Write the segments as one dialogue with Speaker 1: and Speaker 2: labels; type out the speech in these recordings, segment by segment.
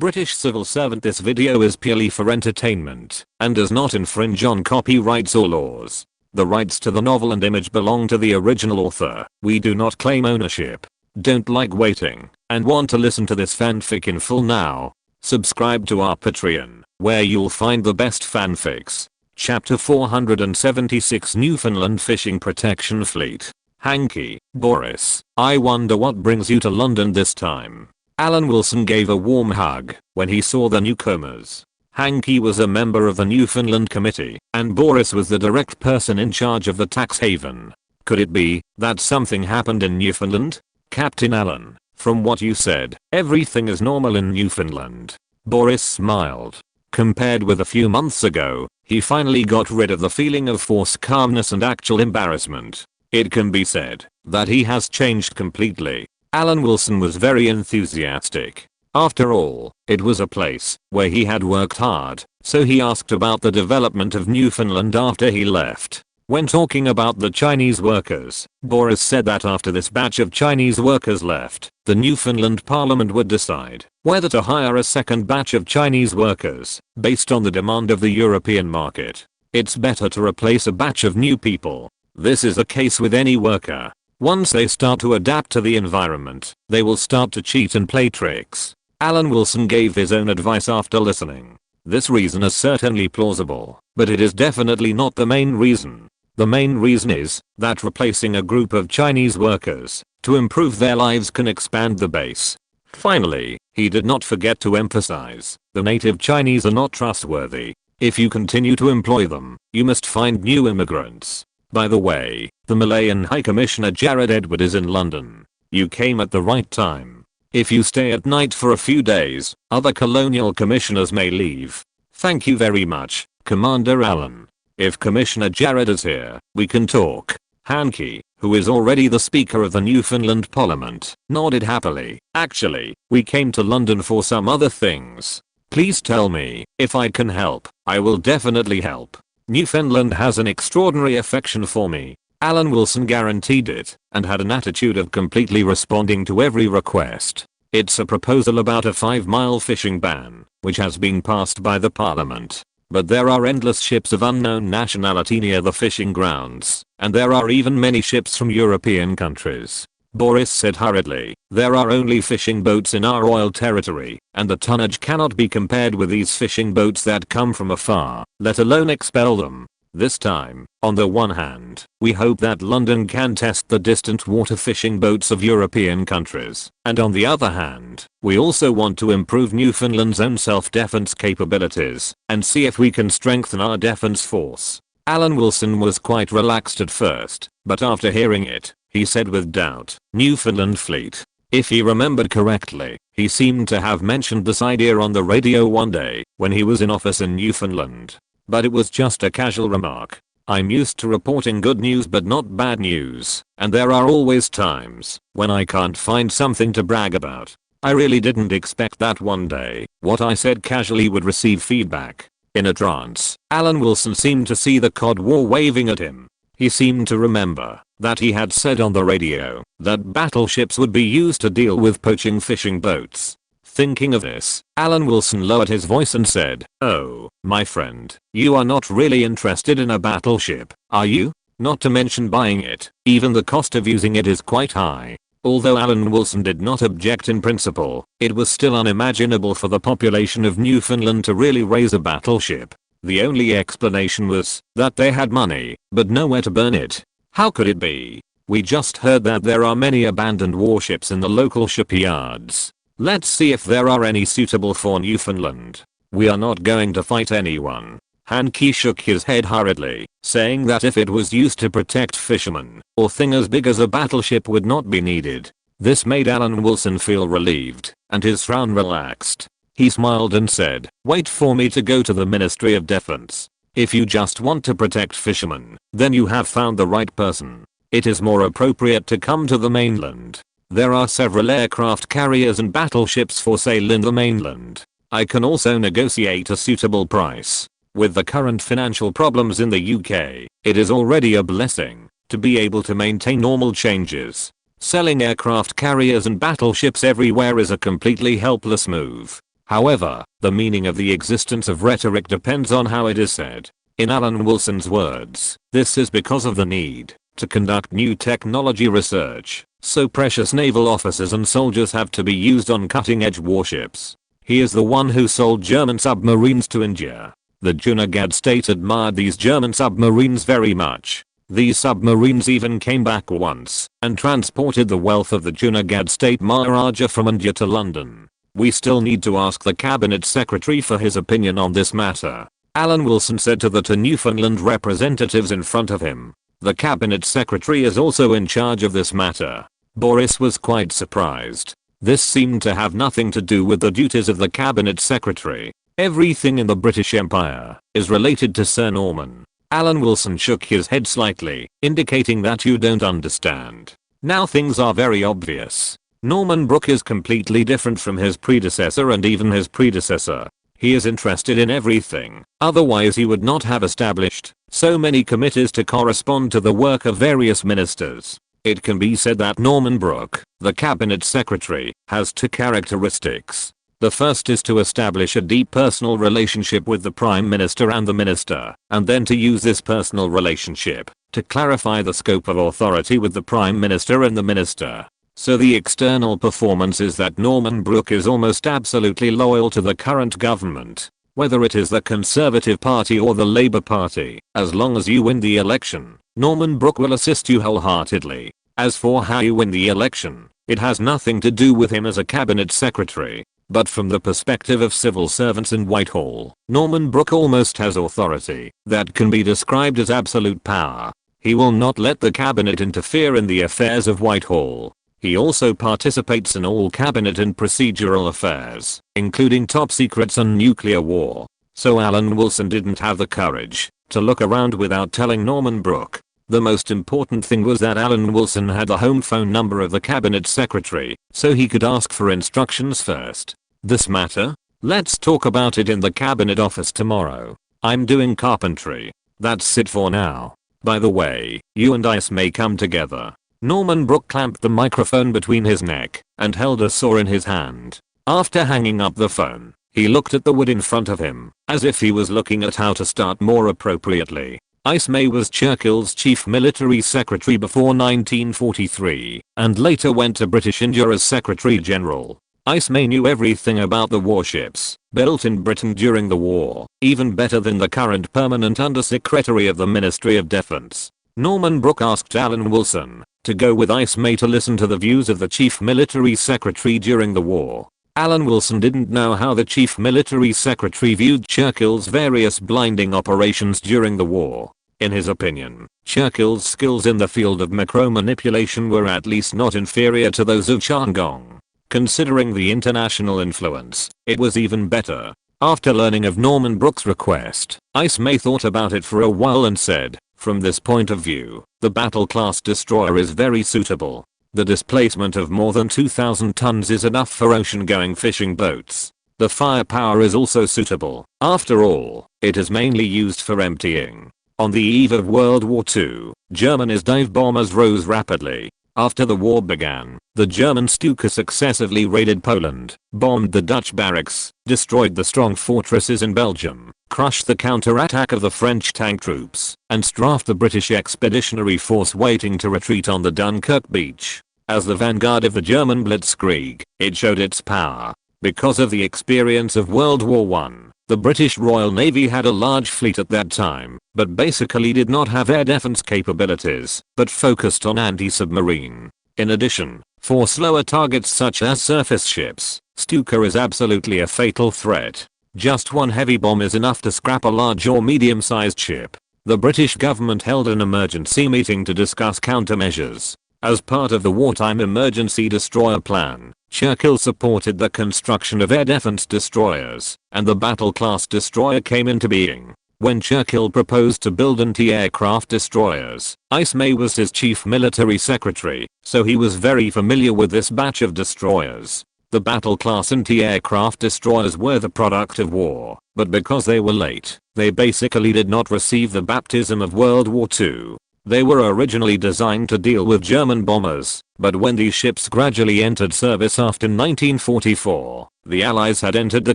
Speaker 1: British civil servant. This video is purely for entertainment and does not infringe on copyrights or laws. The rights to the novel and image belong to the original author. We do not claim ownership. Don't like waiting and want to listen to this fanfic in full now? Subscribe to our Patreon, where you'll find the best fanfics. Chapter 476, Newfoundland Fishing Protection Fleet. Hanky, Boris, I wonder what brings you to London this time. Alan Wilson gave a warm hug when he saw the newcomers. Hanky was a member of the Newfoundland Committee, and Boris was the direct person in charge of the tax haven. Could it be that something happened in Newfoundland? Captain Alan, from what you said, everything is normal in Newfoundland. Boris smiled. Compared with a few months ago, he finally got rid of the feeling of forced calmness and actual embarrassment. It can be said that he has changed completely. Alan Wilson was very enthusiastic. After all, it was a place where he had worked hard, so he asked about the development of Newfoundland after he left. When talking about the Chinese workers, Boris said that after this batch of Chinese workers left, the Newfoundland Parliament would decide whether to hire a second batch of Chinese workers based on the demand of the European market. It's better to replace a batch of new people. This is the case with any worker. Once they start to adapt to the environment, they will start to cheat and play tricks. Alan Wilson gave his own advice after listening. This reason is certainly plausible, but it is definitely not the main reason. The main reason is that replacing a group of Chinese workers to improve their lives can expand the base. Finally, he did not forget to emphasize, the native Chinese are not trustworthy. If you continue to employ them, you must find new immigrants. By the way, the Malayan High Commissioner Jared Edward is in London. You came at the right time. If you stay at night for a few days, other colonial commissioners may leave. Thank you very much, Commander Allen. If Commissioner Jared is here, we can talk. Hanky, who is already the Speaker of the Newfoundland Parliament, nodded happily. Actually, we came to London for some other things. Please tell me if I can help. I will definitely help. Newfoundland has an extraordinary affection for me. Alan Wilson guaranteed it and had an attitude of completely responding to every request. It's a proposal about a 5-mile fishing ban, which has been passed by the Parliament. But there are endless ships of unknown nationality near the fishing grounds, and there are even many ships from European countries. Boris said hurriedly, there are only fishing boats in our oil territory, and the tonnage cannot be compared with these fishing boats that come from afar, let alone expel them. This time, on the one hand, we hope that London can test the distant water fishing boats of European countries, and on the other hand, we also want to improve Newfoundland's own self-defense capabilities, and see if we can strengthen our defense force. Alan Wilson was quite relaxed at first, but after hearing it, he said with doubt, Newfoundland Fleet. If he remembered correctly, he seemed to have mentioned this idea on the radio one day when he was in office in Newfoundland. But it was just a casual remark. I'm used to reporting good news but not bad news, and there are always times when I can't find something to brag about. I really didn't expect that one day what I said casually would receive feedback. In a trance, Alan Wilson seemed to see the cod war waving at him. He seemed to remember that he had said on the radio that battleships would be used to deal with poaching fishing boats. Thinking of this, Alan Wilson lowered his voice and said, oh, my friend, you are not really interested in a battleship, are you? Not to mention buying it, even the cost of using it is quite high. Although Alan Wilson did not object in principle, it was still unimaginable for the population of Newfoundland to really raise a battleship. The only explanation was that they had money, but nowhere to burn it. How could it be? We just heard that there are many abandoned warships in the local shipyards. Let's see if there are any suitable for Newfoundland. We are not going to fight anyone. Hanky shook his head hurriedly, saying that if it was used to protect fishermen, or thing as big as a battleship would not be needed. This made Alan Wilson feel relieved, and his frown relaxed. He smiled and said, wait for me to go to the Ministry of Defense. If you just want to protect fishermen, then you have found the right person. It is more appropriate to come to the mainland. There are several aircraft carriers and battleships for sale in the mainland. I can also negotiate a suitable price. With the current financial problems in the UK, it is already a blessing to be able to maintain normal changes. Selling aircraft carriers and battleships everywhere is a completely helpless move. However, the meaning of the existence of rhetoric depends on how it is said. In Alan Wilson's words, this is because of the need to conduct new technology research, so precious naval officers and soldiers have to be used on cutting-edge warships. He is the one who sold German submarines to India. The Junagadh state admired these German submarines very much. These submarines even came back once and transported the wealth of the Junagadh state Maharaja from India to London. We still need to ask the cabinet secretary for his opinion on this matter, Alan Wilson said to the Newfoundland representatives in front of him. The cabinet secretary is also in charge of this matter. Boris was quite surprised. This seemed to have nothing to do with the duties of the cabinet secretary. Everything in the British Empire is related to Sir Norman. Alan Wilson shook his head slightly, indicating that you don't understand. Now things are very obvious. Norman Brooke is completely different from his predecessor and even his predecessor. He is interested in everything, otherwise he would not have established so many committees to correspond to the work of various ministers. It can be said that Norman Brooke, the cabinet secretary, has two characteristics. The first is to establish a deep personal relationship with the Prime Minister and the Minister, and then to use this personal relationship to clarify the scope of authority with the Prime Minister and the Minister. So the external performance is that Norman Brooke is almost absolutely loyal to the current government, whether it is the Conservative Party or the Labour Party. As long as you win the election, Norman Brooke will assist you wholeheartedly. As for how you win the election, it has nothing to do with him as a cabinet secretary. But from the perspective of civil servants in Whitehall, Norman Brooke almost has authority that can be described as absolute power. He will not let the cabinet interfere in the affairs of Whitehall. He also participates in all cabinet and procedural affairs, including top secrets and nuclear war. So Alan Wilson didn't have the courage to look around without telling Norman Brooke. The most important thing was that Alan Wilson had the home phone number of the cabinet secretary, so he could ask for instructions first. This matter? Let's talk about it in the cabinet office tomorrow. I'm doing carpentry. That's it for now. By the way, you and Ice may come together. Norman Brooke clamped the microphone between his neck and held a saw in his hand. After hanging up the phone, he looked at the wood in front of him, as if he was looking at how to start more appropriately. Ice May was Churchill's chief military secretary before 1943, and later went to British India as Secretary General. Ice May knew everything about the warships built in Britain during the war, even better than the current permanent Undersecretary of the Ministry of Defence. Norman Brooke asked Alan Wilson to go with Ice May to listen to the views of the chief military secretary during the war. Alan Wilson didn't know how the chief military secretary viewed Churchill's various blinding operations during the war. In his opinion, Churchill's skills in the field of micromanipulation were at least not inferior to those of Chiang. Considering the international influence, it was even better. After learning of Norman Brooke's request, Ice May thought about it for a while and said, from this point of view, the battle-class destroyer is very suitable. The displacement of more than 2,000 tons is enough for ocean-going fishing boats. The firepower is also suitable. After all, it is mainly used for emptying. On the eve of World War II, Germany's dive bombers rose rapidly. After the war began, the German Stuka successively raided Poland, bombed the Dutch barracks, destroyed the strong fortresses in Belgium, crushed the counter-attack of the French tank troops, and strafed the British Expeditionary Force waiting to retreat on the Dunkirk beach. As the vanguard of the German Blitzkrieg, it showed its power. Because of the experience of World War I, the British Royal Navy had a large fleet at that time, but basically did not have air defense capabilities, but focused on anti-submarine. In addition, for slower targets such as surface ships, Stuka is absolutely a fatal threat. Just one heavy bomb is enough to scrap a large or medium-sized ship. The British government held an emergency meeting to discuss countermeasures. As part of the wartime emergency destroyer plan, Churchill supported the construction of air defense destroyers, and the battle-class destroyer came into being. When Churchill proposed to build anti-aircraft destroyers, Ice May was his chief military secretary, so he was very familiar with this batch of destroyers. The battle-class anti-aircraft destroyers were the product of war, but because they were late, they basically did not receive the baptism of World War II. They were originally designed to deal with German bombers, but when these ships gradually entered service after 1944, the Allies had entered the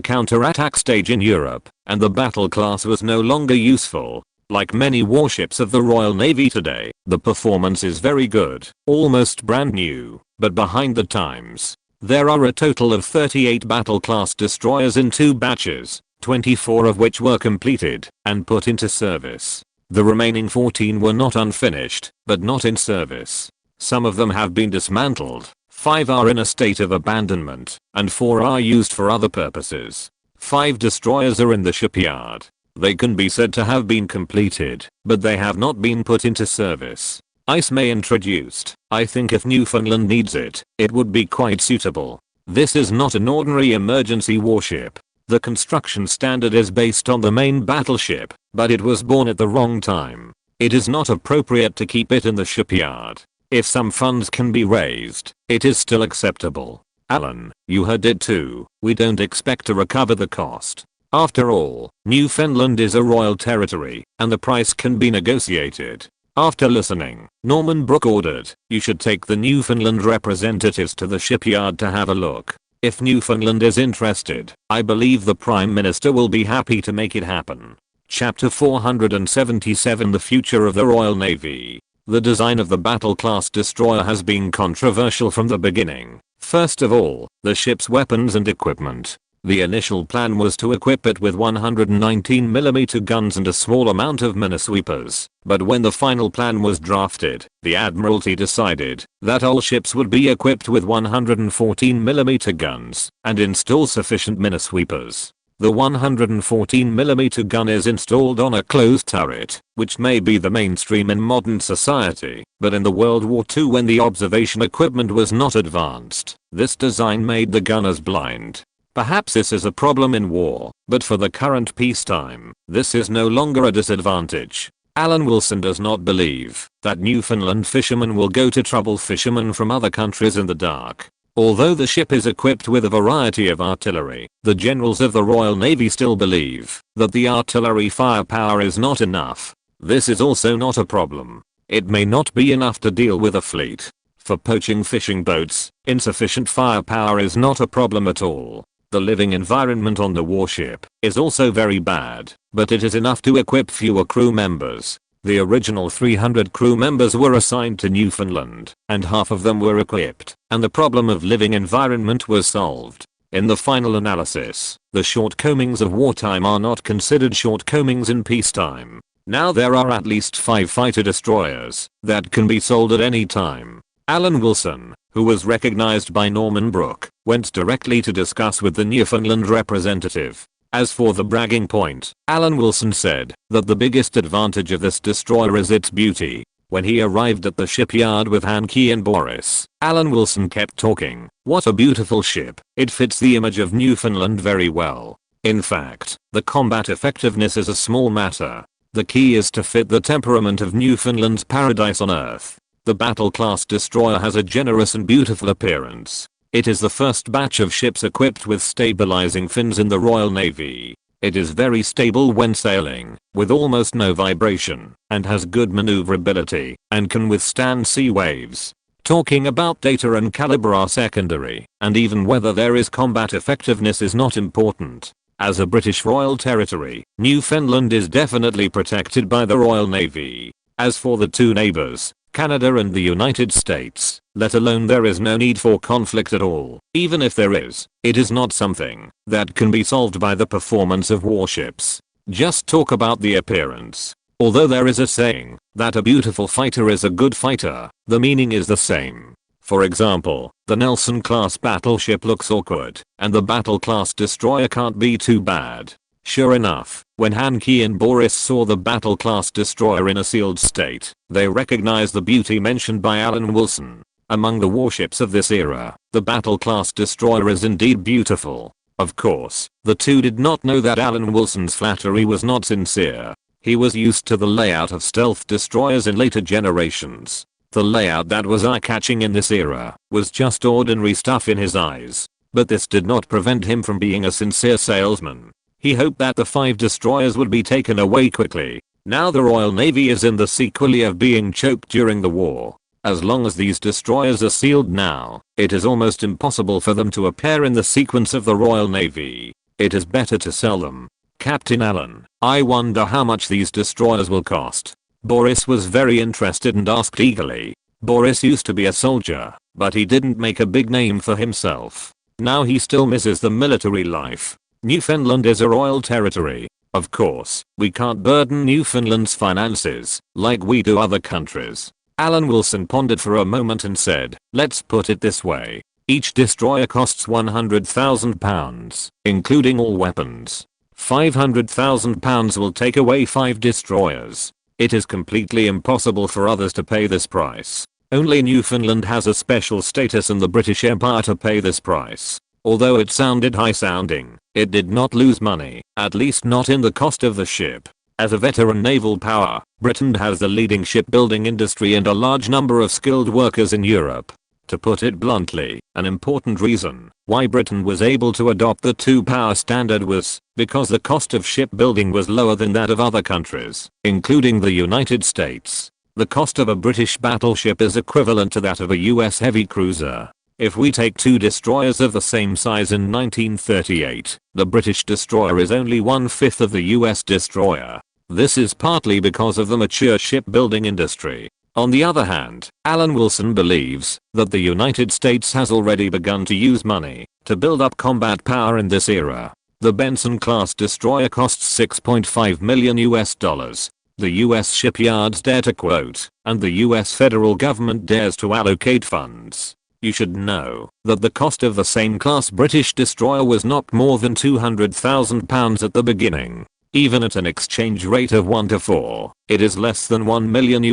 Speaker 1: counterattack stage in Europe, and the battle class was no longer useful. Like many warships of the Royal Navy today, the performance is very good, almost brand new, but behind the times. There are a total of 38 battle class destroyers in 2 batches, 24 of which were completed and put into service. The remaining 14 were not unfinished, but not in service. Some of them have been dismantled, 5 are in a state of abandonment, and 4 are used for other purposes. 5 destroyers are in the shipyard. They can be said to have been completed, but they have not been put into service. Ice may introduced. I think if Newfoundland needs it, it would be quite suitable. This is not an ordinary emergency warship. The construction standard is based on the main battleship, but it was born at the wrong time. It is not appropriate to keep it in the shipyard. If some funds can be raised, it is still acceptable. Alan, you heard it too. We don't expect to recover the cost. After all, Newfoundland is a royal territory, and the price can be negotiated. After listening, Norman Brooke ordered, you should take the Newfoundland representatives to the shipyard to have a look. If Newfoundland is interested, I believe the Prime Minister will be happy to make it happen. Chapter 477 The Future of the Royal Navy. The design of the battle class destroyer has been controversial from the beginning. First of all, the ship's weapons and equipment. The initial plan was to equip it with 119mm guns and a small amount of minesweepers, but when the final plan was drafted, the Admiralty decided that all ships would be equipped with 114mm guns and install sufficient minesweepers. The 114mm gun is installed on a closed turret, which may be the mainstream in modern society, but in the World War II when the observation equipment was not advanced, this design made the gunners blind. Perhaps this is a problem in war, but for the current peacetime, this is no longer a disadvantage. Alan Wilson does not believe that Newfoundland fishermen will go to trouble fishermen from other countries in the dark. Although the ship is equipped with a variety of artillery, the generals of the Royal Navy still believe that the artillery firepower is not enough. This is also not a problem. It may not be enough to deal with a fleet. For poaching fishing boats, insufficient firepower is not a problem at all. The living environment on the warship is also very bad, but it is enough to equip fewer crew members. The original 300 crew members were assigned to Newfoundland, and half of them were equipped, and the problem of living environment was solved. In the final analysis, the shortcomings of wartime are not considered shortcomings in peacetime. Now there are at least 5 fighter destroyers that can be sold at any time. Alan Wilson, who was recognized by Norman Brooke, went directly to discuss with the Newfoundland representative. As for the bragging point, Alan Wilson said that the biggest advantage of this destroyer is its beauty. When he arrived at the shipyard with Hankey and Boris, Alan Wilson kept talking. What a beautiful ship. It fits the image of Newfoundland very well. In fact, the combat effectiveness is a small matter. The key is to fit the temperament of Newfoundland's paradise on Earth. The battle class destroyer has a generous and beautiful appearance. It is the first batch of ships equipped with stabilizing fins in the Royal Navy. It is very stable when sailing, with almost no vibration, and has good maneuverability, and can withstand sea waves. Talking about data and caliber are secondary, and even whether there is combat effectiveness is not important. As a British Royal Territory, Newfoundland is definitely protected by the Royal Navy. As for the 2 neighbors, Canada and the United States, let alone there is no need for conflict at all. Even if there is, it is not something that can be solved by the performance of warships. Just talk about the appearance. Although there is a saying that a beautiful fighter is a good fighter, the meaning is the same. For example, the Nelson class battleship looks awkward, and the battle class destroyer can't be too bad. Sure enough, when Hankey and Boris saw the battle class destroyer in a sealed state, they recognized the beauty mentioned by Alan Wilson. Among the warships of this era, the battle class destroyer is indeed beautiful. Of course, the two did not know that Alan Wilson's flattery was not sincere. He was used to the layout of stealth destroyers in later generations. The layout that was eye-catching in this era was just ordinary stuff in his eyes. But this did not prevent him from being a sincere salesman. He hoped that the 5 destroyers would be taken away quickly. Now the Royal Navy is in the sequelae of being choked during the war. As long as these destroyers are sealed now, it is almost impossible for them to appear in the sequence of the Royal Navy. It is better to sell them. Captain Allen, I wonder how much these destroyers will cost. Boris was very interested and asked eagerly. Boris used to be a soldier, but he didn't make a big name for himself. Now he still misses the military life. Newfoundland is a royal territory. Of course, we can't burden Newfoundland's finances like we do other countries. Alan Wilson pondered for a moment and said, let's put it this way. Each destroyer costs £100,000, including all weapons. £500,000 will take away 5 destroyers. It is completely impossible for others to pay this price. Only Newfoundland has a special status in the British Empire to pay this price. Although it sounded high sounding, it did not lose money, at least not in the cost of the ship. As a veteran naval power, Britain has the leading shipbuilding industry and a large number of skilled workers in Europe. To put it bluntly, an important reason why Britain was able to adopt the two-power standard was because the cost of shipbuilding was lower than that of other countries, including the United States. The cost of a British battleship is equivalent to that of a US heavy cruiser. If we take 2 destroyers of the same size in 1938, the British destroyer is only 1/5 of the US destroyer. This is partly because of the mature shipbuilding industry. On the other hand, Alan Wilson believes that the United States has already begun to use money to build up combat power in this era. The Benson-class destroyer costs $6.5 million. The US shipyards dare to quote, and the US federal government dares to allocate funds. You should know that the cost of the same class British destroyer was not more than £200,000 at the beginning. Even at an exchange rate of 1 to 4, it is less than $1 million.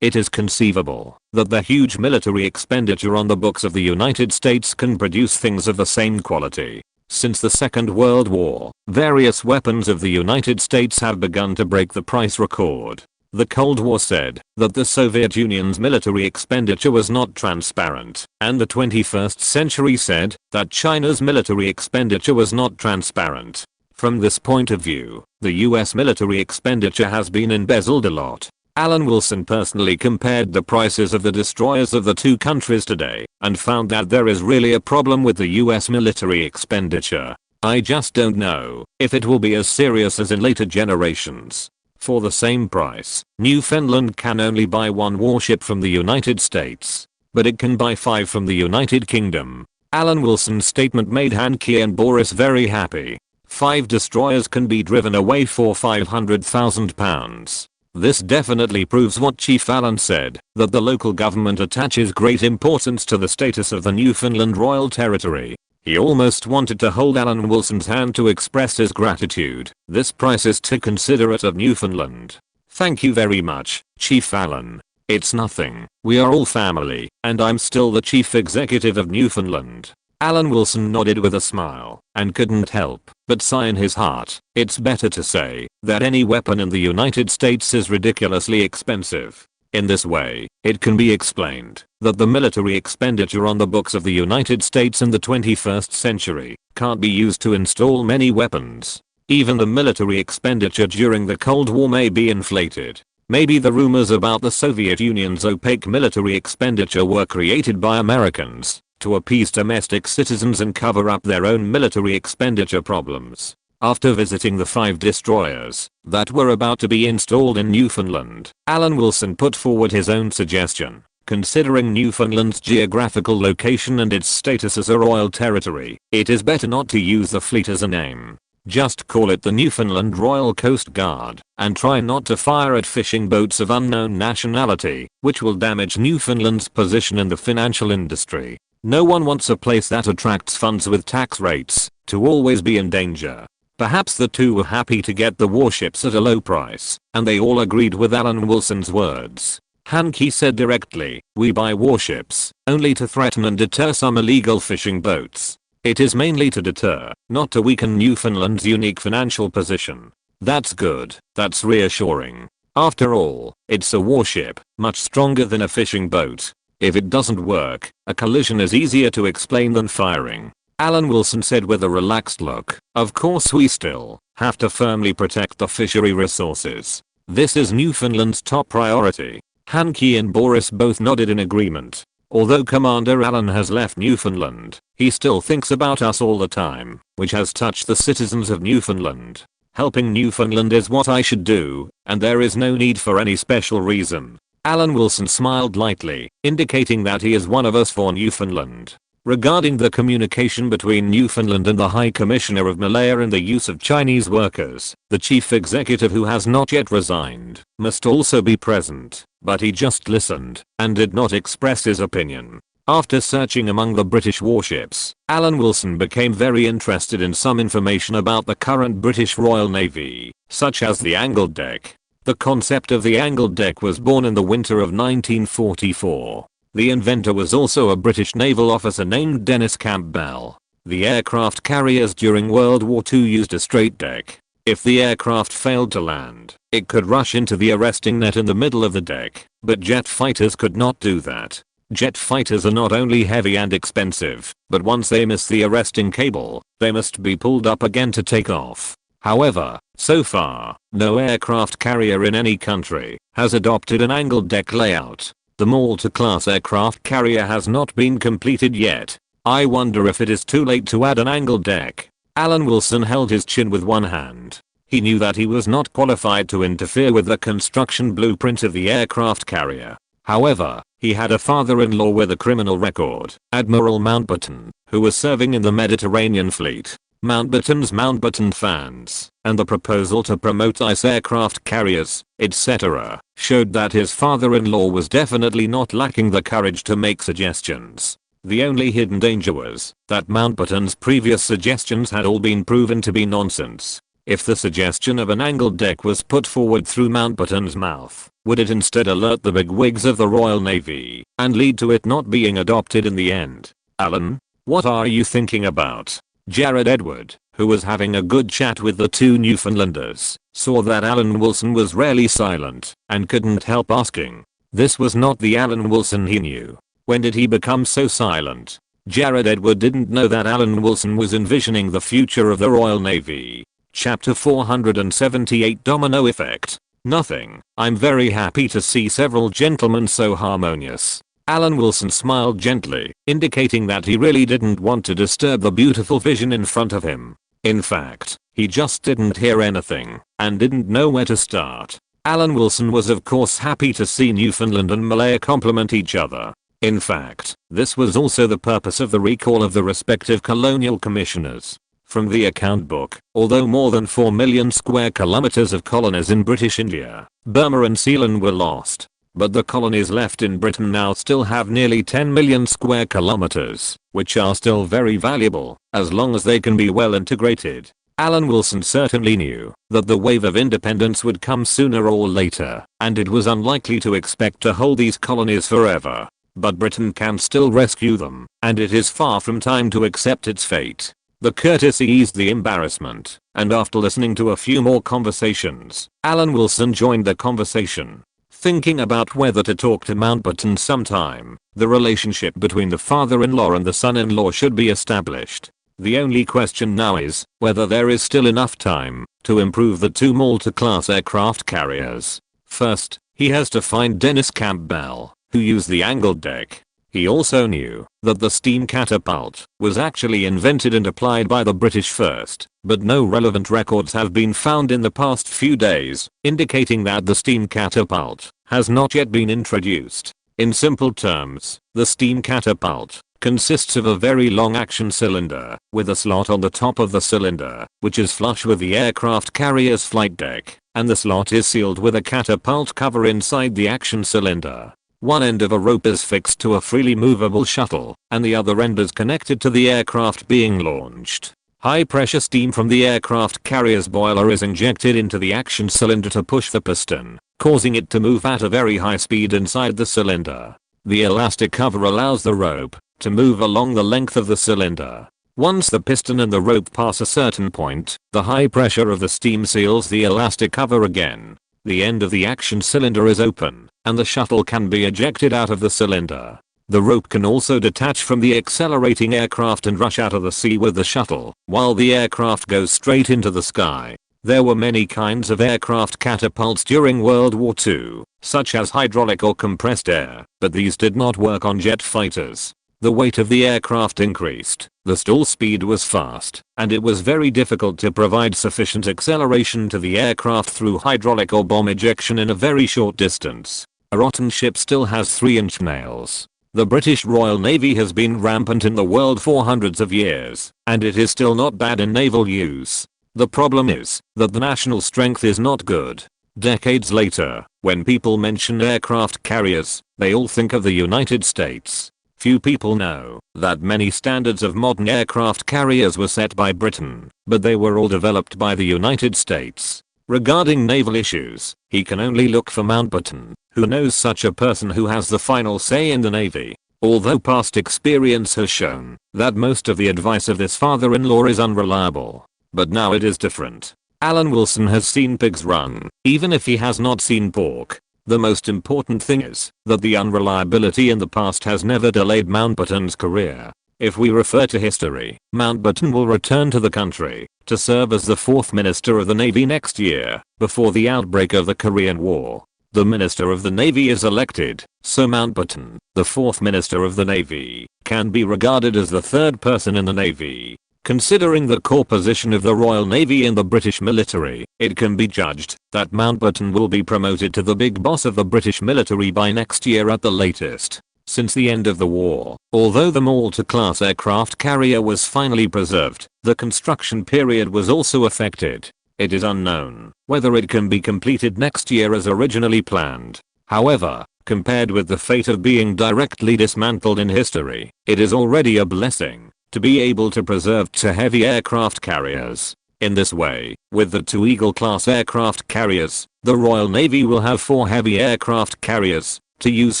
Speaker 1: It is conceivable that the huge military expenditure on the books of the United States can produce things of the same quality. Since the Second World War, various weapons of the United States have begun to break the price record. The Cold War said that the Soviet Union's military expenditure was not transparent, and the 21st century said that China's military expenditure was not transparent. From this point of view, the US military expenditure has been embezzled a lot. Alan Wilson personally compared the prices of the destroyers of the two countries today and found that there is really a problem with the US military expenditure. I just don't know if it will be as serious as in later generations. For the same price, Newfoundland can only buy 1 warship from the United States, but it can buy 5 from the United Kingdom. Alan Wilson's statement made Hankey and Boris very happy. 5 destroyers can be driven away for £500,000. This definitely proves what Chief Allen said, that the local government attaches great importance to the status of the Newfoundland Royal Territory. He almost wanted to hold Alan Wilson's hand to express his gratitude. This price is too considerate of Newfoundland. Thank you very much, Chief Allen. It's nothing. We are all family, and I'm still the chief executive of Newfoundland. Alan Wilson nodded with a smile and couldn't help but sigh in his heart. It's better to say that any weapon in the United States is ridiculously expensive. In this way, it can be explained that the military expenditure on the books of the United States in the 21st century can't be used to install many weapons. Even the military expenditure during the Cold War may be inflated. Maybe the rumors about the Soviet Union's opaque military expenditure were created by Americans to appease domestic citizens and cover up their own military expenditure problems. After visiting the 5 destroyers that were about to be installed in Newfoundland, Alan Wilson put forward his own suggestion. Considering Newfoundland's geographical location and its status as a royal territory, it is better not to use the fleet as a name. Just call it the Newfoundland Royal Coast Guard, and try not to fire at fishing boats of unknown nationality, which will damage Newfoundland's position in the financial industry. No one wants a place that attracts funds with tax rates to always be in danger. Perhaps the two were happy to get the warships at a low price, and they all agreed with Alan Wilson's words. Hankey said directly, "We buy warships only to threaten and deter some illegal fishing boats. It is mainly to deter, not to weaken Newfoundland's unique financial position." That's good. That's reassuring. After all, it's a warship, much stronger than a fishing boat. If it doesn't work, a collision is easier to explain than firing. Alan Wilson said with a relaxed look, "Of course we still have to firmly protect the fishery resources. This is Newfoundland's top priority. Hankey and Boris both nodded in agreement. Although Commander Allen has left Newfoundland, he still thinks about us all the time, which has touched the citizens of Newfoundland. Helping Newfoundland is what I should do, and there is no need for any special reason. Alan Wilson smiled lightly, indicating that he is one of us for Newfoundland. Regarding the communication between Newfoundland and the High Commissioner of Malaya and the use of Chinese workers, the chief executive, who has not yet resigned, must also be present, but he just listened and did not express his opinion. After searching among the British warships, Alan Wilson became very interested in some information about the current British Royal Navy, such as the angled deck. The concept of the angled deck was born in the winter of 1944. The inventor was also a British naval officer named Dennis Campbell. The aircraft carriers during World War II used a straight deck. If the aircraft failed to land, it could rush into the arresting net in the middle of the deck, but jet fighters could not do that. Jet fighters are not only heavy and expensive, but once they miss the arresting cable, they must be pulled up again to take off. However, so far, no aircraft carrier in any country has adopted an angled deck layout. The Malta-class aircraft carrier has not been completed yet. I wonder if it is too late to add an angled deck. Alan Wilson held his chin with one hand. He knew that he was not qualified to interfere with the construction blueprint of the aircraft carrier. However, he had a father-in-law with a criminal record, Admiral Mountbatten, who was serving in the Mediterranean Fleet. Mountbatten's Mountbatten fans, and the proposal to promote ice aircraft carriers, etc., showed that his father-in-law was definitely not lacking the courage to make suggestions. The only hidden danger was that Mountbatten's previous suggestions had all been proven to be nonsense. If the suggestion of an angled deck was put forward through Mountbatten's mouth, would it instead alert the bigwigs of the Royal Navy and lead to it not being adopted in the end? Alan, what are you thinking about? Jared Edward, who was having a good chat with the two Newfoundlanders, saw that Alan Wilson was rarely silent and couldn't help asking. This was not the Alan Wilson he knew. When did he become so silent? Jared Edward didn't know that Alan Wilson was envisioning the future of the Royal Navy. Chapter 478 Domino Effect. Nothing. I'm very happy to see several gentlemen so harmonious. Alan Wilson smiled gently, indicating that he really didn't want to disturb the beautiful vision in front of him. In fact, he just didn't hear anything, and didn't know where to start. Alan Wilson was of course happy to see Newfoundland and Malaya complement each other. In fact, this was also the purpose of the recall of the respective colonial commissioners. From the account book, although more than 4 million square kilometers of colonies in British India, Burma and Ceylon were lost. But the colonies left in Britain now still have nearly 10 million square kilometers, which are still very valuable, as long as they can be well integrated. Alan Wilson certainly knew that the wave of independence would come sooner or later, and it was unlikely to expect to hold these colonies forever. But Britain can still rescue them, and it is far from time to accept its fate. The courtesy eased the embarrassment, and after listening to a few more conversations, Alan Wilson joined the conversation. Thinking about whether to talk to Mountbatten sometime, the relationship between the father-in-law and the son-in-law should be established. The only question now is whether there is still enough time to improve the two Malta-class aircraft carriers. First, he has to find Dennis Campbell, who used the angled deck. He also knew that the steam catapult was actually invented and applied by the British first, but no relevant records have been found in the past few days, indicating that the steam catapult has not yet been introduced. In simple terms, the steam catapult consists of a very long action cylinder with a slot on the top of the cylinder, which is flush with the aircraft carrier's flight deck, and the slot is sealed with a catapult cover inside the action cylinder. One end of a rope is fixed to a freely movable shuttle, and the other end is connected to the aircraft being launched. High pressure steam from the aircraft carrier's boiler is injected into the action cylinder to push the piston, causing it to move at a very high speed inside the cylinder. The elastic cover allows the rope to move along the length of the cylinder. Once the piston and the rope pass a certain point, the high pressure of the steam seals the elastic cover again. The end of the action cylinder is open, and the shuttle can be ejected out of the cylinder. The rope can also detach from the accelerating aircraft and rush out of the sea with the shuttle, while the aircraft goes straight into the sky. There were many kinds of aircraft catapults during World War II, such as hydraulic or compressed air, but these did not work on jet fighters. The weight of the aircraft increased, the stall speed was fast, and it was very difficult to provide sufficient acceleration to the aircraft through hydraulic or bomb ejection in a very short distance. A rotten ship still has 3-inch nails. The British Royal Navy has been rampant in the world for hundreds of years, and it is still not bad in naval use. The problem is that the national strength is not good. Decades later, when people mention aircraft carriers, they all think of the United States. Few people know that many standards of modern aircraft carriers were set by Britain, but they were all developed by the United States. Regarding naval issues, he can only look for Mountbatten, who knows such a person who has the final say in the Navy. Although past experience has shown that most of the advice of this father-in-law is unreliable. But now it is different. Alan Wilson has seen pigs run, even if he has not seen pork. The most important thing is that the unreliability in the past has never delayed Mountbatten's career. If we refer to history, Mountbatten will return to the country to serve as the 4th Minister of the Navy next year, before the outbreak of the Korean War. The Minister of the Navy is elected, so Mountbatten, the 4th Minister of the Navy, can be regarded as the 3rd person in the Navy. Considering the core position of the Royal Navy in the British military, it can be judged that Mountbatten will be promoted to the big boss of the British military by next year at the latest. Since the end of the war, although the Malta-class aircraft carrier was finally preserved, the construction period was also affected. It is unknown whether it can be completed next year as originally planned. However, compared with the fate of being directly dismantled in history, it is already a blessing to be able to preserve 2 heavy aircraft carriers. In this way, with the 2 Eagle-class aircraft carriers, the Royal Navy will have 4 heavy aircraft carriers to use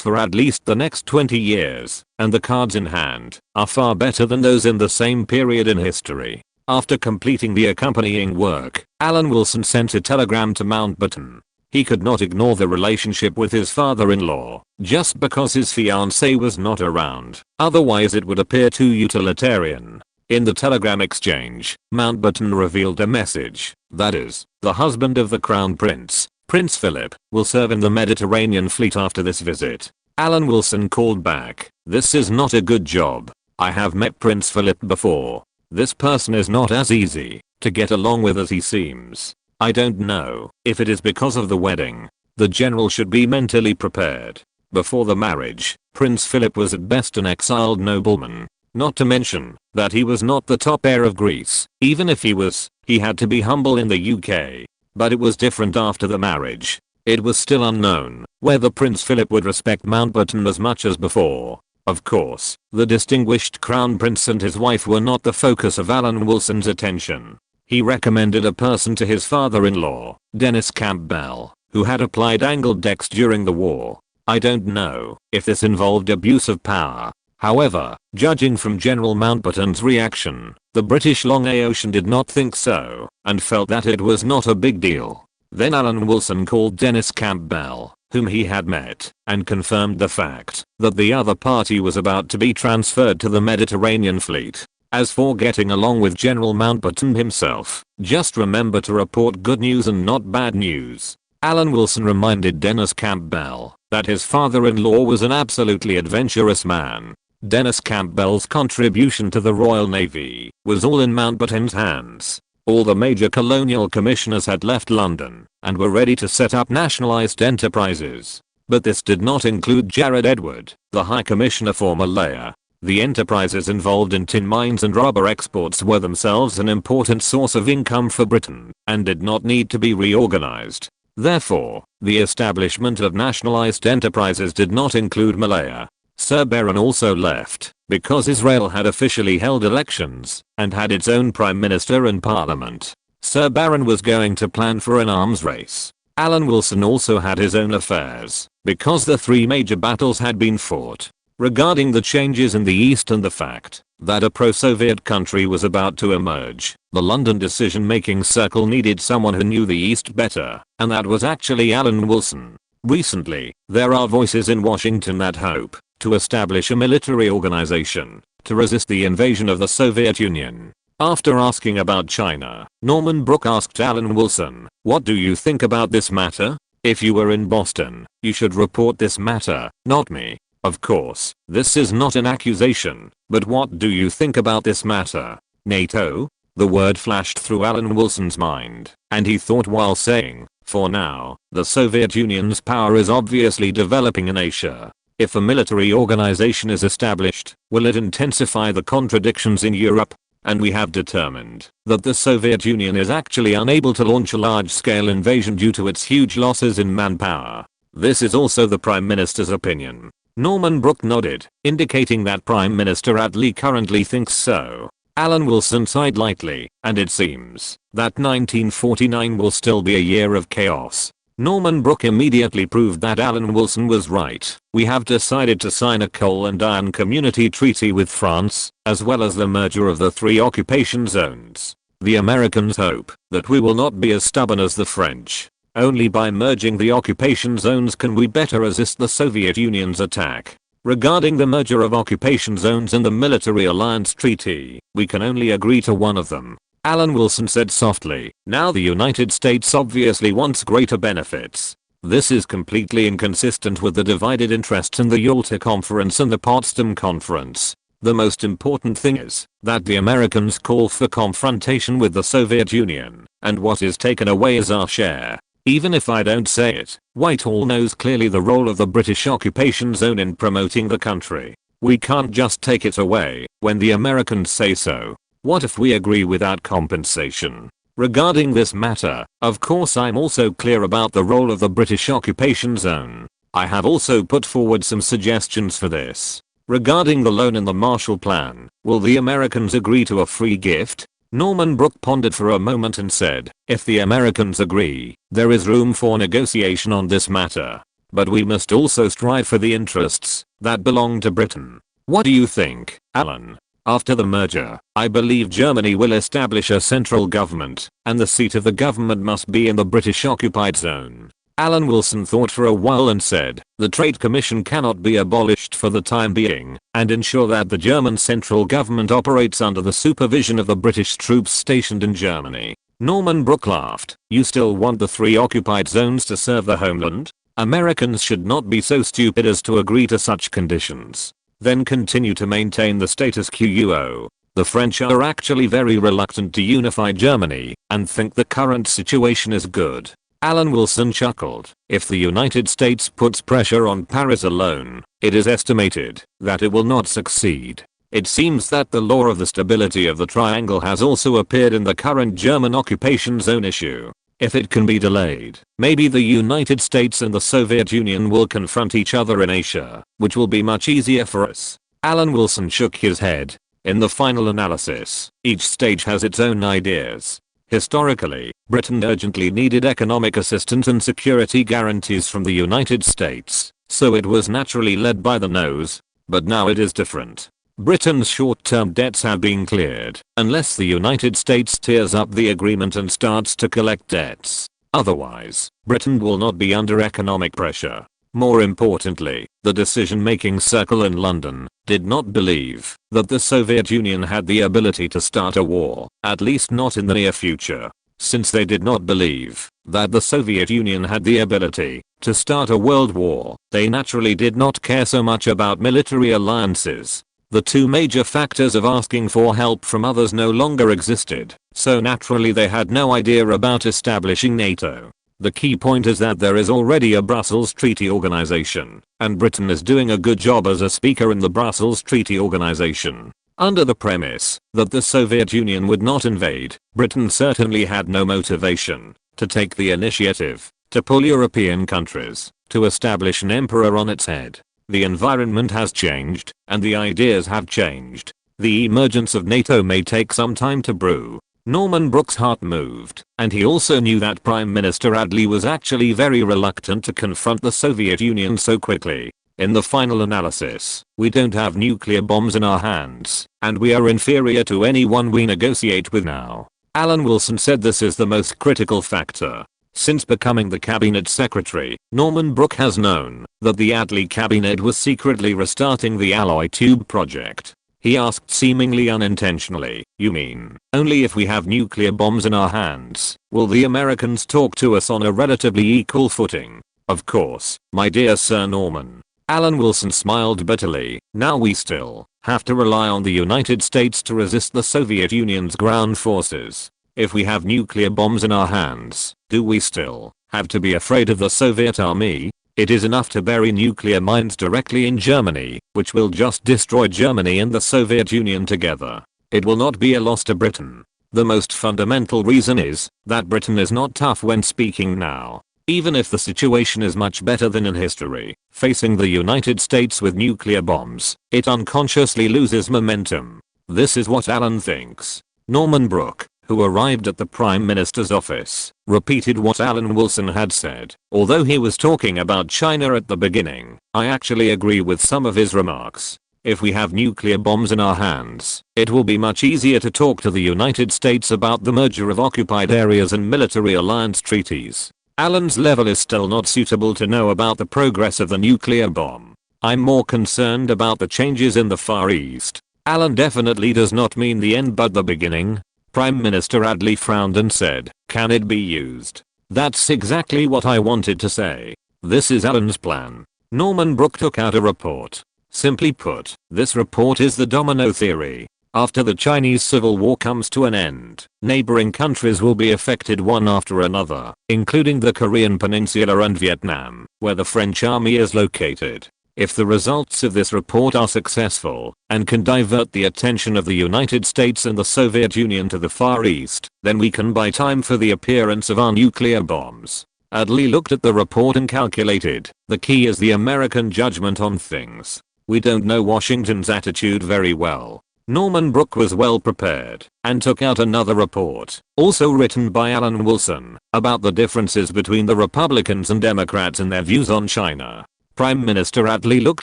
Speaker 1: for at least the next 20 years, and the cards in hand are far better than those in the same period in history. After completing the accompanying work, Alan Wilson sent a telegram to Mountbatten. He could not ignore the relationship with his father-in-law, just because his fiancée was not around, otherwise it would appear too utilitarian. In the telegram exchange, Mountbatten revealed a message, that is, the husband of the Crown Prince, Prince Philip, will serve in the Mediterranean fleet after this visit. Alan Wilson called back, "This is not a good job. I have met Prince Philip before. This person is not as easy to get along with as he seems. I don't know if it is because of the wedding. The general should be mentally prepared. Before the marriage, Prince Philip was at best an exiled nobleman. Not to mention that he was not the top heir of Greece. Even if he was, he had to be humble in the UK. But it was different after the marriage. It was still unknown whether Prince Philip would respect Mountbatten as much as before. Of course, the distinguished Crown Prince and his wife were not the focus of Alan Wilson's attention. He recommended a person to his father-in-law, Dennis Campbell, who had applied angled decks during the war. I don't know if this involved abuse of power. However, judging from General Mountbatten's reaction, the British Long Ocean did not think so, and felt that it was not a big deal. Then Alan Wilson called Dennis Campbell, whom he had met, and confirmed the fact that the other party was about to be transferred to the Mediterranean fleet. As for getting along with General Mountbatten himself, just remember to report good news and not bad news. Alan Wilson reminded Dennis Campbell that his father-in-law was an absolutely adventurous man. Dennis Campbell's contribution to the Royal Navy was all in Mountbatten's hands. All the major colonial commissioners had left London and were ready to set up nationalized enterprises. But this did not include Jared Edward, the High Commissioner for Malaya. The enterprises involved in tin mines and rubber exports were themselves an important source of income for Britain and did not need to be reorganized. Therefore, the establishment of nationalized enterprises did not include Malaya. Sir Baron also left because Israel had officially held elections and had its own prime minister and parliament. Sir Baron was going to plan for an arms race. Alan Wilson also had his own affairs because the 3 major battles had been fought. Regarding the changes in the East and the fact that a pro-Soviet country was about to emerge, the London decision-making circle needed someone who knew the East better, and that was actually Alan Wilson. Recently, there are voices in Washington that hope to establish a military organization to resist the invasion of the Soviet Union. After asking about China, Norman Brook asked Alan Wilson, "What do you think about this matter? If you were in Boston, you should report this matter, not me. Of course, this is not an accusation, but what do you think about this matter?" NATO? The word flashed through Alan Wilson's mind, and he thought while saying, "For now, the Soviet Union's power is obviously developing in Asia. If a military organization is established, will it intensify the contradictions in Europe? And we have determined that the Soviet Union is actually unable to launch a large-scale invasion due to its huge losses in manpower. This is also the Prime Minister's opinion." Norman Brook nodded, indicating that Prime Minister Attlee currently thinks so. Alan Wilson sighed lightly, and it seems that 1949 will still be a year of chaos. Norman Brook immediately proved that Alan Wilson was right. "We have decided to sign a coal and iron community treaty with France, as well as the merger of the 3 occupation zones. The Americans hope that we will not be as stubborn as the French. Only by merging the occupation zones can we better resist the Soviet Union's attack. Regarding the merger of occupation zones and the military alliance treaty, we can only agree to one of them," Alan Wilson said softly. "Now the United States obviously wants greater benefits. This is completely inconsistent with the divided interests in the Yalta Conference and the Potsdam Conference. The most important thing is that the Americans call for confrontation with the Soviet Union, and what is taken away is our share. Even if I don't say it, Whitehall knows clearly the role of the British occupation zone in promoting the country. We can't just take it away when the Americans say so. What if we agree without compensation? Regarding this matter, of course I'm also clear about the role of the British occupation zone. I have also put forward some suggestions for this. Regarding the loan and the Marshall Plan, will the Americans agree to a free gift?" Norman Brook pondered for a moment and said, "If the Americans agree, there is room for negotiation on this matter. But we must also strive for the interests that belong to Britain. What do you think, Alan? After the merger, I believe Germany will establish a central government, and the seat of the government must be in the British occupied zone." Alan Wilson thought for a while and said, "The Trade Commission cannot be abolished for the time being, and ensure that the German central government operates under the supervision of the British troops stationed in Germany." Norman Brook laughed. "You still want the 3 occupied zones to serve the homeland? Americans should not be so stupid as to agree to such conditions, then continue to maintain the status quo. The French are actually very reluctant to unify Germany, and think the current situation is good." Alan Wilson chuckled. "If the United States puts pressure on Paris alone, it is estimated that it will not succeed. It seems that the law of the stability of the triangle has also appeared in the current German occupation zone issue. If it can be delayed, maybe the United States and the Soviet Union will confront each other in Asia, which will be much easier for us." Alan Wilson shook his head. "In the final analysis, each stage has its own ideas. Historically, Britain urgently needed economic assistance and security guarantees from the United States, so it was naturally led by the nose. But now it is different. Britain's short-term debts have been cleared, unless the United States tears up the agreement and starts to collect debts. Otherwise, Britain will not be under economic pressure. More importantly, the decision-making circle in London did not believe that the Soviet Union had the ability to start a war, at least not in the near future. Since they did not believe that the Soviet Union had the ability to start a world war, they naturally did not care so much about military alliances. The 2 major factors of asking for help from others no longer existed, so naturally they had no idea about establishing NATO. The key point is that there is already a Brussels Treaty Organization, and Britain is doing a good job as a speaker in the Brussels Treaty Organization. Under the premise that the Soviet Union would not invade, Britain certainly had no motivation to take the initiative to pull European countries to establish an emperor on its head. The environment has changed, and the ideas have changed. The emergence of NATO may take some time to brew. Norman Brook's heart moved, and he also knew that Prime Minister Attlee was actually very reluctant to confront the Soviet Union so quickly. In the final analysis, we don't have nuclear bombs in our hands, and we are inferior to anyone we negotiate with now. Alan Wilson said this is the most critical factor. Since becoming the cabinet secretary, Norman Brook has known that the Attlee cabinet was secretly restarting the alloy tube project. He asked seemingly unintentionally, "You mean, only if we have nuclear bombs in our hands, will the Americans talk to us on a relatively equal footing?" "Of course, my dear Sir Norman." Alan Wilson smiled bitterly. "Now we still have to rely on the United States to resist the Soviet Union's ground forces. If we have nuclear bombs in our hands, do we still have to be afraid of the Soviet army? It is enough to bury nuclear mines directly in Germany, which will just destroy Germany and the Soviet Union together. It will not be a loss to Britain. The most fundamental reason is that Britain is not tough when speaking now. Even if the situation is much better than in history, facing the United States with nuclear bombs, it unconsciously loses momentum." This is what Alan thinks. Norman Brooke, who arrived at the Prime Minister's office, repeated what Alan Wilson had said. Although he was talking about China at the beginning, I actually agree with some of his remarks. If we have nuclear bombs in our hands, it will be much easier to talk to the United States about the merger of occupied areas and military alliance treaties. Alan's level is still not suitable to know about the progress of the nuclear bomb. I'm more concerned about the changes in the Far East. Alan definitely does not mean the end but the beginning. Prime Minister Adley frowned and said, "Can it be used?" That's exactly what I wanted to say. This is Alan's plan. Norman Brooke took out a report. Simply put, this report is the domino theory. After the Chinese Civil War comes to an end, neighboring countries will be affected one after another, including the Korean Peninsula and Vietnam, where the French army is located. If the results of this report are successful, and can divert the attention of the United States and the Soviet Union to the Far East, then we can buy time for the appearance of our nuclear bombs. Adley looked at the report and calculated, the key is the American judgment on things. We don't know Washington's attitude very well. Norman Brooke was well prepared, and took out another report, also written by Alan Wilson, about the differences between the Republicans and Democrats in their views on China. Prime Minister Adley looked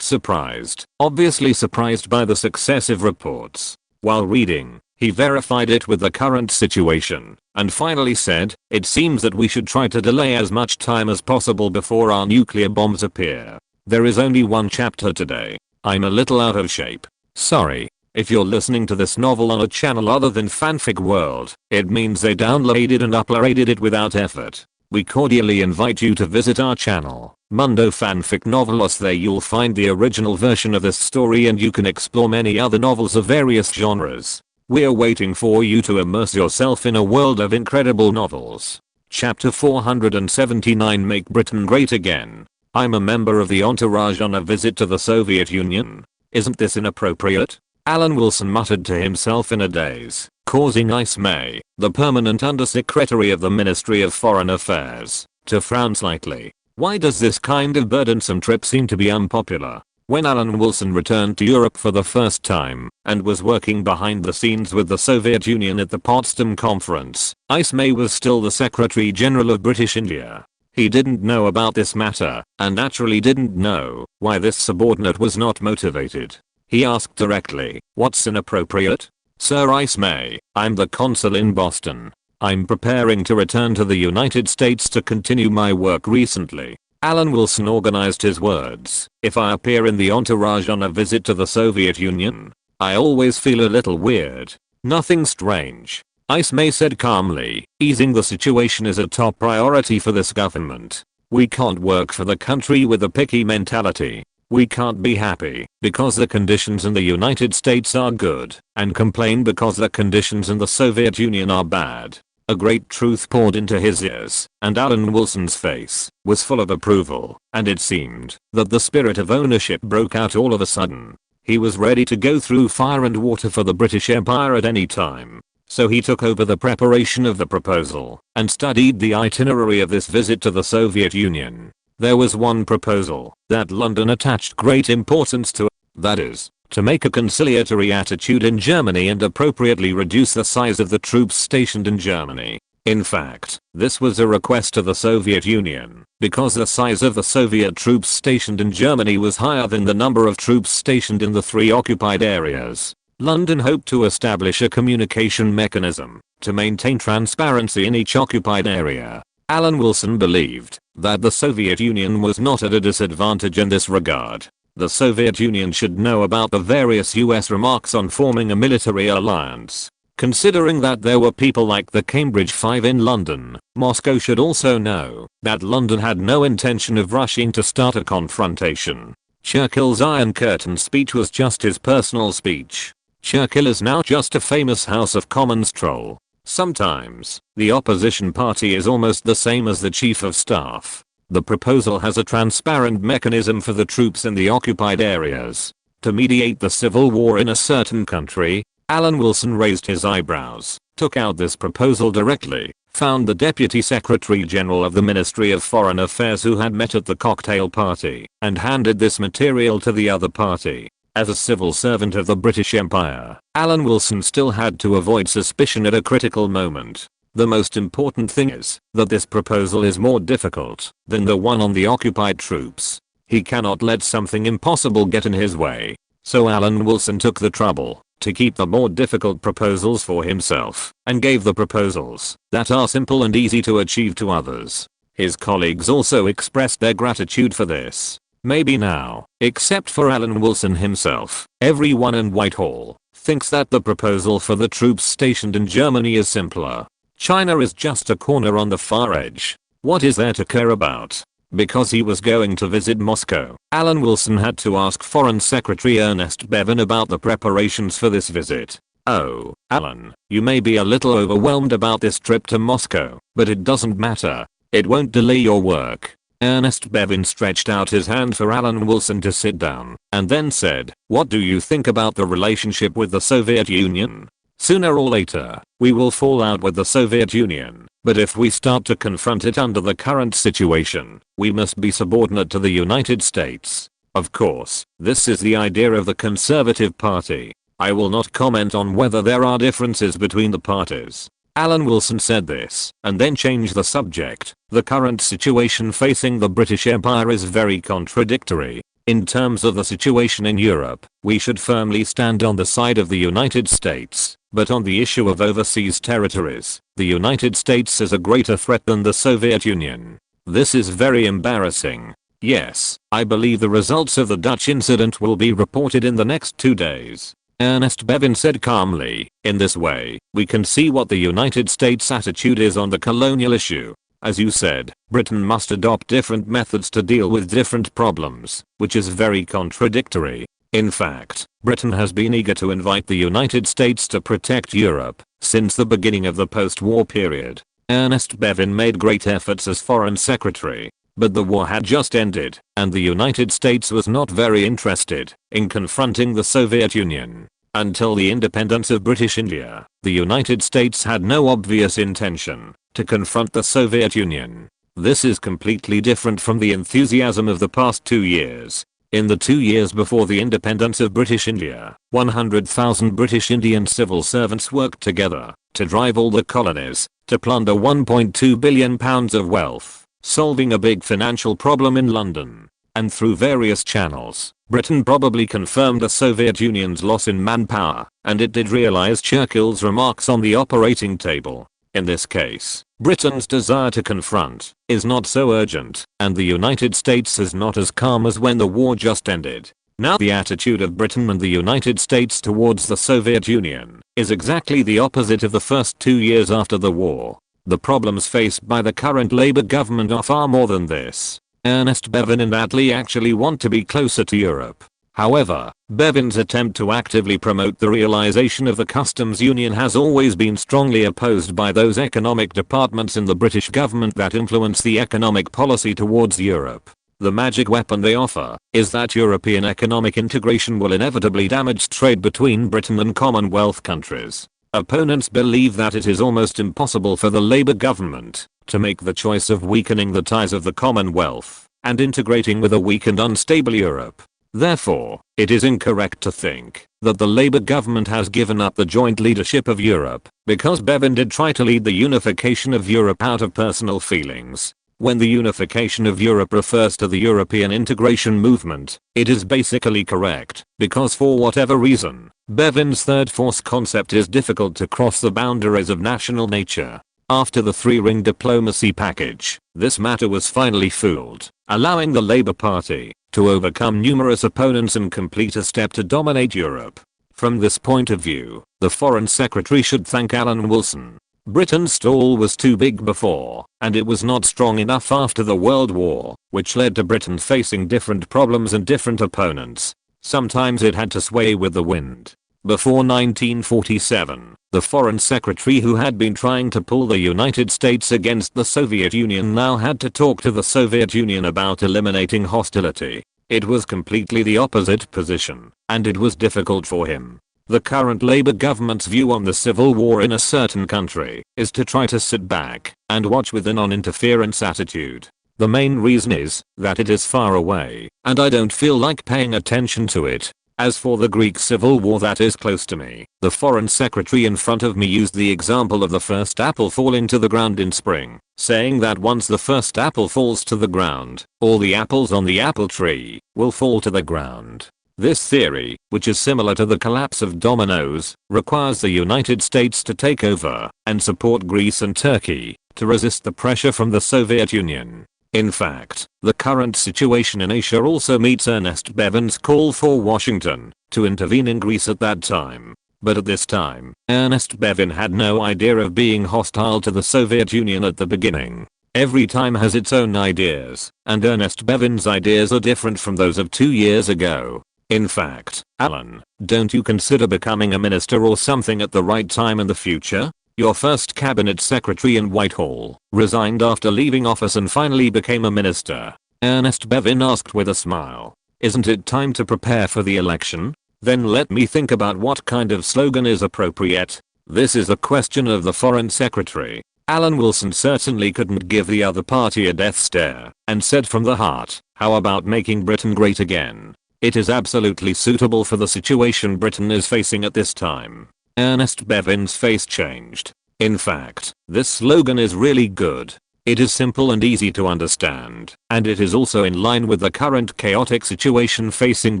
Speaker 1: surprised, obviously surprised by the successive reports. While reading, he verified it with the current situation, and finally said, "It seems that we should try to delay as much time as possible before our nuclear bombs appear. There is only one chapter today. I'm a little out of shape. Sorry. If you're listening to this novel on a channel other than Fanfic World, it means they downloaded and uploaded it without effort. We cordially invite you to visit our channel, Mundo Fanfic Novelos. There you'll find the original version of this story and you can explore many other novels of various genres. We're waiting for you to immerse yourself in a world of incredible novels. Chapter 479, Make Britain Great Again. I'm a member of the entourage on a visit to the Soviet Union. Isn't this inappropriate? Alan Wilson muttered to himself in a daze, causing Ice May, the permanent undersecretary of the Ministry of Foreign Affairs, to frown slightly. Why does this kind of burdensome trip seem to be unpopular? When Alan Wilson returned to Europe for the first time, and was working behind the scenes with the Soviet Union at the Potsdam Conference, Ice May was still the Secretary General of British India. He didn't know about this matter, and naturally didn't know why this subordinate was not motivated. He asked directly, "What's inappropriate?" "Sir Ice May, I'm the consul in Boston. I'm preparing to return to the United States to continue my work recently." Alan Wilson organized his words. "If I appear in the entourage on a visit to the Soviet Union, I always feel a little weird." "Nothing strange," Ice May said calmly. "Easing the situation is a top priority for this government. We can't work for the country with a picky mentality. We can't be happy because the conditions in the United States are good and complain because the conditions in the Soviet Union are bad." A great truth poured into his ears, and Alan Wilson's face was full of approval, and it seemed that the spirit of ownership broke out all of a sudden. He was ready to go through fire and water for the British Empire at any time. So he took over the preparation of the proposal and studied the itinerary of this visit to the Soviet Union. There was one proposal that London attached great importance to, that is, to make a conciliatory attitude in Germany and appropriately reduce the size of the troops stationed in Germany. In fact, this was a request to the Soviet Union, because the size of the Soviet troops stationed in Germany was higher than the number of troops stationed in the 3 occupied areas. London hoped to establish a communication mechanism to maintain transparency in each occupied area. Alan Wilson believed that the Soviet Union was not at a disadvantage in this regard. The Soviet Union should know about the various US remarks on forming a military alliance. Considering that there were people like the Cambridge Five in London, Moscow should also know that London had no intention of rushing to start a confrontation. Churchill's Iron Curtain speech was just his personal speech. Churchill is now just a famous House of Commons troll. Sometimes, the opposition party is almost the same as the chief of staff. The proposal has a transparent mechanism for the troops in the occupied areas to mediate the civil war in a certain country. Alan Wilson raised his eyebrows, took out this proposal directly, found the Deputy Secretary General of the Ministry of Foreign Affairs who had met at the cocktail party, and handed this material to the other party. As a civil servant of the British Empire, Alan Wilson still had to avoid suspicion at a critical moment. The most important thing is that this proposal is more difficult than the one on the occupied troops. He cannot let something impossible get in his way. So Alan Wilson took the trouble to keep the more difficult proposals for himself and gave the proposals that are simple and easy to achieve to others. His colleagues also expressed their gratitude for this. Maybe now, except for Alan Wilson himself, everyone in Whitehall thinks that the proposal for the troops stationed in Germany is simpler. China is just a corner on the far edge. What is there to care about? Because he was going to visit Moscow, Alan Wilson had to ask Foreign Secretary Ernest Bevin about the preparations for this visit. Oh, Alan, you may be a little overwhelmed about this trip to Moscow, but it doesn't matter. It won't delay your work. Ernest Bevin stretched out his hand for Alan Wilson to sit down, and then said, "What do you think about the relationship with the Soviet Union? Sooner or later, we will fall out with the Soviet Union, but if we start to confront it under the current situation, we must be subordinate to the United States." Of course, this is the idea of the Conservative Party. I will not comment on whether there are differences between the parties. Alan Wilson said this, and then changed the subject. The current situation facing the British Empire is very contradictory. In terms of the situation in Europe, we should firmly stand on the side of the United States, but on the issue of overseas territories, the United States is a greater threat than the Soviet Union. This is very embarrassing. Yes, I believe the results of the Dutch incident will be reported in the next 2 days. Ernest Bevin said calmly, in this way, we can see what the United States' attitude is on the colonial issue. As you said, Britain must adopt different methods to deal with different problems, which is very contradictory. In fact, Britain has been eager to invite the United States to protect Europe since the beginning of the post-war period. Ernest Bevin made great efforts as Foreign Secretary, but the war had just ended, and the United States was not very interested in confronting the Soviet Union. Until the independence of British India, the United States had no obvious intention to confront the Soviet Union. This is completely different from the enthusiasm of the past 2 years. In the 2 years before the independence of British India, 100,000 British Indian civil servants worked together to drive all the colonies to plunder £1.2 billion of wealth, solving a big financial problem in London. And through various channels, Britain probably confirmed the Soviet Union's loss in manpower, and it did realize Churchill's remarks on the operating table. In this case, Britain's desire to confront is not so urgent, and the United States is not as calm as when the war just ended. Now the attitude of Britain and the United States towards the Soviet Union is exactly the opposite of the first 2 years after the war. The problems faced by the current Labour government are far more than this. Ernest Bevin and Attlee actually want to be closer to Europe. However, Bevin's attempt to actively promote the realization of the customs union has always been strongly opposed by those economic departments in the British government that influence the economic policy towards Europe. The magic weapon they offer is that European economic integration will inevitably damage trade between Britain and Commonwealth countries. Opponents believe that it is almost impossible for the Labour government to make the choice of weakening the ties of the Commonwealth and integrating with a weak and unstable Europe. Therefore, it is incorrect to think that the Labour government has given up the joint leadership of Europe because Bevin did try to lead the unification of Europe out of personal feelings. When the unification of Europe refers to the European integration movement, it is basically correct, because for whatever reason, Bevin's third force concept is difficult to cross the boundaries of national nature. After the three-ring diplomacy package, this matter was finally fooled, allowing the Labour Party to overcome numerous opponents and complete a step to dominate Europe. From this point of view, the Foreign Secretary should thank Alan Wilson. Britain's stall was too big before, and it was not strong enough after the World War, which led to Britain facing different problems and different opponents. Sometimes it had to sway with the wind. Before 1947, the Foreign Secretary who had been trying to pull the United States against the Soviet Union now had to talk to the Soviet Union about eliminating hostility. It was completely the opposite position, and it was difficult for him. The current Labour government's view on the civil war in a certain country is to try to sit back and watch with a non-interference attitude. The main reason is that it is far away, and I don't feel like paying attention to it. As for the Greek Civil War that is close to me, the Foreign Secretary in front of me used the example of the first apple falling to the ground in spring, saying that once the first apple falls to the ground, all the apples on the apple tree will fall to the ground. This theory, which is similar to the collapse of dominoes, requires the United States to take over and support Greece and Turkey to resist the pressure from the Soviet Union. In fact, the current situation in Asia also meets Ernest Bevin's call for Washington to intervene in Greece at that time. But at this time, Ernest Bevin had no idea of being hostile to the Soviet Union at the beginning. Every time has its own ideas, and Ernest Bevin's ideas are different from those of 2 years ago. In fact, Alan, don't you consider becoming a minister or something at the right time in the future? Your first cabinet secretary in Whitehall resigned after leaving office and finally became a minister. Ernest Bevin asked with a smile. Isn't it time to prepare for the election? Then let me think about what kind of slogan is appropriate. This is a question of the Foreign Secretary. Alan Wilson certainly couldn't give the other party a death stare and said from the heart, how about making Britain great again? It is absolutely suitable for the situation Britain is facing at this time. Ernest Bevin's face changed. In fact, this slogan is really good. It is simple and easy to understand, and it is also in line with the current chaotic situation facing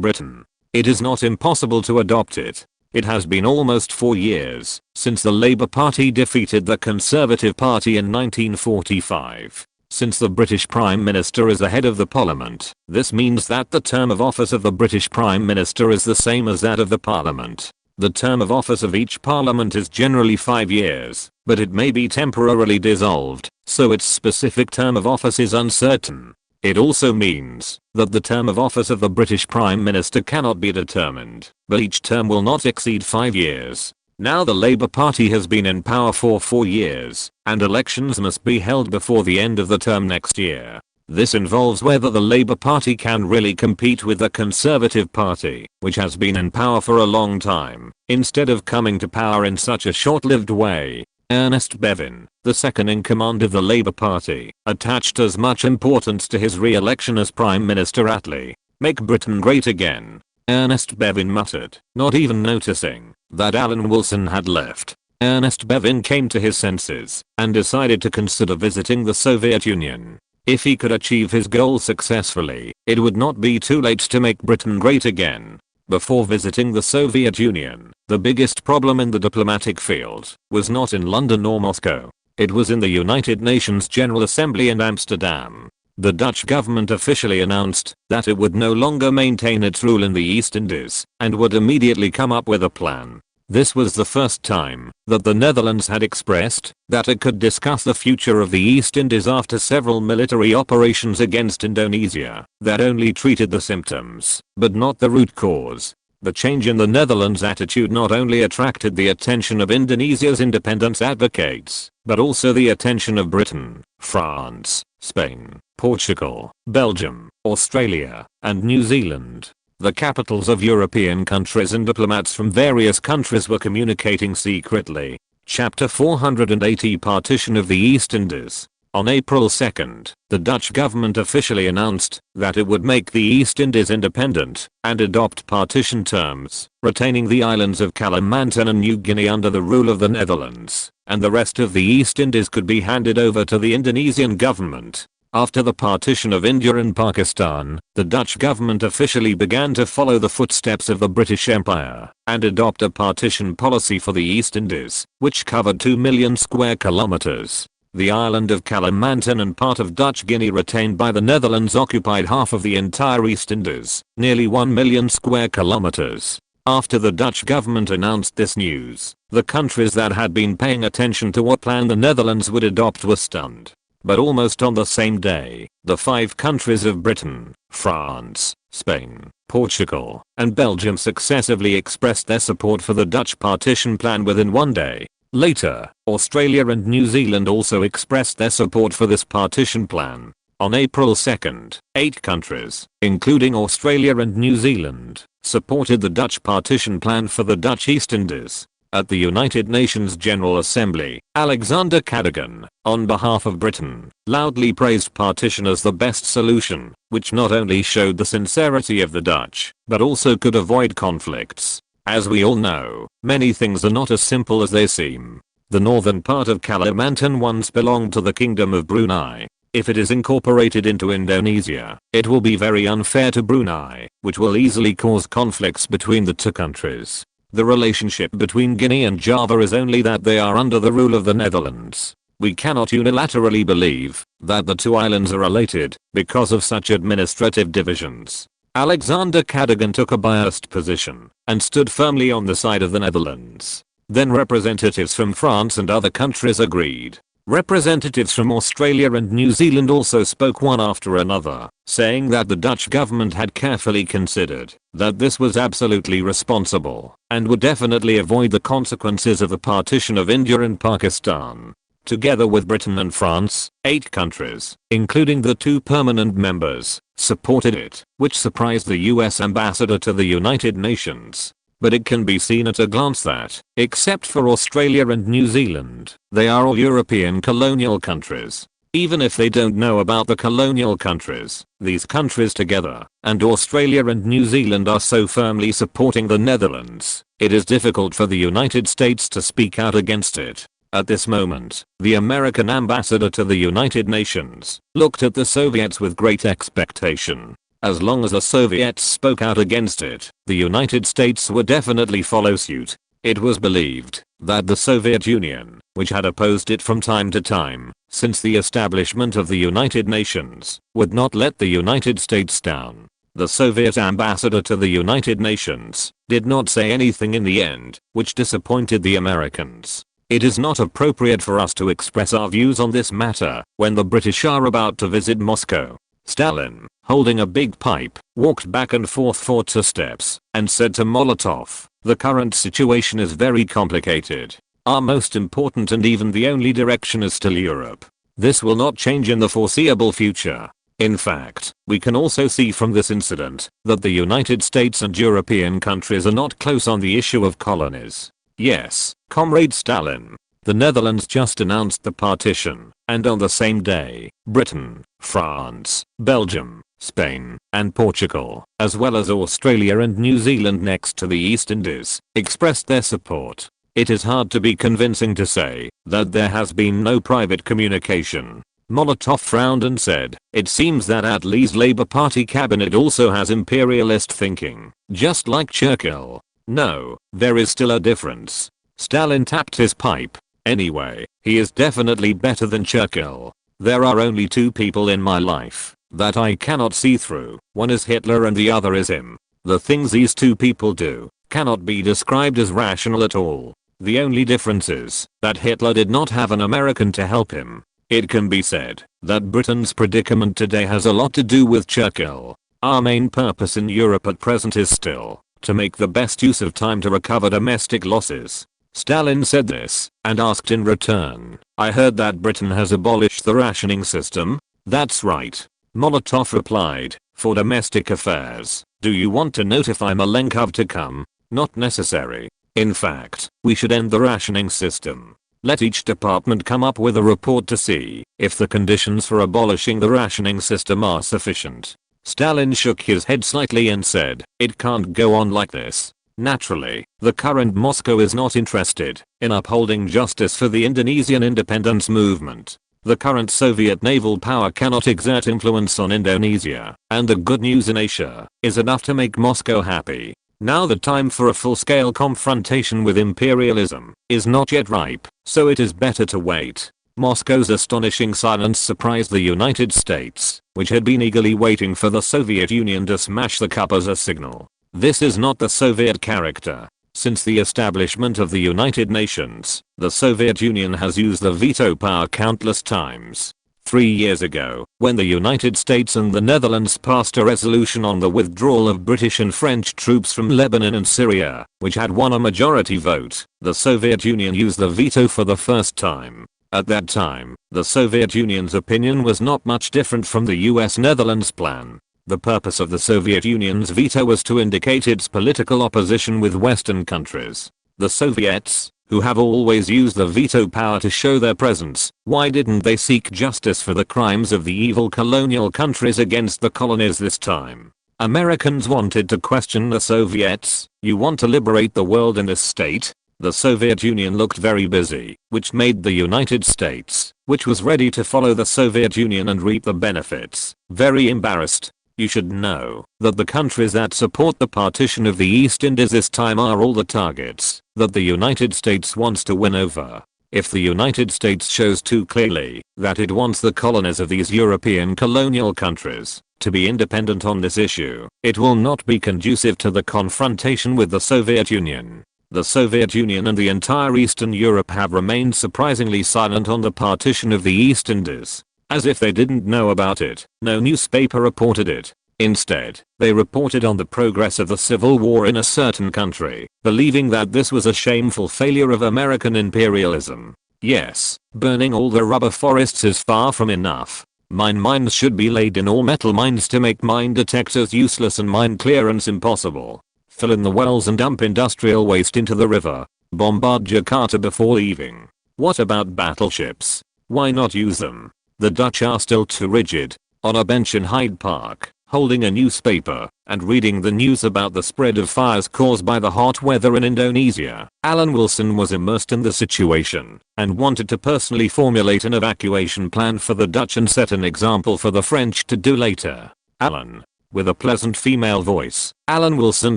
Speaker 1: Britain. It is not impossible to adopt it. It has been almost 4 years since the Labour Party defeated the Conservative Party in 1945. Since the British Prime Minister is the head of the Parliament, this means that the term of office of the British Prime Minister is the same as that of the Parliament. The term of office of each parliament is generally 5 years, but it may be temporarily dissolved, so its specific term of office is uncertain. It also means that the term of office of the British Prime Minister cannot be determined, but each term will not exceed 5 years. Now the Labour Party has been in power for 4 years, and elections must be held before the end of the term next year. This involves whether the Labour Party can really compete with the Conservative Party, which has been in power for a long time, instead of coming to power in such a short-lived way. Ernest Bevin, the second in command of the Labour Party, attached as much importance to his re-election as Prime Minister Attlee. Make Britain great again, Ernest Bevin muttered, not even noticing that Alan Wilson had left. Ernest Bevin came to his senses and decided to consider visiting the Soviet Union. If he could achieve his goal successfully, it would not be too late to make Britain great again. Before visiting the Soviet Union, the biggest problem in the diplomatic field was not in London or Moscow. It was in the United Nations General Assembly in Amsterdam. The Dutch government officially announced that it would no longer maintain its rule in the East Indies and would immediately come up with a plan. This was the first time that the Netherlands had expressed that it could discuss the future of the East Indies after several military operations against Indonesia that only treated the symptoms, but not the root cause. The change in the Netherlands' attitude not only attracted the attention of Indonesia's independence advocates, but also the attention of Britain, France, Spain, Portugal, Belgium, Australia, and New Zealand. The capitals of European countries and diplomats from various countries were communicating secretly. Chapter 480 Partition of the East Indies. On April 2nd, the Dutch government officially announced that it would make the East Indies independent and adopt partition terms, retaining the islands of Kalimantan and New Guinea under the rule of the Netherlands, and the rest of the East Indies could be handed over to the Indonesian government. After the partition of India and Pakistan, the Dutch government officially began to follow the footsteps of the British Empire and adopt a partition policy for the East Indies, which covered 2 million square kilometers. The island of Kalimantan and part of Dutch Guinea retained by the Netherlands occupied half of the entire East Indies, nearly 1 million square kilometers. After the Dutch government announced this news, the countries that had been paying attention to what plan the Netherlands would adopt were stunned. But almost on the same day, the 5 countries of Britain, France, Spain, Portugal, and Belgium successively expressed their support for the Dutch partition plan within one day. Later, Australia and New Zealand also expressed their support for this partition plan. On April 2nd, 8 countries, including Australia and New Zealand, supported the Dutch partition plan for the Dutch East Indies. At the United Nations General Assembly, Alexander Cadogan, on behalf of Britain, loudly praised partition as the best solution, which not only showed the sincerity of the Dutch, but also could avoid conflicts. As we all know, many things are not as simple as they seem. The northern part of Kalimantan once belonged to the Kingdom of Brunei. If it is incorporated into Indonesia, it will be very unfair to Brunei, which will easily cause conflicts between the two countries. The relationship between Guinea and Java is only that they are under the rule of the Netherlands. We cannot unilaterally believe that the two islands are related because of such administrative divisions. Alexander Cadogan took a biased position and stood firmly on the side of the Netherlands. Then representatives from France and other countries agreed. Representatives from Australia and New Zealand also spoke one after another, saying that the Dutch government had carefully considered that this was absolutely responsible and would definitely avoid the consequences of the partition of India and Pakistan. Together with Britain and France, 8 countries, including the 2 permanent members, supported it, which surprised the US ambassador to the United Nations. But it can be seen at a glance that, except for Australia and New Zealand, they are all European colonial countries. Even if they don't know about the colonial countries, these countries together, and Australia and New Zealand are so firmly supporting the Netherlands, it is difficult for the United States to speak out against it. At this moment, the American ambassador to the United Nations looked at the Soviets with great expectation. As long as the Soviets spoke out against it, the United States would definitely follow suit. It was believed that the Soviet Union, which had opposed it from time to time since the establishment of the United Nations, would not let the United States down. The Soviet ambassador to the United Nations did not say anything in the end, which disappointed the Americans. It is not appropriate for us to express our views on this matter when the British are about to visit Moscow. Stalin, holding a big pipe, walked back and forth for 2 steps and said to Molotov, "The current situation is very complicated. Our most important and even the only direction is still Europe. This will not change in the foreseeable future." In fact, we can also see from this incident that the United States and European countries are not close on the issue of colonies. Yes, Comrade Stalin. The Netherlands just announced the partition, and on the same day, Britain, France, Belgium, Spain, and Portugal, as well as Australia and New Zealand next to the East Indies, expressed their support. It is hard to be convincing to say that there has been no private communication. Molotov frowned and said, "It seems that Attlee's Labour Party cabinet also has imperialist thinking, just like Churchill." No, there is still a difference. Stalin tapped his pipe. Anyway, he is definitely better than Churchill. There are only 2 people in my life that I cannot see through. One is Hitler and the other is him. The things these 2 people do cannot be described as rational at all. The only difference is that Hitler did not have an American to help him. It can be said that Britain's predicament today has a lot to do with Churchill. Our main purpose in Europe at present is still to make the best use of time to recover domestic losses. Stalin said this and asked in return, "I heard that Britain has abolished the rationing system?" "That's right." Molotov replied, "For domestic affairs, do you want to notify Malenkov to come?" "Not necessary. In fact, we should end the rationing system. Let each department come up with a report to see if the conditions for abolishing the rationing system are sufficient." Stalin shook his head slightly and said, "It can't go on like this. Naturally, the current Moscow is not interested in upholding justice for the Indonesian independence movement. The current Soviet naval power cannot exert influence on Indonesia, and the good news in Asia is enough to make Moscow happy. Now the time for a full-scale confrontation with imperialism is not yet ripe, so it is better to wait." Moscow's astonishing silence surprised the United States, which had been eagerly waiting for the Soviet Union to smash the cup as a signal. This is not the Soviet character. Since the establishment of the United Nations, the Soviet Union has used the veto power countless times. 3 years ago, when the United States and the Netherlands passed a resolution on the withdrawal of British and French troops from Lebanon and Syria, which had won a majority vote, the Soviet Union used the veto for the first time. At that time, the Soviet Union's opinion was not much different from the US-Netherlands plan. The purpose of the Soviet Union's veto was to indicate its political opposition with Western countries. The Soviets, who have always used the veto power to show their presence, why didn't they seek justice for the crimes of the evil colonial countries against the colonies this time? Americans wanted to question the Soviets. You want to liberate the world in this state? The Soviet Union looked very busy, which made the United States, which was ready to follow the Soviet Union and reap the benefits, very embarrassed. You should know that the countries that support the partition of the East Indies this time are all the targets that the United States wants to win over. If the United States shows too clearly that it wants the colonies of these European colonial countries to be independent on this issue, it will not be conducive to the confrontation with the Soviet Union. The Soviet Union and the entire Eastern Europe have remained surprisingly silent on the partition of the East Indies. As if they didn't know about it, no newspaper reported it. Instead, they reported on the progress of the civil war in a certain country, believing that this was a shameful failure of American imperialism. Yes, burning all the rubber forests is far from enough. Mines should be laid in all metal mines to make mine detectors useless and mine clearance impossible. Fill in the wells and dump industrial waste into the river. Bombard Jakarta before leaving. What about battleships? Why not use them? The Dutch are still too rigid. On a bench in Hyde Park, holding a newspaper and reading the news about the spread of fires caused by the hot weather in Indonesia, Alan Wilson was immersed in the situation and wanted to personally formulate an evacuation plan for the Dutch and set an example for the French to do later. Alan. With a pleasant female voice, Alan Wilson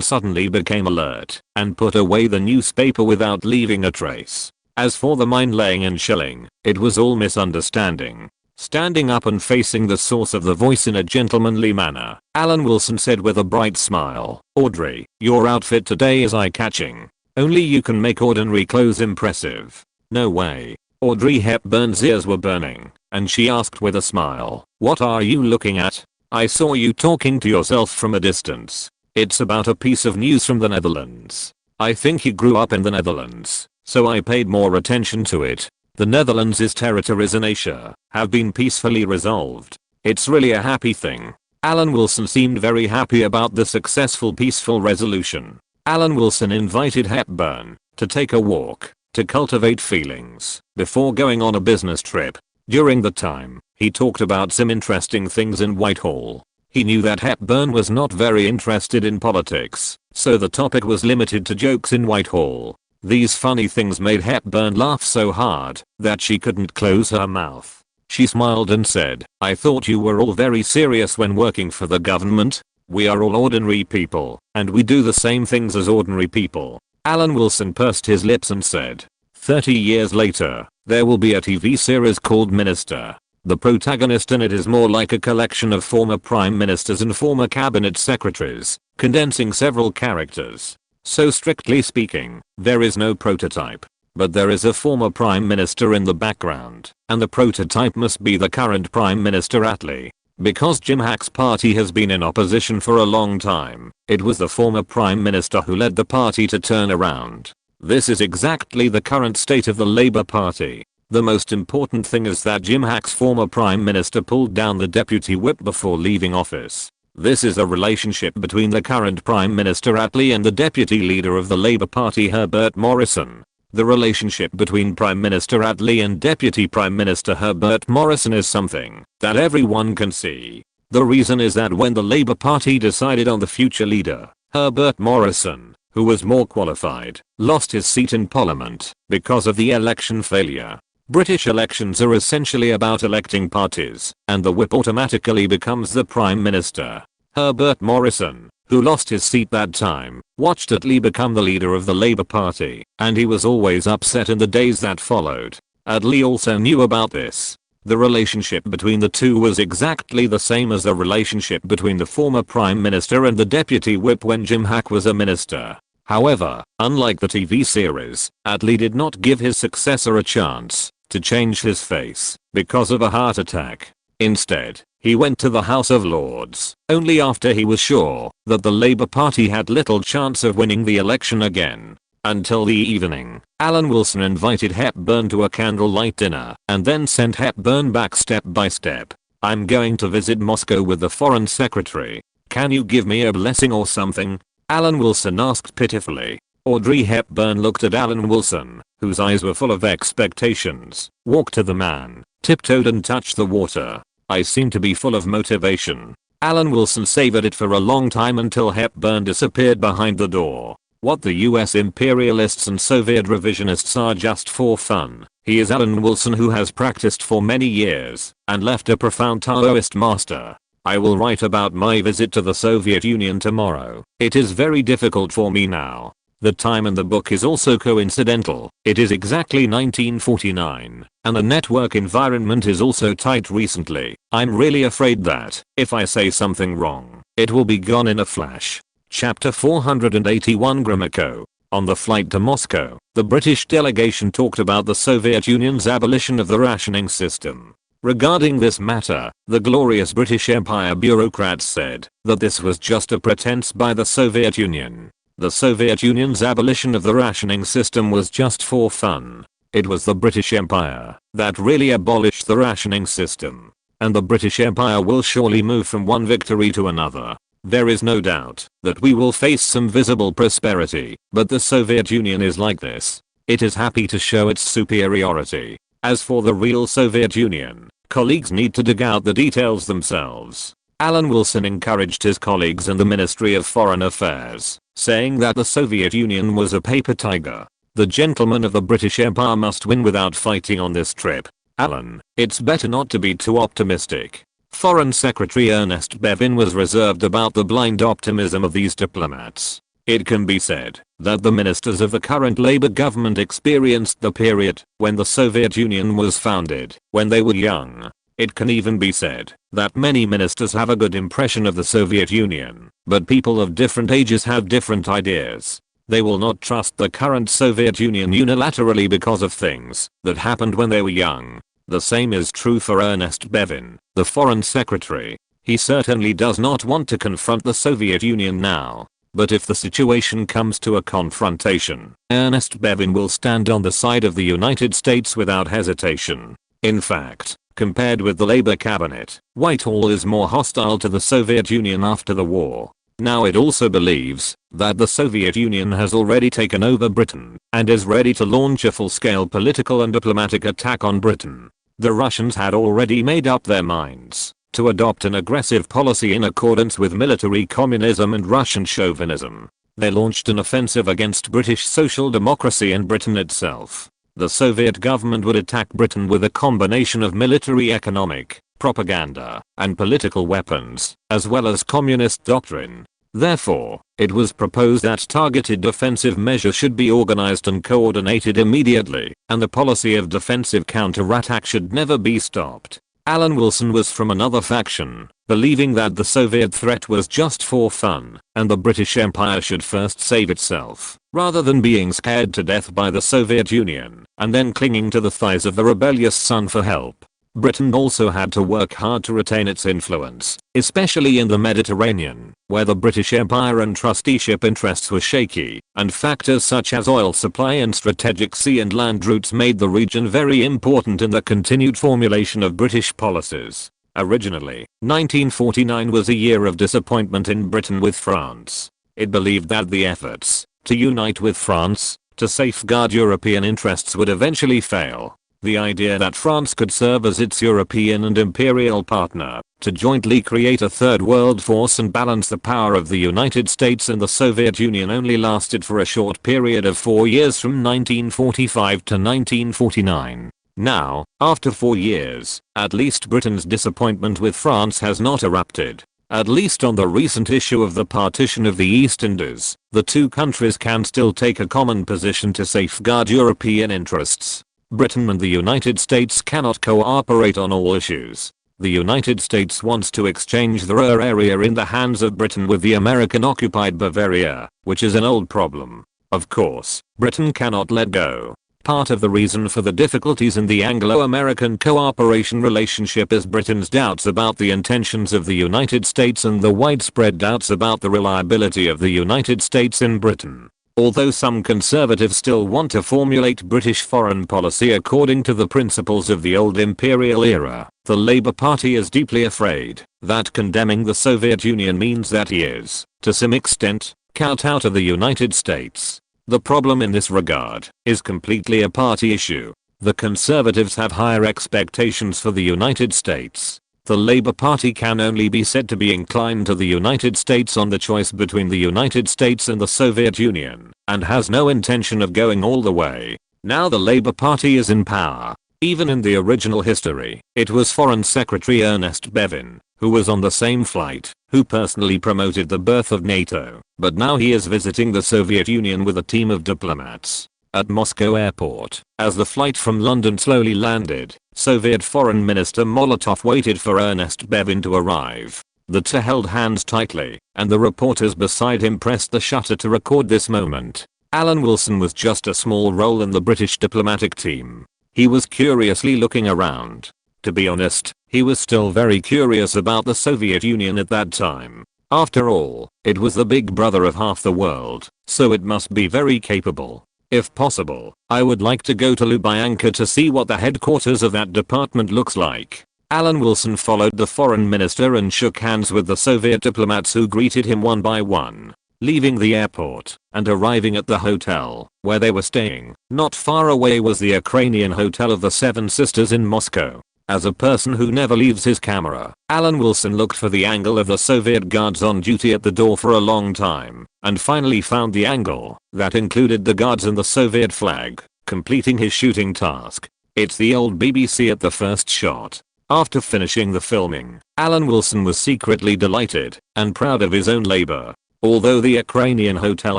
Speaker 1: suddenly became alert and put away the newspaper without leaving a trace. As for the mine laying and shelling, it was all misunderstanding. Standing up and facing the source of the voice in a gentlemanly manner, Alan Wilson said with a bright smile, "Audrey, your outfit today is eye-catching. Only you can make ordinary clothes impressive." "No way." Audrey Hepburn's ears were burning, and she asked with a smile, "What are you looking at? I saw you talking to yourself from a distance. It's about a piece of news from the Netherlands. I think you grew up in the Netherlands, so I paid more attention to it. The Netherlands' territories in Asia have been peacefully resolved. It's really a happy thing." Alan Wilson seemed very happy about the successful peaceful resolution. Alan Wilson invited Hepburn to take a walk, to cultivate feelings, before going on a business trip. During the time, he talked about some interesting things in Whitehall. He knew that Hepburn was not very interested in politics, so the topic was limited to jokes in Whitehall. These funny things made Hepburn laugh so hard that she couldn't close her mouth. She smiled and said, "I thought you were all very serious when working for the government. We are all ordinary people, and we do the same things as ordinary people." Alan Wilson pursed his lips and said, 30 years later, there will be a TV series called Minister. The protagonist in it is more like a collection of former prime ministers and former cabinet secretaries, condensing several characters. So strictly speaking, there is no prototype. But there is a former prime minister in the background, and the prototype must be the current prime minister Attlee. Because Jim Hack's party has been in opposition for a long time, it was the former prime minister who led the party to turn around. This is exactly the current state of the Labour Party. The most important thing is that Jim Hack's former prime minister pulled down the deputy whip before leaving office. This is a relationship between the current Prime Minister Attlee and the deputy leader of the Labour Party Herbert Morrison. The relationship between Prime Minister Attlee and Deputy Prime Minister Herbert Morrison is something that everyone can see. The reason is that when the Labour Party decided on the future leader, Herbert Morrison, who was more qualified, lost his seat in Parliament because of the election failure. British elections are essentially about electing parties, and the whip automatically becomes the Prime Minister. Herbert Morrison, who lost his seat that time, watched Attlee become the leader of the Labour Party, and he was always upset in the days that followed. Attlee also knew about this. The relationship between the two was exactly the same as the relationship between the former Prime Minister and the Deputy Whip when Jim Hack was a minister. However, unlike the TV series, Attlee did not give his successor a chance to change his face because of a heart attack. Instead, he went to the House of Lords only after he was sure that the Labour Party had little chance of winning the election again. Until the evening, Alan Wilson invited Hepburn to a candlelight dinner and then sent Hepburn back step by step. "I'm going to visit Moscow with the Foreign Secretary. Can you give me a blessing or something?" Alan Wilson asked pitifully. Audrey Hepburn looked at Alan Wilson, whose eyes were full of expectations, walked to the man, tiptoed and touched the water. "I seem to be full of motivation." Alan Wilson savored it for a long time until Hepburn disappeared behind the door. What the US imperialists and Soviet revisionists are just for fun. He is Alan Wilson, who has practiced for many years and left a profound Taoist master. I will write about my visit to the Soviet Union tomorrow. It is very difficult for me now. The time in the book is also coincidental. It is exactly 1949, and the network environment is also tight recently. I'm really afraid that, if I say something wrong, it will be gone in a flash. Chapter 481 Gromyko. On the flight to Moscow, the British delegation talked about the Soviet Union's abolition of the rationing system. Regarding this matter, the glorious British Empire bureaucrats said that this was just a pretense by the Soviet Union. The Soviet Union's abolition of the rationing system was just for fun. It was the British Empire that really abolished the rationing system. And the British Empire will surely move from one victory to another. There is no doubt that we will face some visible prosperity, but the Soviet Union is like this. It is happy to show its superiority. As for the real Soviet Union, colleagues need to dig out the details themselves. Alan Wilson encouraged his colleagues in the Ministry of Foreign Affairs, saying that the Soviet Union was a paper tiger. The gentlemen of the British Empire must win without fighting on this trip. Alan, it's better not to be too optimistic. Foreign Secretary Ernest Bevin was reserved about the blind optimism of these diplomats. It can be said that the ministers of the current Labour government experienced the period when the Soviet Union was founded, when they were young. It can even be said that many ministers have a good impression of the Soviet Union, but people of different ages have different ideas. They will not trust the current Soviet Union unilaterally because of things that happened when they were young. The same is true for Ernest Bevin, the Foreign Secretary. He certainly does not want to confront the Soviet Union now. But if the situation comes to a confrontation, Ernest Bevin will stand on the side of the United States without hesitation. In fact, compared with the Labour cabinet, Whitehall is more hostile to the Soviet Union after the war. Now it also believes that the Soviet Union has already taken over Britain and is ready to launch a full-scale political and diplomatic attack on Britain. The Russians had already made up their minds to adopt an aggressive policy in accordance with military communism and Russian chauvinism. They launched an offensive against British social democracy and Britain itself. The Soviet government would attack Britain with a combination of military, economic, propaganda, and political weapons, as well as communist doctrine. Therefore, it was proposed that targeted defensive measures should be organized and coordinated immediately, and the policy of defensive counterattack should never be stopped. Alan Wilson was from another faction, believing that the Soviet threat was just for fun, and the British Empire should first save itself, rather than being scared to death by the Soviet Union, and then clinging to the thighs of the rebellious son for help. Britain also had to work hard to retain its influence, especially in the Mediterranean, where the British Empire and trusteeship interests were shaky, and factors such as oil supply and strategic sea and land routes made the region very important in the continued formulation of British policies. Originally, 1949 was a year of disappointment in Britain with France. It believed that the efforts to unite with France to safeguard European interests would eventually fail. The idea that France could serve as its European and imperial partner to jointly create a third world force and balance the power of the United States and the Soviet Union only lasted for a short period of 4 years from 1945 to 1949. Now, after 4 years, at least Britain's disappointment with France has not erupted. At least on the recent issue of the partition of the East Indies, the two countries can still take a common position to safeguard European interests. Britain and the United States cannot cooperate on all issues. The United States wants to exchange the Ruhr area in the hands of Britain with the American-occupied Bavaria, which is an old problem. Of course, Britain cannot let go. Part of the reason for the difficulties in the Anglo-American cooperation relationship is Britain's doubts about the intentions of the United States and the widespread doubts about the reliability of the United States in Britain. Although some conservatives still want to formulate British foreign policy according to the principles of the old imperial era, the Labour Party is deeply afraid that condemning the Soviet Union means that he is, to some extent, kowtow to the United States. The problem in this regard is completely a party issue. The Conservatives have higher expectations for the United States. The Labour Party can only be said to be inclined to the United States on the choice between the United States and the Soviet Union, and has no intention of going all the way. Now the Labour Party is in power. Even in the original history, it was Foreign Secretary Ernest Bevin, who was on the same flight, who personally promoted the birth of NATO, but now he is visiting the Soviet Union with a team of diplomats. At Moscow airport, as the flight from London slowly landed, Soviet Foreign Minister Molotov waited for Ernest Bevin to arrive. The two held hands tightly, and the reporters beside him pressed the shutter to record this moment. Alan Wilson was just a small role in the British diplomatic team. He was curiously looking around. To be honest, he was still very curious about the Soviet Union at that time. After all, it was the big brother of half the world, so it must be very capable. If possible, I would like to go to Lubyanka to see what the headquarters of that department looks like. Alan Wilson followed the foreign minister and shook hands with the Soviet diplomats who greeted him one by one. Leaving the airport and arriving at the hotel where they were staying, not far away was the Ukrainian Hotel of the Seven Sisters in Moscow. As a person who never leaves his camera, Alan Wilson looked for the angle of the Soviet guards on duty at the door for a long time, and finally found the angle that included the guards and the Soviet flag, completing his shooting task. It's the old BBC at the first shot. After finishing the filming, Alan Wilson was secretly delighted and proud of his own labor. Although the Ukrainian hotel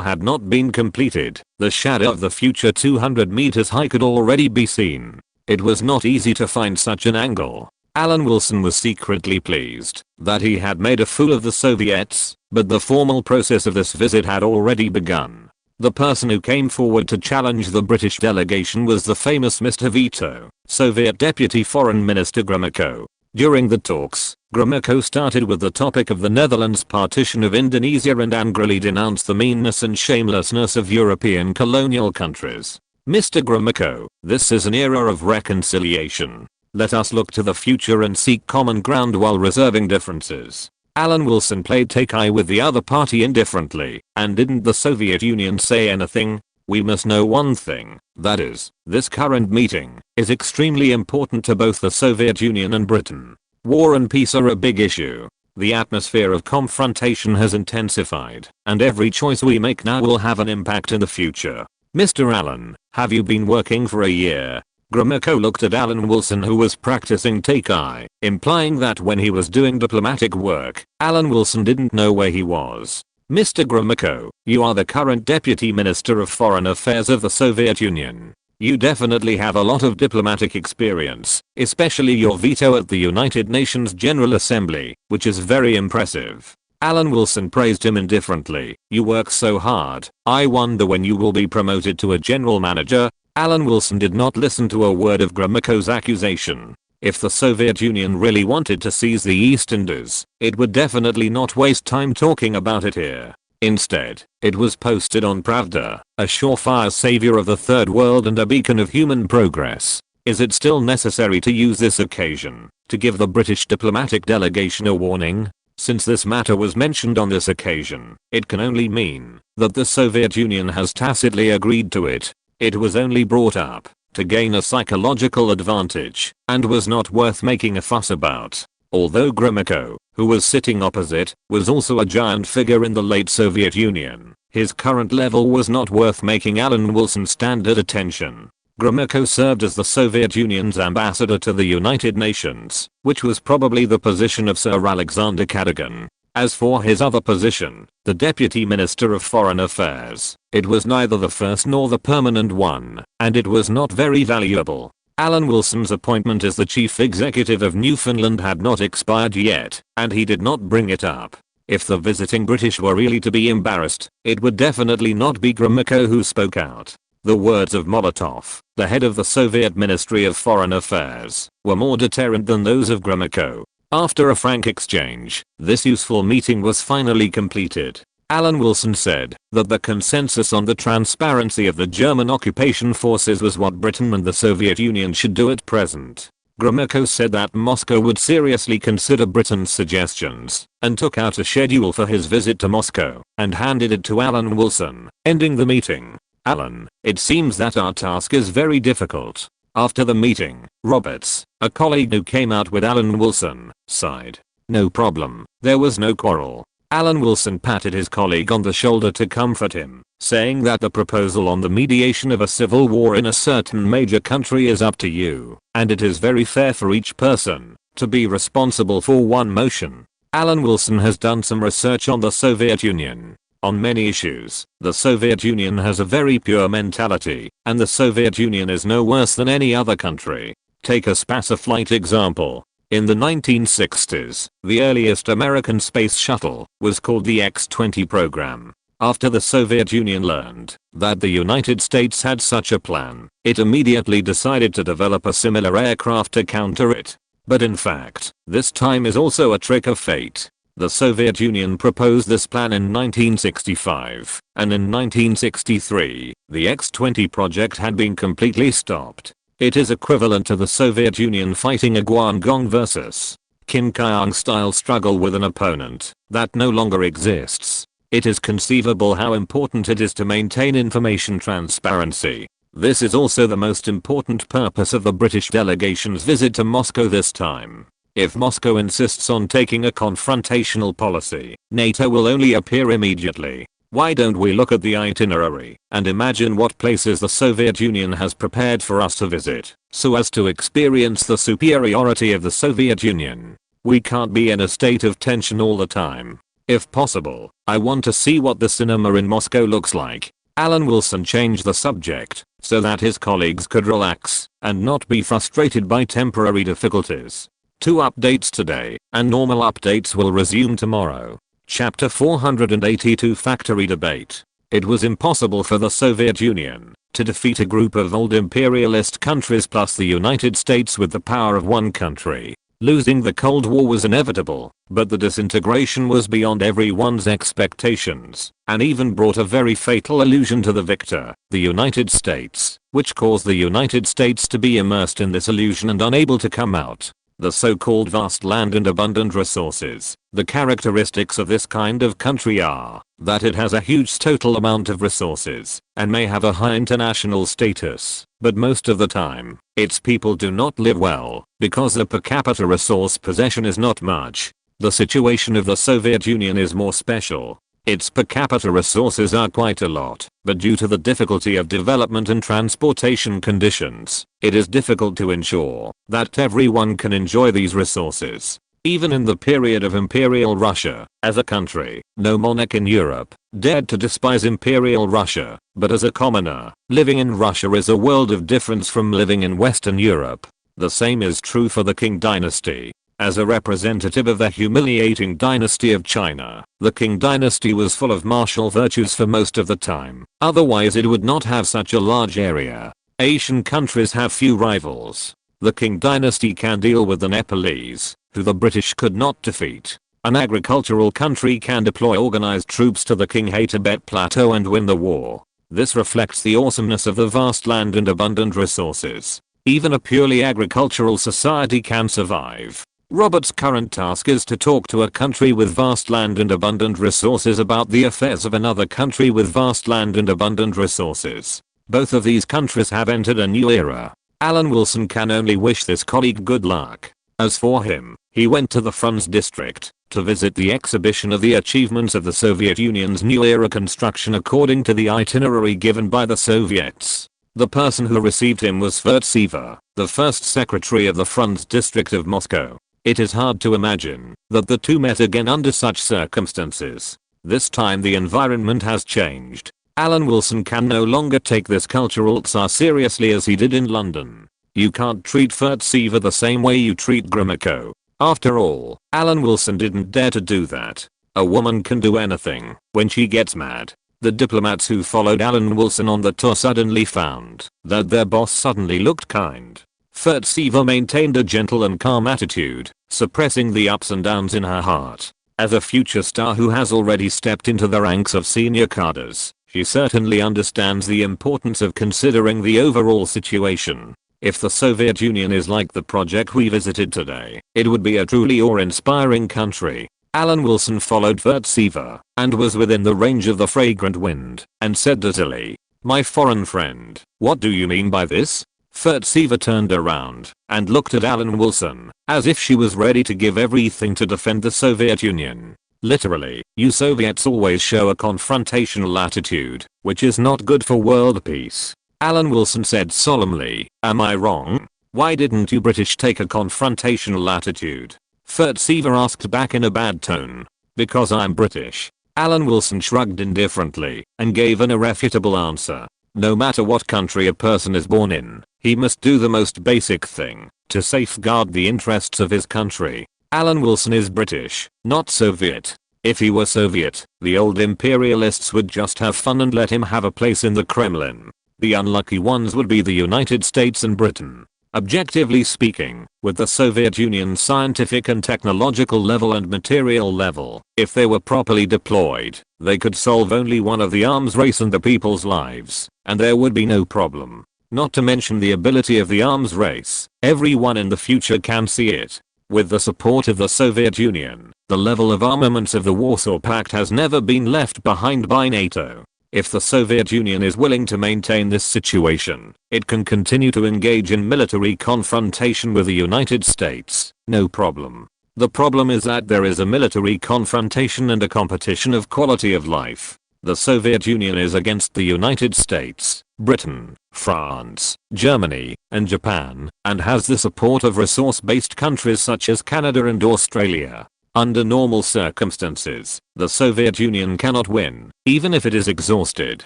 Speaker 1: had not been completed, the shadow of the future 200 meters high could already be seen. It was not easy to find such an angle. Alan Wilson was secretly pleased that he had made a fool of the Soviets, but the formal process of this visit had already begun. The person who came forward to challenge the British delegation was the famous Mr. Veto, Soviet Deputy Foreign Minister Gromyko. During the talks, Gromyko started with the topic of the Netherlands' partition of Indonesia and angrily denounced the meanness and shamelessness of European colonial countries. Mr. Gromyko, this is an era of reconciliation. Let us look to the future and seek common ground while reserving differences. Alan Wilson played take-eye with the other party indifferently, and didn't the Soviet Union say anything? We must know one thing, that is, this current meeting is extremely important to both the Soviet Union and Britain. War and peace are a big issue. The atmosphere of confrontation has intensified, and every choice we make now will have an impact in the future. Mr. Allen, have you been working for a year? Gromyko looked at Alan Wilson, who was practicing take-eye, implying that when he was doing diplomatic work, Alan Wilson didn't know where he was. Mr. Gromyko, you are the current Deputy Minister of Foreign Affairs of the Soviet Union. You definitely have a lot of diplomatic experience, especially your veto at the United Nations General Assembly, which is very impressive. Alan Wilson praised him indifferently. You work so hard. I wonder when you will be promoted to a general manager. Alan Wilson did not listen to a word of Gromyko's accusation. If the Soviet Union really wanted to seize the East Indies, it would definitely not waste time talking about it here. Instead, it was posted on Pravda, a surefire savior of the third world and a beacon of human progress. Is it still necessary to use this occasion to give the British diplomatic delegation a warning? Since this matter was mentioned on this occasion, it can only mean that the Soviet Union has tacitly agreed to it. It was only brought up to gain a psychological advantage and was not worth making a fuss about. Although Gromyko, who was sitting opposite, was also a giant figure in the late Soviet Union, his current level was not worth making Alan Wilson stand at attention. Gromyko served as the Soviet Union's ambassador to the United Nations, which was probably the position of Sir Alexander Cadogan. As for his other position, the Deputy Minister of Foreign Affairs, it was neither the first nor the permanent one, and it was not very valuable. Alan Wilson's appointment as the chief executive of Newfoundland had not expired yet, and he did not bring it up. If the visiting British were really to be embarrassed, it would definitely not be Gromyko who spoke out. The words of Molotov, the head of the Soviet Ministry of Foreign Affairs, were more deterrent than those of Gromyko. After a frank exchange, this useful meeting was finally completed. Alan Wilson said that the consensus on the transparency of the German occupation forces was what Britain and the Soviet Union should do at present. Gromyko said that Moscow would seriously consider Britain's suggestions, and took out a schedule for his visit to Moscow, and handed it to Alan Wilson, ending the meeting. Alan, it seems that our task is very difficult. After the meeting, Roberts, a colleague who came out with Alan Wilson, sighed. No problem, there was no quarrel. Alan Wilson patted his colleague on the shoulder to comfort him, saying that the proposal on the mediation of a civil war in a certain major country is up to you, and it is very fair for each person to be responsible for one motion. Alan Wilson has done some research on the Soviet Union. On many issues, the Soviet Union has a very pure mentality, and the Soviet Union is no worse than any other country. Take a spaceflight example. In the 1960s, the earliest American space shuttle was called the X-20 program. After the Soviet Union learned that the United States had such a plan, it immediately decided to develop a similar aircraft to counter it. But in fact, this time is also a trick of fate. The Soviet Union proposed this plan in 1965, and in 1963, the X-20 project had been completely stopped. It is equivalent to the Soviet Union fighting a Guangdong vs. Kim Kiang style struggle with an opponent that no longer exists. It is conceivable how important it is to maintain information transparency. This is also the most important purpose of the British delegation's visit to Moscow this time. If Moscow insists on taking a confrontational policy, NATO will only appear immediately. Why don't we look at the itinerary and imagine what places the Soviet Union has prepared for us to visit, so as to experience the superiority of the Soviet Union? We can't be in a state of tension all the time. If possible, I want to see what the cinema in Moscow looks like. Alan Wilson changed the subject so that his colleagues could relax and not be frustrated by temporary difficulties. 2 updates today, and normal updates will resume tomorrow. Chapter 482 Factory Debate. It was impossible for the Soviet Union to defeat a group of old imperialist countries plus the United States with the power of one country. Losing the Cold War was inevitable, but the disintegration was beyond everyone's expectations, and even brought a very fatal illusion to the victor, the United States, which caused the United States to be immersed in this illusion and unable to come out. The so-called vast land and abundant resources. The characteristics of this kind of country are that it has a huge total amount of resources and may have a high international status, but most of the time, its people do not live well because the per capita resource possession is not much. The situation of the Soviet Union is more special. Its per capita resources are quite a lot, but due to the difficulty of development and transportation conditions, it is difficult to ensure that everyone can enjoy these resources. Even in the period of Imperial Russia, as a country, no monarch in Europe dared to despise Imperial Russia, but as a commoner, living in Russia is a world of difference from living in Western Europe. The same is true for the Qing dynasty. As a representative of the humiliating dynasty of China, the Qing dynasty was full of martial virtues for most of the time, otherwise it would not have such a large area. Asian countries have few rivals. The Qing dynasty can deal with the Nepalese, who the British could not defeat. An agricultural country can deploy organized troops to the Qinghai Tibet Plateau and win the war. This reflects the awesomeness of the vast land and abundant resources. Even a purely agricultural society can survive. Robert's current task is to talk to a country with vast land and abundant resources about the affairs of another country with vast land and abundant resources. Both of these countries have entered a new era. Alan Wilson can only wish this colleague good luck. As for him, he went to the Frunze district to visit the exhibition of the achievements of the Soviet Union's new era construction according to the itinerary given by the Soviets. The person who received him was Vertseva, the first secretary of the Frunze district of Moscow. It is hard to imagine that the two met again under such circumstances. This time the environment has changed. Alan Wilson can no longer take this cultural tsar seriously as he did in London. You can't treat Furtsever the same way you treat Grimako. After all, Alan Wilson didn't dare to do that. A woman can do anything when she gets mad. The diplomats who followed Alan Wilson on the tour suddenly found that their boss suddenly looked kind. Furtsever maintained a gentle and calm attitude, suppressing the ups and downs in her heart. As a future star who has already stepped into the ranks of senior cadres, she certainly understands the importance of considering the overall situation. If the Soviet Union is like the project we visited today, it would be a truly awe-inspiring country. Alan Wilson followed Furtsever and was within the range of the fragrant wind and said dizzily, "My foreign friend, what do you mean by this?" Furtsever turned around and looked at Alan Wilson as if she was ready to give everything to defend the Soviet Union. Literally, you Soviets always show a confrontational attitude, which is not good for world peace. Alan Wilson said solemnly, "Am I wrong? Why didn't you British take a confrontational attitude?" Furtsever asked back in a bad tone. "Because I'm British." Alan Wilson shrugged indifferently and gave an irrefutable answer. No matter what country a person is born in, he must do the most basic thing to safeguard the interests of his country. Alan Wilson is British, not Soviet. If he were Soviet, the old imperialists would just have fun and let him have a place in the Kremlin. The unlucky ones would be the United States and Britain. Objectively speaking, with the Soviet Union's scientific and technological level and material level, if they were properly deployed, they could solve only one of the arms race and the people's lives, and there would be no problem. Not to mention the ability of the arms race, everyone in the future can see it. With the support of the Soviet Union, the level of armaments of the Warsaw Pact has never been left behind by NATO. If the Soviet Union is willing to maintain this situation, it can continue to engage in military confrontation with the United States, no problem. The problem is that there is a military confrontation and a competition of quality of life. The Soviet Union is against the United States, Britain, France, Germany, and Japan, and has the support of resource-based countries such as Canada and Australia. Under normal circumstances, the Soviet Union cannot win, even if it is exhausted.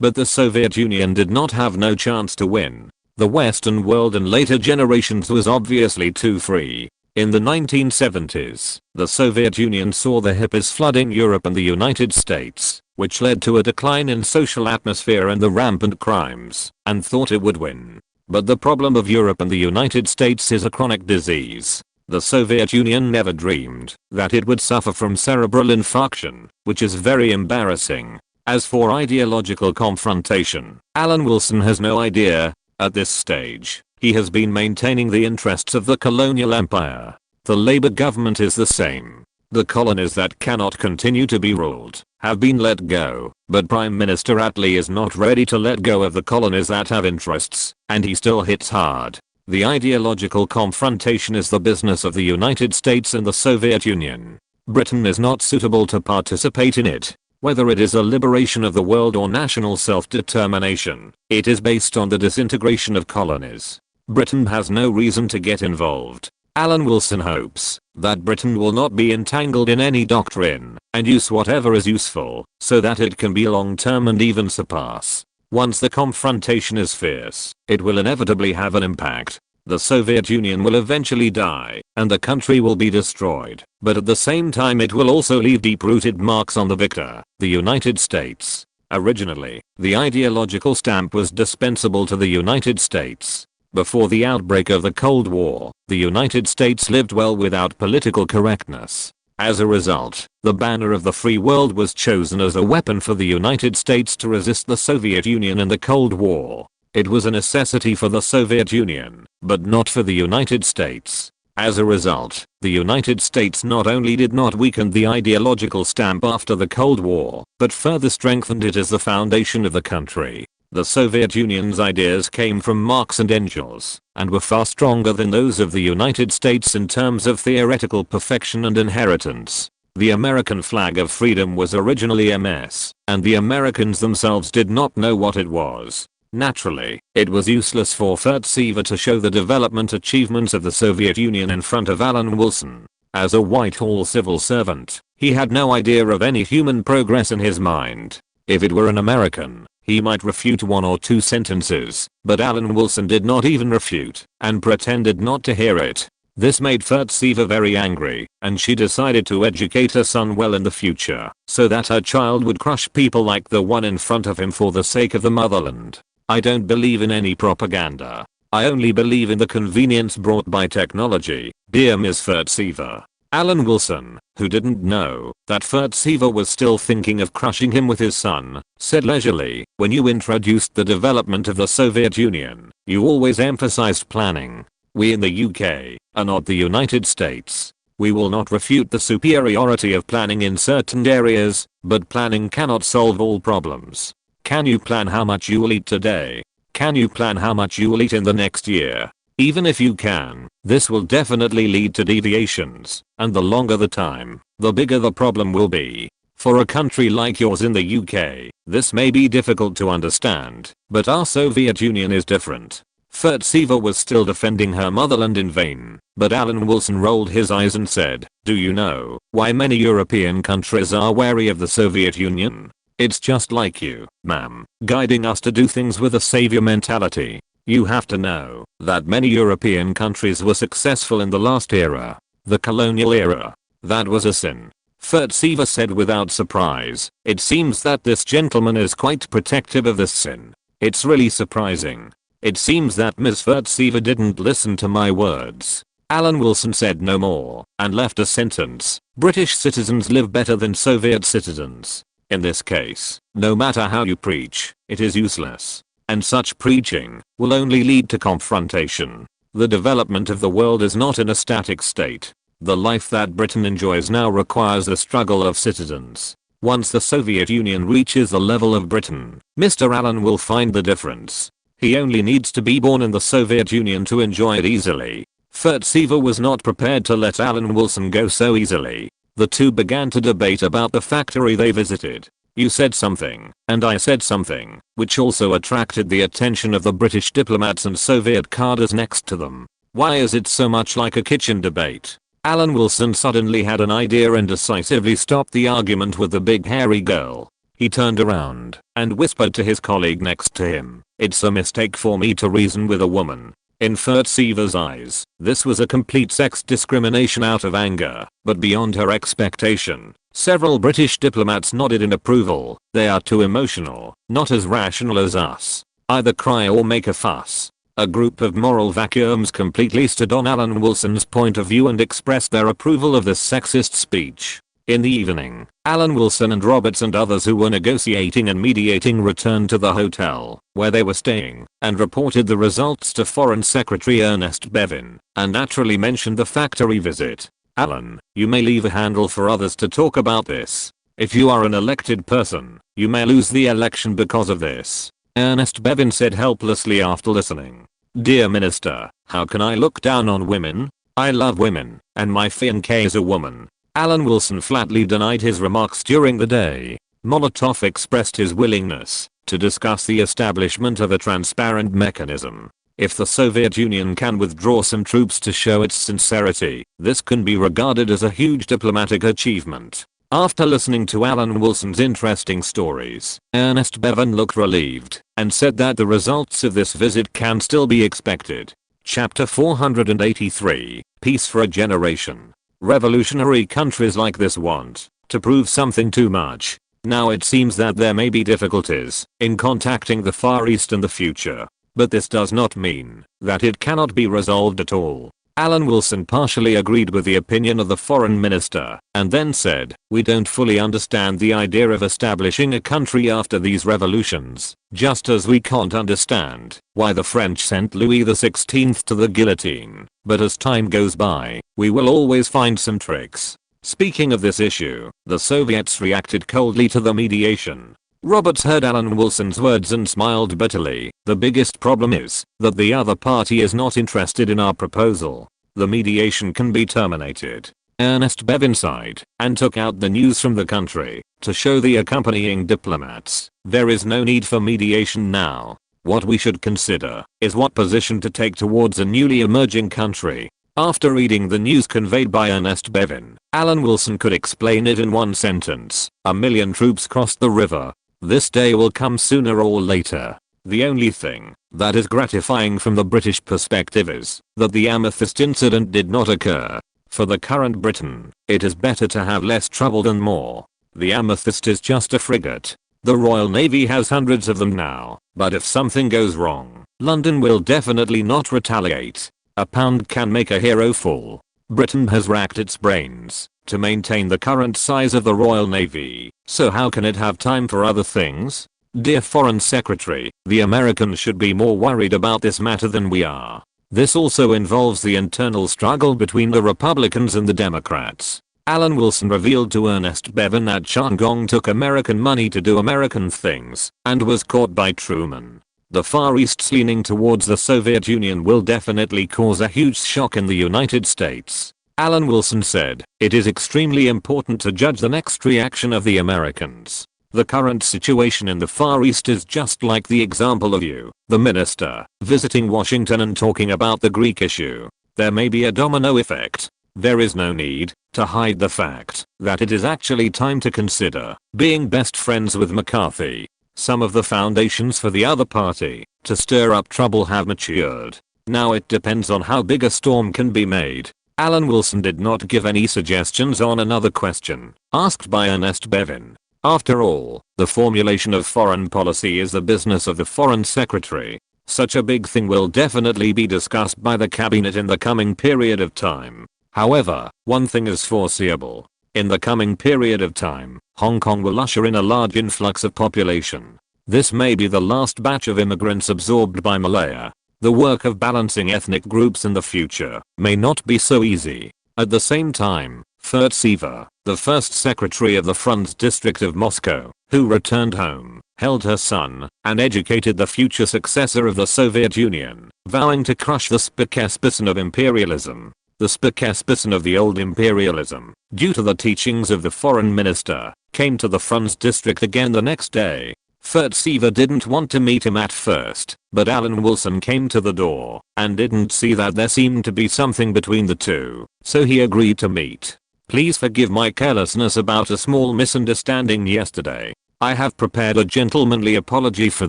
Speaker 1: But the Soviet Union did not have no chance to win. The Western world in later generations was obviously too free. In the 1970s, the Soviet Union saw the hippies flooding Europe and the United States, which led to a decline in social atmosphere and the rampant crimes, and thought it would win. But the problem of Europe and the United States is a chronic disease. The Soviet Union never dreamed that it would suffer from cerebral infarction, which is very embarrassing. As for ideological confrontation, Alan Wilson has no idea. At this stage, he has been maintaining the interests of the colonial empire. The Labour government is the same. The colonies that cannot continue to be ruled have been let go, but Prime Minister Attlee is not ready to let go of the colonies that have interests, and he still hits hard. The ideological confrontation is the business of the United States and the Soviet Union. Britain is not suitable to participate in it. Whether it is a liberation of the world or national self-determination, it is based on the disintegration of colonies. Britain has no reason to get involved. Alan Wilson hopes that Britain will not be entangled in any doctrine and use whatever is useful so that it can be long-term and even surpass. Once the confrontation is fierce, it will inevitably have an impact. The Soviet Union will eventually die, and the country will be destroyed, but at the same time it will also leave deep-rooted marks on the victor, the United States. Originally, the ideological stamp was dispensable to the United States. Before the outbreak of the Cold War, the United States lived well without political correctness. As a result, the banner of the free world was chosen as a weapon for the United States to resist the Soviet Union in the Cold War. It was a necessity for the Soviet Union, but not for the United States. As a result, the United States not only did not weaken the ideological stamp after the Cold War, but further strengthened it as the foundation of the country. The Soviet Union's ideas came from Marx and Engels, and were far stronger than those of the United States in terms of theoretical perfection and inheritance. The American flag of freedom was originally a mess, and the Americans themselves did not know what it was. Naturally, it was useless for Furtsever to show the development achievements of the Soviet Union in front of Alan Wilson. As a Whitehall civil servant, he had no idea of any human progress in his mind. If it were an American, he might refute one or two sentences, but Alan Wilson did not even refute, and pretended not to hear it. This made Furtsever very angry, and she decided to educate her son well in the future, so that her child would crush people like the one in front of him for the sake of the motherland. I don't believe in any propaganda. I only believe in the convenience brought by technology, dear Ms. Furtsever. Alan Wilson, who didn't know that Furtsever was still thinking of crushing him with his son, said leisurely, when you introduced the development of the Soviet Union, you always emphasized planning. We in the UK are not the United States. We will not refute the superiority of planning in certain areas, but planning cannot solve all problems. Can you plan how much you will eat today? Can you plan how much you will eat in the next year? Even if you can, this will definitely lead to deviations, and the longer the time, the bigger the problem will be. For a country like yours in the UK, this may be difficult to understand, but our Soviet Union is different. Furtsever was still defending her motherland in vain, but Alan Wilson rolled his eyes and said, do you know why many European countries are wary of the Soviet Union? It's just like you, ma'am, guiding us to do things with a savior mentality. You have to know that many European countries were successful in the last era, the colonial era. That was a sin. Furtsever said without surprise. It seems that this gentleman is quite protective of this sin. It's really surprising. It seems that Ms. Furtsever didn't listen to my words. Alan Wilson said no more and left a sentence. British citizens live better than Soviet citizens. In this case, no matter how you preach, it is useless. And such preaching will only lead to confrontation. The development of the world is not in a static state. The life that Britain enjoys now requires the struggle of citizens. Once the Soviet Union reaches the level of Britain, Mr. Allen will find the difference. He only needs to be born in the Soviet Union to enjoy it easily. Furtsever was not prepared to let Alan Wilson go so easily. The two began to debate about the factory they visited. You said something, and I said something, which also attracted the attention of the British diplomats and Soviet cadres next to them. Why is it so much like a kitchen debate? Alan Wilson suddenly had an idea and decisively stopped the argument with the big hairy girl. He turned around and whispered to his colleague next to him, "It's a mistake for me to reason with a woman." In Furtsever's eyes, this was a complete sex discrimination out of anger, but beyond her expectation. Several British diplomats nodded in approval. They are too emotional, not as rational as us. Either cry or make a fuss. A group of moral vacuums completely stood on Alan Wilson's point of view and expressed their approval of this sexist speech. In the evening, Alan Wilson and Roberts and others who were negotiating and mediating returned to the hotel where they were staying and reported the results to Foreign Secretary Ernest Bevin and naturally mentioned the factory visit. "Alan, you may leave a handle for others to talk about this. If you are an elected person, you may lose the election because of this," Ernest Bevin said helplessly after listening. "Dear Minister, how can I look down on women? I love women, and my fiancée is a woman." Alan Wilson flatly denied his remarks during the day. Molotov expressed his willingness to discuss the establishment of a transparent mechanism. If the Soviet Union can withdraw some troops to show its sincerity, this can be regarded as a huge diplomatic achievement. After listening to Alan Wilson's interesting stories, Ernest Bevin looked relieved and said that the results of this visit can still be expected. Chapter 483, Peace for a Generation. Revolutionary countries like this want to prove something too much. Now it seems that there may be difficulties in contacting the Far East in the future. But this does not mean that it cannot be resolved at all. Alan Wilson partially agreed with the opinion of the foreign minister and then said, "We don't fully understand the idea of establishing a country after these revolutions, just as we can't understand why the French sent Louis XVI to the guillotine. But as time goes by, we will always find some tricks." Speaking of this issue, the Soviets reacted coldly to the mediation. Roberts heard Alan Wilson's words and smiled bitterly. "The biggest problem is that the other party is not interested in our proposal. The mediation can be terminated." Ernest Bevin sighed and took out the news from the country to show the accompanying diplomats. "There is no need for mediation now. What we should consider is what position to take towards a newly emerging country. After reading the news conveyed by Ernest Bevin, Alan Wilson could explain it in one sentence: 1,000,000 troops crossed the river. This day will come sooner or later. The only thing that is gratifying from the British perspective is that the Amethyst incident did not occur. For the current Britain, it is better to have less trouble than more. The Amethyst is just a frigate. The Royal Navy has hundreds of them now, but if something goes wrong, London will definitely not retaliate. A pound can make a hero fall. Britain has racked its brains to maintain the current size of the Royal Navy, so how can it have time for other things? Dear Foreign Secretary, the Americans should be more worried about this matter than we are. This also involves the internal struggle between the Republicans and the Democrats. Alan Wilson revealed to Ernest Bevin that Chiang Kai-shek took American money to do American things and was caught by Truman. The Far East's leaning towards the Soviet Union will definitely cause a huge shock in the United States. Alan Wilson said, "It is extremely important to judge the next reaction of the Americans. The current situation in the Far East is just like the example of you, the minister, visiting Washington and talking about the Greek issue. There may be a domino effect. There is no need to hide the fact that it is actually time to consider being best friends with McCarthy. Some of the foundations for the other party to stir up trouble have matured. Now it depends on how big a storm can be made." Alan Wilson did not give any suggestions on another question asked by Ernest Bevin. After all, the formulation of foreign policy is the business of the Foreign Secretary. Such a big thing will definitely be discussed by the cabinet in the coming period of time. However, one thing is foreseeable. In the coming period of time, Hong Kong will usher in a large influx of population. This may be the last batch of immigrants absorbed by Malaya. The work of balancing ethnic groups in the future may not be so easy. At the same time, Furtseva, the first secretary of the Front District of Moscow, who returned home, held her son, and educated the future successor of the Soviet Union, vowing to crush the Spokesperson of imperialism. The spokesperson of the old imperialism, due to the teachings of the foreign minister, came to the Front District again the next day. Furtseva didn't want to meet him at first, but Alan Wilson came to the door and didn't see that there seemed to be something between the two, so he agreed to meet. "Please forgive my carelessness about a small misunderstanding yesterday. I have prepared a gentlemanly apology for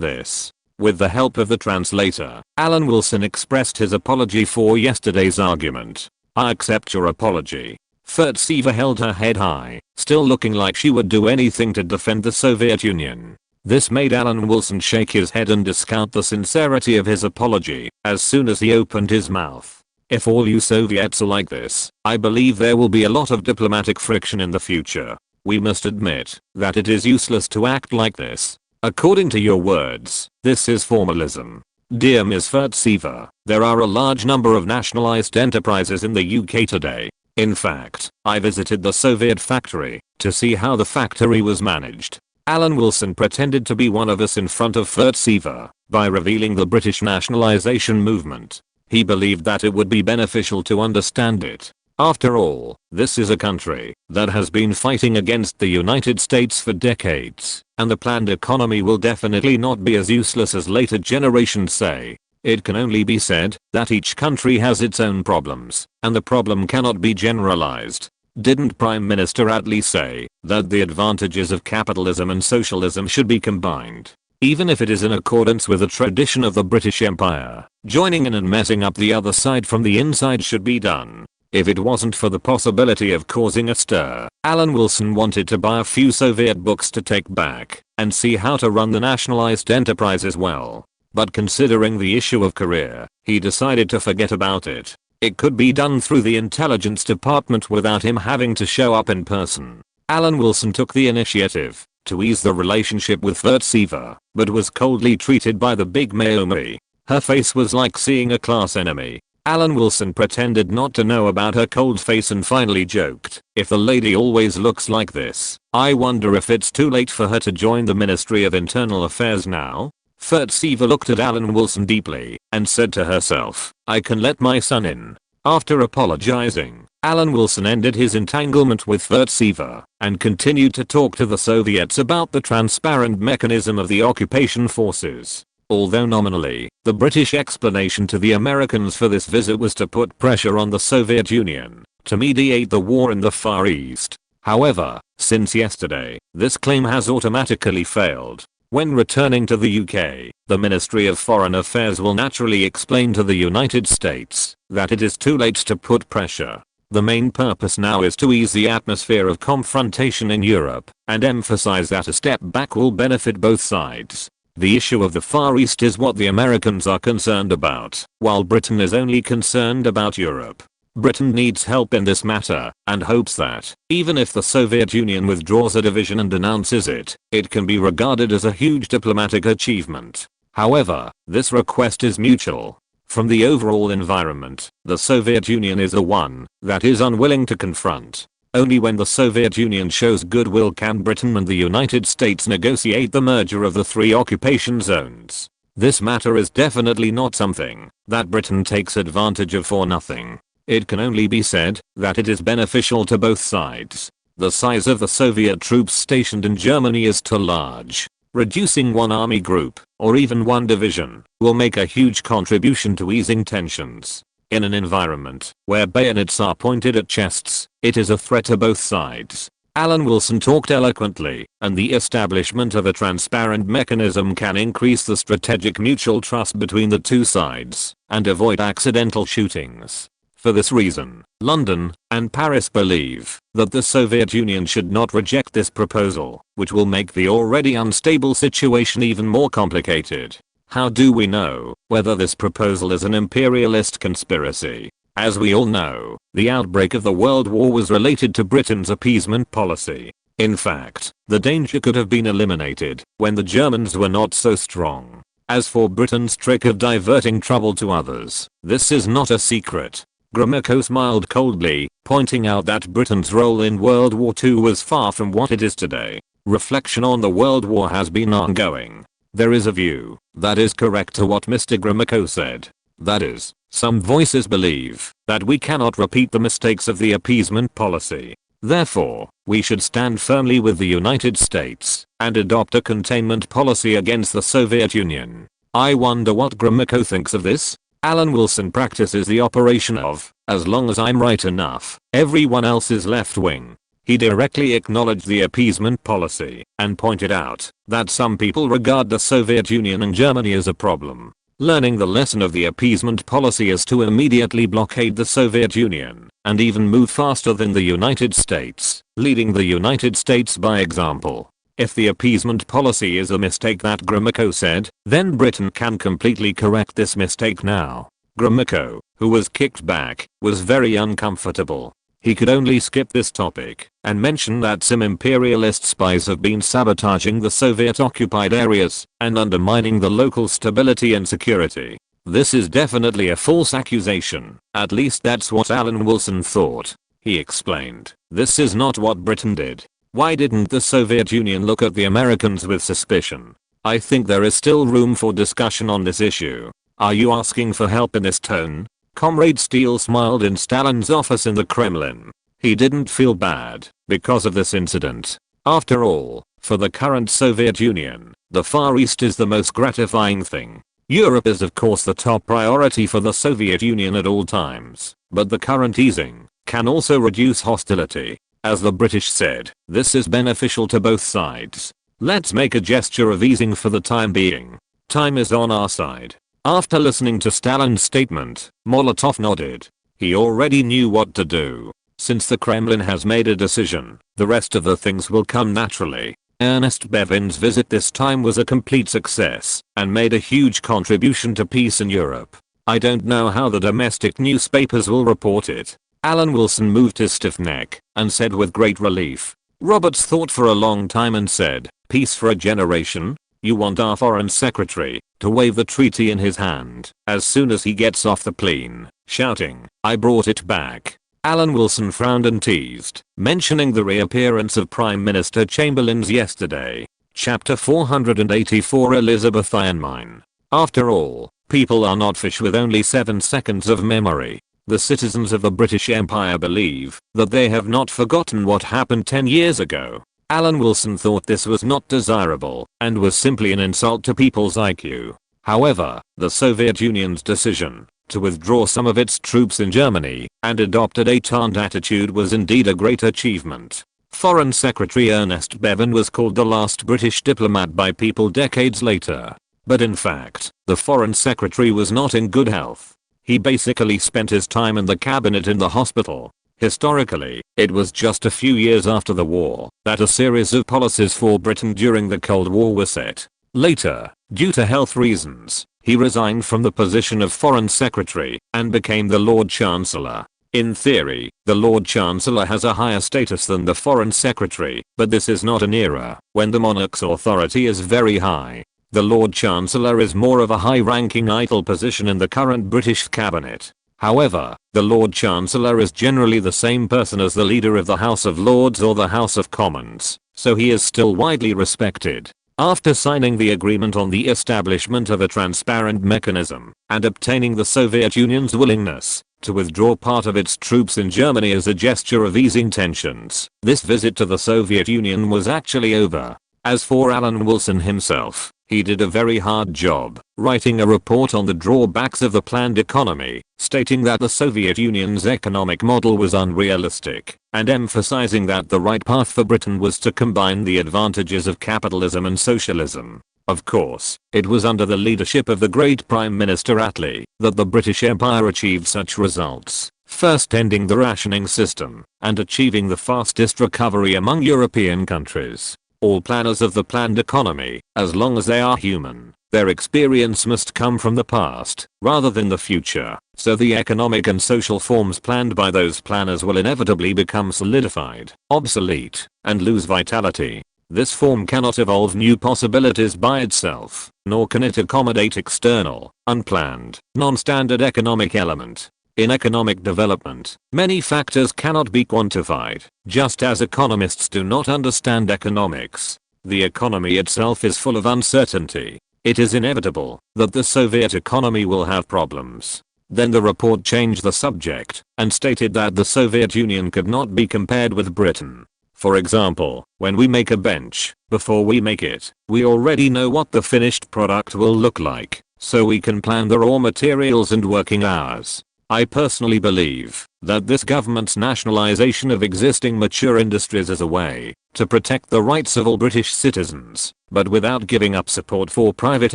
Speaker 1: this." With the help of the translator, Alan Wilson expressed his apology for yesterday's argument. "I accept your apology." Furtseva held her head high, still looking like she would do anything to defend the Soviet Union. This made Alan Wilson shake his head and discount the sincerity of his apology as soon as he opened his mouth. "If all you Soviets are like this, I believe there will be a lot of diplomatic friction in the future. We must admit that it is useless to act like this. According to your words, this is formalism. Dear Ms. Furtseva, there are a large number of nationalized enterprises in the UK today. In fact, I visited the Soviet factory to see how the factory was managed." Alan Wilson pretended to be one of us in front of Furtseva by revealing the British nationalization movement. He believed that it would be beneficial to understand it. After all, this is a country that has been fighting against the United States for decades, and the planned economy will definitely not be as useless as later generations say. It can only be said that each country has its own problems, and the problem cannot be generalized. Didn't Prime Minister Attlee say that the advantages of capitalism and socialism should be combined? Even if it is in accordance with the tradition of the British Empire, joining in and messing up the other side from the inside should be done. If it wasn't for the possibility of causing a stir, Alan Wilson wanted to buy a few Soviet books to take back and see how to run the nationalized enterprises well. But considering the issue of Korea, he decided to forget about it. It could be done through the intelligence department without him having to show up in person. Alan Wilson took the initiative to ease the relationship with Furtseva, but was coldly treated by the big Naomi. Her face was like seeing a class enemy. Alan Wilson pretended not to know about her cold face and finally joked, "If the lady always looks like this, I wonder if it's too late for her to join the Ministry of Internal Affairs now?" Furtseva looked at Alan Wilson deeply and said to herself, "I can let my son in." After apologizing, Alan Wilson ended his entanglement with Furtseva and continued to talk to the Soviets about the transparent mechanism of the occupation forces. Although nominally, the British explanation to the Americans for this visit was to put pressure on the Soviet Union to mediate the war in the Far East. However, since yesterday, this claim has automatically failed. When returning to the UK, the Ministry of Foreign Affairs will naturally explain to the United States that it is too late to put pressure. The main purpose now is to ease the atmosphere of confrontation in Europe and emphasize that a step back will benefit both sides. The issue of the Far East is what the Americans are concerned about, while Britain is only concerned about Europe. Britain needs help in this matter and hopes that, even if the Soviet Union withdraws a division and denounces it, it can be regarded as a huge diplomatic achievement. However, this request is mutual. From the overall environment, the Soviet Union is the one that is unwilling to confront. Only when the Soviet Union shows goodwill can Britain and the United States negotiate the merger of the three occupation zones. This matter is definitely not something that Britain takes advantage of for nothing. It can only be said that it is beneficial to both sides. The size of the Soviet troops stationed in Germany is too large. Reducing one army group, or even one division, will make a huge contribution to easing tensions. In an environment where bayonets are pointed at chests, it is a threat to both sides. Alan Wilson talked eloquently, and the establishment of a transparent mechanism can increase the strategic mutual trust between the two sides and avoid accidental shootings. For this reason, London and Paris believe that the Soviet Union should not reject this proposal, which will make the already unstable situation even more complicated. How do we know whether this proposal is an imperialist conspiracy? As we all know, the outbreak of the World War was related to Britain's appeasement policy. In fact, the danger could have been eliminated when the Germans were not so strong. As for Britain's trick of diverting trouble to others, this is not a secret. Gromyko smiled coldly, pointing out that Britain's role in World War II was far from what it is today. Reflection on the World War has been ongoing. There is a view that is correct to what Mr. Gromyko said. That is, some voices believe that we cannot repeat the mistakes of the appeasement policy. Therefore, we should stand firmly with the United States and adopt a containment policy against the Soviet Union. I wonder what Gromyko thinks of this? Alan Wilson practices the operation of, as long as I'm right enough, everyone else is left wing. He directly acknowledged the appeasement policy and pointed out that some people regard the Soviet Union and Germany as a problem. Learning the lesson of the appeasement policy is to immediately blockade the Soviet Union and even move faster than the United States, leading the United States by example. If the appeasement policy is a mistake that Gromyko said, then Britain can completely correct this mistake now. Gromyko, who was kicked back, was very uncomfortable. He could only skip this topic and mention that some imperialist spies have been sabotaging the Soviet-occupied areas and undermining the local stability and security. This is definitely a false accusation. At least that's what Alan Wilson thought. He explained, this is not what Britain did. Why didn't the Soviet Union look at the Americans with suspicion? I think there is still room for discussion on this issue. Are you asking for help in this tone? Comrade Steele smiled in Stalin's office in the Kremlin. He didn't feel bad because of this incident. After all, for the current Soviet Union, the Far East is the most gratifying thing. Europe is of course the top priority for the Soviet Union at all times, but the current easing can also reduce hostility. As the British said, this is beneficial to both sides. Let's make a gesture of easing for the time being. Time is on our side. After listening to Stalin's statement, Molotov nodded. He already knew what to do. Since the Kremlin has made a decision, the rest of the things will come naturally. Ernest Bevin's visit this time was a complete success and made a huge contribution to peace in Europe. I don't know how the domestic newspapers will report it. Alan Wilson moved his stiff neck and said with great relief. Roberts thought for a long time and said, peace for a generation? You want our foreign secretary to wave the treaty in his hand as soon as he gets off the plane, shouting, I brought it back. Alan Wilson frowned and teased, mentioning the reappearance of Prime Minister Chamberlain's yesterday. Chapter 484 Elizabethan Mine. After all, people are not fish with only 7 seconds of memory. The citizens of the British Empire believe that they have not forgotten what happened 10 years ago. Alan Wilson thought this was not desirable and was simply an insult to people's IQ. However, the Soviet Union's decision to withdraw some of its troops in Germany and adopt a détente attitude was indeed a great achievement. Foreign Secretary Ernest Bevin was called the last British diplomat by People decades later. But in fact, the Foreign Secretary was not in good health. He basically spent his time in the cabinet in the hospital. Historically, it was just a few years after the war that a series of policies for Britain during the Cold War were set. Later, due to health reasons, he resigned from the position of Foreign Secretary and became the Lord Chancellor. In theory, the Lord Chancellor has a higher status than the Foreign Secretary, but this is not an era when the monarch's authority is very high. The Lord Chancellor is more of a high-ranking idle position in the current British cabinet. However, the Lord Chancellor is generally the same person as the leader of the House of Lords or the House of Commons, so he is still widely respected. After signing the agreement on the establishment of a transparent mechanism and obtaining the Soviet Union's willingness to withdraw part of its troops in Germany as a gesture of easing tensions, this visit to the Soviet Union was actually over. As for Alan Wilson himself, he did a very hard job, writing a report on the drawbacks of the planned economy, stating that the Soviet Union's economic model was unrealistic, and emphasizing that the right path for Britain was to combine the advantages of capitalism and socialism. Of course, it was under the leadership of the great Prime Minister Attlee that the British Empire achieved such results, first ending the rationing system and achieving the fastest recovery among European countries. All planners of the planned economy, as long as they are human, their experience must come from the past rather than the future, so the economic and social forms planned by those planners will inevitably become solidified, obsolete, and lose vitality. This form cannot evolve new possibilities by itself, nor can it accommodate external, unplanned, non-standard economic element. In economic development, many factors cannot be quantified, just as economists do not understand economics. The economy itself is full of uncertainty. It is inevitable that the Soviet economy will have problems. Then the report changed the subject and stated that the Soviet Union could not be compared with Britain. For example, when we make a bench, before we make it, we already know what the finished product will look like, so we can plan the raw materials and working hours. I personally believe that this government's nationalization of existing mature industries is a way to protect the rights of all British citizens, but without giving up support for private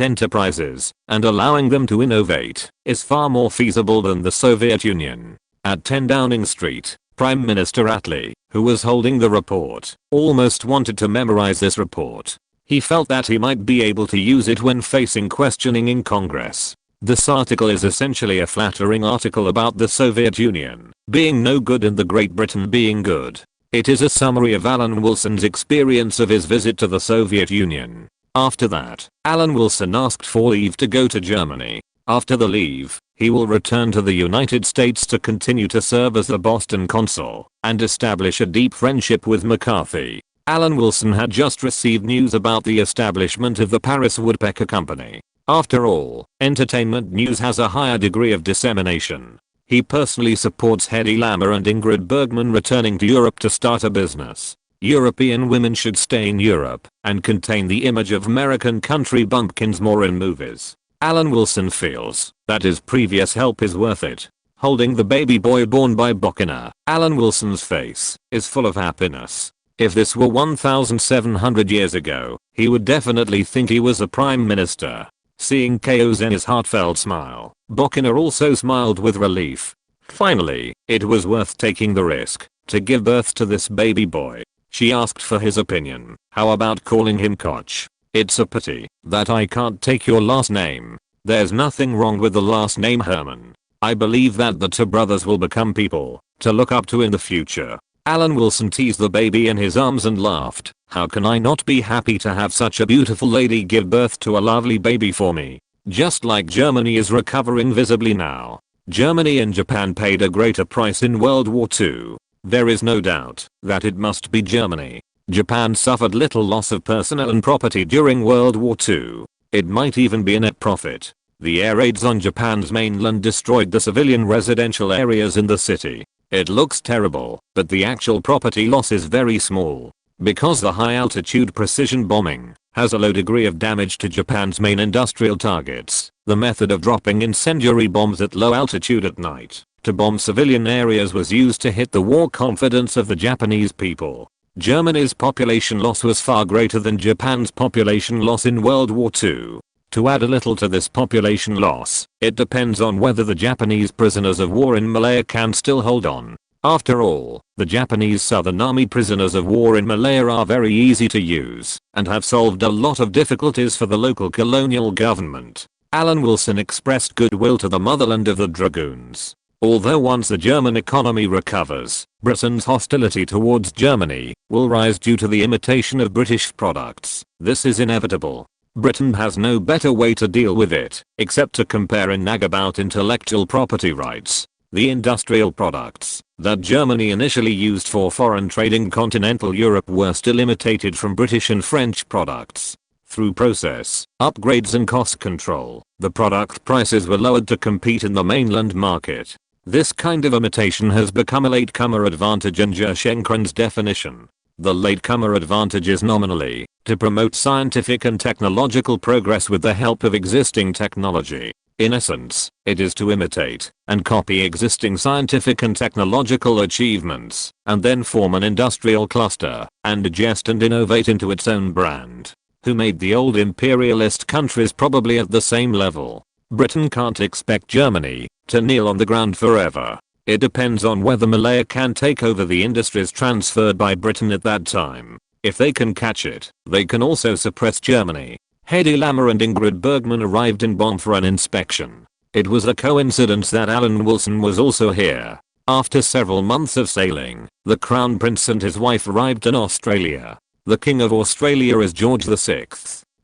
Speaker 1: enterprises and allowing them to innovate, is far more feasible than the Soviet Union. At 10 Downing Street, Prime Minister Attlee, who was holding the report, almost wanted to memorize this report. He felt that he might be able to use it when facing questioning in Congress. This article is essentially a flattering article about the Soviet Union being no good and the Great Britain being good. It is a summary of Alan Wilson's experience of his visit to the Soviet Union. After that, Alan Wilson asked for leave to go to Germany. After the leave, he will return to the United States to continue to serve as the Boston consul and establish a deep friendship with McCarthy. Alan Wilson had just received news about the establishment of the Paris Woodpecker Company. After all, entertainment news has a higher degree of dissemination. He personally supports Hedy Lamarr and Ingrid Bergman returning to Europe to start a business. European women should stay in Europe and contain the image of American country bumpkins more in movies. Alan Wilson feels that his previous help is worth it. Holding the baby boy born by Bokina, Alan Wilson's face is full of happiness. If this were 1,700 years ago, he would definitely think he was a prime minister. Seeing Kozen's heartfelt smile, Bokina also smiled with relief. Finally, it was worth taking the risk to give birth to this baby boy. She asked for his opinion. How about calling him Koch? It's a pity that I can't take your last name. There's nothing wrong with the last name Herman. I believe that the two brothers will become people to look up to in the future. Alan Wilson teased the baby in his arms and laughed. How can I not be happy to have such a beautiful lady give birth to a lovely baby for me? Just like Germany is recovering visibly now. Germany and Japan paid a greater price in World War II. There is no doubt that it must be Germany. Japan suffered little loss of personnel and property during World War II. It might even be a net profit. The air raids on Japan's mainland destroyed the civilian residential areas in the city. It looks terrible, but the actual property loss is very small. Because the high altitude precision bombing has a low degree of damage to Japan's main industrial targets. The method of dropping incendiary bombs at low altitude at night to bomb civilian areas was used to hit the war confidence of the Japanese people. Germany's population loss was far greater than Japan's population loss in World War II. To add a little to this population loss, it depends on whether the Japanese prisoners of war in Malaya can still hold on. After all, the Japanese Southern Army prisoners of war in Malaya are very easy to use and have solved a lot of difficulties for the local colonial government. Alan Wilson expressed goodwill to the motherland of the dragoons. Although once the German economy recovers, Britain's hostility towards Germany will rise due to the imitation of British products. This is inevitable. Britain has no better way to deal with it, except to compare and nag about intellectual property rights. The industrial products that Germany initially used for foreign trade in continental Europe were still imitated from British and French products. Through process, upgrades and cost control, the product prices were lowered to compete in the mainland market. This kind of imitation has become a latecomer advantage in Gershenkrans' definition. The latecomer advantage is nominally to promote scientific and technological progress with the help of existing technology. In essence, it is to imitate and copy existing scientific and technological achievements, and then form an industrial cluster, and digest and innovate into its own brand. Who made the old imperialist countries probably at the same level? Britain can't expect Germany to kneel on the ground forever. It depends on whether Malaya can take over the industries transferred by Britain at that time. If they can catch it, they can also suppress Germany. Hedy Lamer and Ingrid Bergman arrived in Bonn for an inspection. It was a coincidence that Alan Wilson was also here. After several months of sailing, the Crown Prince and his wife arrived in Australia. The King of Australia is George VI.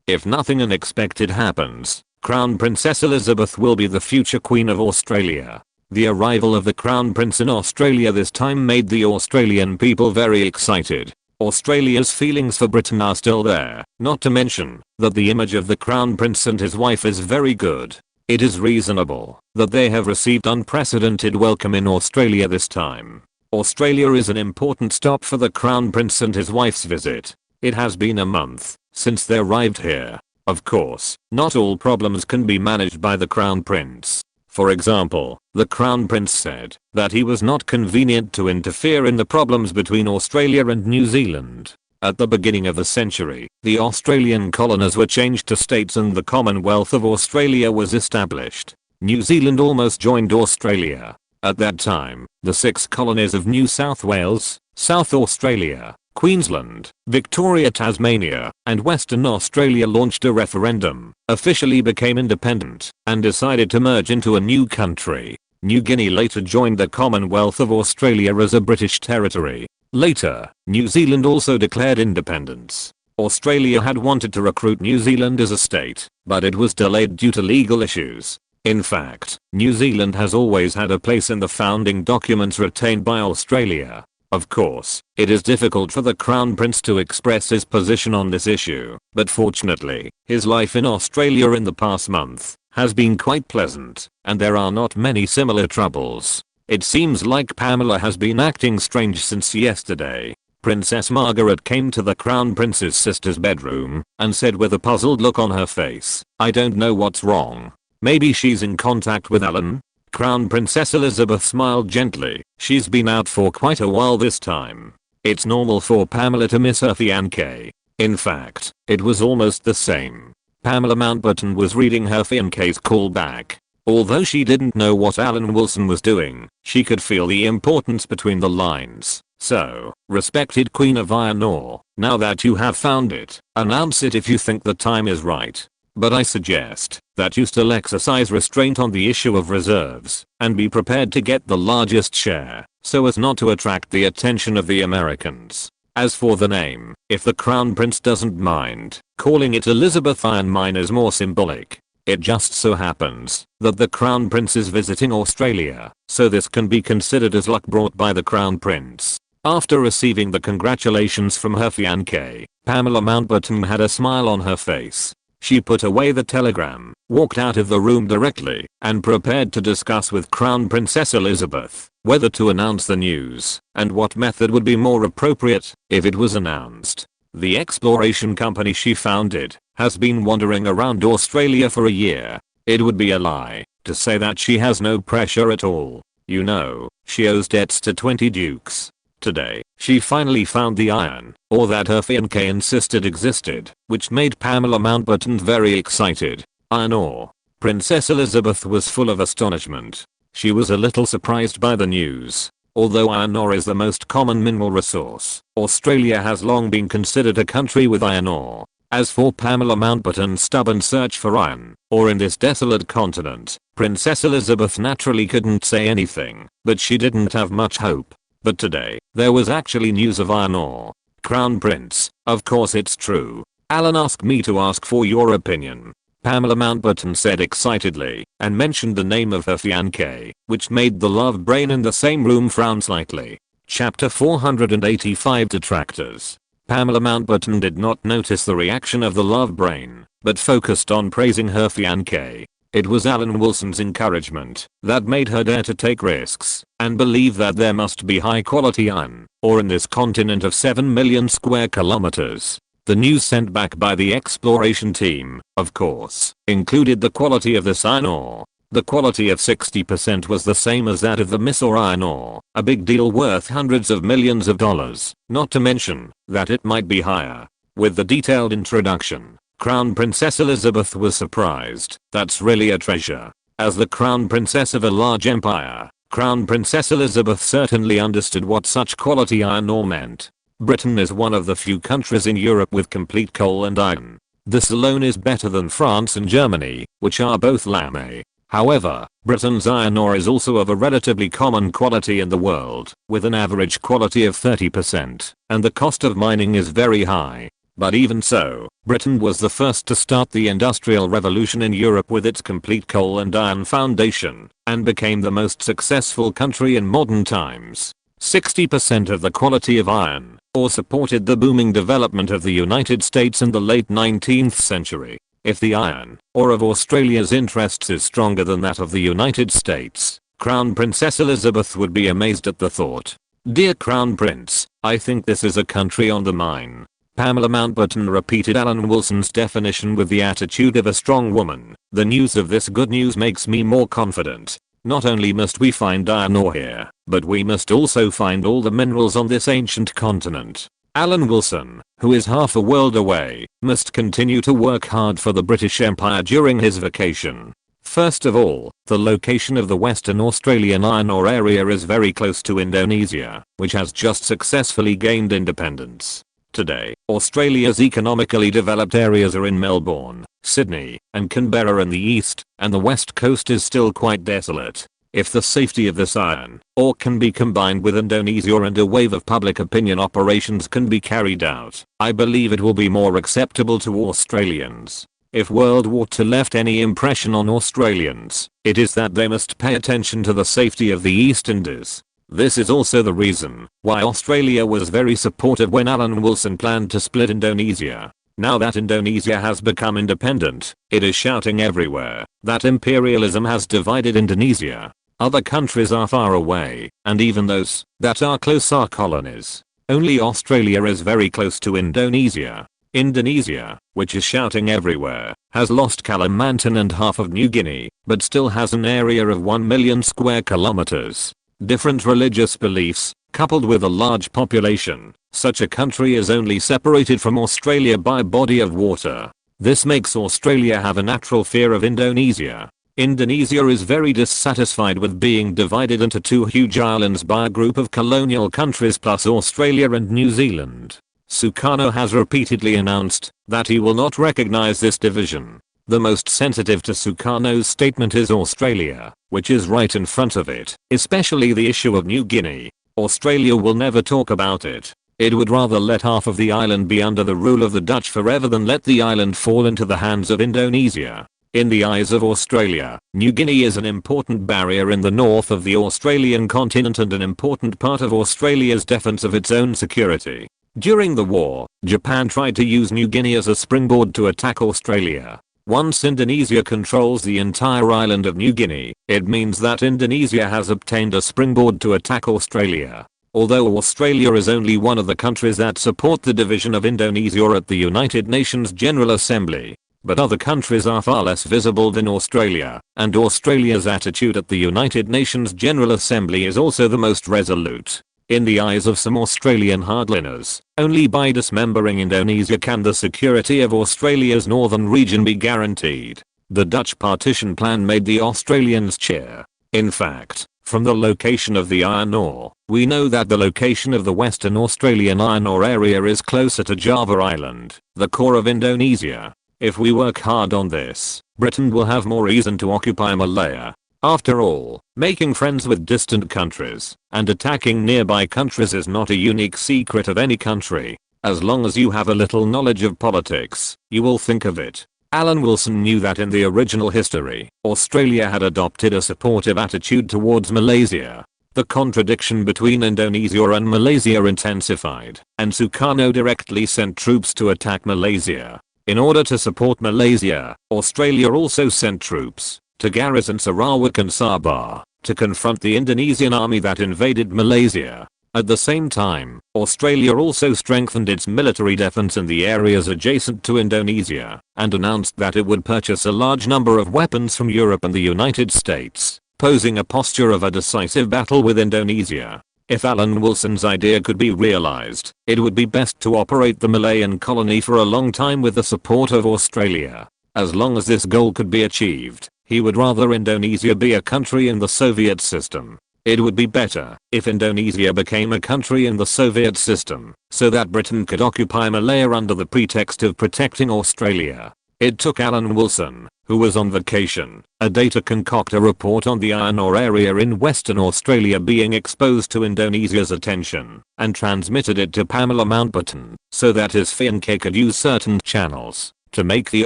Speaker 1: If nothing unexpected happens, Crown Princess Elizabeth will be the future Queen of Australia. The arrival of the Crown Prince in Australia this time made the Australian people very excited. Australia's feelings for Britain are still there, not to mention that the image of the Crown Prince and his wife is very good. It is reasonable that they have received unprecedented welcome in Australia this time. Australia is an important stop for the Crown Prince and his wife's visit. It has been a month since they arrived here. Of course, not all problems can be managed by the Crown Prince. For example, the Crown Prince said that he was not convenient to interfere in the problems between Australia and New Zealand. At the beginning of the century, the Australian colonies were changed to states and the Commonwealth of Australia was established. New Zealand almost joined Australia. At that time, the 6 colonies of New South Wales, South Australia, Queensland, Victoria, Tasmania, and Western Australia launched a referendum, officially became independent, and decided to merge into a new country. New Guinea later joined the Commonwealth of Australia as a British territory. Later, New Zealand also declared independence. Australia had wanted to recruit New Zealand as a state, but it was delayed due to legal issues. In fact, New Zealand has always had a place in the founding documents retained by Australia. Of course, it is difficult for the Crown Prince to express his position on this issue, but fortunately, his life in Australia in the past month has been quite pleasant, and there are not many similar troubles. It seems like Pamela has been acting strange since yesterday. Princess Margaret came to the Crown Prince's sister's bedroom and said with a puzzled look on her face, "I don't know what's wrong. Maybe she's in contact with Alan?" Crown Princess Elizabeth smiled gently. She's been out for quite a while this time. It's normal for Pamela to miss her fiancé. In fact, it was almost the same. Pamela Mountbatten was reading her fiancé's call back. Although she didn't know what Alan Wilson was doing, she could feel the importance between the lines. So, respected Queen of Iron Ore, now that you have found it, announce it if you think the time is right. But I suggest that you still exercise restraint on the issue of reserves and be prepared to get the largest share so as not to attract the attention of the Americans. As for the name, if the Crown Prince doesn't mind, calling it Elizabeth Iron Mine is more symbolic. It just so happens that the Crown Prince is visiting Australia, so this can be considered as luck brought by the Crown Prince. After receiving the congratulations from her fiancé, Pamela Mountbatten had a smile on her face. She put away the telegram, walked out of the room directly, and prepared to discuss with Crown Princess Elizabeth whether to announce the news and what method would be more appropriate if it was announced. The exploration company she founded has been wandering around Australia for a year. It would be a lie to say that she has no pressure at all. You know, she owes debts to 20 dukes. Today, she finally found the iron ore that her fiancé insisted existed, which made Pamela Mountbatten very excited. Iron ore. Princess Elizabeth was full of astonishment. She was a little surprised by the news. Although iron ore is the most common mineral resource, Australia has long been considered a country with iron ore. As for Pamela Mountbatten's stubborn search for iron ore in this desolate continent, Princess Elizabeth naturally couldn't say anything, but she didn't have much hope. But today, there was actually news of iron ore. Crown Prince, of course it's true. Alan asked me to ask for your opinion. Pamela Mountbatten said excitedly, and mentioned the name of her fiancé, which made the love brain in the same room frown slightly. Chapter 485 Detractors. Pamela Mountbatten did not notice the reaction of the love brain, but focused on praising her fiancé. It was Alan Wilson's encouragement that made her dare to take risks and believe that there must be high quality iron ore in this continent of 7 million square kilometers. The news sent back by the exploration team, of course, included the quality of this iron ore. The quality of 60% was the same as that of the Mysore iron ore, a big deal worth hundreds of millions of dollars, not to mention that it might be higher. With the detailed introduction, Crown Princess Elizabeth was surprised. That's really a treasure. As the Crown Princess of a large empire, Crown Princess Elizabeth certainly understood what such quality iron ore meant. Britain is one of the few countries in Europe with complete coal and iron. This alone is better than France and Germany, which are both lame. However, Britain's iron ore is also of a relatively common quality in the world, with an average quality of 30%, and the cost of mining is very high. But even so, Britain was the first to start the Industrial Revolution in Europe with its complete coal and iron foundation, and became the most successful country in modern times. 60% of the quality of iron ore supported the booming development of the United States in the late 19th century. If the iron ore of Australia's interests is stronger than that of the United States, Crown Princess Elizabeth would be amazed at the thought. Dear Crown Prince, I think this is a country on the mine. Pamela Mountbatten repeated Alan Wilson's definition with the attitude of a strong woman. The news of this good news makes me more confident. Not only must we find iron ore here, but we must also find all the minerals on this ancient continent. Alan Wilson, who is half a world away, must continue to work hard for the British Empire during his vacation. First of all, the location of the Western Australian iron ore area is very close to Indonesia, which has just successfully gained independence. Today, Australia's economically developed areas are in Melbourne, Sydney, and Canberra in the east, and the west coast is still quite desolate. If the safety of this iron ore can be combined with Indonesia and a wave of public opinion operations can be carried out, I believe it will be more acceptable to Australians. If World War II left any impression on Australians, it is that they must pay attention to the safety of the East Indies. This is also the reason why Australia was very supportive when Alan Wilson planned to split Indonesia. Now that Indonesia has become independent, it is shouting everywhere that imperialism has divided Indonesia. Other countries are far away, and even those that are close are colonies. Only Australia is very close to Indonesia. Indonesia, which is shouting everywhere, has lost Kalimantan and half of New Guinea, but still has an area of 1 million square kilometers. Different religious beliefs, coupled with a large population, such a country is only separated from Australia by a body of water. This makes Australia have a natural fear of Indonesia. Indonesia is very dissatisfied with being divided into two huge islands by a group of colonial countries plus Australia and New Zealand. Sukarno has repeatedly announced that he will not recognize this division. The most sensitive to Sukarno's statement is Australia, which is right in front of it, especially the issue of New Guinea. Australia will never talk about it. It would rather let half of the island be under the rule of the Dutch forever than let the island fall into the hands of Indonesia. In the eyes of Australia, New Guinea is an important barrier in the north of the Australian continent and an important part of Australia's defense of its own security. During the war, Japan tried to use New Guinea as a springboard to attack Australia. Once Indonesia controls the entire island of New Guinea, it means that Indonesia has obtained a springboard to attack Australia. Although Australia is only one of the countries that support the division of Indonesia at the United Nations General Assembly, but other countries are far less visible than Australia, and Australia's attitude at the United Nations General Assembly is also the most resolute. In the eyes of some Australian hardliners, only by dismembering Indonesia can the security of Australia's northern region be guaranteed. The Dutch partition plan made the Australians cheer. In fact, from the location of the iron ore, we know that the location of the Western Australian iron ore area is closer to Java Island, the core of Indonesia. If we work hard on this, Britain will have more reason to occupy Malaya. After all, making friends with distant countries and attacking nearby countries is not a unique secret of any country. As long as you have a little knowledge of politics, you will think of it. Alan Wilson knew that in the original history, Australia had adopted a supportive attitude towards Malaysia. The contradiction between Indonesia and Malaysia intensified, and Sukarno directly sent troops to attack Malaysia. In order to support Malaysia, Australia also sent troops to garrison Sarawak and Sabah to confront the Indonesian army that invaded Malaysia. At the same time, Australia also strengthened its military defense in the areas adjacent to Indonesia and announced that it would purchase a large number of weapons from Europe and the United States, posing a posture of a decisive battle with Indonesia. If Alan Wilson's idea could be realized, it would be best to operate the Malayan colony for a long time with the support of Australia. As long as this goal could be achieved, he would rather Indonesia be a country in the Soviet system. It would be better if Indonesia became a country in the Soviet system, so that Britain could occupy Malaya under the pretext of protecting Australia. It took Alan Wilson, who was on vacation, a day to concoct a report on the iron ore area in Western Australia being exposed to Indonesia's attention, and transmitted it to Pamela Mountbatten, so that his fiancé could use certain channels to make the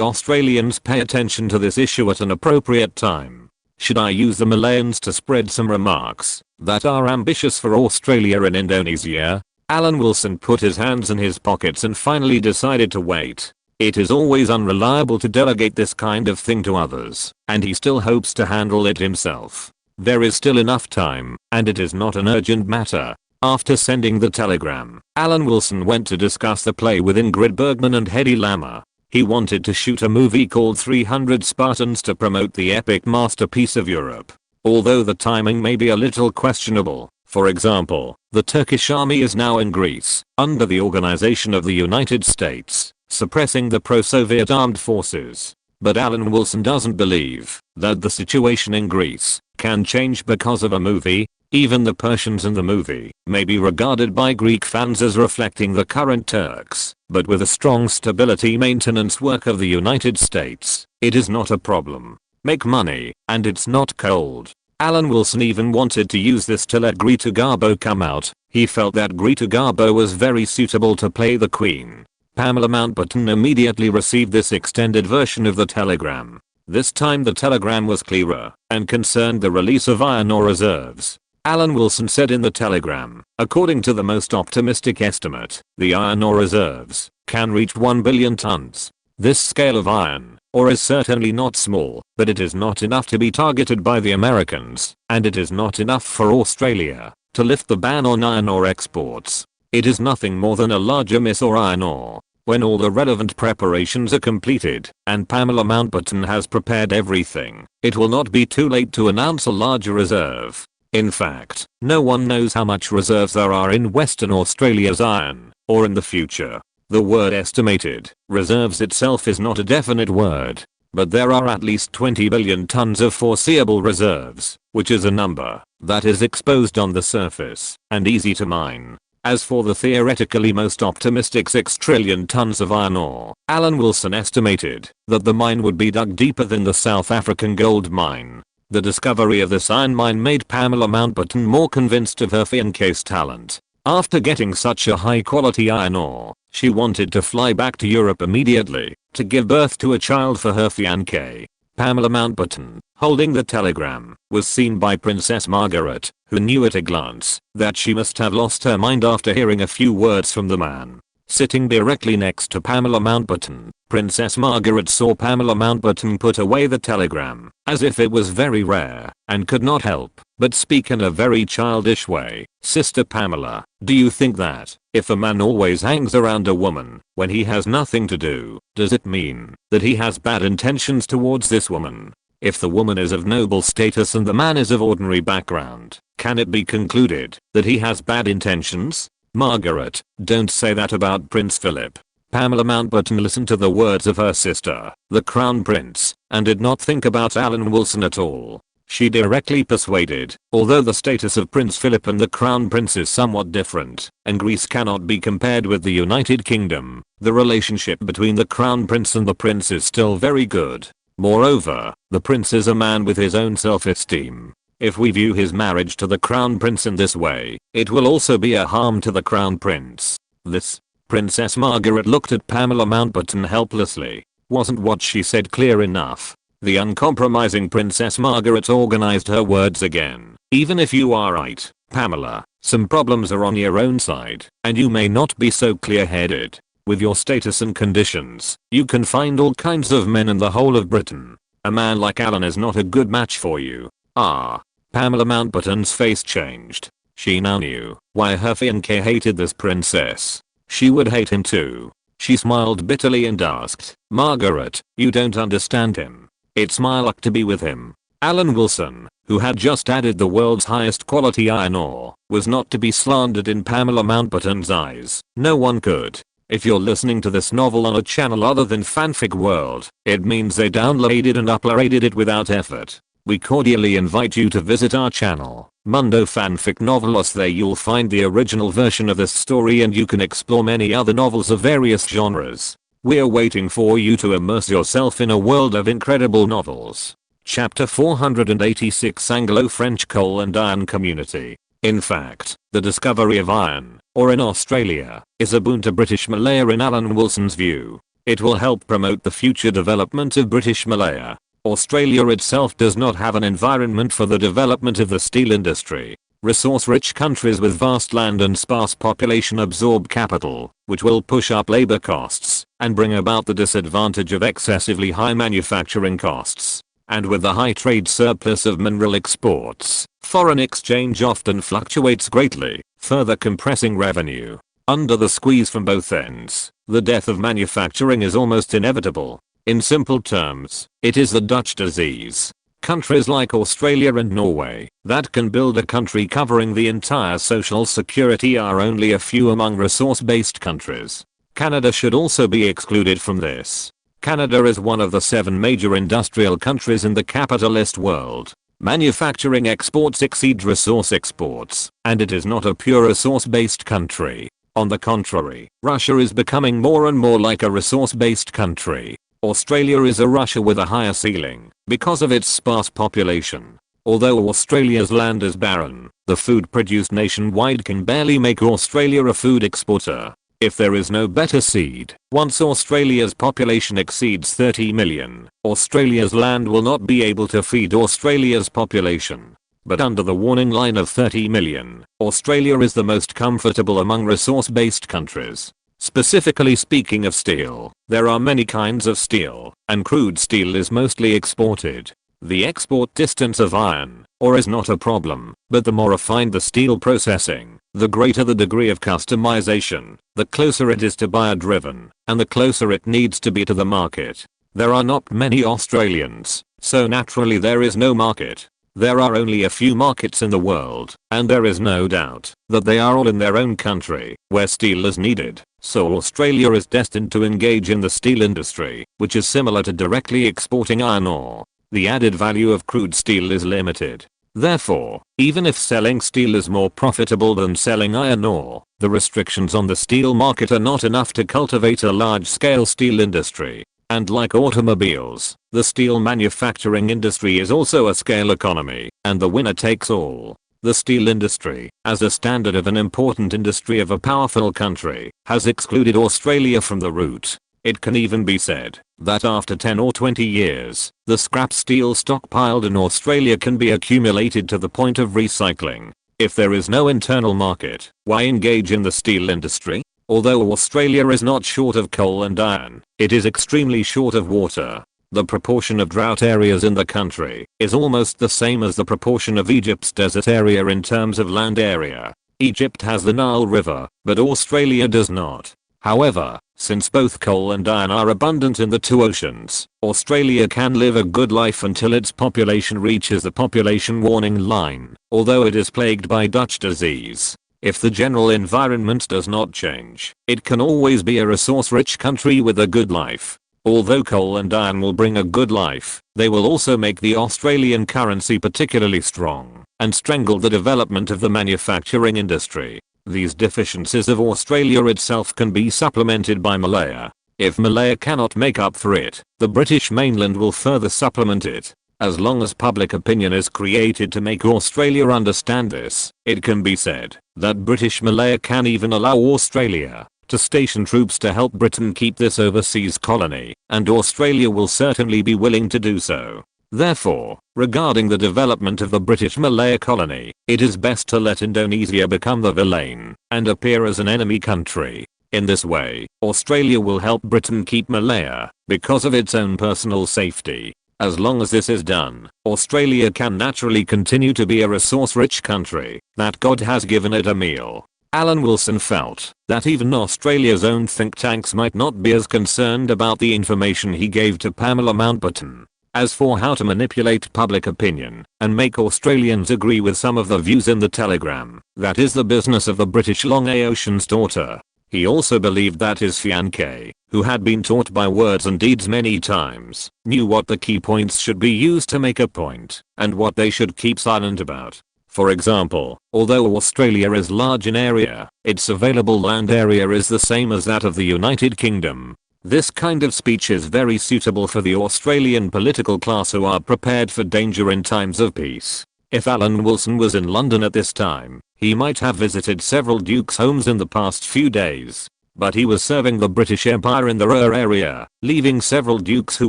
Speaker 1: Australians pay attention to this issue at an appropriate time. Should I use the Malayans to spread some remarks that are ambitious for Australia and Indonesia? Alan Wilson put his hands in his pockets and finally decided to wait. It is always unreliable to delegate this kind of thing to others, and he still hopes to handle it himself. There is still enough time, and it is not an urgent matter. After sending the telegram, Alan Wilson went to discuss the play with Ingrid Bergman and Hedy Lamarr. He wanted to shoot a movie called 300 Spartans to promote the epic masterpiece of Europe. Although the timing may be a little questionable. For example, the Turkish army is now in Greece, under the organization of the United States, suppressing the pro-Soviet armed forces. But Alan Wilson doesn't believe that the situation in Greece can change because of a movie. Even the Persians in the movie may be regarded by Greek fans as reflecting the current Turks, but with a strong stability maintenance work of the United States, it is not a problem. Make money, and it's not cold. Alan Wilson even wanted to use this to let Greta Garbo come out. He felt that Greta Garbo was very suitable to play the Queen. Pamela Mountbatten immediately received this extended version of the telegram. This time the telegram was clearer and concerned the release of iron ore reserves. Alan Wilson said in the telegram, according to the most optimistic estimate, the iron ore reserves can reach 1 billion tons. This scale of iron ore is certainly not small, but it is not enough to be targeted by the Americans, and it is not enough for Australia to lift the ban on iron ore exports. It is nothing more than a larger miss or iron ore. When all the relevant preparations are completed, and Pamela Mountbatten has prepared everything, it will not be too late to announce a larger reserve. In fact, no one knows how much reserves there are in Western Australia's iron ore in the future. The word estimated reserves itself is not a definite word, but there are at least 20 billion tons of foreseeable reserves, which is a number that is exposed on the surface and easy to mine. As for the theoretically most optimistic 6 trillion tons of iron ore, Alan Wilson estimated that the mine would be dug deeper than the South African gold mine. The discovery of this iron mine made Pamela Mountbatten more convinced of her fiancé's talent. After getting such a high quality iron ore, she wanted to fly back to Europe immediately to give birth to a child for her fiancé. Pamela Mountbatten, holding the telegram, was seen by Princess Margaret, who knew at a glance that she must have lost her mind after hearing a few words from the man. sitting directly next to Pamela Mountbatten. Princess Margaret saw Pamela Mountbatten put away the telegram, as if it was very rare, and could not help but speak in a very childish way. "Sister Pamela, do you think that, if a man always hangs around a woman when he has nothing to do, does it mean that he has bad intentions towards this woman? If the woman is of noble status and the man is of ordinary background, can it be concluded that he has bad intentions?" "Margaret, don't say that about Prince Philip." Pamela Mountbatten listened to the words of her sister, the Crown Prince, and did not think about Alan Wilson at all. She directly persuaded, although the status of Prince Philip and the Crown Prince is somewhat different, and Greece cannot be compared with the United Kingdom, the relationship between the Crown Prince and the Prince is still very good. Moreover, the Prince is a man with his own self-esteem. If we view his marriage to the Crown Prince in this way, it will also be a harm to the Crown Prince. This, Princess Margaret looked at Pamela Mountbatten helplessly. Wasn't what she said clear enough? The uncompromising Princess Margaret organized her words again. "Even if you are right, Pamela, some problems are on your own side, and you may not be so clear-headed. With your status and conditions, you can find all kinds of men in the whole of Britain. A man like Alan is not a good match for you." Ah. Pamela Mountbatten's face changed. She now knew why her fiancé hated this princess. She would hate him too. She smiled bitterly and asked, "Margaret, you don't understand him. It's my luck to be with him." Alan Wilson, who had just added the world's highest quality iron ore, was not to be slandered in Pamela Mountbatten's eyes. No one could. If you're listening to this novel on a channel other than Fanfic World, it means they downloaded and uploaded it without effort. We cordially invite you to visit our channel, Mundo Fanfic Novelos. There you'll find the original version of this story and you can explore many other novels of various genres. We're waiting for you to immerse yourself in a world of incredible novels. Chapter 486, Anglo-French Coal and Iron Community. In fact, the discovery of iron, or in Australia, is a boon to British Malaya in Alan Wilson's view. It will help promote the future development of British Malaya. Australia itself does not have an environment for the development of the steel industry. Resource-rich countries with vast land and sparse population absorb capital, which will push up labor costs and bring about the disadvantage of excessively high manufacturing costs. And with the high trade surplus of mineral exports, foreign exchange often fluctuates greatly, further compressing revenue. Under the squeeze from both ends, the death of manufacturing is almost inevitable. In simple terms, it is the Dutch disease. Countries like Australia and Norway that can build a country covering the entire social security are only a few among resource-based countries. Canada should also be excluded from this. Canada is one of the 7 major industrial countries in the capitalist world. Manufacturing exports exceed resource exports, and it is not a pure resource-based country. On the contrary, Russia is becoming more and more like a resource-based country. Australia is a Russia with a higher ceiling because of its sparse population. Although Australia's land is barren, the food produced nationwide can barely make Australia a food exporter. If there is no better seed, once Australia's population exceeds 30 million, Australia's land will not be able to feed Australia's population. But under the warning line of 30 million, Australia is the most comfortable among resource-based countries. Specifically speaking of steel, there are many kinds of steel, and crude steel is mostly exported. The export distance of iron ore is not a problem, but the more refined the steel processing, the greater the degree of customization, the closer it is to buyer-driven, and the closer it needs to be to the market. There are not many Australians, so naturally there is no market. There are only a few markets in the world, and there is no doubt that they are all in their own country, where steel is needed. So Australia is destined to engage in the steel industry, which is similar to directly exporting iron ore. The added value of crude steel is limited. Therefore, even if selling steel is more profitable than selling iron ore, the restrictions on the steel market are not enough to cultivate a large-scale steel industry. And like automobiles, the steel manufacturing industry is also a scale economy, and the winner takes all. The steel industry, as a standard of an important industry of a powerful country, has excluded Australia from the route. It can even be said that after 10 or 20 years, the scrap steel stockpiled in Australia can be accumulated to the point of recycling. If there is no internal market, why engage in the steel industry? Although Australia is not short of coal and iron, it is extremely short of water. The proportion of drought areas in the country is almost the same as the proportion of Egypt's desert area in terms of land area. Egypt has the Nile River, but Australia does not. However, since both coal and iron are abundant in the two oceans, Australia can live a good life until its population reaches the population warning line, although it is plagued by Dutch disease. If the general environment does not change, it can always be a resource-rich country with a good life. Although coal and iron will bring a good life, they will also make the Australian currency particularly strong and strangle the development of the manufacturing industry. These deficiencies of Australia itself can be supplemented by Malaya. If Malaya cannot make up for it, the British mainland will further supplement it. As long as public opinion is created to make Australia understand this, it can be said that British Malaya can even allow Australia to station troops to help Britain keep this overseas colony, and Australia will certainly be willing to do so. Therefore, regarding the development of the British Malaya colony, it is best to let Indonesia become the villain and appear as an enemy country. In this way, Australia will help Britain keep Malaya because of its own personal safety. As long as this is done, Australia can naturally continue to be a resource-rich country that God has given it a meal. Alan Wilson felt that even Australia's own think tanks might not be as concerned about the information he gave to Pamela Mountbatten. As for how to manipulate public opinion and make Australians agree with some of the views in the Telegram, that is the business of the British Long Ocean's daughter. He also believed that his fiancée, who had been taught by words and deeds many times, knew what the key points should be used to make a point and what they should keep silent about. For example, although Australia is large in area, its available land area is the same as that of the United Kingdom. This kind of speech is very suitable for the Australian political class who are prepared for danger in times of peace. If Alan Wilson was in London at this time, he might have visited several dukes' homes in the past few days. But he was serving the British Empire in the Ruhr area, leaving several dukes who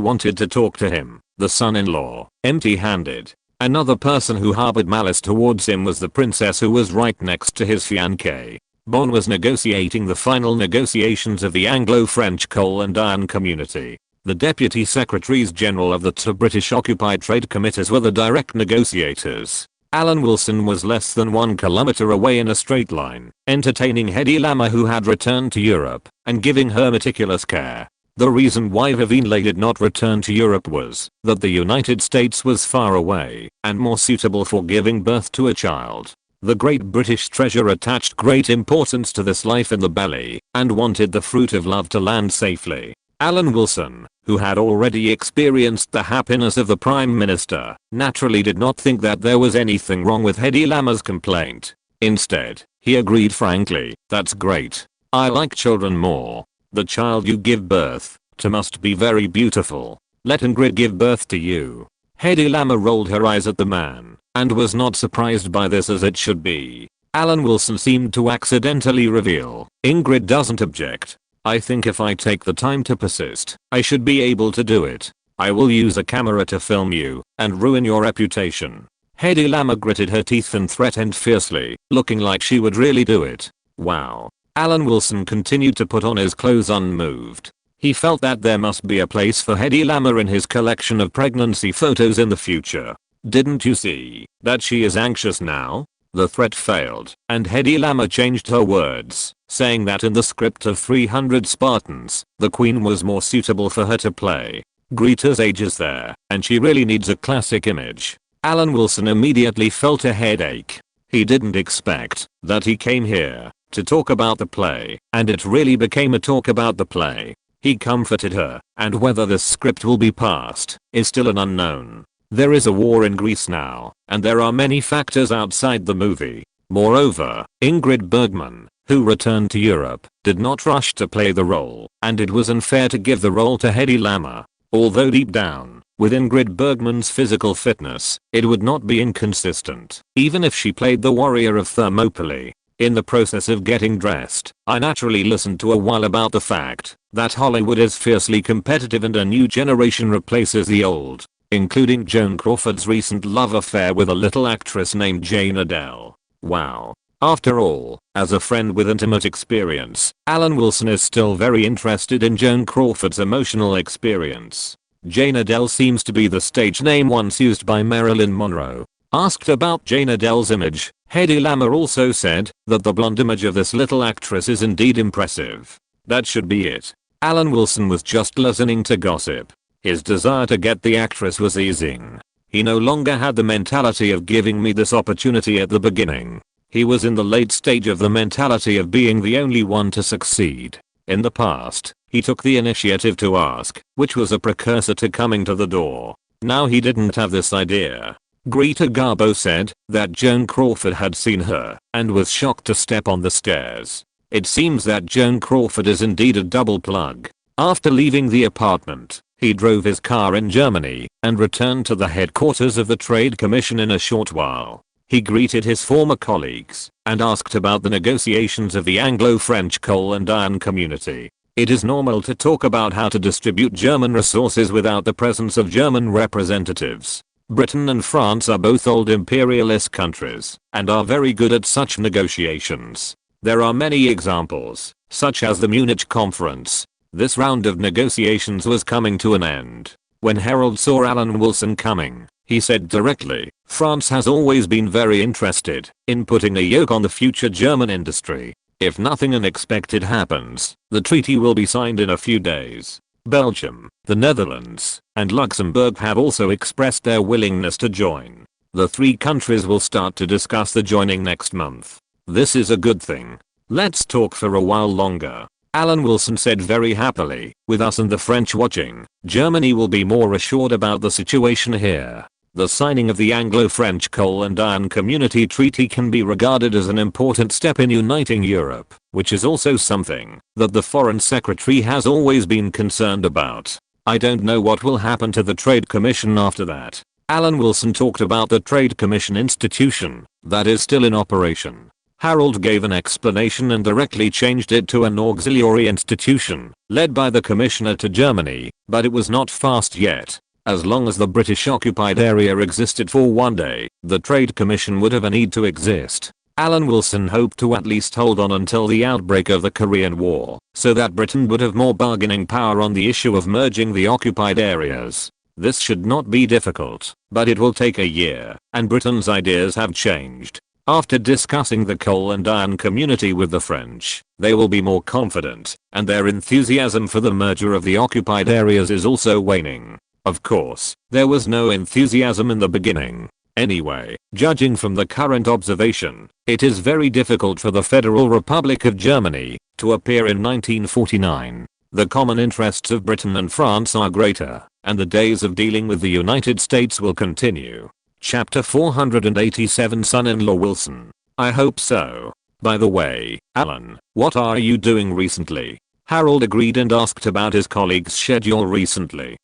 Speaker 1: wanted to talk to him, the son-in-law, empty-handed. Another person who harbored malice towards him was the princess who was right next to his fiancé. Bonn was negotiating the final negotiations of the Anglo-French coal and iron community. The deputy secretaries general of the two British occupied trade committees were the direct negotiators. Alan Wilson was less than 1 kilometer away in a straight line, entertaining Hedy Lamarr who had returned to Europe, and giving her meticulous care. The reason why Vivian Leigh did not return to Europe was that the United States was far away and more suitable for giving birth to a child. The great British treasure attached great importance to this life in the belly and wanted the fruit of love to land safely. Alan Wilson, who had already experienced the happiness of the Prime Minister, naturally did not think that there was anything wrong with Hedy Lamarr's complaint. Instead, he agreed frankly, "That's great. I like children more. The child you give birth to must be very beautiful. Let Ingrid give birth to you." Hedy Lamarr rolled her eyes at the man and was not surprised by this as it should be. Alan Wilson seemed to accidentally reveal, "Ingrid doesn't object. I think if I take the time to persist, I should be able to do it. I will use a camera to film you and ruin your reputation." Hedy Lamarr gritted her teeth and threatened fiercely, looking like she would really do it. Wow. Alan Wilson continued to put on his clothes unmoved. He felt that there must be a place for Hedy Lamarr in his collection of pregnancy photos in the future. "Didn't you see that she is anxious now?" The threat failed, and Hedy Lamarr changed her words, saying that in the script of 300 Spartans, the queen was more suitable for her to play. Greta's age is there, and she really needs a classic image. Alan Wilson immediately felt a headache. He didn't expect that he came here to talk about the play, and it really became a talk about the play. He comforted her, and whether this script will be passed is still an unknown. There is a war in Greece now, and there are many factors outside the movie. Moreover, Ingrid Bergman, who returned to Europe, did not rush to play the role, and it was unfair to give the role to Hedy Lamarr. Although deep down, with Ingrid Bergman's physical fitness, it would not be inconsistent, even if she played the warrior of Thermopylae. In the process of getting dressed, I naturally listened to a while about the fact that Hollywood is fiercely competitive and a new generation replaces the old, including Joan Crawford's recent love affair with a little actress named Jane Adele. Wow. After all, as a friend with intimate experience, Alan Wilson is still very interested in Joan Crawford's emotional experience. Jane Adele seems to be the stage name once used by Marilyn Monroe. Asked about Jane Adele's image, Hedy Lamarr also said that the blonde image of this little actress is indeed impressive. That should be it. Alan Wilson was just listening to gossip. His desire to get the actress was easing. He no longer had the mentality of giving me this opportunity at the beginning. He was in the late stage of the mentality of being the only one to succeed. In the past, he took the initiative to ask, which was a precursor to coming to the door. Now he didn't have this idea. Greta Garbo said that Joan Crawford had seen her and was shocked to step on the stairs. It seems that Joan Crawford is indeed a double plug. After leaving the apartment, he drove his car in Germany and returned to the headquarters of the Trade Commission in a short while. He greeted his former colleagues and asked about the negotiations of the Anglo-French coal and iron community. It is normal to talk about how to distribute German resources without the presence of German representatives. Britain and France are both old imperialist countries and are very good at such negotiations. There are many examples, such as the Munich Conference. This round of negotiations was coming to an end. When Harold saw Alan Wilson coming, he said directly, France has always been very interested in putting a yoke on the future German industry. If nothing unexpected happens, the treaty will be signed in a few days. Belgium, the Netherlands, and Luxembourg have also expressed their willingness to join. The three countries will start to discuss the joining next month. This is a good thing. Let's talk for a while longer. Alan Wilson said very happily, with us and the French watching, Germany will be more assured about the situation here. The signing of the Anglo-French Coal and Iron Community Treaty can be regarded as an important step in uniting Europe, which is also something that the Foreign Secretary has always been concerned about. I don't know what will happen to the Trade Commission after that. Alan Wilson talked about the Trade Commission institution that is still in operation. Harold gave an explanation and directly changed it to an auxiliary institution, led by the Commissioner to Germany, but it was not fast yet. As long as the British occupied area existed for one day, the Trade Commission would have a need to exist. Alan Wilson hoped to at least hold on until the outbreak of the Korean War, so that Britain would have more bargaining power on the issue of merging the occupied areas. This should not be difficult, but it will take a year, and Britain's ideas have changed. After discussing the coal and iron community with the French, they will be more confident, and their enthusiasm for the merger of the occupied areas is also waning. Of course, there was no enthusiasm in the beginning. Anyway, judging from the current observation, it is very difficult for the Federal Republic of Germany to appear in 1949. The common interests of Britain and France are greater, and the days of dealing with the United States will continue. Chapter 487 Son-in-law Wilson. I hope so. By the way, Alan, what are you doing recently? Harold agreed and asked about his colleague's schedule recently.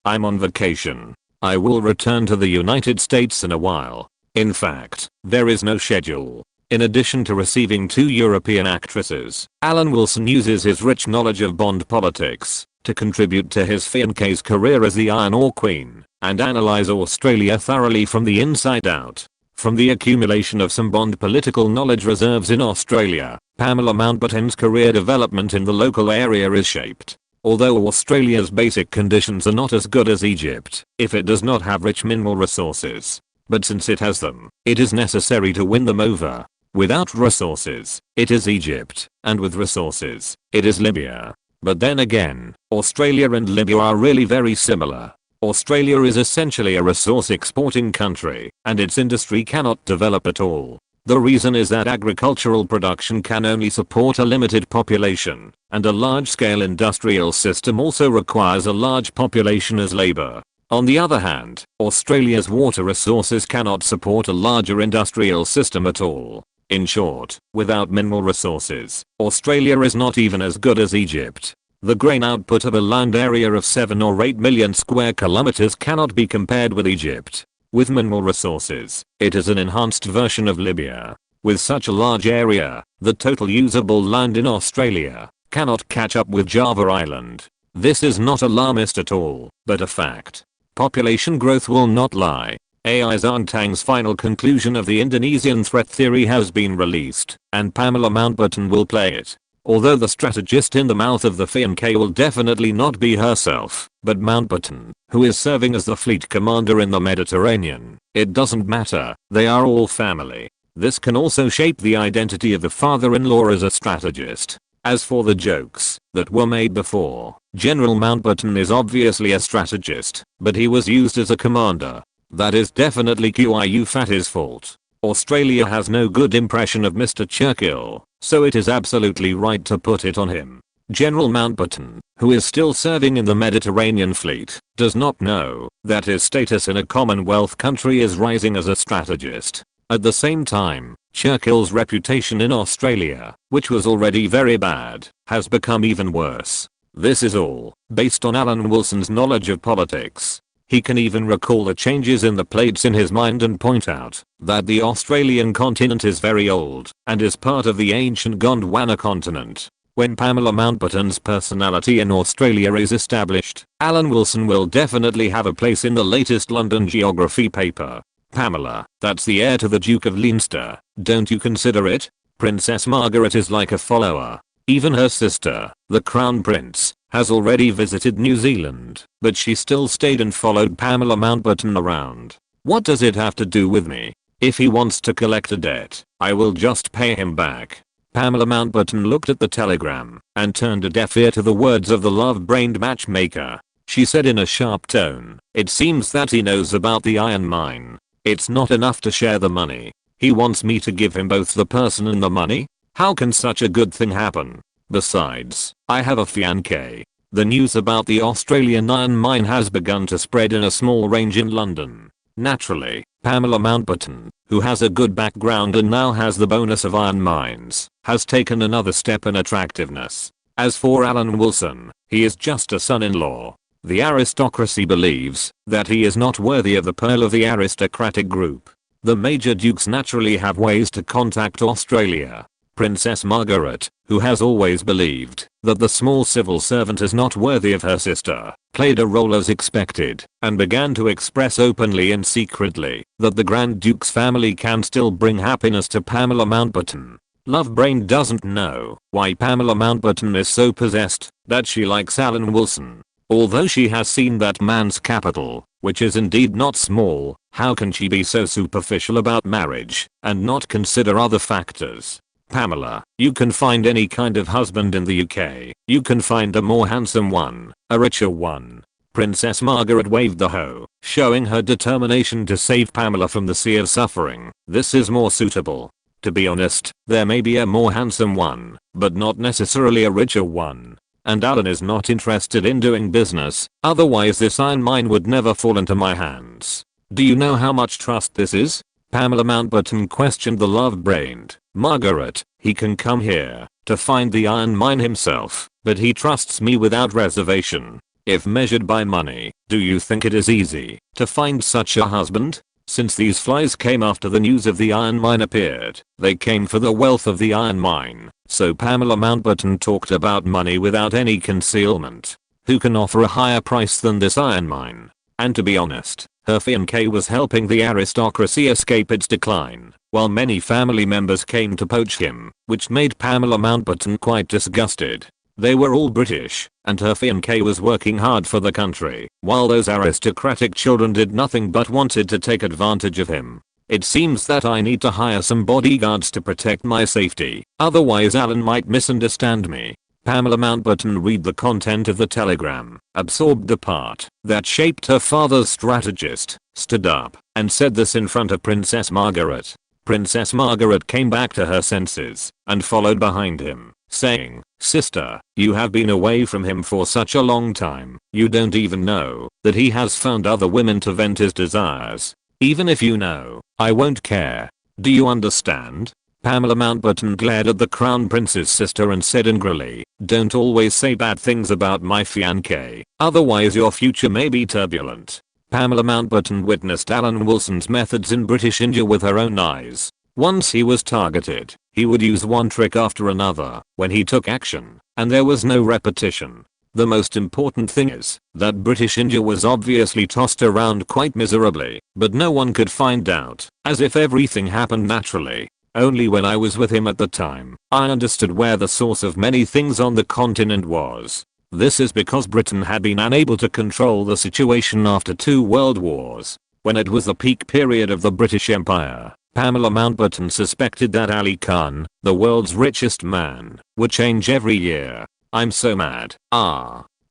Speaker 1: I'm on vacation. I will return to the United States in a while. In fact, there is no schedule. In addition to receiving 2 European actresses, Alan Wilson uses his rich knowledge of Bond politics to contribute to his fiance's career as the Iron Ore Queen and analyze Australia thoroughly from the inside out. From the accumulation of some Bond political knowledge reserves in Australia, Pamela Mountbatten's career development in the local area is shaped. Although Australia's basic conditions are not as good as Egypt, if it does not have rich mineral resources. But since it has them, it is necessary to win them over. Without resources, it is Egypt, and with resources, it is Libya. But then again, Australia and Libya are really very similar. Australia is essentially a resource exporting country, and its industry cannot develop at all. The reason is that agricultural production can only support a limited population, and a large-scale industrial system also requires a large population as labor. On the other hand, Australia's water resources cannot support a larger industrial system at all. In short, without mineral resources, Australia is not even as good as Egypt. The grain output of a land area of 7 or 8 million square kilometers cannot be compared with Egypt. With mineral resources, it is an enhanced version of Libya. With such a large area, the total usable land in Australia cannot catch up with Java Island. This is not alarmist at all, but a fact. Population growth will not lie. AI Zhangtang's final conclusion of the Indonesian threat theory has been released, and Pamela Mountbatten will play it. Although the strategist in the mouth of the FNK will definitely not be herself, but Mountbatten, who is serving as the fleet commander in the Mediterranean, it doesn't matter, they are all family. This can also shape the identity of the father-in-law as a strategist. As for the jokes that were made before, General Mountbatten is obviously a strategist, but he was used as a commander. That is definitely Qiu Fatty's fault. Australia has no good impression of Mr. Churchill, so it is absolutely right to put it on him. General Mountbatten, who is still serving in the Mediterranean fleet, does not know that his status in a Commonwealth country is rising as a strategist. At the same time, Churchill's reputation in Australia, which was already very bad, has become even worse. This is all based on Alan Wilson's knowledge of politics. He can even recall the changes in the plates in his mind and point out that the Australian continent is very old and is part of the ancient Gondwana continent. When Pamela Mountbatten's personality in Australia is established, Alan Wilson will definitely have a place in the latest London geography paper. Pamela, that's the heir to the Duke of Leinster, don't you consider it? Princess Margaret is like a follower. Even her sister, the Crown Prince, has already visited New Zealand, but she still stayed and followed Pamela Mountbatten around. What does it have to do with me? If he wants to collect a debt, I will just pay him back. Pamela Mountbatten looked at the telegram and turned a deaf ear to the words of the love-brained matchmaker. She said in a sharp tone, "It seems that he knows about the iron mine. It's not enough to share the money. He wants me to give him both the person and the money? How can such a good thing happen? Besides, I have a fiancé." The news about the Australian iron mine has begun to spread in a small range in London. Naturally, Pamela Mountbatten, who has a good background and now has the bonus of iron mines, has taken another step in attractiveness. As for Alan Wilson, he is just a son-in-law. The aristocracy believes that he is not worthy of the pearl of the aristocratic group. The major dukes naturally have ways to contact Australia. Princess Margaret, who has always believed that the small civil servant is not worthy of her sister, played a role as expected and began to express openly and secretly that the Grand Duke's family can still bring happiness to Pamela Mountbatten. Lovebrain doesn't know why Pamela Mountbatten is so possessed that she likes Alan Wilson. Although she has seen that man's capital, which is indeed not small, how can she be so superficial about marriage and not consider other factors? Pamela, you can find any kind of husband in the UK. You can find a more handsome one, a richer one. Princess Margaret waved the hoe, showing her determination to save Pamela from the sea of suffering. This is more suitable. To be honest, there may be a more handsome one, but not necessarily a richer one. And Alan is not interested in doing business, otherwise this iron mine would never fall into my hands. Do you know how much trust this is? Pamela Mountbatten questioned the love-brained Margaret. He can come here to find the iron mine himself, but he trusts me without reservation. If measured by money, do you think it is easy to find such a husband? Since these flies came after the news of the iron mine appeared, they came for the wealth of the iron mine. So Pamela Mountbatten talked about money without any concealment. Who can offer a higher price than this iron mine? And to be honest, her fiancé was helping the aristocracy escape its decline, while many family members came to poach him, which made Pamela Mountbatten quite disgusted. They were all British, and her fiancé was working hard for the country, while those aristocratic children did nothing but wanted to take advantage of him. It seems that I need to hire some bodyguards to protect my safety, otherwise Alan might misunderstand me. Pamela Mountbatten read the content of the telegram, absorbed the part that shaped her father's strategist, stood up, and said this in front of Princess Margaret. Princess Margaret came back to her senses and followed behind him, saying, "Sister, you have been away from him for such a long time, you don't even know that he has found other women to vent his desires. Even if you know, I won't care. Do you understand?" Pamela Mountbatten glared at the Crown Prince's sister and said angrily, "Don't always say bad things about my fiancé, otherwise your future may be turbulent." Pamela Mountbatten witnessed Alan Wilson's methods in British India with her own eyes. Once he was targeted, he would use one trick after another when he took action, and there was no repetition. The most important thing is that British India was obviously tossed around quite miserably, but no one could find out, as if everything happened naturally. Only when I was with him at the time, I understood where the source of many things on the continent was. This is because Britain had been unable to control the situation after 2 world wars. When it was the peak period of the British Empire, Pamela Mountbatten suspected that Ali Khan, the world's richest man, would change every year. I'm so mad.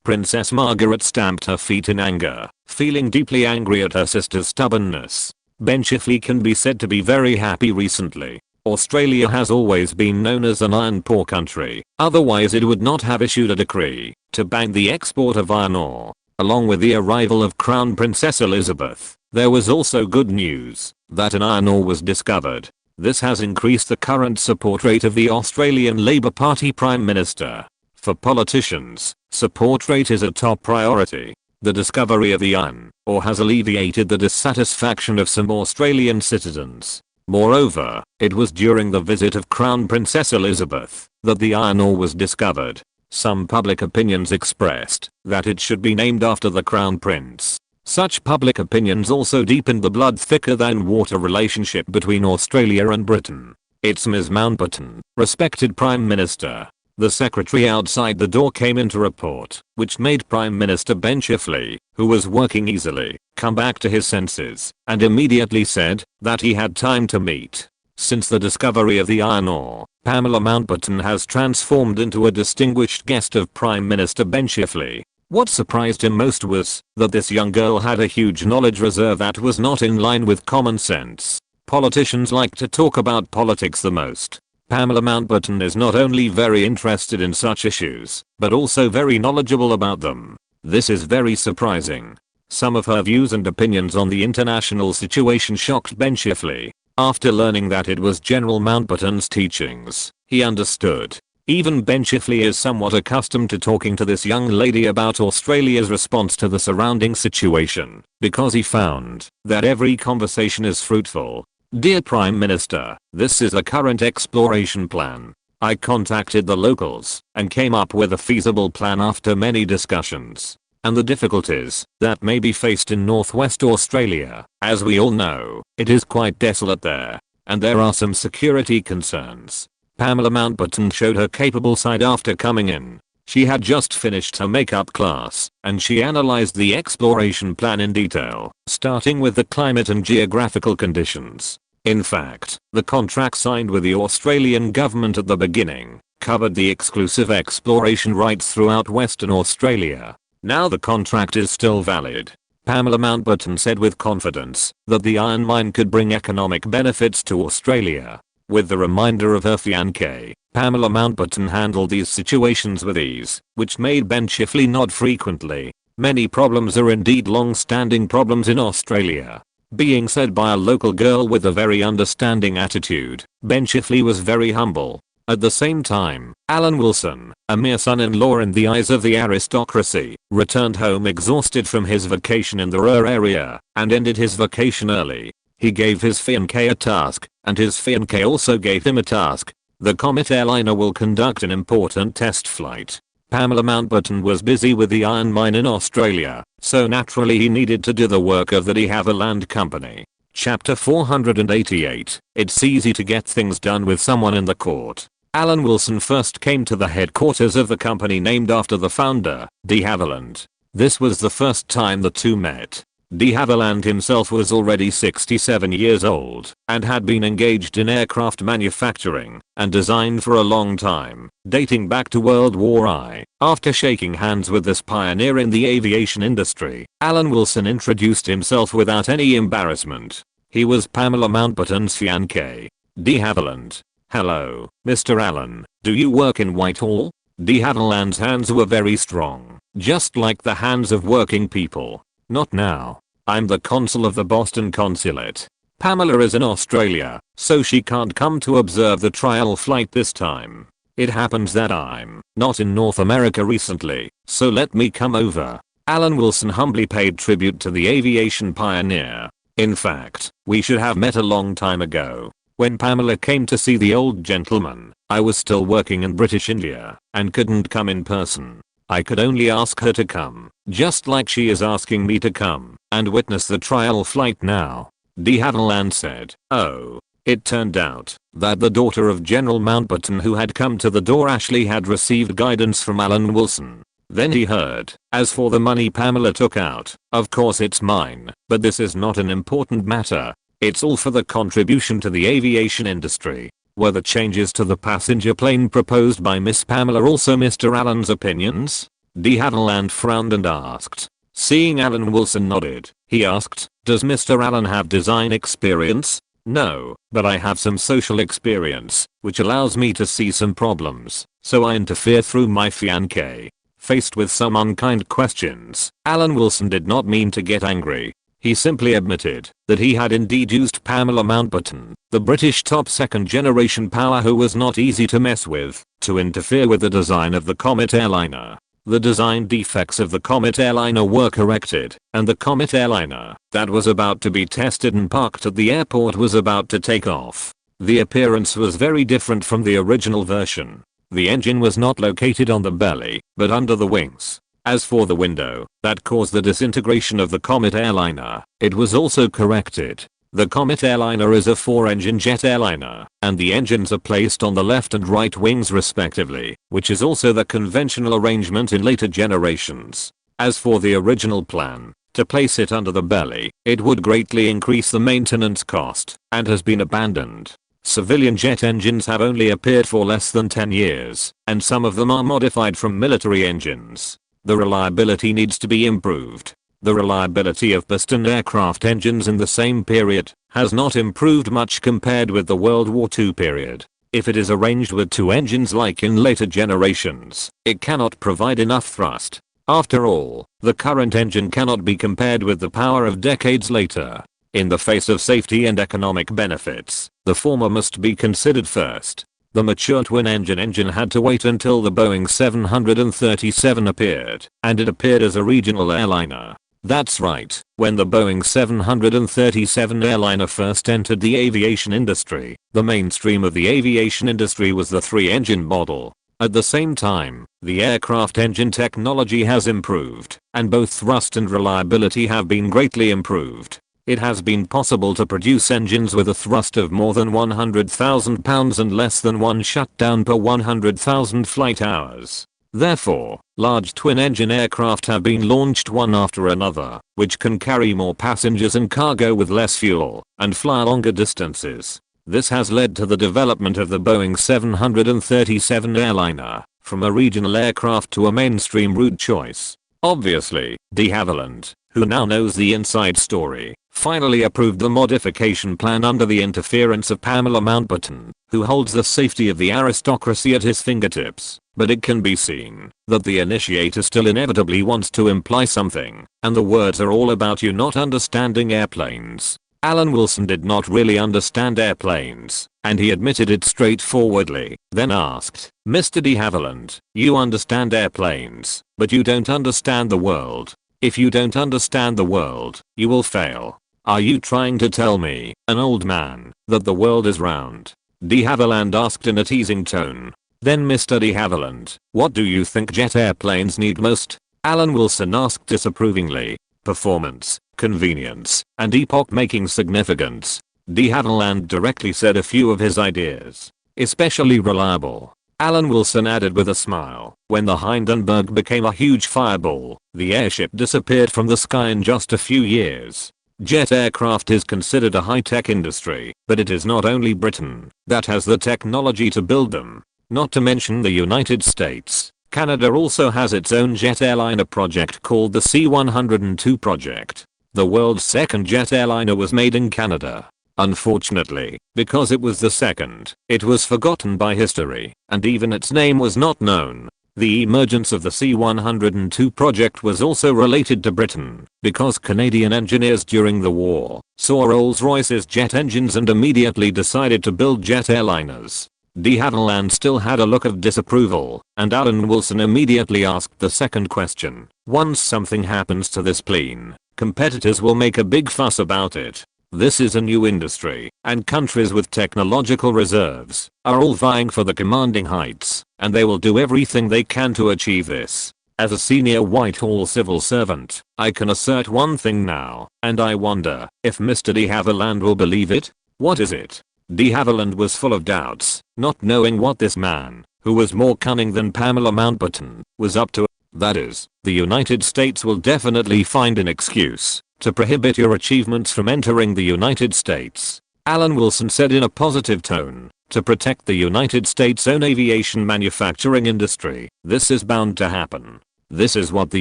Speaker 1: Princess Margaret stamped her feet in anger, feeling deeply angry at her sister's stubbornness. Ben Chifley can be said to be very happy recently. Australia has always been known as an iron poor country, otherwise it would not have issued a decree to ban the export of iron ore. Along with the arrival of Crown Princess Elizabeth, there was also good news that an iron ore was discovered. This has increased the current support rate of the Australian Labor Party Prime Minister. For politicians, support rate is a top priority. The discovery of the iron ore has alleviated the dissatisfaction of some Australian citizens. Moreover, it was during the visit of Crown Princess Elizabeth that the iron ore was discovered. Some public opinions expressed that it should be named after the Crown Prince. Such public opinions also deepened the blood thicker than water relationship between Australia and Britain. It's Ms. Mountbatten, respected Prime Minister. The secretary outside the door came in to report, which made Prime Minister Ben Chifley, who was working easily, come back to his senses, and immediately said that he had time to meet. Since the discovery of the iron ore, Pamela Mountbatten has transformed into a distinguished guest of Prime Minister Ben Chifley. What surprised him most was that this young girl had a huge knowledge reserve that was not in line with common sense. Politicians like to talk about politics the most. Pamela Mountbatten is not only very interested in such issues, but also very knowledgeable about them. This is very surprising. Some of her views and opinions on the international situation shocked Ben Chifley. After learning that it was General Mountbatten's teachings, he understood. Even Ben Chifley is somewhat accustomed to talking to this young lady about Australia's response to the surrounding situation, because he found that every conversation is fruitful. Dear Prime Minister, this is a current exploration plan. I contacted the locals and came up with a feasible plan after many discussions. And the difficulties that may be faced in northwest Australia. As we all know, it is quite desolate there, and there are some security concerns. Pamela Mountbatten showed her capable side after coming in. She had just finished her makeup class, and she analyzed the exploration plan in detail, starting with the climate and geographical conditions. In fact, the contract signed with the Australian government at the beginning covered the exclusive exploration rights throughout Western Australia. Now the contract is still valid. Pamela Mountbatten said with confidence that the iron mine could bring economic benefits to Australia. With the reminder of her fiancé, Pamela Mountbatten handled these situations with ease, which made Ben Chifley nod frequently. Many problems are indeed long-standing problems in Australia. Being said by a local girl with a very understanding attitude, Ben Chifley was very humble. At the same time, Alan Wilson, a mere son-in-law in the eyes of the aristocracy, returned home exhausted from his vacation in the Ruhr area, and ended his vacation early. He gave his fiancé a task, and his fiancé also gave him a task. The Comet airliner will conduct an important test flight. Pamela Mountbatten was busy with the iron mine in Australia, so naturally he needed to do the work of the De Havilland Company. Chapter 488. It's easy to get things done with someone in the court. Alan Wilson first came to the headquarters of the company named after the founder, De Havilland. This was the first time the two met. De Havilland himself was already 67 years old and had been engaged in aircraft manufacturing and design for a long time, dating back to World War I. After shaking hands with this pioneer in the aviation industry, Alan Wilson introduced himself without any embarrassment. He was Pamela Mountbatten's fiancé. De Havilland. Hello, Mr. Allen, do you work in Whitehall? De Havilland's hands were very strong, just like the hands of working people. Not now. I'm the consul of the Boston consulate. Pamela is in Australia, so she can't come to observe the trial flight this time. It happens that I'm not in North America recently, so let me come over. Alan Wilson humbly paid tribute to the aviation pioneer. In fact, we should have met a long time ago. When Pamela came to see the old gentleman, I was still working in British India and couldn't come in person. I could only ask her to come, just like she is asking me to come and witness the trial flight now. De Havilland said. Oh. It turned out that the daughter of General Mountbatten who had come to the door Ashley had received guidance from Alan Wilson. Then he heard, as for the money Pamela took out, of course it's mine, but this is not an important matter. It's all for the contribution to the aviation industry. Were the changes to the passenger plane proposed by Miss Pamela also Mr. Allen's opinions? De Havilland frowned and asked. Seeing Alan Wilson nodded, he asked, does Mr. Allen have design experience? No, but I have some social experience, which allows me to see some problems, so I interfere through my fiancé. Faced with some unkind questions, Alan Wilson did not mean to get angry. He simply admitted that he had indeed used Pamela Mountbatten, the British top second generation power who was not easy to mess with, to interfere with the design of the Comet airliner. The design defects of the Comet airliner were corrected, and the Comet airliner that was about to be tested and parked at the airport was about to take off. The appearance was very different from the original version. The engine was not located on the belly, but under the wings. As for the window that caused the disintegration of the Comet airliner, it was also corrected. The Comet airliner is a 4-engine jet airliner, and the engines are placed on the left and right wings respectively, which is also the conventional arrangement in later generations. As for the original plan, to place it under the belly, it would greatly increase the maintenance cost, and has been abandoned. Civilian jet engines have only appeared for less than 10 years, and some of them are modified from military engines. The reliability needs to be improved. The reliability of piston aircraft engines in the same period has not improved much compared with the World War II period. If it is arranged with 2 engines like in later generations, it cannot provide enough thrust. After all, the current engine cannot be compared with the power of decades later. In the face of safety and economic benefits, the former must be considered first. The mature twin-engine had to wait until the Boeing 737 appeared, and it appeared as a regional airliner. That's right, when the Boeing 737 airliner first entered the aviation industry, the mainstream of the aviation industry was the 3-engine model. At the same time, the aircraft engine technology has improved, and both thrust and reliability have been greatly improved. It has been possible to produce engines with a thrust of more than 100,000 pounds and less than 1 shutdown per 100,000 flight hours. Therefore, large twin-engine aircraft have been launched one after another, which can carry more passengers and cargo with less fuel, and fly longer distances. This has led to the development of the Boeing 737 airliner, from a regional aircraft to a mainstream route choice. Obviously, de Havilland, who now knows the inside story, finally approved the modification plan under the interference of Pamela Mountbatten, who holds the safety of the aristocracy at his fingertips. But it can be seen that the initiator still inevitably wants to imply something, and the words are all about you not understanding airplanes. Alan Wilson did not really understand airplanes, and he admitted it straightforwardly, then asked, Mr. de Havilland, you understand airplanes, but you don't understand the world. If you don't understand the world, you will fail. Are you trying to tell me, an old man, that the world is round? De Havilland asked in a teasing tone. Then Mr. de Havilland, what do you think jet airplanes need most? Alan Wilson asked disapprovingly. Performance, convenience, and epoch-making significance. De Havilland directly said a few of his ideas. Especially reliable. Alan Wilson added with a smile, when the Hindenburg became a huge fireball, the airship disappeared from the sky in just a few years. Jet aircraft is considered a high-tech industry, but it is not only Britain that has the technology to build them. Not to mention the United States. Canada also has its own jet airliner project called the C-102 project. The world's second jet airliner was made in Canada. Unfortunately, because it was the second, it was forgotten by history, and even its name was not known. The emergence of the C-102 project was also related to Britain, because Canadian engineers during the war saw Rolls-Royce's jet engines and immediately decided to build jet airliners. De Havilland still had a look of disapproval, and Alan Wilson immediately asked the second question. Once something happens to this plane, competitors will make a big fuss about it. This is a new industry, and countries with technological reserves are all vying for the commanding heights, and they will do everything they can to achieve this. As a senior Whitehall civil servant, I can assert one thing now, and I wonder if Mr. de Havilland will believe it. What is it? De Havilland was full of doubts, not knowing what this man, who was more cunning than Pamela Mountbatten, was up to. That is, the United States will definitely find an excuse to prohibit your achievements from entering the United States. Alan Wilson said in a positive tone, to protect the United States' own aviation manufacturing industry. This is bound to happen. This is what the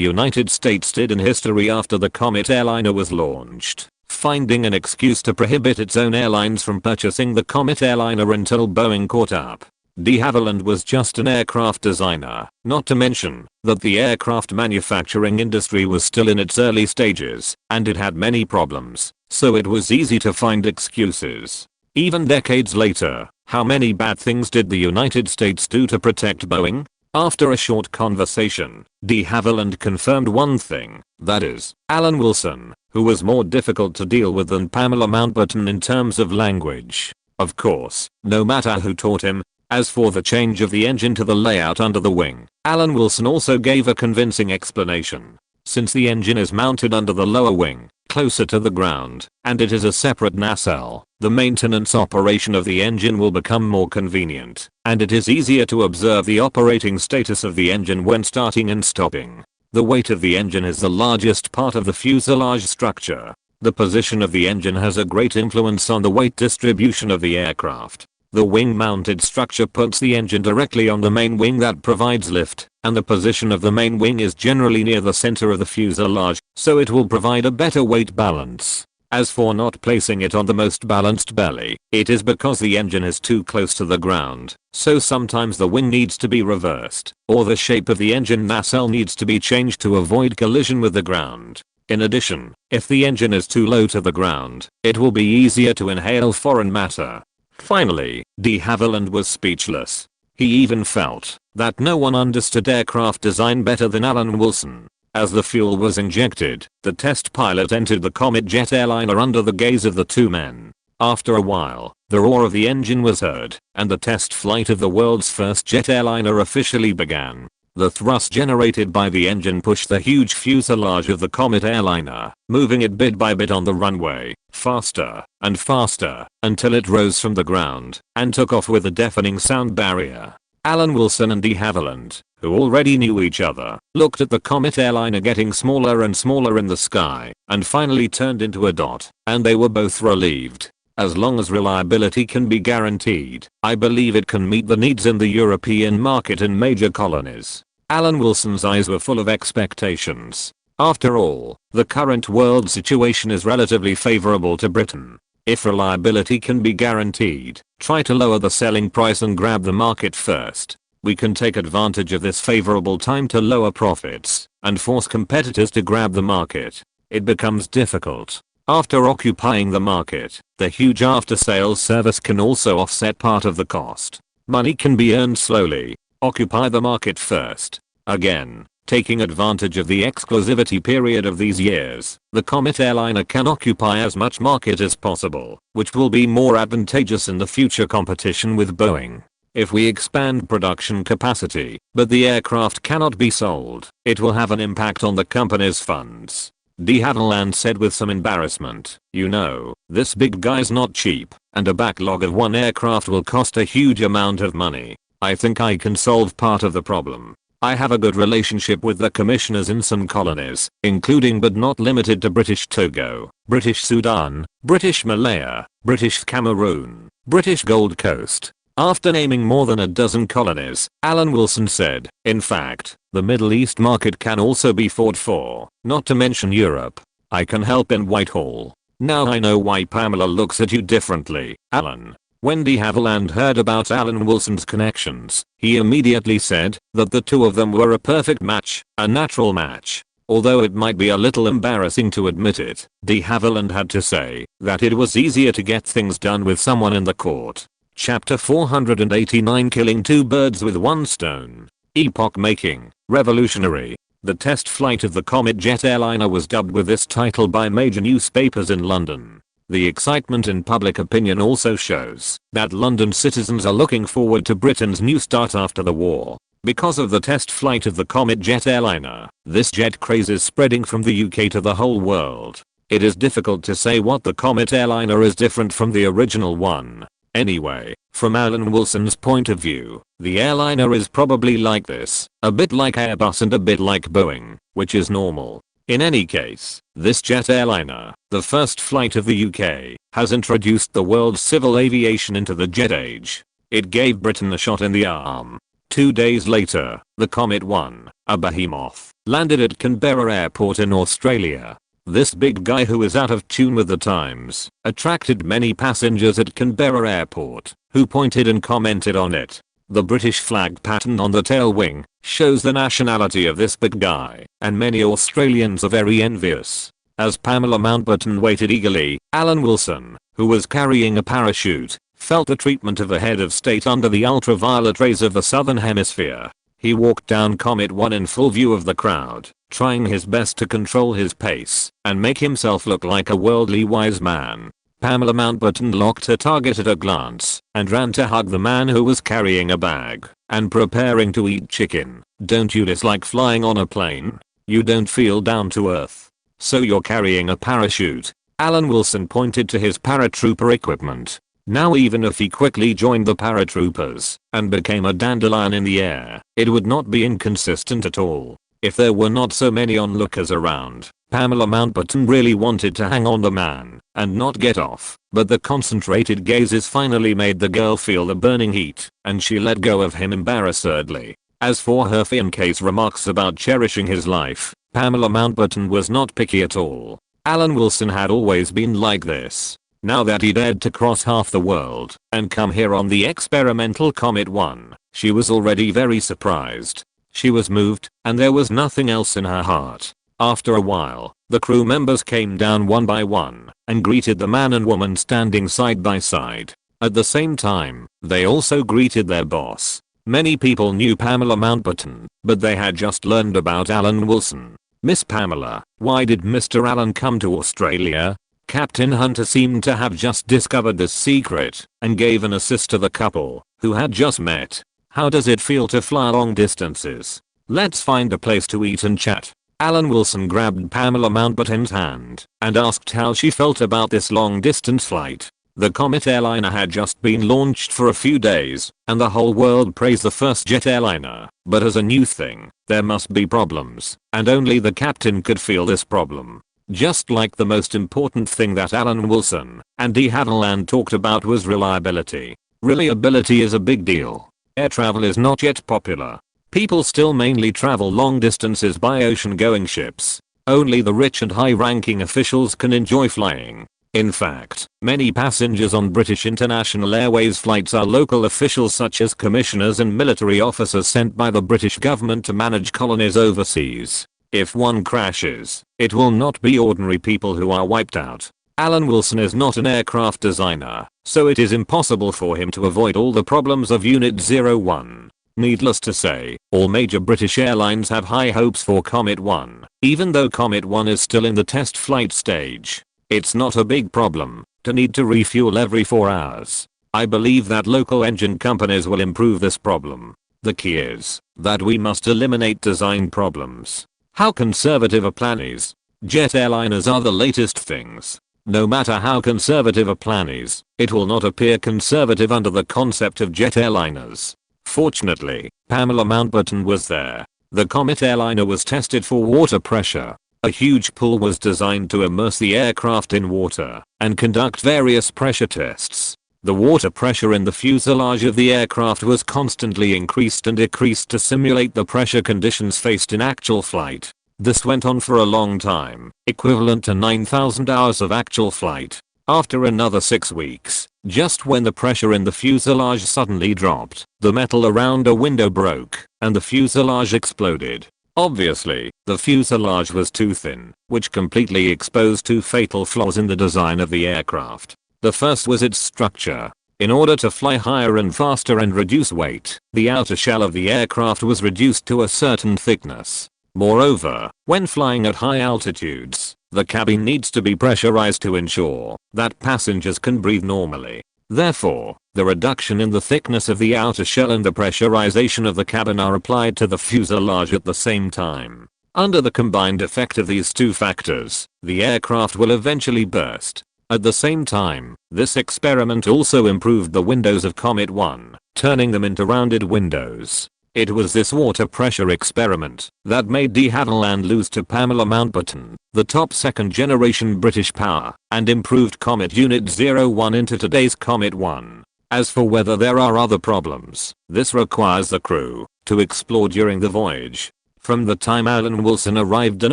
Speaker 1: United States did in history after the Comet airliner was launched, finding an excuse to prohibit its own airlines from purchasing the Comet airliner until Boeing caught up. De Havilland was just an aircraft designer, not to mention that the aircraft manufacturing industry was still in its early stages, and it had many problems, so it was easy to find excuses. Even decades later, how many bad things did the United States do to protect Boeing? After a short conversation, de Havilland confirmed one thing, that is, Alan Wilson, who was more difficult to deal with than Pamela Mountbatten in terms of language. Of course, no matter who taught him. As for the change of the engine to the layout under the wing, Alan Wilson also gave a convincing explanation. Since the engine is mounted under the lower wing, closer to the ground, and it is a separate nacelle, the maintenance operation of the engine will become more convenient, and it is easier to observe the operating status of the engine when starting and stopping. The weight of the engine is the largest part of the fuselage structure. The position of the engine has a great influence on the weight distribution of the aircraft. The wing-mounted structure puts the engine directly on the main wing that provides lift, and the position of the main wing is generally near the center of the fuselage, so it will provide a better weight balance. As for not placing it on the most balanced belly, it is because the engine is too close to the ground, so sometimes the wing needs to be reversed, or the shape of the engine nacelle needs to be changed to avoid collision with the ground. In addition, if the engine is too low to the ground, it will be easier to inhale foreign matter. Finally, de Havilland was speechless. He even felt that no one understood aircraft design better than Alan Wilson. As the fuel was injected, the test pilot entered the Comet jet airliner under the gaze of the two men. After a while, the roar of the engine was heard, and the test flight of the world's first jet airliner officially began. The thrust generated by the engine pushed the huge fuselage of the Comet airliner, moving it bit by bit on the runway, faster and faster, until it rose from the ground and took off with a deafening sound barrier. Alan Wilson and de Havilland, who already knew each other, looked at the Comet airliner getting smaller and smaller in the sky, and finally turned into a dot, and they were both relieved. As long as reliability can be guaranteed, I believe it can meet the needs in the European market and major colonies. Alan Wilson's eyes were full of expectations. After all, the current world situation is relatively favorable to Britain. If reliability can be guaranteed, try to lower the selling price and grab the market first. We can take advantage of this favorable time to lower profits and force competitors to grab the market. It becomes difficult. After occupying the market, the huge after-sales service can also offset part of the cost. Money can be earned slowly. Occupy the market first. Again, taking advantage of the exclusivity period of these years, the Comet airliner can occupy as much market as possible, which will be more advantageous in the future competition with Boeing. If we expand production capacity, but the aircraft cannot be sold, it will have an impact on the company's funds. De Havilland said with some embarrassment, you know, this big guy's not cheap, and a backlog of one aircraft will cost a huge amount of money. I think I can solve part of the problem. I have a good relationship with the commissioners in some colonies, including but not limited to British Togo, British Sudan, British Malaya, British Cameroon, British Gold Coast. After naming more than a dozen colonies, Alan Wilson said, in fact, the Middle East market can also be fought for, not to mention Europe. I can help in Whitehall. Now I know why Pamela looks at you differently, Alan. When de Havilland heard about Alan Wilson's connections, he immediately said that the two of them were a perfect match, a natural match. Although it might be a little embarrassing to admit it, de Havilland had to say that it was easier to get things done with someone in the court. Chapter 489, Killing two birds with one stone. Epoch-making, revolutionary. The test flight of the Comet jet airliner was dubbed with this title by major newspapers in London. The excitement in public opinion also shows that London citizens are looking forward to Britain's new start after the war. Because of the test flight of the Comet jet airliner, this jet craze is spreading from the UK to the whole world. It is difficult to say what the Comet airliner is different from the original one. Anyway, from Alan Wilson's point of view, the airliner is probably like this, a bit like Airbus and a bit like Boeing, which is normal. In any case, this jet airliner, the first flight of the UK, has introduced the world's civil aviation into the jet age. It gave Britain a shot in the arm. 2 days later, the Comet 1, a behemoth, landed at Canberra Airport in Australia. This big guy who is out of tune with the times attracted many passengers at Canberra Airport, who pointed and commented on it. The British flag pattern on the tail wing shows the nationality of this big guy, and many Australians are very envious. As Pamela Mountbatten waited eagerly, Alan Wilson, who was carrying a parachute, felt the treatment of a head of state under the ultraviolet rays of the southern hemisphere. He walked down Comet 1 in full view of the crowd, trying his best to control his pace and make himself look like a worldly wise man. Pamela Mountbatten locked her target at a glance and ran to hug the man who was carrying a bag and preparing to eat chicken. Don't you dislike flying on a plane? You don't feel down to earth? So you're carrying a parachute? Alan Wilson pointed to his paratrooper equipment. Now even if he quickly joined the paratroopers and became a dandelion in the air, it would not be inconsistent at all. If there were not so many onlookers around, Pamela Mountbatten really wanted to hang on the man and not get off, but the concentrated gazes finally made the girl feel the burning heat, and she let go of him embarrassedly. As for her fiancé's remarks about cherishing his life, Pamela Mountbatten was not picky at all. Alan Wilson had always been like this. Now that he dared to cross half the world and come here on the experimental Comet 1, she was already very surprised. She was moved, and there was nothing else in her heart. After a while, the crew members came down one by one and greeted the man and woman standing side by side. At the same time, they also greeted their boss. Many people knew Pamela Mountbatten, but they had just learned about Alan Wilson. Miss Pamela, why did Mr. Alan come to Australia? Captain Hunter seemed to have just discovered this secret and gave an assist to the couple who had just met. How does it feel to fly long distances? Let's find a place to eat and chat. Alan Wilson grabbed Pamela Mountbatten's hand and asked how she felt about this long distance flight. The Comet airliner had just been launched for a few days, and the whole world praised the first jet airliner. But as a new thing, there must be problems, and only the captain could feel this problem. Just like the most important thing that Alan Wilson and de Havilland talked about was reliability. Reliability is a big deal. Air travel is not yet popular. People still mainly travel long distances by ocean-going ships. Only the rich and high-ranking officials can enjoy flying. In fact, many passengers on British International Airways flights are local officials such as commissioners and military officers sent by the British government to manage colonies overseas. If one crashes, it will not be ordinary people who are wiped out. Alan Wilson is not an aircraft designer, so it is impossible for him to avoid all the problems of Unit 01. Needless to say, all major British airlines have high hopes for Comet 1, even though Comet 1 is still in the test flight stage. It's not a big problem to need to refuel every 4 hours. I believe that local engine companies will improve this problem. The key is that we must eliminate design problems. How conservative a plan is. Jet airliners are the latest things. No matter how conservative a plan is, it will not appear conservative under the concept of jet airliners. Fortunately, Pamela Mountbatten was there. The Comet airliner was tested for water pressure. A huge pool was designed to immerse the aircraft in water and conduct various pressure tests. The water pressure in the fuselage of the aircraft was constantly increased and decreased to simulate the pressure conditions faced in actual flight. This went on for a long time, equivalent to 9,000 hours of actual flight. After another 6 weeks, just when the pressure in the fuselage suddenly dropped, the metal around a window broke, and the fuselage exploded. Obviously, the fuselage was too thin, which completely exposed 2 fatal flaws in the design of the aircraft. The first was its structure. In order to fly higher and faster and reduce weight, the outer shell of the aircraft was reduced to a certain thickness. Moreover, when flying at high altitudes, the cabin needs to be pressurized to ensure that passengers can breathe normally. Therefore, The reduction in the thickness of the outer shell and the pressurization of the cabin are applied to the fuselage at the same time. Under the combined effect of these two factors, the aircraft will eventually burst. At the same time, this experiment also improved the windows of Comet 1, turning them into rounded windows. It was this water pressure experiment that made de Havilland lose to Pamela Mountbatten, the top second generation British power, and improved Comet Unit 01 into today's Comet 1. As for whether there are other problems, this requires the crew to explore during the voyage. From the time Alan Wilson arrived in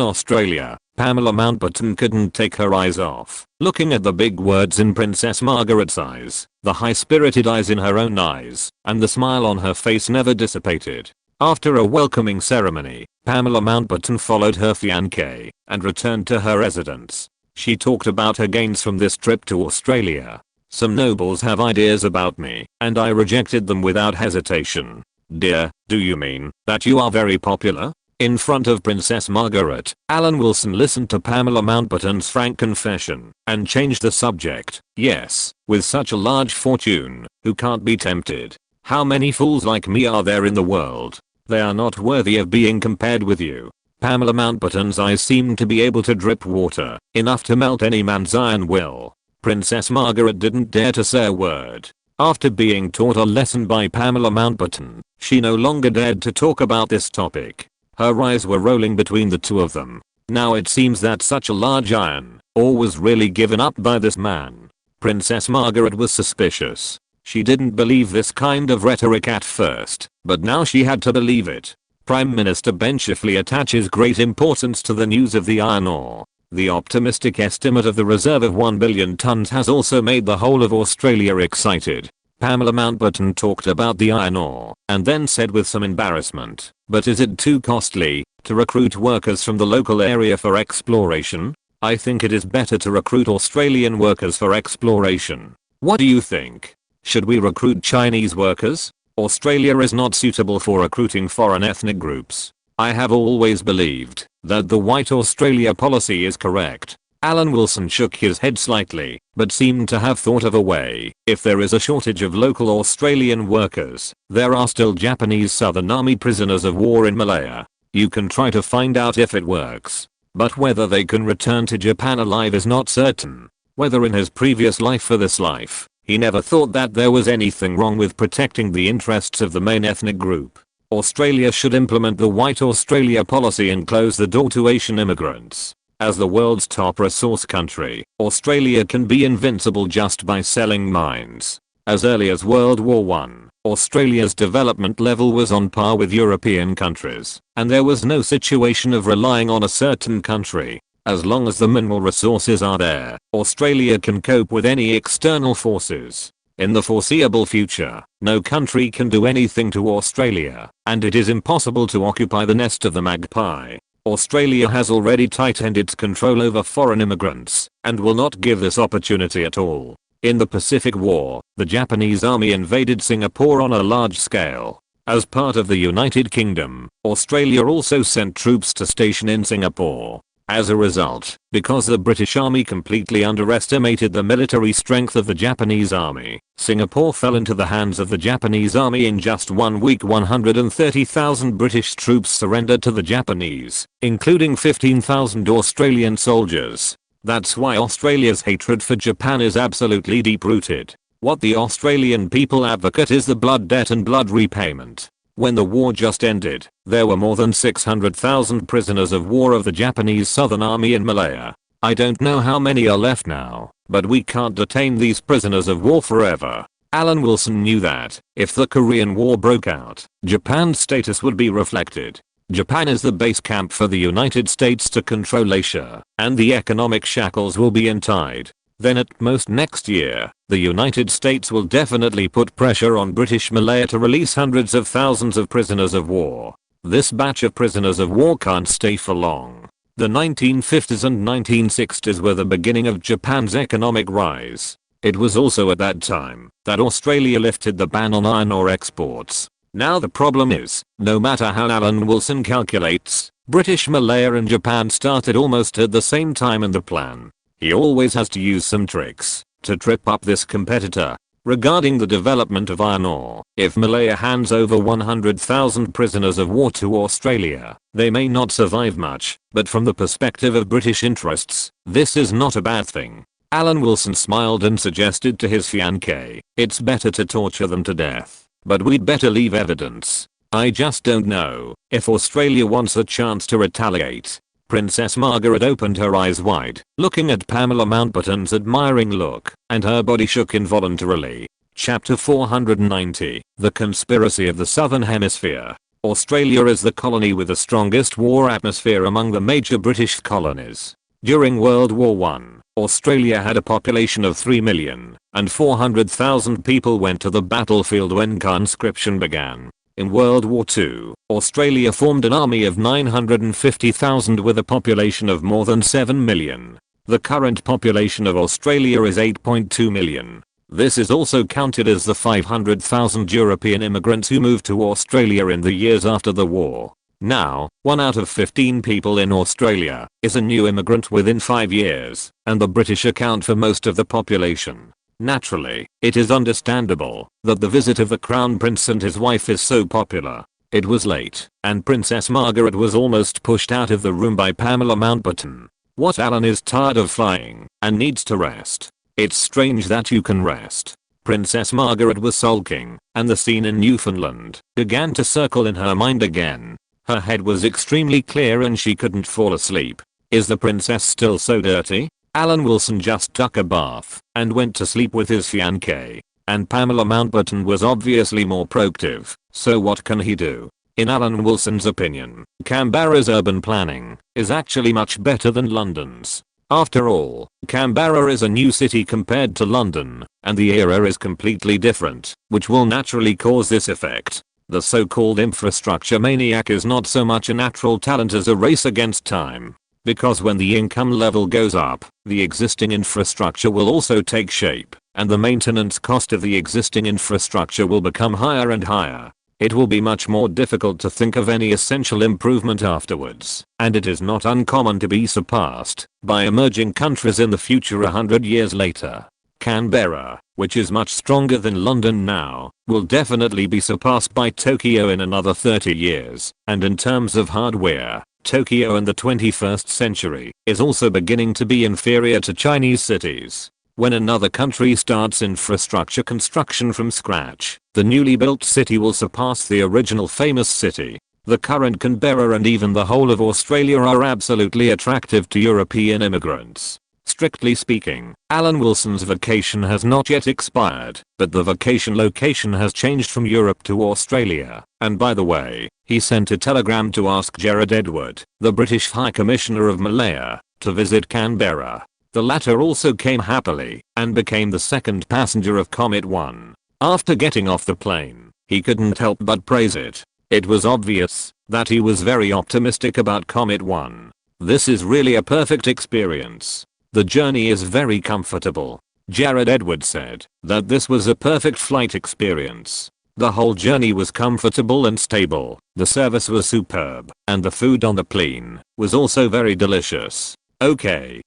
Speaker 1: Australia, Pamela Mountbatten couldn't take her eyes off looking at the big words in Princess Margaret's eyes, the high-spirited eyes in her own eyes, and the smile on her face never dissipated. After a welcoming ceremony, Pamela Mountbatten followed her fiancé and returned to her residence. She talked about her gains from this trip to Australia. Some nobles have ideas about me, and I rejected them without hesitation. Dear, do you mean that you are very popular? In front of Princess Margaret, Alan Wilson listened to Pamela Mountbatten's frank confession and changed the subject. Yes, with such a large fortune, who can't be tempted? How many fools like me are there in the world? They are not worthy of being compared with you. Pamela Mountbatten's eyes seemed to be able to drip water, enough to melt any man's iron will. Princess Margaret didn't dare to say a word. After being taught a lesson by Pamela Mountbatten, she no longer dared to talk about this topic. Her eyes were rolling between the two of them. Now it seems that such a large iron ore was really given up by this man. Princess Margaret was suspicious. She didn't believe this kind of rhetoric at first, but now she had to believe it. Prime Minister Ben Chifley attaches great importance to the news of the iron ore. The optimistic estimate of the reserve of 1 billion tons has also made the whole of Australia excited. Pamela Mountbatten talked about the iron ore and then said with some embarrassment, "But is it too costly to recruit workers from the local area for exploration? I think it is better to recruit Australian workers for exploration. What do you think? Should we recruit Chinese workers? Australia is not suitable for recruiting foreign ethnic groups. I have always believed that the White Australia policy is correct." Alan Wilson shook his head slightly, but seemed to have thought of a way. If there is a shortage of local Australian workers, there are still Japanese Southern Army prisoners of war in Malaya. You can try to find out if it works. But whether they can return to Japan alive is not certain. Whether in his previous life or this life, he never thought that there was anything wrong with protecting the interests of the main ethnic group. Australia should implement the White Australia policy and close the door to Asian immigrants. As the world's top resource country, Australia can be invincible just by selling mines. As early as World War I, Australia's development level was on par with European countries, and there was no situation of relying on a certain country. As long as the mineral resources are there, Australia can cope with any external forces. In the foreseeable future, no country can do anything to Australia, and it is impossible to occupy the nest of the magpie. Australia has already tightened its control over foreign immigrants, and will not give this opportunity at all. In the Pacific War, the Japanese army invaded Singapore on a large scale. As part of the United Kingdom, Australia also sent troops to station in Singapore. As a result, because the British Army completely underestimated the military strength of the Japanese army, Singapore fell into the hands of the Japanese army in just 1 week. 130,000 British troops surrendered to the Japanese, including 15,000 Australian soldiers. That's why Australia's hatred for Japan is absolutely deep-rooted. What the Australian people advocate is the blood debt and blood repayment. When the war just ended, there were more than 600,000 prisoners of war of the Japanese Southern Army in Malaya. I don't know how many are left now, but we can't detain these prisoners of war forever. Alan Wilson knew that, if the Korean War broke out, Japan's status would be reflected. Japan is the base camp for the United States to control Asia, and the economic shackles will be untied. Then at most next year, the United States will definitely put pressure on British Malaya to release hundreds of thousands of prisoners of war. This batch of prisoners of war can't stay for long. The 1950s and 1960s were the beginning of Japan's economic rise. It was also at that time that Australia lifted the ban on iron ore exports. Now the problem is, no matter how Alan Wilson calculates, British Malaya and Japan started almost at the same time in the plan. He always has to use some tricks to trip up this competitor. Regarding the development of iron ore, if Malaya hands over 100,000 prisoners of war to Australia, they may not survive much, but from the perspective of British interests, this is not a bad thing. Alan Wilson smiled and suggested to his fiancée, "It's better to torture them to death, but we'd better leave evidence. I just don't know if Australia wants a chance to retaliate." Princess Margaret opened her eyes wide, looking at Pamela Mountbatten's admiring look, and her body shook involuntarily. Chapter 490, The Conspiracy of the Southern Hemisphere. Australia is the colony with the strongest war atmosphere among the major British colonies. During World War I, Australia had a population of 3 million, and 400,000 people went to the battlefield when conscription began. In World War II, Australia formed an army of 950,000 with a population of more than 7 million. The current population of Australia is 8.2 million. This is also counted as the 500,000 European immigrants who moved to Australia in the years after the war. Now, 1 out of 15 people in Australia is a new immigrant within 5 years, and the British account for most of the population. Naturally, it is understandable that the visit of the Crown Prince and his wife is so popular. It was late, and Princess Margaret was almost pushed out of the room by Pamela Mountbatten. "What, Alan is tired of flying and needs to rest? It's strange that you can rest." Princess Margaret was sulking, and the scene in Newfoundland began to circle in her mind again. Her head was extremely clear and she couldn't fall asleep. Is the princess still so dirty? Alan Wilson just took a bath and went to sleep with his fiancée, and Pamela Mountbatten was obviously more proactive, so what can he do? In Alan Wilson's opinion, Canberra's urban planning is actually much better than London's. After all, Canberra is a new city compared to London, and the era is completely different, which will naturally cause this effect. The so-called infrastructure maniac is not so much a natural talent as a race against time. Because when the income level goes up, the existing infrastructure will also take shape, and the maintenance cost of the existing infrastructure will become higher and higher. It will be much more difficult to think of any essential improvement afterwards, and it is not uncommon to be surpassed by emerging countries in the future 100 years later. Canberra, which is much stronger than London now, will definitely be surpassed by Tokyo in another 30 years, and in terms of hardware, Tokyo in the 21st century is also beginning to be inferior to Chinese cities. When another country starts infrastructure construction from scratch, the newly built city will surpass the original famous city. The current Canberra and even the whole of Australia are absolutely attractive to European immigrants. Strictly speaking, Alan Wilson's vacation has not yet expired, but the vacation location has changed from Europe to Australia. And by the way, he sent a telegram to ask Jared Edward, the British High Commissioner of Malaya, to visit Canberra. The latter also came happily and became the second passenger of Comet 1. After getting off the plane, he couldn't help but praise it. It was obvious that he was very optimistic about Comet 1. "This is really a perfect experience. The journey is very comfortable." Jared Edwards said that this was a perfect flight experience. The whole journey was comfortable and stable, the service was superb, and the food on the plane was also very delicious. Okay.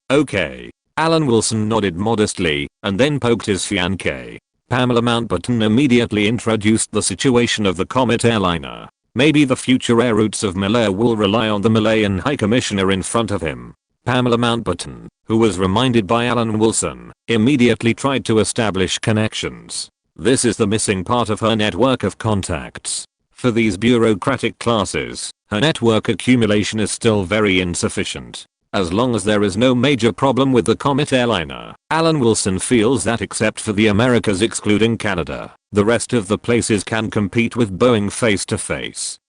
Speaker 1: Alan Wilson nodded modestly, and then poked his fiancée. Pamela Mountbatten immediately introduced the situation of the Comet airliner. Maybe the future air routes of Malaya will rely on the Malayan High Commissioner in front of him. Pamela Mountbatten, who was reminded by Alan Wilson, immediately tried to establish connections. This is the missing part of her network of contacts. For these bureaucratic classes, her network accumulation is still very insufficient. As long as there is no major problem with the Comet airliner, Alan Wilson feels that except for the Americas excluding Canada, the rest of the places can compete with Boeing face to face.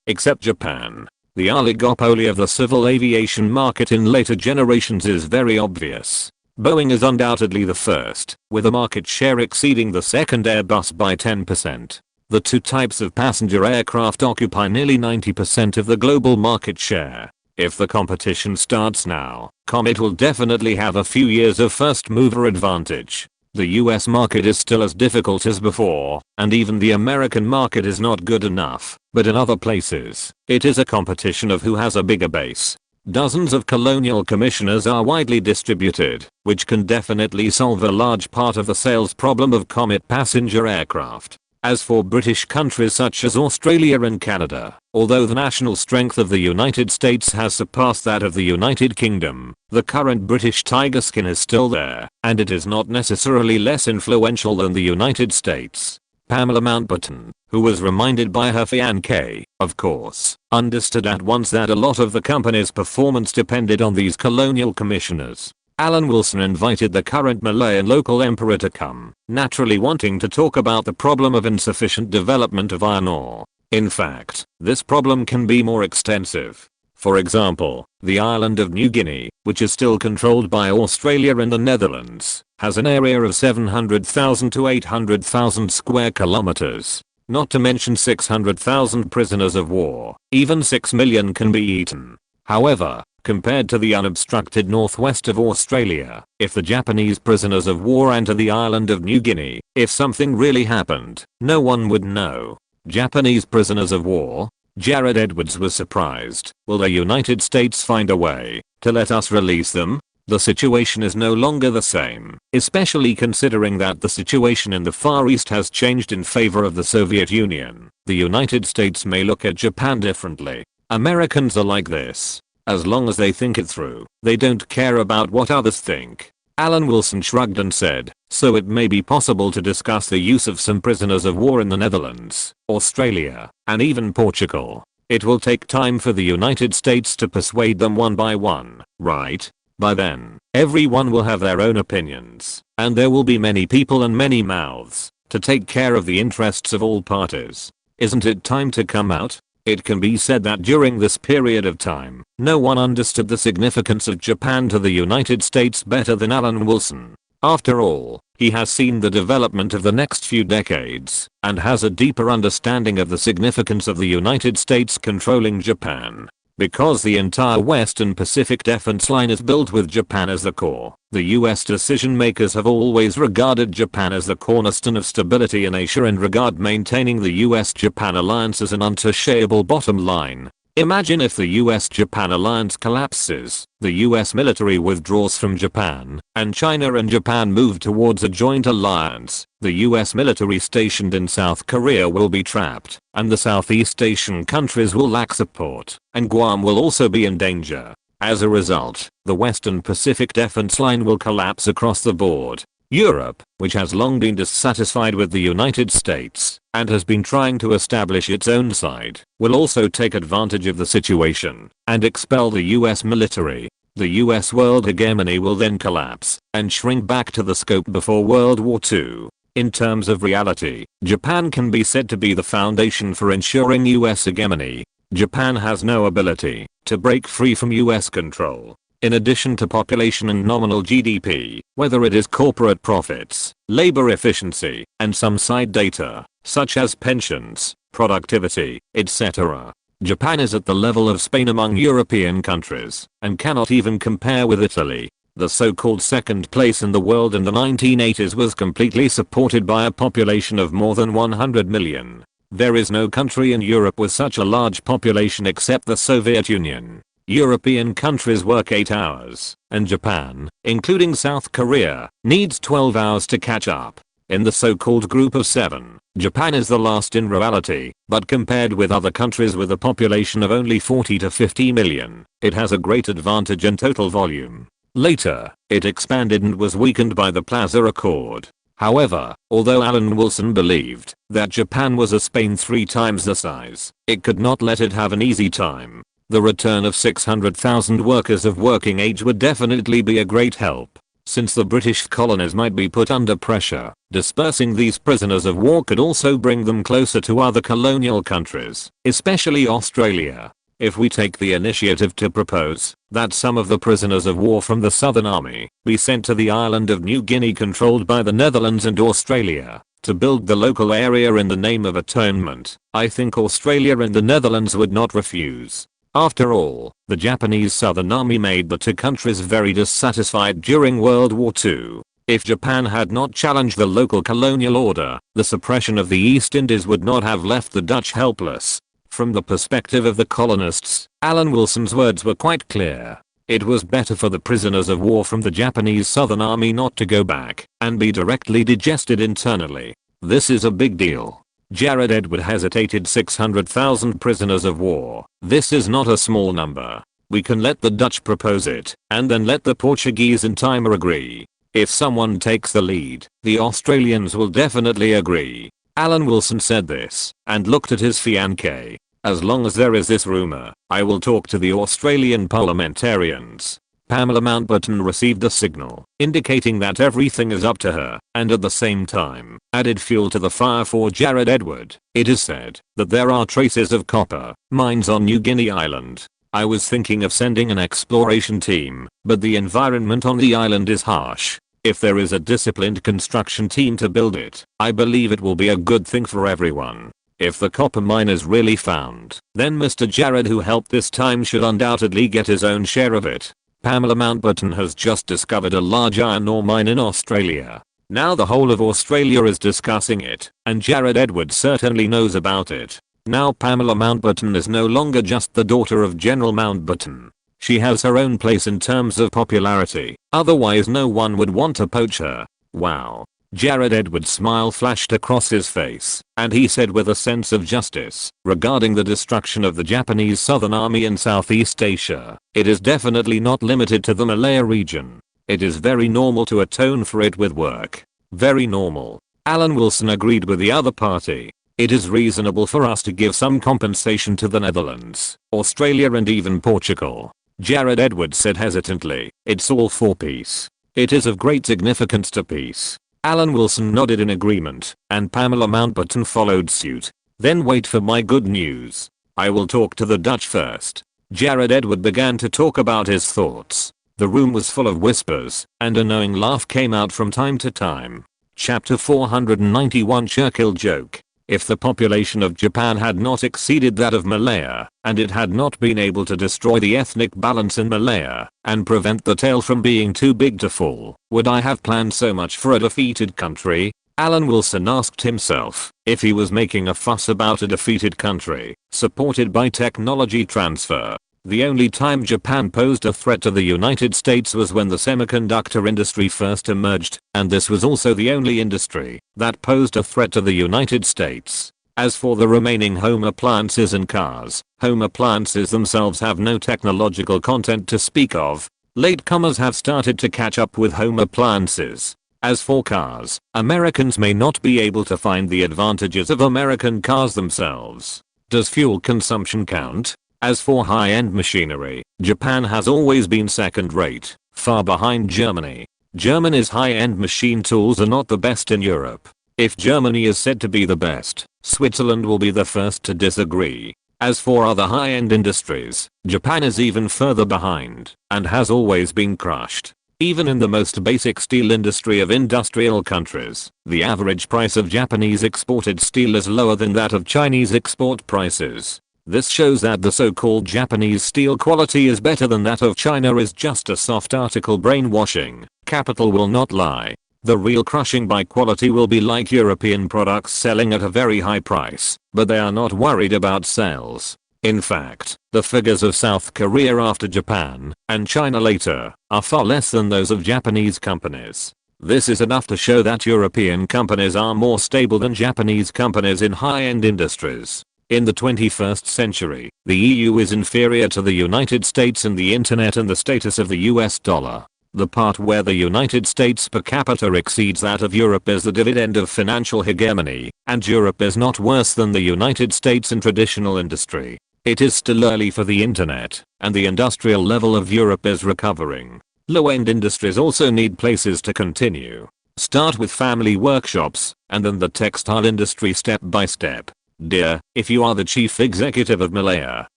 Speaker 1: Except Japan. The oligopoly of the civil aviation market in later generations is very obvious. Boeing is undoubtedly the first, with a market share exceeding the second Airbus by 10%. The two types of passenger aircraft occupy nearly 90% of the global market share. If the competition starts now, Comet will definitely have a few years of first mover advantage. The US market is still as difficult as before, and even the American market is not good enough, but in other places, it is a competition of who has a bigger base. Dozens of colonial commissioners are widely distributed, which can definitely solve a large part of the sales problem of Comet passenger aircraft. As for British countries such as Australia and Canada, although the national strength of the United States has surpassed that of the United Kingdom, the current British tiger skin is still there, and it is not necessarily less influential than the United States. Pamela Mountbatten, who was reminded by her fiancé, of course, understood at once that a lot of the company's performance depended on these colonial commissioners. Alan Wilson invited the current Malayan local emperor to come, naturally wanting to talk about the problem of insufficient development of iron ore. In fact, this problem can be more extensive. For example, the island of New Guinea, which is still controlled by Australia and the Netherlands, has an area of 700,000 to 800,000 square kilometers. Not to mention 600,000 prisoners of war. Even 6 million can be eaten. However, compared to the unobstructed northwest of Australia, if the Japanese prisoners of war enter the island of New Guinea, if something really happened, no one would know. Japanese prisoners of war? Jared Edwards was surprised. Will the United States find a way to let us release them? The situation is no longer the same, especially considering that the situation in the Far East has changed in favor of the Soviet Union. The United States may look at Japan differently. Americans are like this. As long as they think it through, they don't care about what others think. Alan Wilson shrugged and said, so it may be possible to discuss the use of some prisoners of war in the Netherlands, Australia, and even Portugal. It will take time for the United States to persuade them one by one, right? By then, everyone will have their own opinions, and there will be many people and many mouths to take care of the interests of all parties. Isn't it time to come out? It can be said that during this period of time, no one understood the significance of Japan to the United States better than Alan Wilson. After all, he has seen the development of the next few decades, and has a deeper understanding of the significance of the United States controlling Japan. Because the entire Western Pacific defense line is built with Japan as the core, the US decision makers have always regarded Japan as the cornerstone of stability in Asia and regard maintaining the US-Japan alliance as an untouchable bottom line. Imagine if the US-Japan alliance collapses, the US military withdraws from Japan, and China and Japan move towards a joint alliance. The US military stationed in South Korea will be trapped, and the Southeast Asian countries will lack support, and Guam will also be in danger. As a result, the Western Pacific defense line will collapse across the board. Europe, which has long been dissatisfied with the United States, and has been trying to establish its own side, will also take advantage of the situation, and expel the US military. The US world hegemony will then collapse, and shrink back to the scope before World War II. In terms of reality, Japan can be said to be the foundation for ensuring US hegemony. Japan has no ability to break free from US control. In addition to population and nominal GDP, whether it is corporate profits, labor efficiency, and some side data, such as pensions, productivity, etc. Japan is at the level of Spain among European countries, and cannot even compare with Italy. The so-called second place in the world in the 1980s was completely supported by a population of more than 100 million. There is no country in Europe with such a large population except the Soviet Union. European countries work 8 hours, and Japan, including South Korea, needs 12 hours to catch up. In the so-called group of 7, Japan is the last in reality, but compared with other countries with a population of only 40 to 50 million, it has a great advantage in total volume. Later, it expanded and was weakened by the Plaza Accord. However, although Alan Wilson believed that Japan was a Spain 3 times the size, it could not let it have an easy time. The return of 600,000 workers of working age would definitely be a great help. Since the British colonies might be put under pressure, dispersing these prisoners of war could also bring them closer to other colonial countries, especially Australia. If we take the initiative to propose that some of the prisoners of war from the Southern Army be sent to the island of New Guinea controlled by the Netherlands and Australia to build the local area in the name of atonement, I think Australia and the Netherlands would not refuse. After all, the Japanese Southern Army made the 2 countries very dissatisfied during World War II. If Japan had not challenged the local colonial order, the suppression of the East Indies would not have left the Dutch helpless. From the perspective of the colonists, Alan Wilson's words were quite clear. It was better for the prisoners of war from the Japanese Southern Army not to go back and be directly digested internally. This is a big deal. Jared Edward hesitated. 600,000 prisoners of war. This is not a small number. We can let the Dutch propose it, and then let the Portuguese in time agree. If someone takes the lead, the Australians will definitely agree. Alan Wilson said this, and looked at his fiancée. As long as there is this rumor, I will talk to the Australian parliamentarians. Pamela Mountbatten received a signal, indicating that everything is up to her, and at the same time, added fuel to the fire for Jared Edward. It is said that there are traces of copper mines on New Guinea Island. I was thinking of sending an exploration team, but the environment on the island is harsh. If there is a disciplined construction team to build it, I believe it will be a good thing for everyone. If the copper mine is really found, then Mr. Jared, who helped this time, should undoubtedly get his own share of it. Pamela Mountbatten has just discovered a large iron ore mine in Australia. Now the whole of Australia is discussing it, and Jared Edward certainly knows about it. Now Pamela Mountbatten is no longer just the daughter of General Mountbatten. She has her own place in terms of popularity, otherwise no one would want to poach her. Wow. Jared Edward's smile flashed across his face, and he said with a sense of justice, regarding the destruction of the Japanese Southern Army in Southeast Asia, it is definitely not limited to the Malaya region. It is very normal to atone for it with work. Very normal. Alan Wilson agreed with the other party. It is reasonable for us to give some compensation to the Netherlands, Australia and even Portugal. Jared Edward said hesitantly, it's all for peace. It is of great significance to peace. Alan Wilson nodded in agreement, and Pamela Mountbatten followed suit. Then wait for my good news. I will talk to the Dutch first. Jared Edward began to talk about his thoughts. The room was full of whispers, and a knowing laugh came out from time to time. Chapter 491 Churchill joke. If the population of Japan had not exceeded that of Malaya, and it had not been able to destroy the ethnic balance in Malaya, and prevent the tail from being too big to fall, would I have planned so much for a defeated country? Alan Wilson asked himself. If he was making a fuss about a defeated country, supported by technology transfer. The only time Japan posed a threat to the United States was when the semiconductor industry first emerged, and this was also the only industry that posed a threat to the United States. As for the remaining home appliances and cars, home appliances themselves have no technological content to speak of. Latecomers have started to catch up with home appliances. As for cars, Americans may not be able to find the advantages of American cars themselves. Does fuel consumption count? As for high-end machinery, Japan has always been second-rate, far behind Germany. Germany's high-end machine tools are not the best in Europe. If Germany is said to be the best, Switzerland will be the first to disagree. As for other high-end industries, Japan is even further behind, and has always been crushed. Even in the most basic steel industry of industrial countries, the average price of Japanese exported steel is lower than that of Chinese export prices. This shows that the so-called Japanese steel quality is better than that of China is just a soft article brainwashing. Capital will not lie. The real crushing by quality will be like European products selling at a very high price, but they are not worried about sales. In fact, the figures of South Korea after Japan, and China later, are far less than those of Japanese companies. This is enough to show that European companies are more stable than Japanese companies in high-end industries. In the 21st century, the EU is inferior to the United States in the internet and the status of the US dollar. The part where the United States per capita exceeds that of Europe is the dividend of financial hegemony, and Europe is not worse than the United States in traditional industry. It is still early for the internet, and the industrial level of Europe is recovering. Low-end industries also need places to continue. Start with family workshops, and then the textile industry step by step. Dear, if you are the chief executive of Malaya,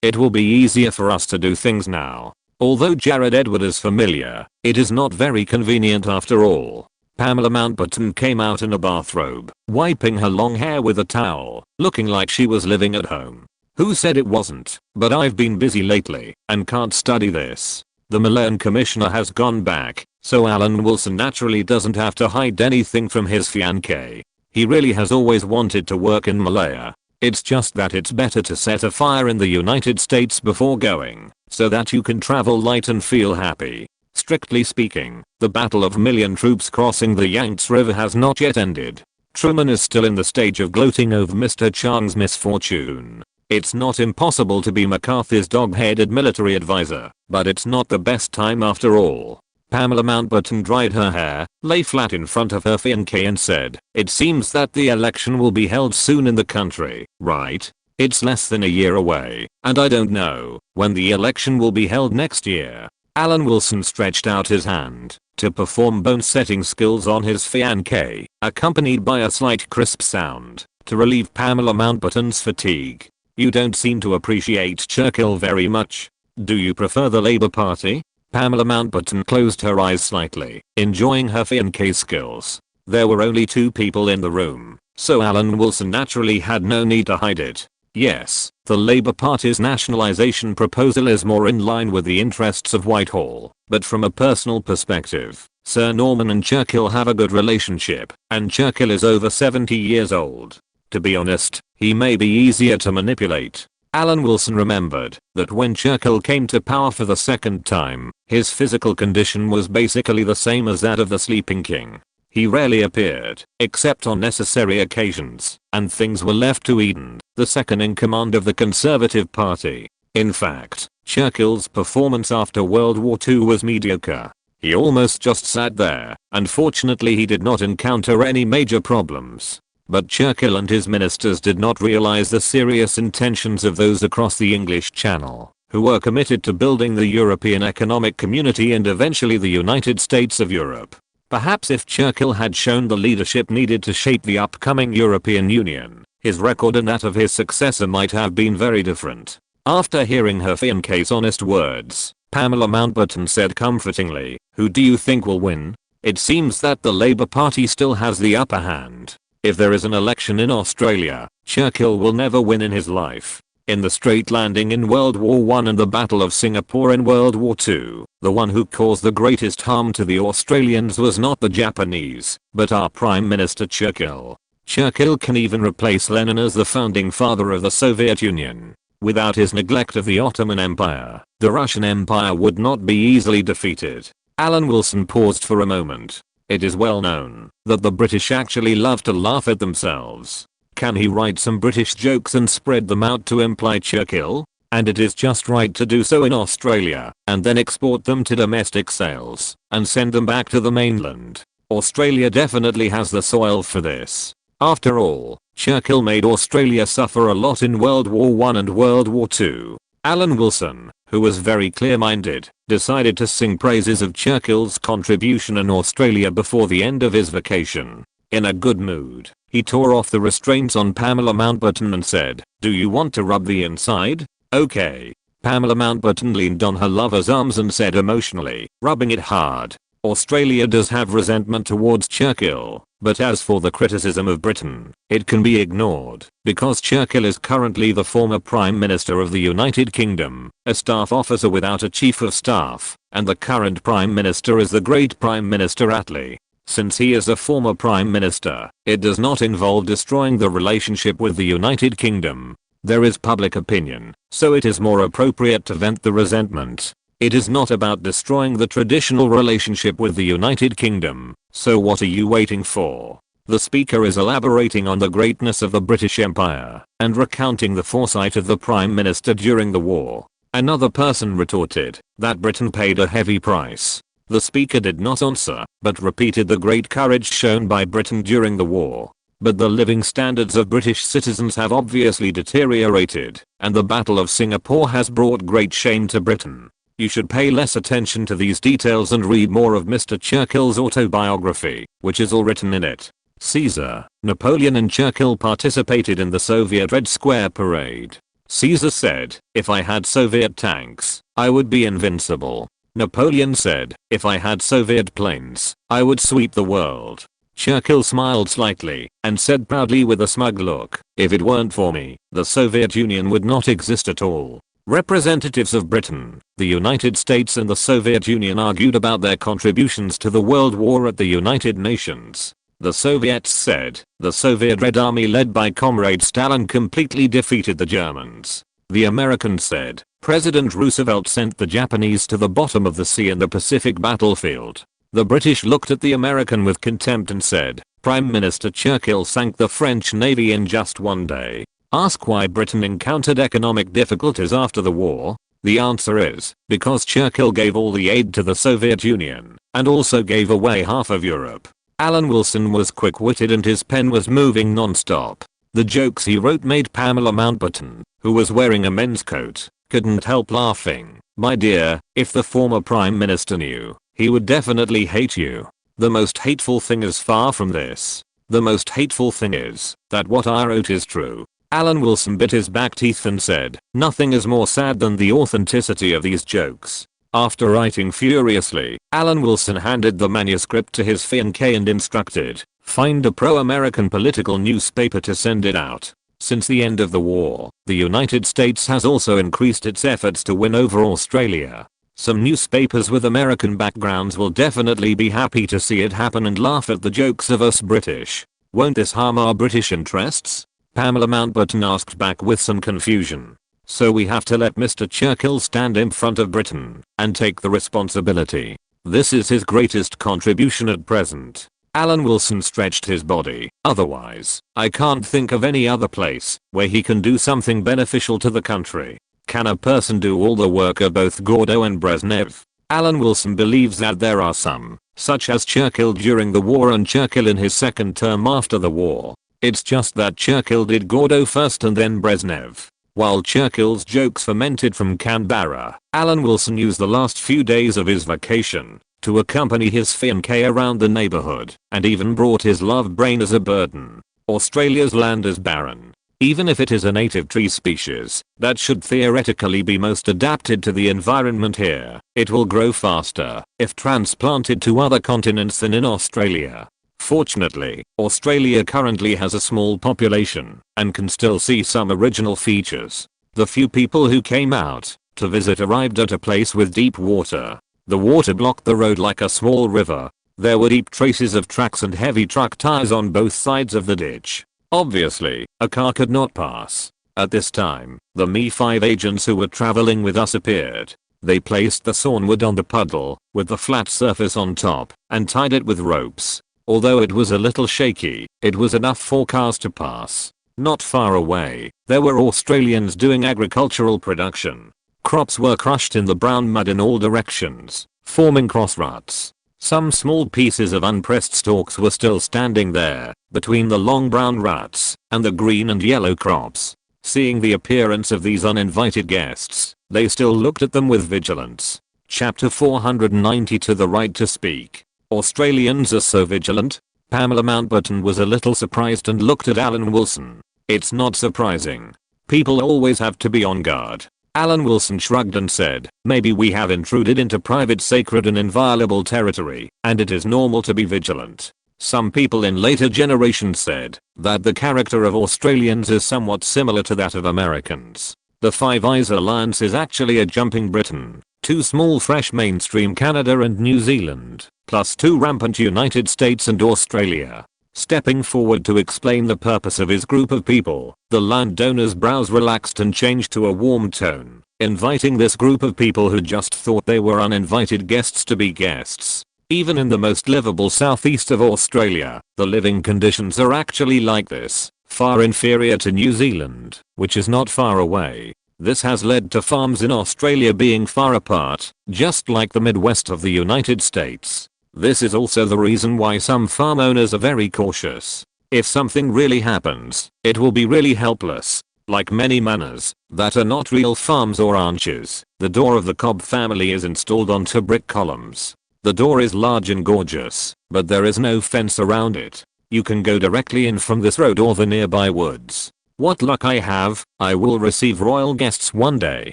Speaker 1: it will be easier for us to do things now. Although Jared Edward is familiar, it is not very convenient after all. Pamela Mountbatten came out in a bathrobe, wiping her long hair with a towel, looking like she was living at home. Who said it wasn't? But I've been busy lately, and can't study this. The Malayan commissioner has gone back, so Alan Wilson naturally doesn't have to hide anything from his fiancée. He really has always wanted to work in Malaya. It's just that it's better to set a fire in the United States before going, so that you can travel light and feel happy. Strictly speaking, the battle of million troops crossing the Yangtze River has not yet ended. Truman is still in the stage of gloating over Mr. Chang's misfortune. It's not impossible to be McCarthy's dog-headed military advisor, but it's not the best time after all. Pamela Mountbatten dried her hair, lay flat in front of her fiancé and said, "It seems that the election will be held soon in the country, right? It's less than a year away, and I don't know when the election will be held next year." Alan Wilson stretched out his hand to perform bone-setting skills on his fiancé, accompanied by a slight crisp sound to relieve Pamela Mountbatten's fatigue. "You don't seem to appreciate Churchill very much. Do you prefer the Labour Party?" Pamela Mountbatten closed her eyes slightly, enjoying her fiancé's skills. There were only two people in the room, so Alan Wilson naturally had no need to hide it. Yes, the Labour Party's nationalisation proposal is more in line with the interests of Whitehall, but from a personal perspective, Sir Norman and Churchill have a good relationship, and Churchill is over 70 years old. To be honest, he may be easier to manipulate. Alan Wilson remembered that when Churchill came to power for the second time, his physical condition was basically the same as that of the sleeping king. He rarely appeared, except on necessary occasions, and things were left to Eden, the second in command of the Conservative Party. In fact, Churchill's performance after World War II was mediocre. He almost just sat there, and fortunately he did not encounter any major problems. But Churchill and his ministers did not realize the serious intentions of those across the English Channel, who were committed to building the European Economic Community and eventually the United States of Europe. Perhaps if Churchill had shown the leadership needed to shape the upcoming European Union, his record and that of his successor might have been very different. After hearing her fiancé's honest words, Pamela Mountbatten said comfortingly, "Who do you think will win? It seems that the Labour Party still has the upper hand. If there is an election in Australia, Churchill will never win in his life. In the Strait Landing in World War I and the Battle of Singapore in World War II, the one who caused the greatest harm to the Australians was not the Japanese, but our Prime Minister Churchill. Churchill can even replace Lenin as the founding father of the Soviet Union. Without his neglect of the Ottoman Empire, the Russian Empire would not be easily defeated." Alan Wilson paused for a moment. It is well known that the British actually love to laugh at themselves. Can he write some British jokes and spread them out to imply Churchill? And it is just right to do so in Australia, and then export them to domestic sales, and send them back to the mainland. Australia definitely has the soil for this. After all, Churchill made Australia suffer a lot in World War I and World War II. Alan Wilson, who was very clear-minded, decided to sing praises of Churchill's contribution in Australia before the end of his vacation. In a good mood, he tore off the restraints on Pamela Mountbatten and said, "Do you want to rub the inside? Okay." Pamela Mountbatten leaned on her lover's arms and said emotionally, rubbing it hard, "Australia does have resentment towards Churchill, but as for the criticism of Britain, it can be ignored, because Churchill is currently the former Prime Minister of the United Kingdom, a staff officer without a chief of staff, and the current Prime Minister is the great Prime Minister Attlee. Since he is a former Prime Minister, it does not involve destroying the relationship with the United Kingdom. There is public opinion, so it is more appropriate to vent the resentment. It is not about destroying the traditional relationship with the United Kingdom, so what are you waiting for?" The speaker is elaborating on the greatness of the British Empire, and recounting the foresight of the Prime Minister during the war. Another person retorted that Britain paid a heavy price. The speaker did not answer, but repeated the great courage shown by Britain during the war. But the living standards of British citizens have obviously deteriorated, and the Battle of Singapore has brought great shame to Britain. You should pay less attention to these details and read more of Mr. Churchill's autobiography, which is all written in it. Caesar, Napoleon and Churchill participated in the Soviet Red Square parade. Caesar said, "If I had Soviet tanks, I would be invincible." Napoleon said, "If I had Soviet planes, I would sweep the world." Churchill smiled slightly and said proudly with a smug look, "If it weren't for me, the Soviet Union would not exist at all." Representatives of Britain, the United States and the Soviet Union argued about their contributions to the World War at the United Nations. The Soviets said, the Soviet Red Army led by Comrade Stalin completely defeated the Germans. The Americans said, President Roosevelt sent the Japanese to the bottom of the sea in the Pacific battlefield. The British looked at the American with contempt and said, Prime Minister Churchill sank the French Navy in just one day. Ask why Britain encountered economic difficulties after the war. The answer is, because Churchill gave all the aid to the Soviet Union, and also gave away half of Europe. Alan Wilson was quick-witted and his pen was moving non-stop. The jokes he wrote made Pamela Mountbatten, who was wearing a men's coat, couldn't help laughing. My dear, if the former Prime Minister knew, he would definitely hate you. The most hateful thing is far from this. The most hateful thing is that what I wrote is true. Alan Wilson bit his back teeth and said, nothing is more sad than the authenticity of these jokes. After writing furiously, Alan Wilson handed the manuscript to his fiancée and instructed, find a pro-American political newspaper to send it out. Since the end of the war, the United States has also increased its efforts to win over Australia. Some newspapers with American backgrounds will definitely be happy to see it happen and laugh at the jokes of us British. Won't this harm our British interests? Pamela Mountbatten asked back with some confusion. So we have to let Mr. Churchill stand in front of Britain and take the responsibility. This is his greatest contribution at present. Alan Wilson stretched his body. Otherwise, I can't think of any other place where he can do something beneficial to the country. Can a person do all the work of both Gordo and Brezhnev? Alan Wilson believes that there are some, such as Churchill during the war and Churchill in his second term after the war. It's just that Churchill did Gordo first and then Brezhnev. While Churchill's jokes fermented from Canberra, Alan Wilson used the last few days of his vacation to accompany his fiancée around the neighborhood and even brought his love brain as a burden. Australia's land is barren. Even if it is a native tree species that should theoretically be most adapted to the environment here, it will grow faster if transplanted to other continents than in Australia. Fortunately, Australia currently has a small population and can still see some original features. The few people who came out to visit arrived at a place with deep water. The water blocked the road like a small river. There were deep traces of tracks and heavy truck tires on both sides of the ditch. Obviously, a car could not pass. At this time, the Mi-5 agents who were traveling with us appeared. They placed the sawn wood on the puddle with the flat surface on top and tied it with ropes. Although it was a little shaky, it was enough for cars to pass. Not far away, there were Australians doing agricultural production. Crops were crushed in the brown mud in all directions, forming cross ruts. Some small pieces of unpressed stalks were still standing there, between the long brown ruts and the green and yellow crops. Seeing the appearance of these uninvited guests, they still looked at them with vigilance. Chapter 490 To the Right to Speak. Australians are so vigilant? Pamela Mountbatten was a little surprised and looked at Alan Wilson. It's not surprising. People always have to be on guard. Alan Wilson shrugged and said, maybe we have intruded into private, sacred and inviolable territory, and it is normal to be vigilant. Some people in later generations said that the character of Australians is somewhat similar to that of Americans. The Five Eyes Alliance is actually a jumping Britain, two small fresh mainstream Canada and New Zealand, plus two rampant United States and Australia. Stepping forward to explain the purpose of his group of people, the landowner's brows relaxed and changed to a warm tone, inviting this group of people who just thought they were uninvited guests to be guests. Even in the most livable southeast of Australia, the living conditions are actually like this, far inferior to New Zealand, which is not far away. This has led to farms in Australia being far apart, just like the Midwest of the United States. This is also the reason why some farm owners are very cautious. If something really happens, it will be really helpless. Like many manors that are not real farms or ranches, the door of the Cobb family is installed onto brick columns. The door is large and gorgeous, but there is no fence around it. You can go directly in from this road or the nearby woods. What luck I have, I will receive royal guests one day.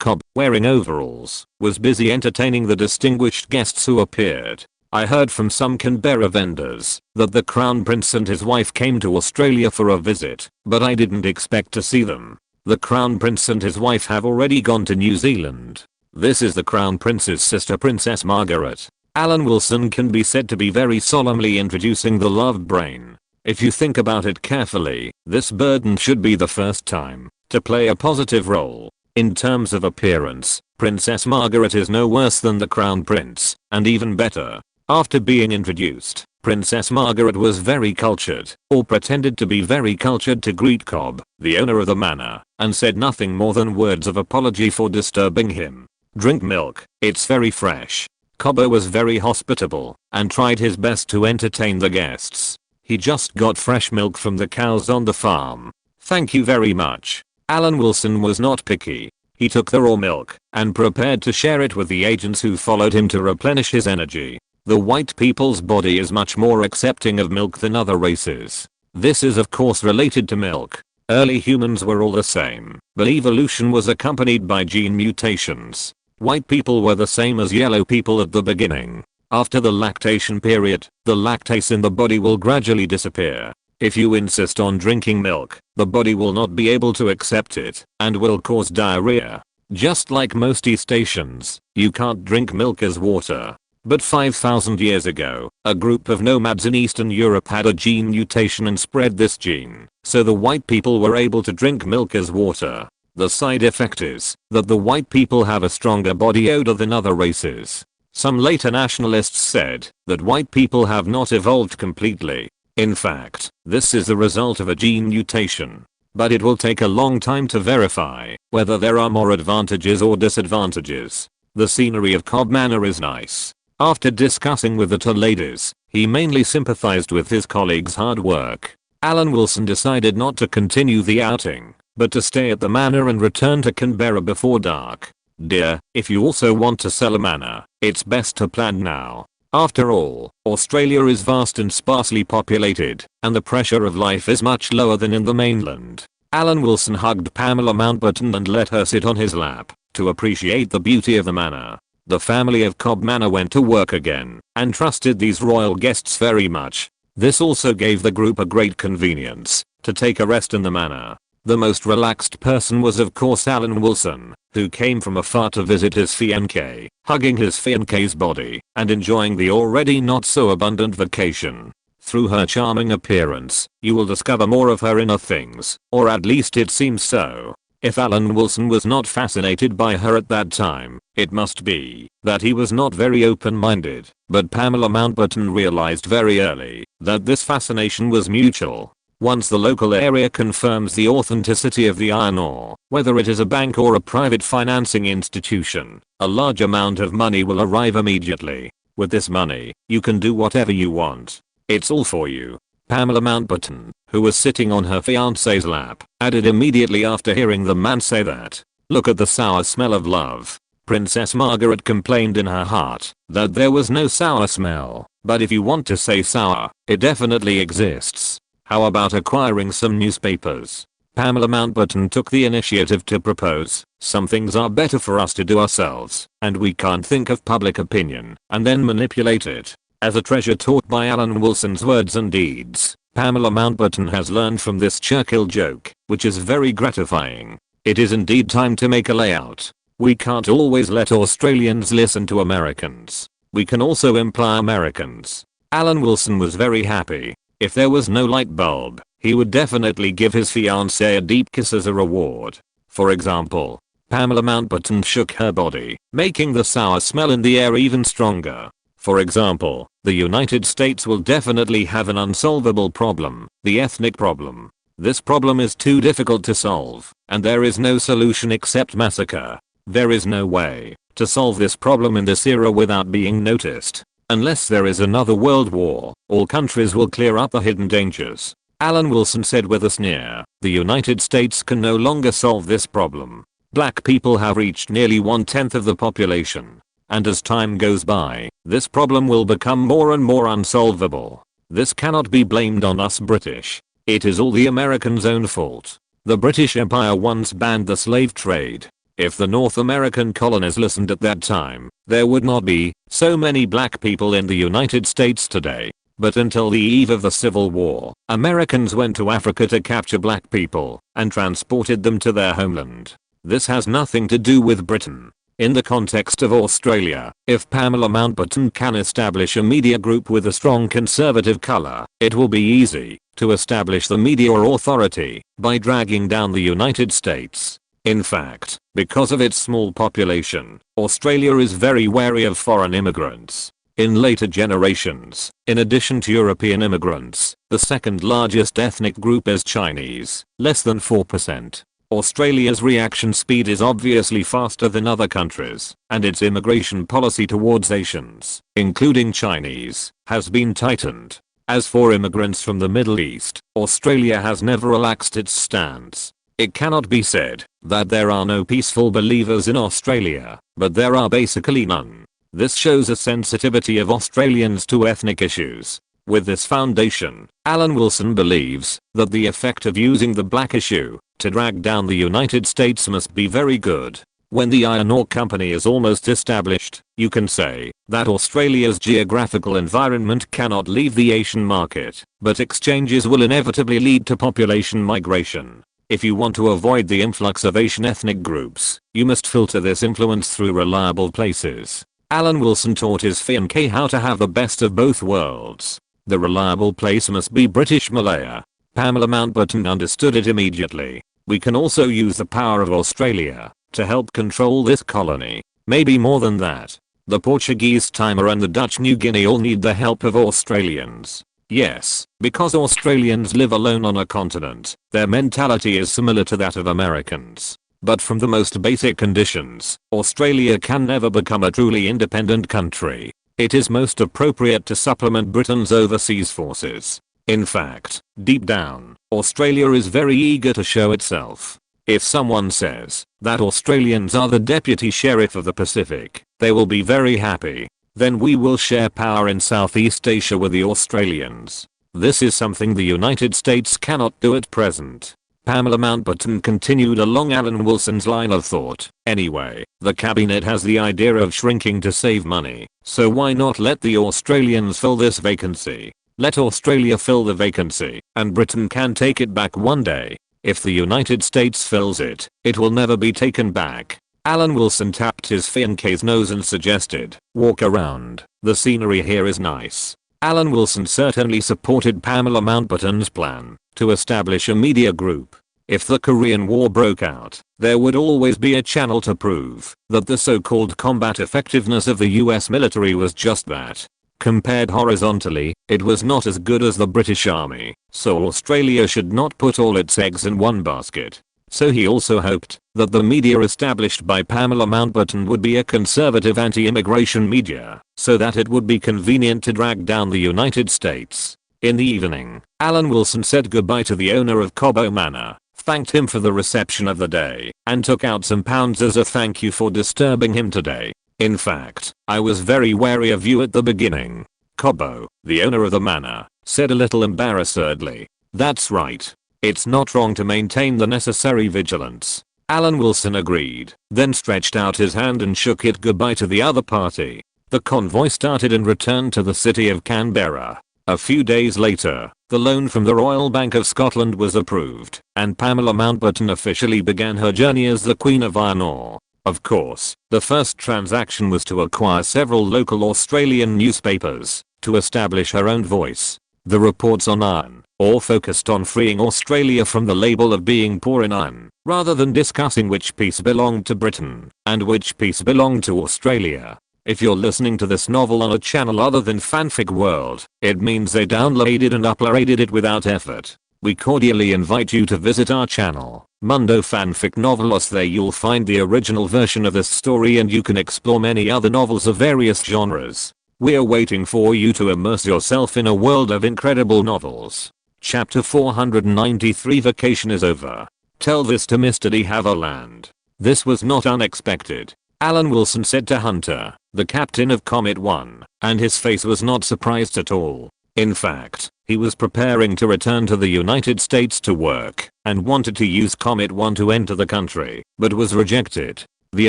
Speaker 1: Cobb, wearing overalls, was busy entertaining the distinguished guests who appeared. I heard from some Canberra vendors that the Crown Prince and his wife came to Australia for a visit, but I didn't expect to see them. The Crown Prince and his wife have already gone to New Zealand. This is the Crown Prince's sister, Princess Margaret. Alan Wilson can be said to be very solemnly introducing the love brain. If you think about it carefully, this burden should be the first time to play a positive role. In terms of appearance, Princess Margaret is no worse than the Crown Prince, and even better. After being introduced, Princess Margaret was very cultured, or pretended to be very cultured, to greet Cobb, the owner of the manor, and said nothing more than words of apology for disturbing him. Drink milk, it's very fresh. Cobbo was very hospitable, and tried his best to entertain the guests. He just got fresh milk from the cows on the farm. Thank you very much. Alan Wilson was not picky. He took the raw milk, and prepared to share it with the agents who followed him to replenish his energy. The white people's body is much more accepting of milk than other races. This is of course related to milk. Early humans were all the same, but evolution was accompanied by gene mutations. White people were the same as yellow people at the beginning. After the lactation period, the lactase in the body will gradually disappear. If you insist on drinking milk, the body will not be able to accept it, and will cause diarrhea. Just like most East Asians, you can't drink milk as water. But 5,000 years ago, a group of nomads in Eastern Europe had a gene mutation and spread this gene, so the white people were able to drink milk as water. The side effect is that the white people have a stronger body odor than other races. Some later nationalists said that white people have not evolved completely. In fact, this is the result of a gene mutation. But it will take a long time to verify whether there are more advantages or disadvantages. The scenery of Cobb Manor is nice. After discussing with the two ladies, he mainly sympathized with his colleagues' hard work. Alan Wilson decided not to continue the outing, but to stay at the manor and return to Canberra before dark. Dear, if you also want to sell a manor, it's best to plan now. After all, Australia is vast and sparsely populated, and the pressure of life is much lower than in the mainland. Alan Wilson hugged Pamela Mountbatten and let her sit on his lap to appreciate the beauty of the manor. The family of Cobb Manor went to work again and trusted these royal guests very much. This also gave the group a great convenience to take a rest in the manor. The most relaxed person was of course Alan Wilson, who came from afar to visit his fiancée, hugging his fiancée's body and enjoying the already not so abundant vacation. Through her charming appearance, you will discover more of her inner things, or at least it seems so. If Alan Wilson was not fascinated by her at that time, it must be that he was not very open-minded, but Pamela Mountbatten realized very early that this fascination was mutual. Once the local area confirms the authenticity of the iron ore, whether it is a bank or a private financing institution, a large amount of money will arrive immediately. With this money, you can do whatever you want. It's all for you. Pamela Mountbatten, who was sitting on her fiancé's lap, added immediately after hearing the man say that, "Look at the sour smell of love." Princess Margaret complained in her heart that there was no sour smell, but if you want to say sour, it definitely exists. How about acquiring some newspapers? Pamela Mountbatten took the initiative to propose, some things are better for us to do ourselves, and we can't think of public opinion and then manipulate it. As a treasure taught by Alan Wilson's words and deeds, Pamela Mountbatten has learned from this Churchill joke, which is very gratifying. It is indeed time to make a layout. We can't always let Australians listen to Americans. We can also imply Americans. Alan Wilson was very happy. If there was no light bulb, he would definitely give his fiancée a deep kiss as a reward. For example, Pamela Mountbatten shook her body, making the sour smell in the air even stronger. For example, the United States will definitely have an unsolvable problem, the ethnic problem. This problem is too difficult to solve, and there is no solution except massacre. There is no way to solve this problem in this era without being noticed. Unless there is another world war, all countries will clear up the hidden dangers. Alan Wilson said with a sneer, the United States can no longer solve this problem. Black people have reached nearly 1/10 of the population. And as time goes by, this problem will become more and more unsolvable. This cannot be blamed on us British. It is all the Americans' own fault. The British Empire once banned the slave trade. If the North American colonies listened at that time, there would not be so many black people in the United States today. But until the eve of the Civil War, Americans went to Africa to capture black people and transported them to their homeland. This has nothing to do with Britain. In the context of Australia, if Pamela Mountbatten can establish a media group with a strong conservative colour, it will be easy to establish the media authority by dragging down the United States. In fact, because of its small population, Australia is very wary of foreign immigrants. In later generations, in addition to European immigrants, the second largest ethnic group is Chinese, less than 4%. Australia's reaction speed is obviously faster than other countries, and its immigration policy towards Asians, including Chinese, has been tightened. As for immigrants from the Middle East, Australia has never relaxed its stance. It cannot be said that there are no peaceful believers in Australia, but there are basically none. This shows a sensitivity of Australians to ethnic issues. With this foundation, Alan Wilson believes that the effect of using the black issue to drag down the United States must be very good. When the iron ore company is almost established, you can say that Australia's geographical environment cannot leave the Asian market, but exchanges will inevitably lead to population migration. If you want to avoid the influx of Asian ethnic groups, you must filter this influence through reliable places. Alan Wilson taught his fiancée how to have the best of both worlds. The reliable place must be British Malaya. Pamela Mountbatten understood it immediately. We can also use the power of Australia to help control this colony. Maybe more than that. The Portuguese Timor and the Dutch New Guinea all need the help of Australians. Yes, because Australians live alone on a continent, their mentality is similar to that of Americans. But from the most basic conditions, Australia can never become a truly independent country. It is most appropriate to supplement Britain's overseas forces. In fact, deep down, Australia is very eager to show itself. If someone says that Australians are the deputy sheriff of the Pacific, they will be very happy. Then we will share power in Southeast Asia with the Australians. This is something the United States cannot do at present. Pamela Mountbatten continued along Alan Wilson's line of thought. Anyway, the cabinet has the idea of shrinking to save money, so why not let the Australians fill this vacancy? Let Australia fill the vacancy, and Britain can take it back one day. If the United States fills it, it will never be taken back. Alan Wilson tapped his fiancée's nose and suggested, walk around, the scenery here is nice. Alan Wilson certainly supported Pamela Mountbatten's plan to establish a media group. If the Korean War broke out, there would always be a channel to prove that the so-called combat effectiveness of the US military was just that. Compared horizontally, it was not as good as the British Army, so Australia should not put all its eggs in one basket. So he also hoped that the media established by Pamela Mountbatten would be a conservative anti-immigration media, so that it would be convenient to drag down the United States. In the evening, Alan Wilson said goodbye to the owner of Cobo Manor, thanked him for the reception of the day, and took out some pounds as a thank you for disturbing him today. In fact, I was very wary of you at the beginning. Cobo, the owner of the manor, said a little embarrassedly. That's right. It's not wrong to maintain the necessary vigilance. Alan Wilson agreed, then stretched out his hand and shook it goodbye to the other party. The convoy started and returned to the city of Canberra. A few days later, the loan from the Royal Bank of Scotland was approved, and Pamela Mountbatten officially began her journey as the Queen of Iron Ore. Of course, the first transaction was to acquire several local Australian newspapers to establish her own voice. The reports on iron ore focused on freeing Australia from the label of being poor in iron, rather than discussing which piece belonged to Britain and which piece belonged to Australia. If you're listening to this novel on a channel other than Fanfic World, it means they downloaded and uploaded it without effort. We cordially invite you to visit our channel, Mundo Fanfic Novelos. There you'll find the original version of this story and you can explore many other novels of various genres. We're waiting for you to immerse yourself in a world of incredible novels. Chapter 493 Vacation is over. Tell this to Mr. de Havilland. This was not unexpected, Alan Wilson said to Hunter, the captain of Comet 1, and his face was not surprised at all. In fact, he was preparing to return to the United States to work, and wanted to use Comet 1 to enter the country, but was rejected. The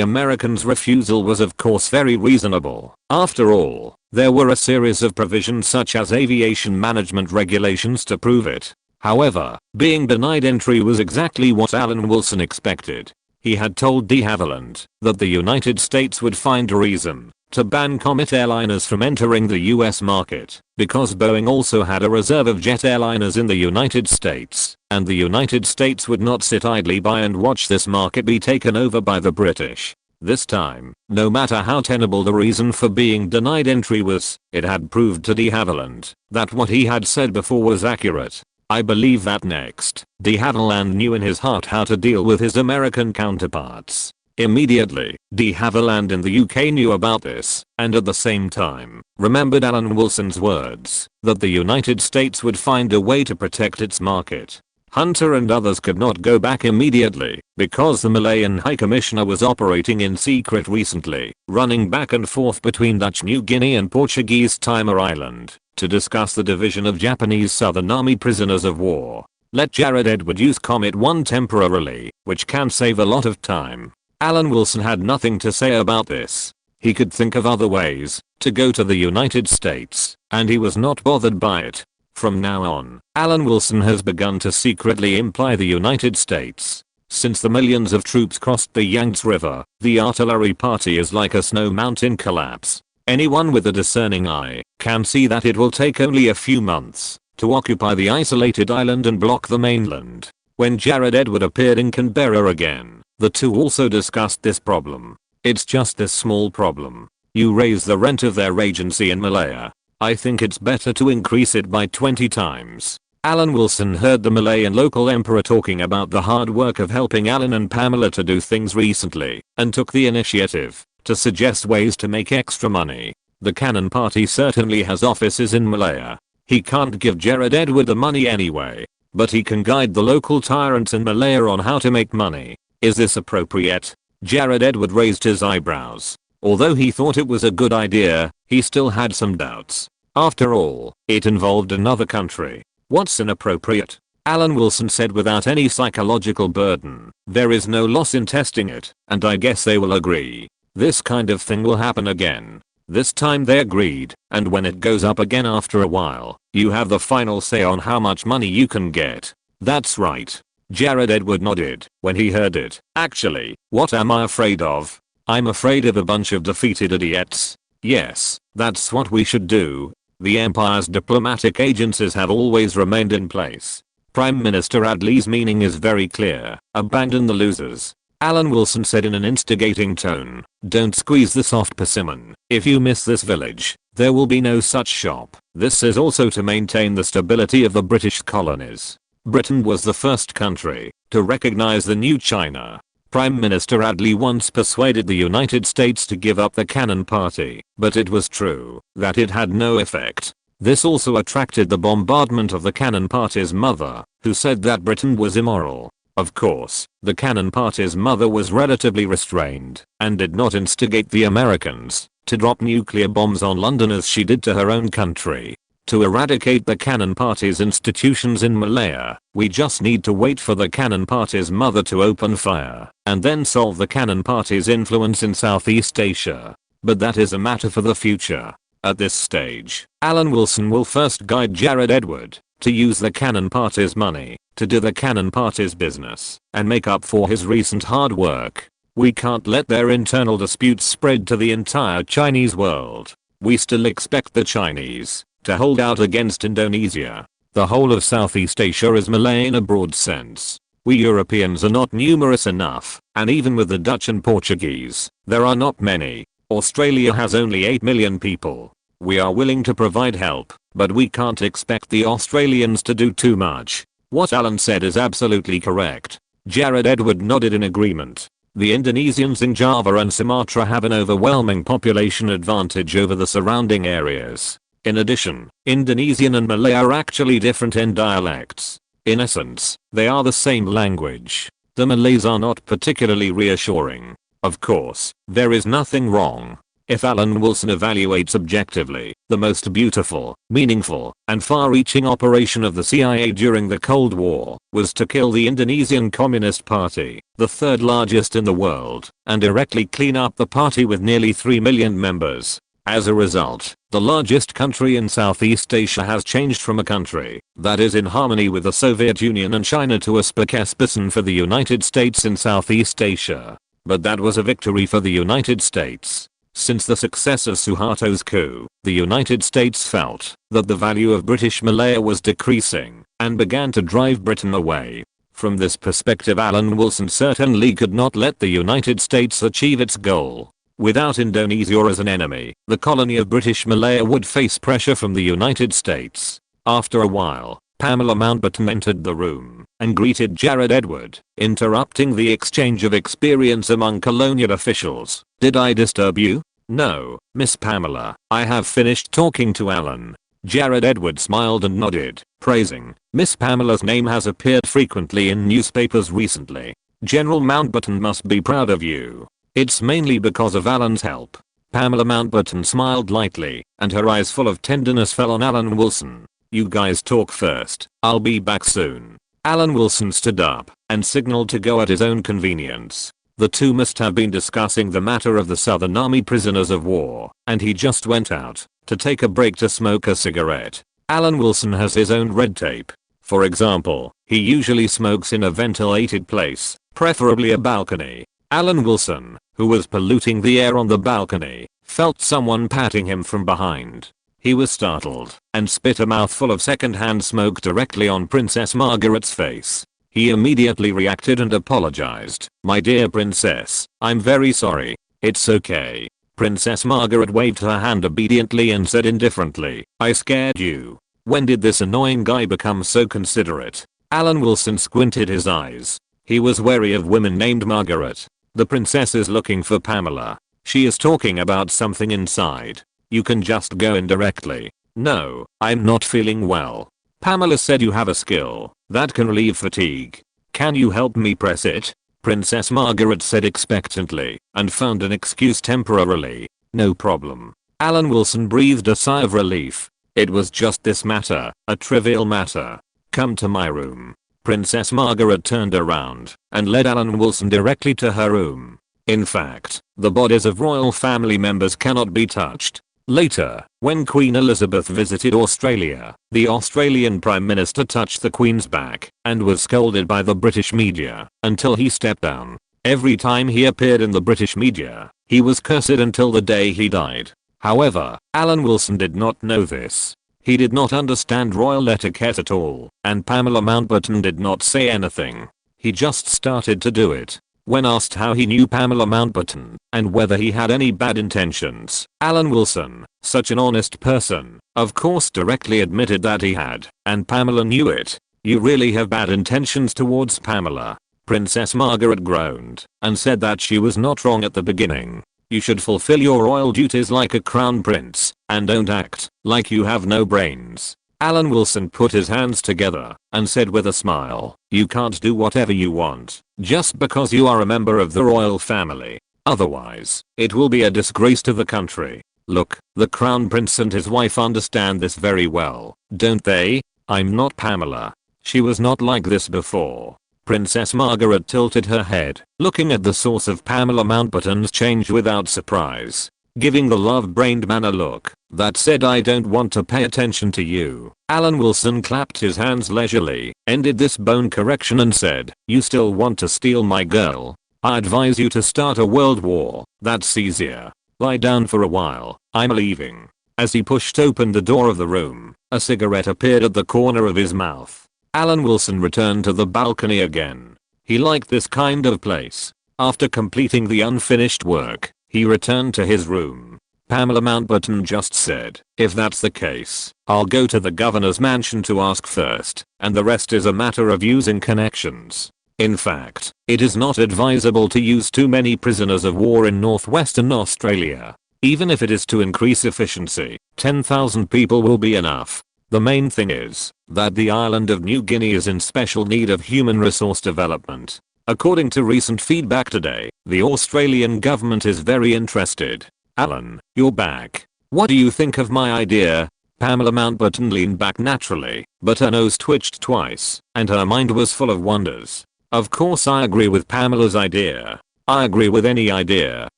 Speaker 1: Americans' refusal was of course very reasonable. After all, there were a series of provisions such as aviation management regulations to prove it. However, being denied entry was exactly what Alan Wilson expected. He had told de Havilland that the United States would find a reason to ban Comet airliners from entering the US market because Boeing also had a reserve of jet airliners in the United States, and the United States would not sit idly by and watch this market be taken over by the British. This time, no matter how tenable the reason for being denied entry was, it had proved to de Havilland that what he had said before was accurate. I believe that next, de Havilland knew in his heart how to deal with his American counterparts. Immediately, de Havilland in the UK knew about this, and at the same time, remembered Alan Wilson's words, that the United States would find a way to protect its market. Hunter and others could not go back immediately, because the Malayan High Commissioner was operating in secret recently, running back and forth between Dutch New Guinea and Portuguese Timor Island, to discuss the division of Japanese Southern Army prisoners of war. Let Jared Edward use Comet 1 temporarily, which can save a lot of time. Alan Wilson had nothing to say about this. He could think of other ways to go to the United States, and he was not bothered by it. From now on, Alan Wilson has begun to secretly imply the United States. Since the millions of troops crossed the Yangtze River, the artillery party is like a snow mountain collapse. Anyone with a discerning eye can see that it will take only a few months to occupy the isolated island and block the mainland. When Jared Edward appeared in Canberra again, the two also discussed this problem. It's just this small problem. You raise the rent of their agency in Malaya. I think it's better to increase it by 20 times. Alan Wilson heard the Malayan local emperor talking about the hard work of helping Alan and Pamela to do things recently, and took the initiative to suggest ways to make extra money. The Cannon Party certainly has offices in Malaya. He can't give Jared Edward the money anyway, but he can guide the local tyrants in Malaya on how to make money. Is this appropriate? Jared Edward raised his eyebrows. Although he thought it was a good idea, he still had some doubts. After all, it involved another country. What's inappropriate? Alan Wilson said without any psychological burden. There is no loss in testing it, and I guess they will agree. This kind of thing will happen again. This time they agreed, and when it goes up again after a while, you have the final say on how much money you can get. That's right. Jared Edward nodded when he heard it. Actually, what am I afraid of? I'm afraid of a bunch of defeated idiots. Yes, that's what we should do. The empire's diplomatic agencies have always remained in place. Prime Minister Adley's meaning is very clear. Abandon the losers. Alan Wilson said in an instigating tone. Don't squeeze the soft persimmon. If you miss this village, there will be no such shop. This is also to maintain the stability of the British colonies. Britain was the first country to recognize the new China. Prime Minister Adley once persuaded the United States to give up the Cannon Party, but it was true that it had no effect. This also attracted the bombardment of the Cannon Party's mother, who said that Britain was immoral. Of course, the Cannon Party's mother was relatively restrained and did not instigate the Americans to drop nuclear bombs on London as she did to her own country. To eradicate the Cannon Party's institutions in Malaya, we just need to wait for the Cannon Party's mother to open fire, and then solve the Cannon Party's influence in Southeast Asia. But that is a matter for the future. At this stage, Alan Wilson will first guide Jared Edward to use the Cannon Party's money to do the Cannon Party's business and make up for his recent hard work. We can't let their internal disputes spread to the entire Chinese world. We still expect the Chinese to hold out against Indonesia. The whole of Southeast Asia is Malay in a broad sense. We Europeans are not numerous enough, and even with the Dutch and Portuguese, there are not many. Australia has only 8 million people. We are willing to provide help, but we can't expect the Australians to do too much. What Alan said is absolutely correct. Jared Edward nodded in agreement. The Indonesians in Java and Sumatra have an overwhelming population advantage over the surrounding areas. In addition, Indonesian and Malay are actually different in dialects. In essence, they are the same language. The Malays are not particularly reassuring. Of course, there is nothing wrong. If Alan Wilson evaluates objectively, the most beautiful, meaningful, and far-reaching operation of the CIA during the Cold War was to kill the Indonesian Communist Party, the third largest in the world, and directly clean up the party with nearly 3 million members. As a result, the largest country in Southeast Asia has changed from a country that is in harmony with the Soviet Union and China to a spokesperson for the United States in Southeast Asia. But that was a victory for the United States. Since the success of Suharto's coup, the United States felt that the value of British Malaya was decreasing and began to drive Britain away. From this perspective, Alan Wilson certainly could not let the United States achieve its goal. Without Indonesia as an enemy, the colony of British Malaya would face pressure from the United States. After a while, Pamela Mountbatten entered the room and greeted Jared Edward, interrupting the exchange of experience among colonial officials. "Did I disturb you?" "No, Miss Pamela, I have finished talking to Alan." Jared Edward smiled and nodded, praising, "Miss Pamela's name has appeared frequently in newspapers recently. General Mountbatten must be proud of you. It's mainly because of Alan's help." Pamela Mountbatten smiled lightly, and her eyes full of tenderness fell on Alan Wilson. "You guys talk first, I'll be back soon." Alan Wilson stood up and signaled to go at his own convenience. The two must have been discussing the matter of the Southern Army prisoners of war, and he just went out to take a break to smoke a cigarette. Alan Wilson has his own red tape. For example, he usually smokes in a ventilated place, preferably a balcony. Alan Wilson, who was polluting the air on the balcony, felt someone patting him from behind. He was startled and spit a mouthful of second-hand smoke directly on Princess Margaret's face. He immediately reacted and apologized. "My dear princess, I'm very sorry." "It's okay." Princess Margaret waved her hand obediently and said indifferently, "I scared you. When did this annoying guy become so considerate?" Alan Wilson squinted his eyes. He was wary of women named Margaret. "The princess is looking for Pamela. She is talking about something inside. You can just go in directly." "No, I'm not feeling well. Pamela said you have a skill that can relieve fatigue. Can you help me press it?" Princess Margaret said expectantly, and found an excuse temporarily. "No problem." Alan Wilson breathed a sigh of relief. It was just this matter, a trivial matter. "Come to my room." Princess Margaret turned around and led Alan Wilson directly to her room. In fact, the bodies of royal family members cannot be touched. Later, when Queen Elizabeth visited Australia, the Australian Prime Minister touched the Queen's back and was scolded by the British media until he stepped down. Every time he appeared in the British media, he was cursed until the day he died. However, Alan Wilson did not know this. He did not understand royal etiquette at all, and Pamela Mountbatten did not say anything. He just started to do it. When asked how he knew Pamela Mountbatten and whether he had any bad intentions, Alan Wilson, such an honest person, of course directly admitted that he had, and Pamela knew it. "You really have bad intentions towards Pamela." Princess Margaret groaned and said that she was not wrong at the beginning. "You should fulfill your royal duties like a crown prince and don't act like you have no brains." Alan Wilson put his hands together and said with a smile, "You can't do whatever you want just because you are a member of the royal family. Otherwise, it will be a disgrace to the country. Look, the crown prince and his wife understand this very well, don't they? I'm not Pamela. She was not like this before." Princess Margaret tilted her head, looking at the source of Pamela Mountbatten's change without surprise, giving the love-brained man a look that said, "I don't want to pay attention to you." Alan Wilson clapped his hands leisurely, ended this bone correction and said, "You still want to steal my girl? I advise you to start a world war. That's easier. Lie down for a while, I'm leaving." As he pushed open the door of the room, a cigarette appeared at the corner of his mouth. Alan Wilson returned to the balcony again. He liked this kind of place. After completing the unfinished work, he returned to his room. Pamela Mountbatten just said, "If that's the case, I'll go to the governor's mansion to ask first, and the rest is a matter of using connections." In fact, it is not advisable to use too many prisoners of war in northwestern Australia. Even if it is to increase efficiency, 10,000 people will be enough. The main thing is that the island of New Guinea is in special need of human resource development. According to recent feedback today, the Australian government is very interested. "Alan, you're back. What do you think of my idea?" Pamela Mountbatten leaned back naturally, but her nose twitched twice, and her mind was full of wonders. "Of course I agree with Pamela's idea. I agree with any idea."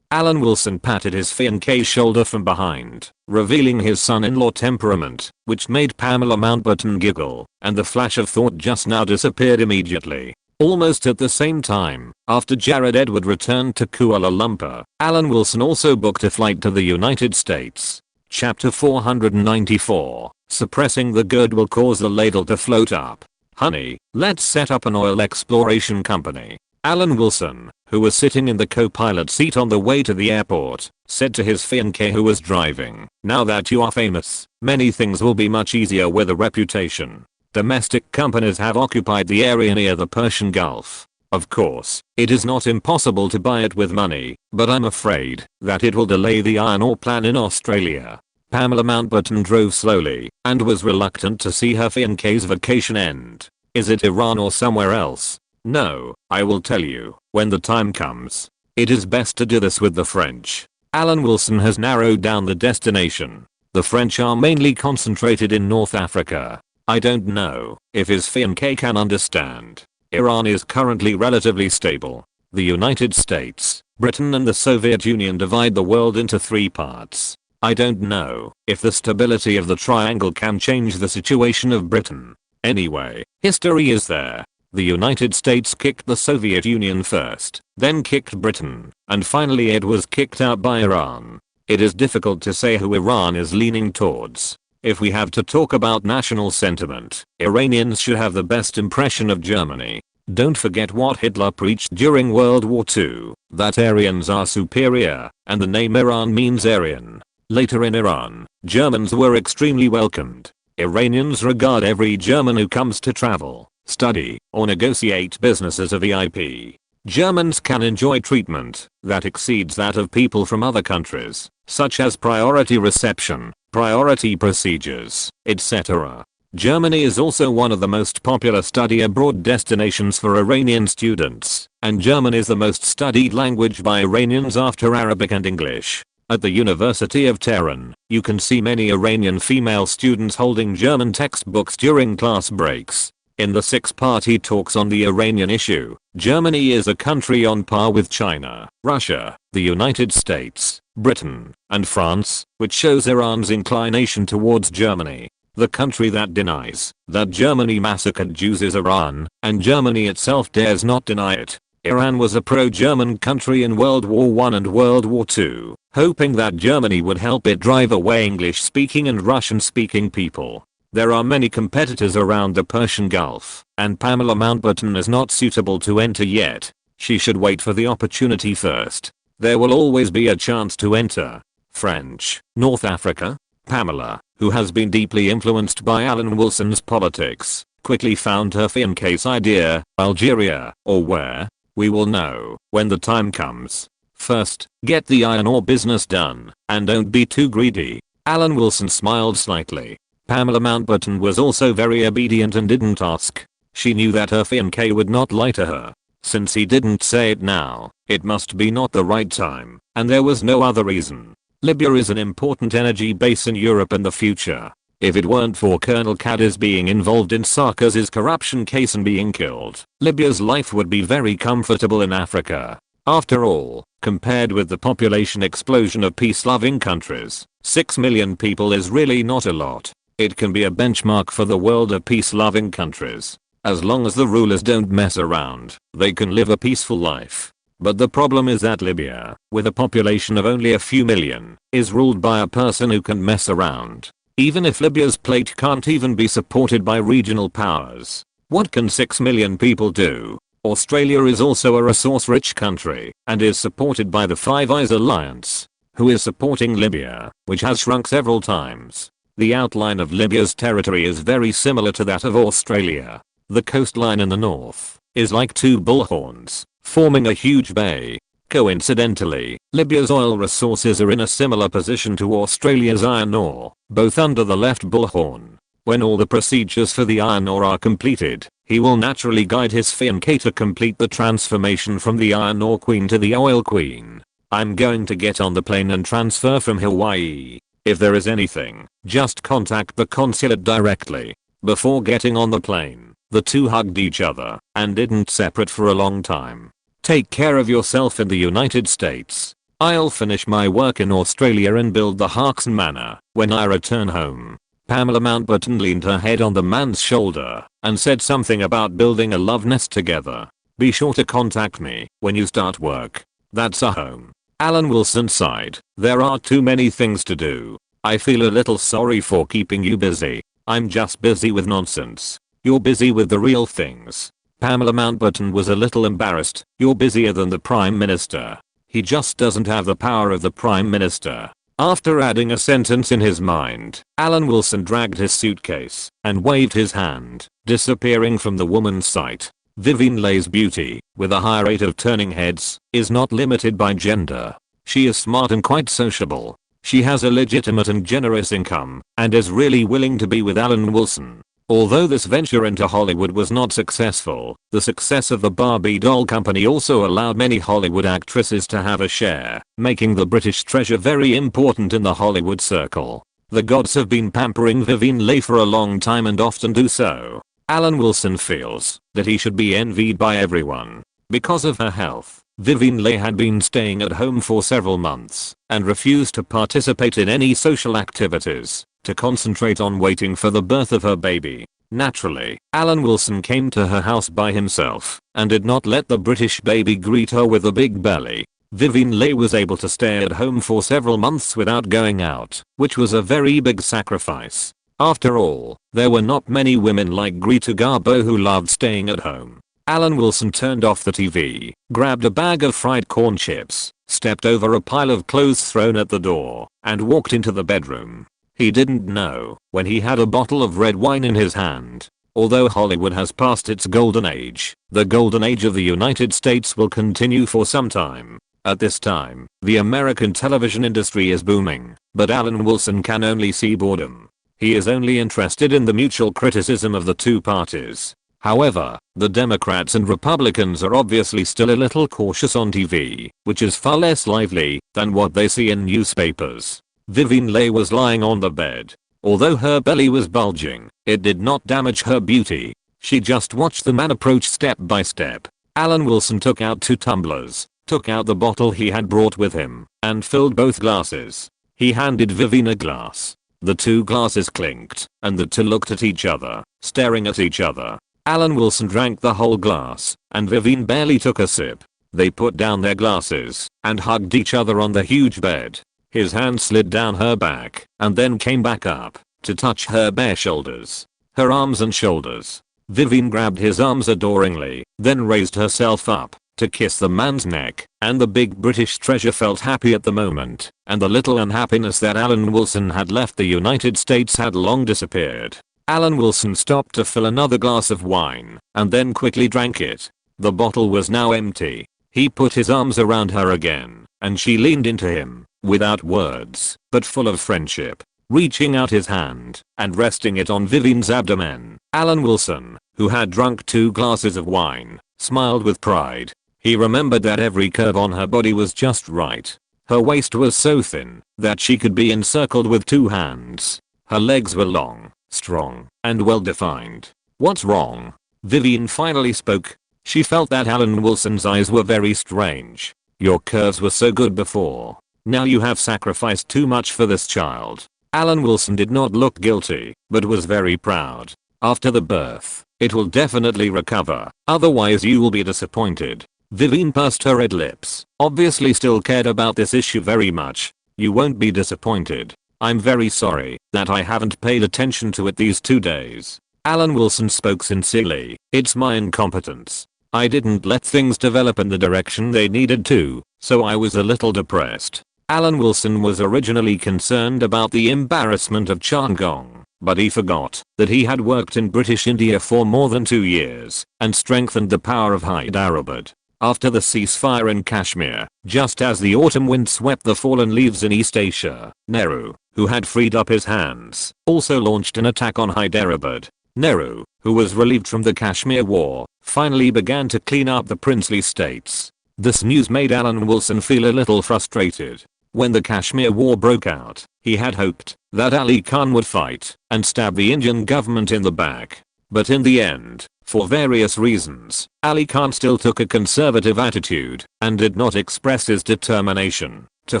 Speaker 1: Alan Wilson patted his fiancée's shoulder from behind, revealing his son-in-law temperament, which made Pamela Mountbatten giggle, and the flash of thought just now disappeared immediately. Almost at the same time, after Jared Edward returned to Kuala Lumpur, Alan Wilson also booked a flight to the United States. Chapter 494, Suppressing the Good will cause the ladle to float up. Honey, let's set up an oil exploration company. Alan Wilson, who was sitting in the co-pilot seat on the way to the airport, said to his fiancée who was driving, "Now that you are famous, many things will be much easier with a reputation. Domestic companies have occupied the area near the Persian Gulf. Of course, it is not impossible to buy it with money, but I'm afraid that it will delay the iron ore plan in Australia." Pamela Mountbatten drove slowly and was reluctant to see her fiancé's vacation end. "Is it Iran or somewhere else?" "No, I will tell you when the time comes. It is best to do this with the French." Alan Wilson has narrowed down the destination. The French are mainly concentrated in North Africa. I don't know if his fiancée can understand. Iran is currently relatively stable. The United States, Britain and the Soviet Union divide the world into 3 parts. I don't know if the stability of the triangle can change the situation of Britain. Anyway, history is there. The United States kicked the Soviet Union first, then kicked Britain, and finally it was kicked out by Iran. It is difficult to say who Iran is leaning towards. If we have to talk about national sentiment, Iranians should have the best impression of Germany. Don't forget what Hitler preached during World War II, that Aryans are superior, and the name Iran means Aryan. Later in Iran, Germans were extremely welcomed. Iranians regard every German who comes to travel, study, or negotiate business as a VIP. Germans can enjoy treatment that exceeds that of people from other countries, such as priority reception, priority procedures, etc. Germany is also one of the most popular study abroad destinations for Iranian students, and German is the most studied language by Iranians after Arabic and English. At the University of Tehran, you can see many Iranian female students holding German textbooks during class breaks. In the 6-party talks on the Iranian issue, Germany is a country on par with China, Russia, the United States, Britain, and France, which shows Iran's inclination towards Germany. The country that denies that Germany massacred Jews is Iran, and Germany itself dares not deny it. Iran was a pro-German country in World War I and World War II, hoping that Germany would help it drive away English-speaking and Russian-speaking people. There are many competitors around the Persian Gulf, and Pamela Mountbatten is not suitable to enter yet. She should wait for the opportunity first. There will always be a chance to enter. French, North Africa? Pamela, who has been deeply influenced by Alan Wilson's politics, quickly found her fiancé's idea, Algeria, or where? We will know when the time comes. First, get the iron ore business done, and don't be too greedy. Alan Wilson smiled slightly. Pamela Mountbatten was also very obedient and didn't ask. She knew that her fiancé would not lie to her. Since he didn't say it now, it must be not the right time, and there was no other reason. Libya is an important energy base in Europe in the future. If it weren't for Colonel Cadiz being involved in Sarkoz's corruption case and being killed, Libya's life would be very comfortable in Africa. After all, compared with the population explosion of peace-loving countries, 6 million people is really not a lot. It can be a benchmark for the world of peace-loving countries. As long as the rulers don't mess around, they can live a peaceful life. But the problem is that Libya, with a population of only a few million, is ruled by a person who can mess around. Even if Libya's plate can't even be supported by regional powers, what can 6 million people do? Australia is also a resource-rich country, and is supported by the Five Eyes Alliance, who is supporting Libya, which has shrunk several times. The outline of Libya's territory is very similar to that of Australia. The coastline in the north is like 2 bullhorns, forming a huge bay. Coincidentally, Libya's oil resources are in a similar position to Australia's iron ore, both under the left bullhorn. When all the procedures for the iron ore are completed, he will naturally guide his fiancée to complete the transformation from the iron ore queen to the oil queen. I'm going to get on the plane and transfer from Hawaii. If there is anything, just contact the consulate directly. Before getting on the plane, the two hugged each other and didn't separate for a long time. Take care of yourself in the United States. I'll finish my work in Australia and build the Harkson Manor when I return home." Pamela Mountbatten leaned her head on the man's shoulder and said something about building a love nest together. "Be sure to contact me when you start work. That's a home." Alan Wilson sighed. "There are too many things to do. I feel a little sorry for keeping you busy. I'm just busy with nonsense. You're busy with the real things." Pamela Mountbatten was a little embarrassed. "You're busier than the Prime Minister. He just doesn't have the power of the Prime Minister." After adding a sentence in his mind, Alan Wilson dragged his suitcase and waved his hand, disappearing from the woman's sight. Vivien Leigh's beauty, with a high rate of turning heads, is not limited by gender. She is smart and quite sociable. She has a legitimate and generous income, and is really willing to be with Alan Wilson. Although this venture into Hollywood was not successful, the success of the Barbie doll company also allowed many Hollywood actresses to have a share, making the British treasure very important in the Hollywood circle. The gods have been pampering Vivien Leigh for a long time and often do so. Alan Wilson feels that he should be envied by everyone. Because of her health, Vivien Leigh had been staying at home for several months and refused to participate in any social activities to concentrate on waiting for the birth of her baby. Naturally, Alan Wilson came to her house by himself and did not let the British baby greet her with a big belly. Vivien Leigh was able to stay at home for several months without going out, which was a very big sacrifice. After all, there were not many women like Greta Garbo who loved staying at home. Alan Wilson turned off the TV, grabbed a bag of fried corn chips, stepped over a pile of clothes thrown at the door, and walked into the bedroom. He didn't know when he had a bottle of red wine in his hand. Although Hollywood has passed its golden age, the golden age of the United States will continue for some time. At this time, the American television industry is booming, but Alan Wilson can only see boredom. He is only interested in the mutual criticism of the two parties. However, the Democrats and Republicans are obviously still a little cautious on TV, which is far less lively than what they see in newspapers. Vivien Leigh was lying on the bed. Although her belly was bulging, it did not damage her beauty. She just watched the man approach step by step. Alan Wilson took out 2 tumblers, took out the bottle he had brought with him, and filled both glasses. He handed Vivien a glass. The 2 glasses clinked, and the 2 looked at each other, staring at each other. Alan Wilson drank the whole glass, and Vivien barely took a sip. They put down their glasses and hugged each other on the huge bed. His hand slid down her back and then came back up to touch her bare shoulders, her arms and shoulders. Vivien grabbed his arms adoringly, then raised herself up to kiss the man's neck, and the big British treasure felt happy at the moment, and the little unhappiness that Alan Wilson had left the United States had long disappeared. Alan Wilson stopped to fill another glass of wine and then quickly drank it. The bottle was now empty. He put his arms around her again, and she leaned into him, without words, but full of friendship. Reaching out his hand and resting it on Vivien's abdomen, Alan Wilson, who had drunk 2 glasses of wine, smiled with pride. He remembered that every curve on her body was just right. Her waist was so thin that she could be encircled with 2 hands. Her legs were long, strong, and well defined. "What's wrong?" Vivien finally spoke. She felt that Alan Wilson's eyes were very strange. "Your curves were so good before. Now you have sacrificed too much for this child." Alan Wilson did not look guilty, but was very proud. "After the birth, it will definitely recover, otherwise you will be disappointed." Vivien pursed her red lips, obviously still cared about this issue very much. "You won't be disappointed. I'm very sorry that I haven't paid attention to it these 2 days." Alan Wilson spoke sincerely. "It's my incompetence. I didn't let things develop in the direction they needed to, so I was a little depressed." Alan Wilson was originally concerned about the embarrassment of Chittagong, but he forgot that he had worked in British India for more than 2 years and strengthened the power of Hyderabad. After the ceasefire in Kashmir, just as the autumn wind swept the fallen leaves in East Asia, Nehru, who had freed up his hands, also launched an attack on Hyderabad. Nehru, who was relieved from the Kashmir War, finally began to clean up the princely states. This news made Alan Wilson feel a little frustrated. When the Kashmir War broke out, he had hoped that Ali Khan would fight and stab the Indian government in the back. But in the end, for various reasons, Ali Khan still took a conservative attitude and did not express his determination. to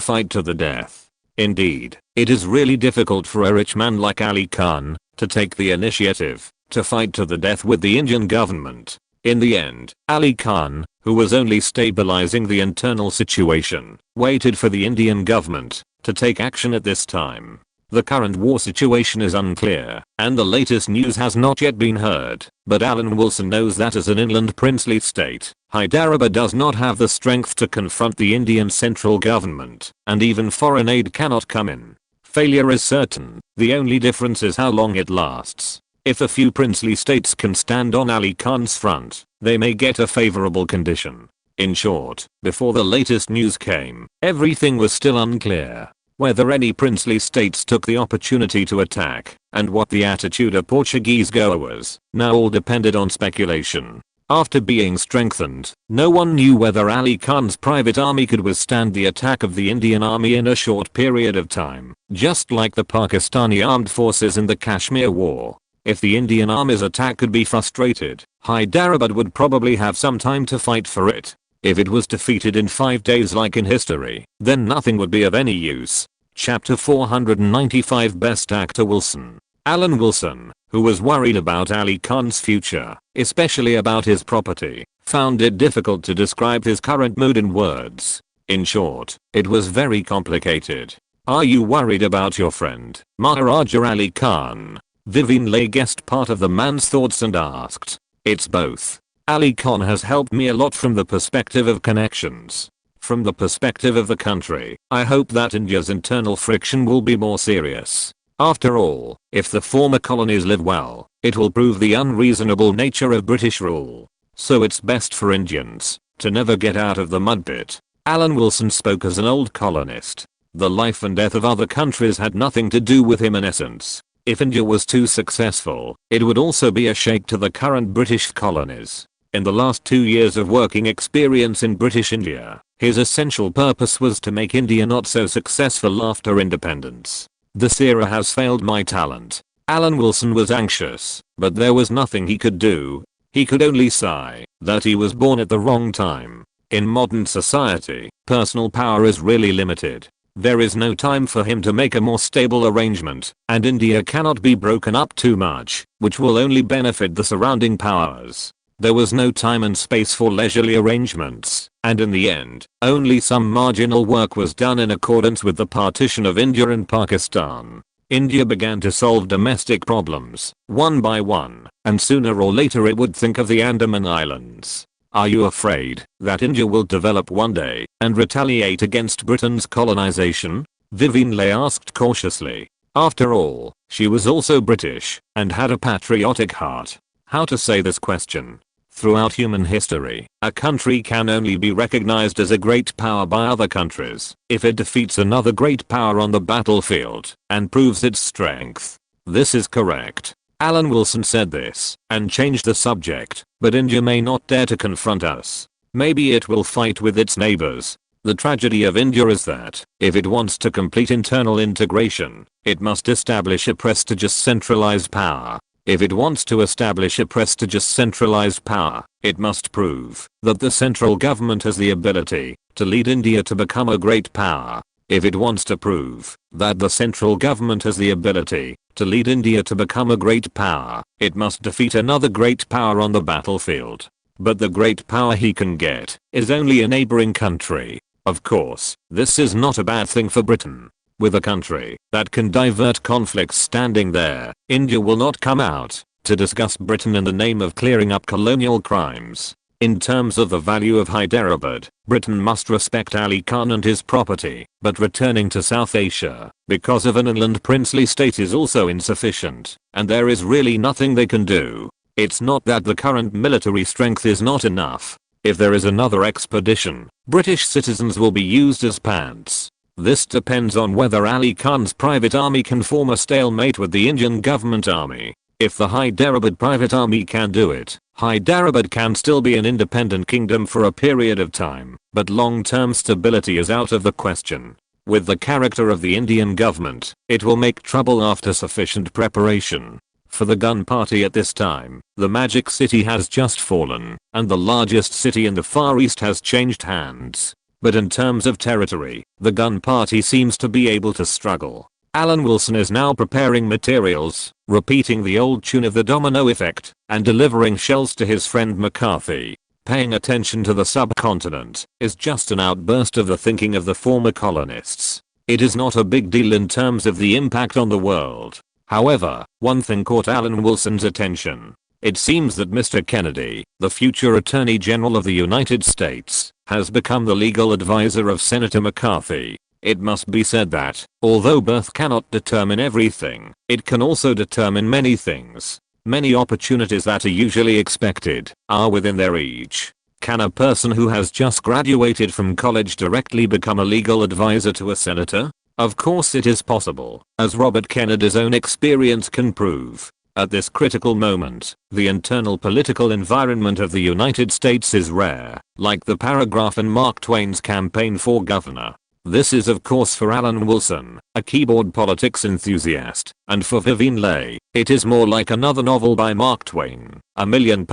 Speaker 1: fight to the death. Indeed, it is really difficult for a rich man like Ali Khan to take the initiative to fight to the death with the Indian government. In the end, Ali Khan, who was only stabilizing the internal situation, waited for the Indian government to take action at this time. The current war situation is unclear, and the latest news has not yet been heard, but Alan Wilson knows that as an inland princely state, Hyderabad does not have the strength to confront the Indian central government, and even foreign aid cannot come in. Failure is certain, the only difference is how long it lasts. If a few princely states can stand on Ali Khan's front, they may get a favorable condition. In short, before the latest news came, everything was still unclear. Whether any princely states took the opportunity to attack, and what the attitude of Portuguese Goa was, now all depended on speculation. After being strengthened, no one knew whether Ali Khan's private army could withstand the attack of the Indian army in a short period of time, just like the Pakistani armed forces in the Kashmir War. If the Indian army's attack could be frustrated, Hyderabad would probably have some time to fight for it. If it was defeated in 5 days like in history, then nothing would be of any use. Chapter 495 Best Actor Wilson. Alan Wilson, who was worried about Ali Khan's future, especially about his property, found it difficult to describe his current mood in words. In short, it was very complicated. Are you worried about your friend, Maharaja Ali Khan? Vivian Leigh guessed part of the man's thoughts and asked. It's both. Ali Khan has helped me a lot from the perspective of connections. From the perspective of the country, I hope that India's internal friction will be more serious. After all, if the former colonies live well, it will prove the unreasonable nature of British rule. So it's best for Indians to never get out of the mud pit. Alan Wilson spoke as an old colonist. The life and death of other countries had nothing to do with him in essence. If India was too successful, it would also be a shake to the current British colonies. In the last 2 years of working experience in British India, his essential purpose was to make India not so successful after independence. This era has failed my talent. Alan Wilson was anxious, but there was nothing he could do. He could only sigh that he was born at the wrong time. In modern society, personal power is really limited. There is no time for him to make a more stable arrangement, and India cannot be broken up too much, which will only benefit the surrounding powers. There was no time and space for leisurely arrangements, and in the end, only some marginal work was done in accordance with the partition of India and Pakistan. India began to solve domestic problems, one by one, and sooner or later it would think of the Andaman Islands. Are you afraid that India will develop one day and retaliate against Britain's colonization? Vivian Leigh asked cautiously. After all, she was also British and had a patriotic heart. How to say this question? Throughout human history, a country can only be recognized as a great power by other countries if it defeats another great power on the battlefield and proves its strength. This is correct. Alan Wilson said this and changed the subject, but India may not dare to confront us. Maybe it will fight with its neighbors. The tragedy of India is that, if it wants to complete internal integration, it must establish a prestigious centralized power. If it wants to establish a prestigious centralized power, it must prove that the central government has the ability to lead India to become a great power. If it wants to prove that the central government has the ability to lead India to become a great power, it must defeat another great power on the battlefield. But the great power he can get is only a neighboring country. Of course, this is not a bad thing for Britain. With a country that can divert conflicts standing there, India will not come out to discuss Britain in the name of clearing up colonial crimes. In terms of the value of Hyderabad, Britain must respect Ali Khan and his property, but returning to South Asia because of an inland princely state is also insufficient, and there is really nothing they can do. It's not that the current military strength is not enough. If there is another expedition, British citizens will be used as pants. This depends on whether Ali Khan's private army can form a stalemate with the Indian government army. If the Hyderabad private army can do it, Hyderabad can still be an independent kingdom for a period of time, but long-term stability is out of the question. With the character of the Indian government, it will make trouble after sufficient preparation. For the gun party at this time, the Magic City has just fallen, and the largest city in the Far East has changed hands. But in terms of territory, the gun party seems to be able to struggle. Alan Wilson is now preparing materials, repeating the old tune of the domino effect, and delivering shells to his friend McCarthy. Paying attention to the subcontinent is just an outburst of the thinking of the former colonists. It is not a big deal in terms of the impact on the world. However, one thing caught Alan Wilson's attention. It seems that Mr. Kennedy, the future Attorney General of the United States, has become the legal advisor of Senator McCarthy. It must be said that, although birth cannot determine everything, it can also determine many things. Many opportunities that are usually expected are within their reach. Can a person who has just graduated from college directly become a legal advisor to a senator? Of course it is possible, as Robert Kennedy's own experience can prove. At this critical moment, the internal political environment of the United States is rare, like the paragraph in Mark Twain's campaign for governor. This is of course for Alan Wilson, a keyboard politics enthusiast, and for Vivien Leigh, it is more like another novel by Mark Twain, £1 million.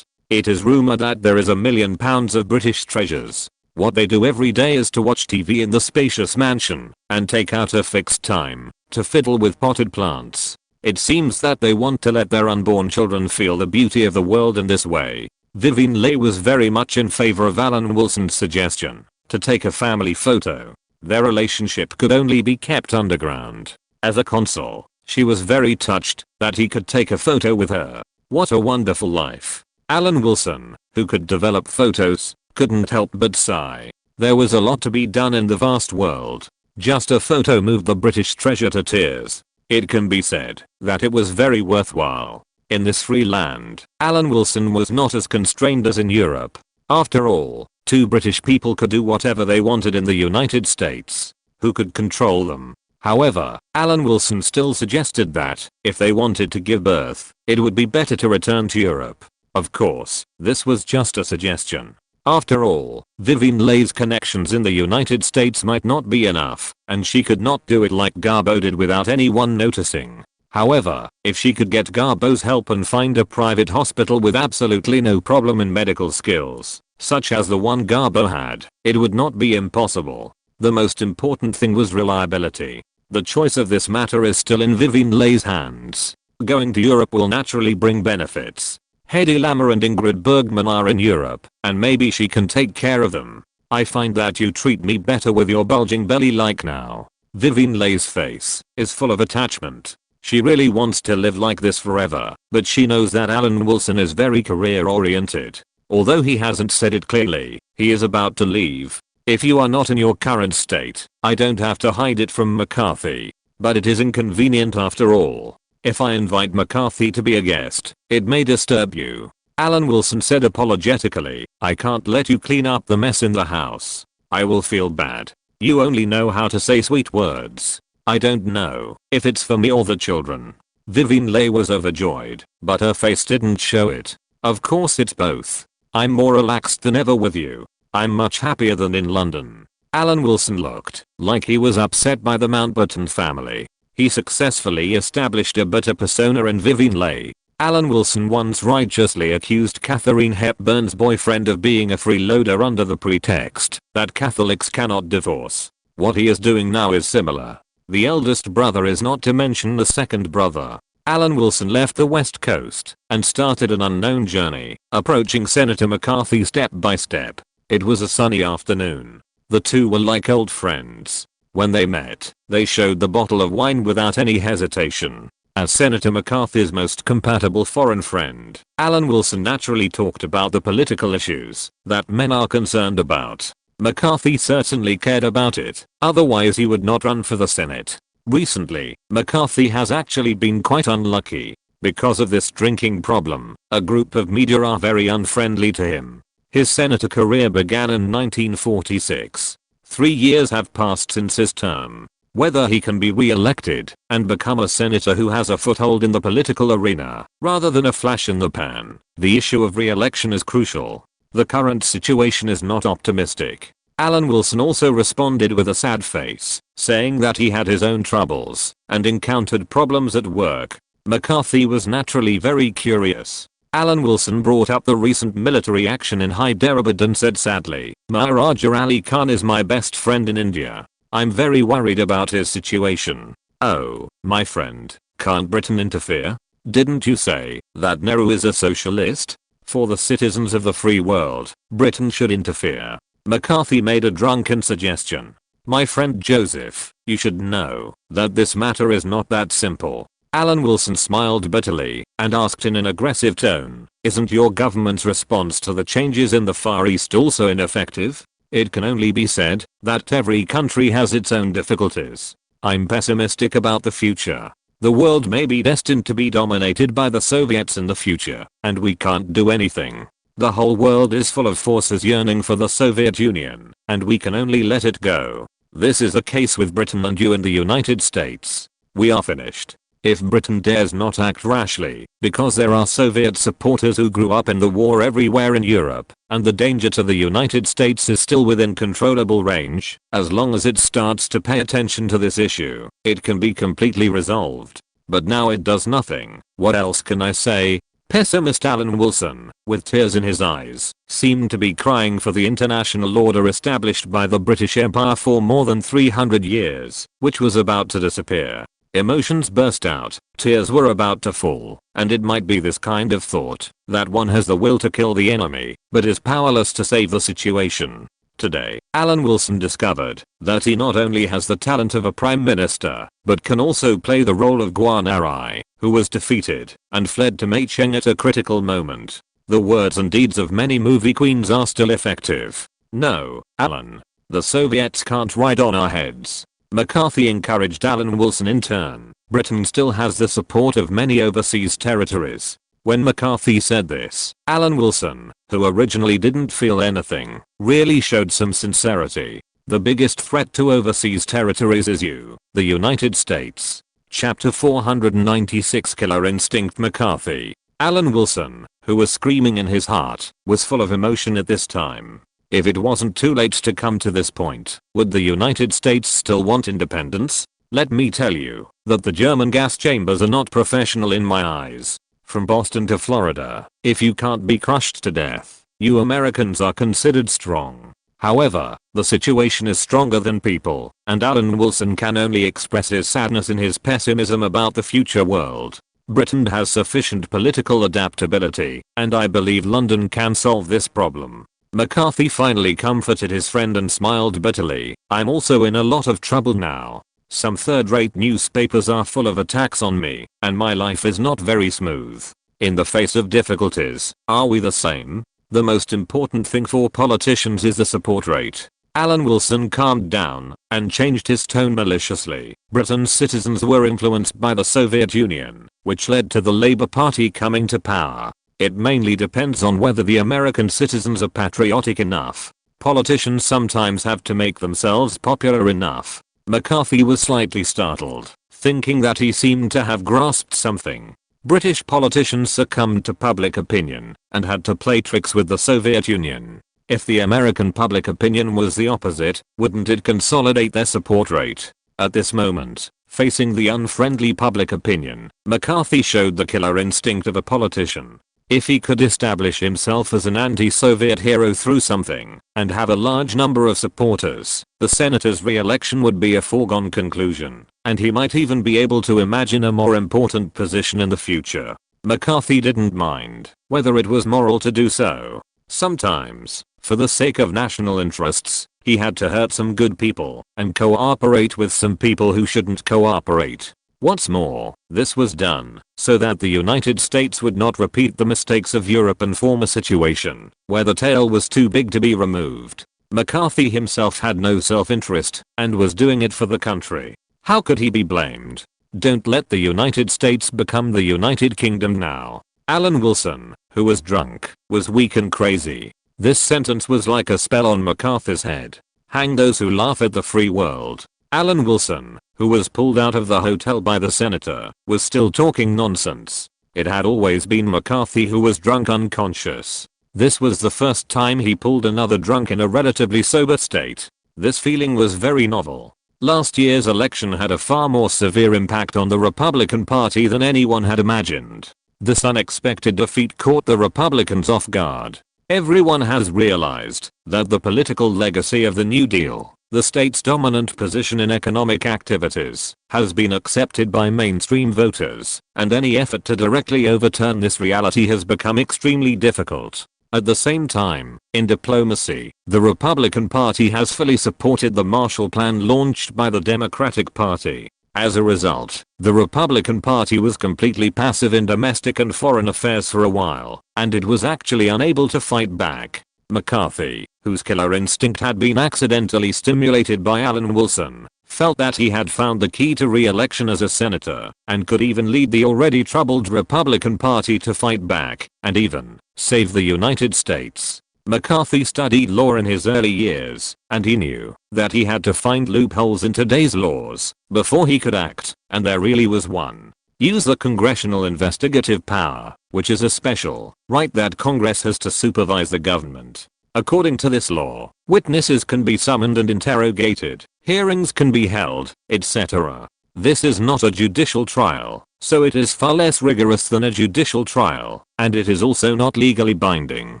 Speaker 1: It is rumored that there is £1 million of British treasures. What they do every day is to watch TV in the spacious mansion, and take out a fixed time, to fiddle with potted plants. It seems that they want to let their unborn children feel the beauty of the world in this way. Vivien Leigh was very much in favor of Alan Wilson's suggestion to take a family photo. Their relationship could only be kept underground. As a consul, she was very touched that he could take a photo with her. What a wonderful life. Alan Wilson, who could develop photos, couldn't help but sigh. There was a lot to be done in the vast world. Just a photo moved the British treasure to tears. It can be said that it was very worthwhile. In this free land, Alan Wilson was not as constrained as in Europe. After all, two British people could do whatever they wanted in the United States. Who could control them? However, Alan Wilson still suggested that, if they wanted to give birth, it would be better to return to Europe. Of course, this was just a suggestion. After all, Vivien Leigh's connections in the United States might not be enough, and she could not do it like Garbo did without anyone noticing. However, if she could get Garbo's help and find a private hospital with absolutely no problem in medical skills, such as the one Garbo had, it would not be impossible. The most important thing was reliability. The choice of this matter is still in Vivien Leigh's hands. Going to Europe will naturally bring benefits. Hedy Lamarr and Ingrid Bergman are in Europe, and maybe she can take care of them. I find that you treat me better with your bulging belly like now. Vivien Leigh's face is full of attachment. She really wants to live like this forever, but she knows that Alan Wilson is very career oriented. Although he hasn't said it clearly, he is about to leave. If you are not in your current state, I don't have to hide it from McCarthy. But it is inconvenient after all. If I invite McCarthy to be a guest, it may disturb you. Alan Wilson said apologetically, I can't let you clean up the mess in the house. I will feel bad. You only know how to say sweet words. I don't know if it's for me or the children. Vivien Leigh was overjoyed, but her face didn't show it. Of course it's both. I'm more relaxed than ever with you. I'm much happier than in London. Alan Wilson looked like he was upset by the Mountbatten family. He successfully established a better persona in Vivien Leigh. Alan Wilson once righteously accused Katharine Hepburn's boyfriend of being a freeloader under the pretext that Catholics cannot divorce. What he is doing now is similar. The eldest brother is not to mention the second brother. Alan Wilson left the West Coast and started an unknown journey, approaching Senator McCarthy step by step. It was a sunny afternoon. The two were like old friends. When they met, they showed the bottle of wine without any hesitation. As Senator McCarthy's most compatible foreign friend, Alan Wilson naturally talked about the political issues that men are concerned about. McCarthy certainly cared about it, otherwise he would not run for the Senate. Recently, McCarthy has actually been quite unlucky. Because of this drinking problem, a group of media are very unfriendly to him. His senator career began in 1946. 3 years have passed since his term. Whether he can be re-elected and become a senator who has a foothold in the political arena, rather than a flash in the pan, the issue of re-election is crucial. The current situation is not optimistic. Alan Wilson also responded with a sad face, saying that he had his own troubles and encountered problems at work. McCarthy was naturally very curious. Alan Wilson brought up the recent military action in Hyderabad and said sadly, Mir Osman Ali Khan is my best friend in India. I'm very worried about his situation. Oh, my friend, can't Britain interfere? Didn't you say that Nehru is a socialist? For the citizens of the free world, Britain should interfere. McCarthy made a drunken suggestion. My friend Joseph, you should know that this matter is not that simple. Alan Wilson smiled bitterly and asked in an aggressive tone, isn't your government's response to the changes in the Far East also ineffective? It can only be said that every country has its own difficulties. I'm pessimistic about the future. The world may be destined to be dominated by the Soviets in the future, and we can't do anything. The whole world is full of forces yearning for the Soviet Union, and we can only let it go. This is the case with Britain and you in the United States. We are finished. If Britain dares not act rashly, because there are Soviet supporters who grew up in the war everywhere in Europe, and the danger to the United States is still within controllable range, as long as it starts to pay attention to this issue, it can be completely resolved. But now it does nothing. What else can I say? Pessimist Alan Wilson, with tears in his eyes, seemed to be crying for the international order established by the British Empire for more than 300 years, which was about to disappear. Emotions burst out, tears were about to fall, and it might be this kind of thought, that one has the will to kill the enemy, but is powerless to save the situation. Today, Alan Wilson discovered that he not only has the talent of a prime minister, but can also play the role of Guanari, who was defeated and fled to Macheng at a critical moment. The words and deeds of many movie queens are still effective. No, Alan. The Soviets can't ride on our heads. McCarthy encouraged Alan Wilson in turn. Britain still has the support of many overseas territories. When McCarthy said this, Alan Wilson, who originally didn't feel anything, really showed some sincerity. The biggest threat to overseas territories is you, the United States. Chapter 496 Killer Instinct McCarthy. Alan Wilson, who was screaming in his heart, was full of emotion at this time. If it wasn't too late to come to this point, would the United States still want independence? Let me tell you that the German gas chambers are not professional in my eyes. From Boston to Florida, if you can't be crushed to death, you Americans are considered strong. However, the situation is stronger than people, and Alan Wilson can only express his sadness in his pessimism about the future world. Britain has sufficient political adaptability, and I believe London can solve this problem. McCarthy finally comforted his friend and smiled bitterly. I'm also in a lot of trouble now. Some third-rate newspapers are full of attacks on me, and my life is not very smooth. In the face of difficulties, are we the same? The most important thing for politicians is the support rate. Alan Wilson calmed down and changed his tone maliciously. Britain's citizens were influenced by the Soviet Union, which led to the Labour Party coming to power. It mainly depends on whether the American citizens are patriotic enough. Politicians sometimes have to make themselves popular enough. McCarthy was slightly startled, thinking that he seemed to have grasped something. British politicians succumbed to public opinion and had to play tricks with the Soviet Union. If the American public opinion was the opposite, wouldn't it consolidate their support rate? At this moment, facing the unfriendly public opinion, McCarthy showed the killer instinct of a politician. If he could establish himself as an anti-Soviet hero through something, and have a large number of supporters, the senator's re-election would be a foregone conclusion, and he might even be able to imagine a more important position in the future. McCarthy didn't mind whether it was moral to do so. Sometimes, for the sake of national interests, he had to hurt some good people and cooperate with some people who shouldn't cooperate. What's more, this was done so that the United States would not repeat the mistakes of Europe and form a situation where the tail was too big to be removed. McCarthy himself had no self-interest and was doing it for the country. How could he be blamed? Don't let the United States become the United Kingdom now. Alan Wilson, who was drunk, was weak and crazy. This sentence was like a spell on McCarthy's head. Hang those who laugh at the free world. Alan Wilson, who was pulled out of the hotel by the senator, was still talking nonsense. It had always been McCarthy who was drunk unconscious. This was the first time he pulled another drunk in a relatively sober state. This feeling was very novel. Last year's election had a far more severe impact on the Republican Party than anyone had imagined. This unexpected defeat caught the Republicans off guard. Everyone has realized that the political legacy of the New Deal, the state's dominant position in economic activities, has been accepted by mainstream voters, and any effort to directly overturn this reality has become extremely difficult. At the same time, in diplomacy, the Republican Party has fully supported the Marshall Plan launched by the Democratic Party. As a result, the Republican Party was completely passive in domestic and foreign affairs for a while, and it was actually unable to fight back. McCarthy, whose killer instinct had been accidentally stimulated by Alan Wilson, felt that he had found the key to re-election as a senator, and could even lead the already troubled Republican Party to fight back, and even save the United States. McCarthy studied law in his early years, and he knew that he had to find loopholes in today's laws before he could act, and there really was one. Use the congressional investigative power, which is a special right that Congress has to supervise the government. According to this law, witnesses can be summoned and interrogated, hearings can be held, etc. This is not a judicial trial, so it is far less rigorous than a judicial trial, and it is also not legally binding,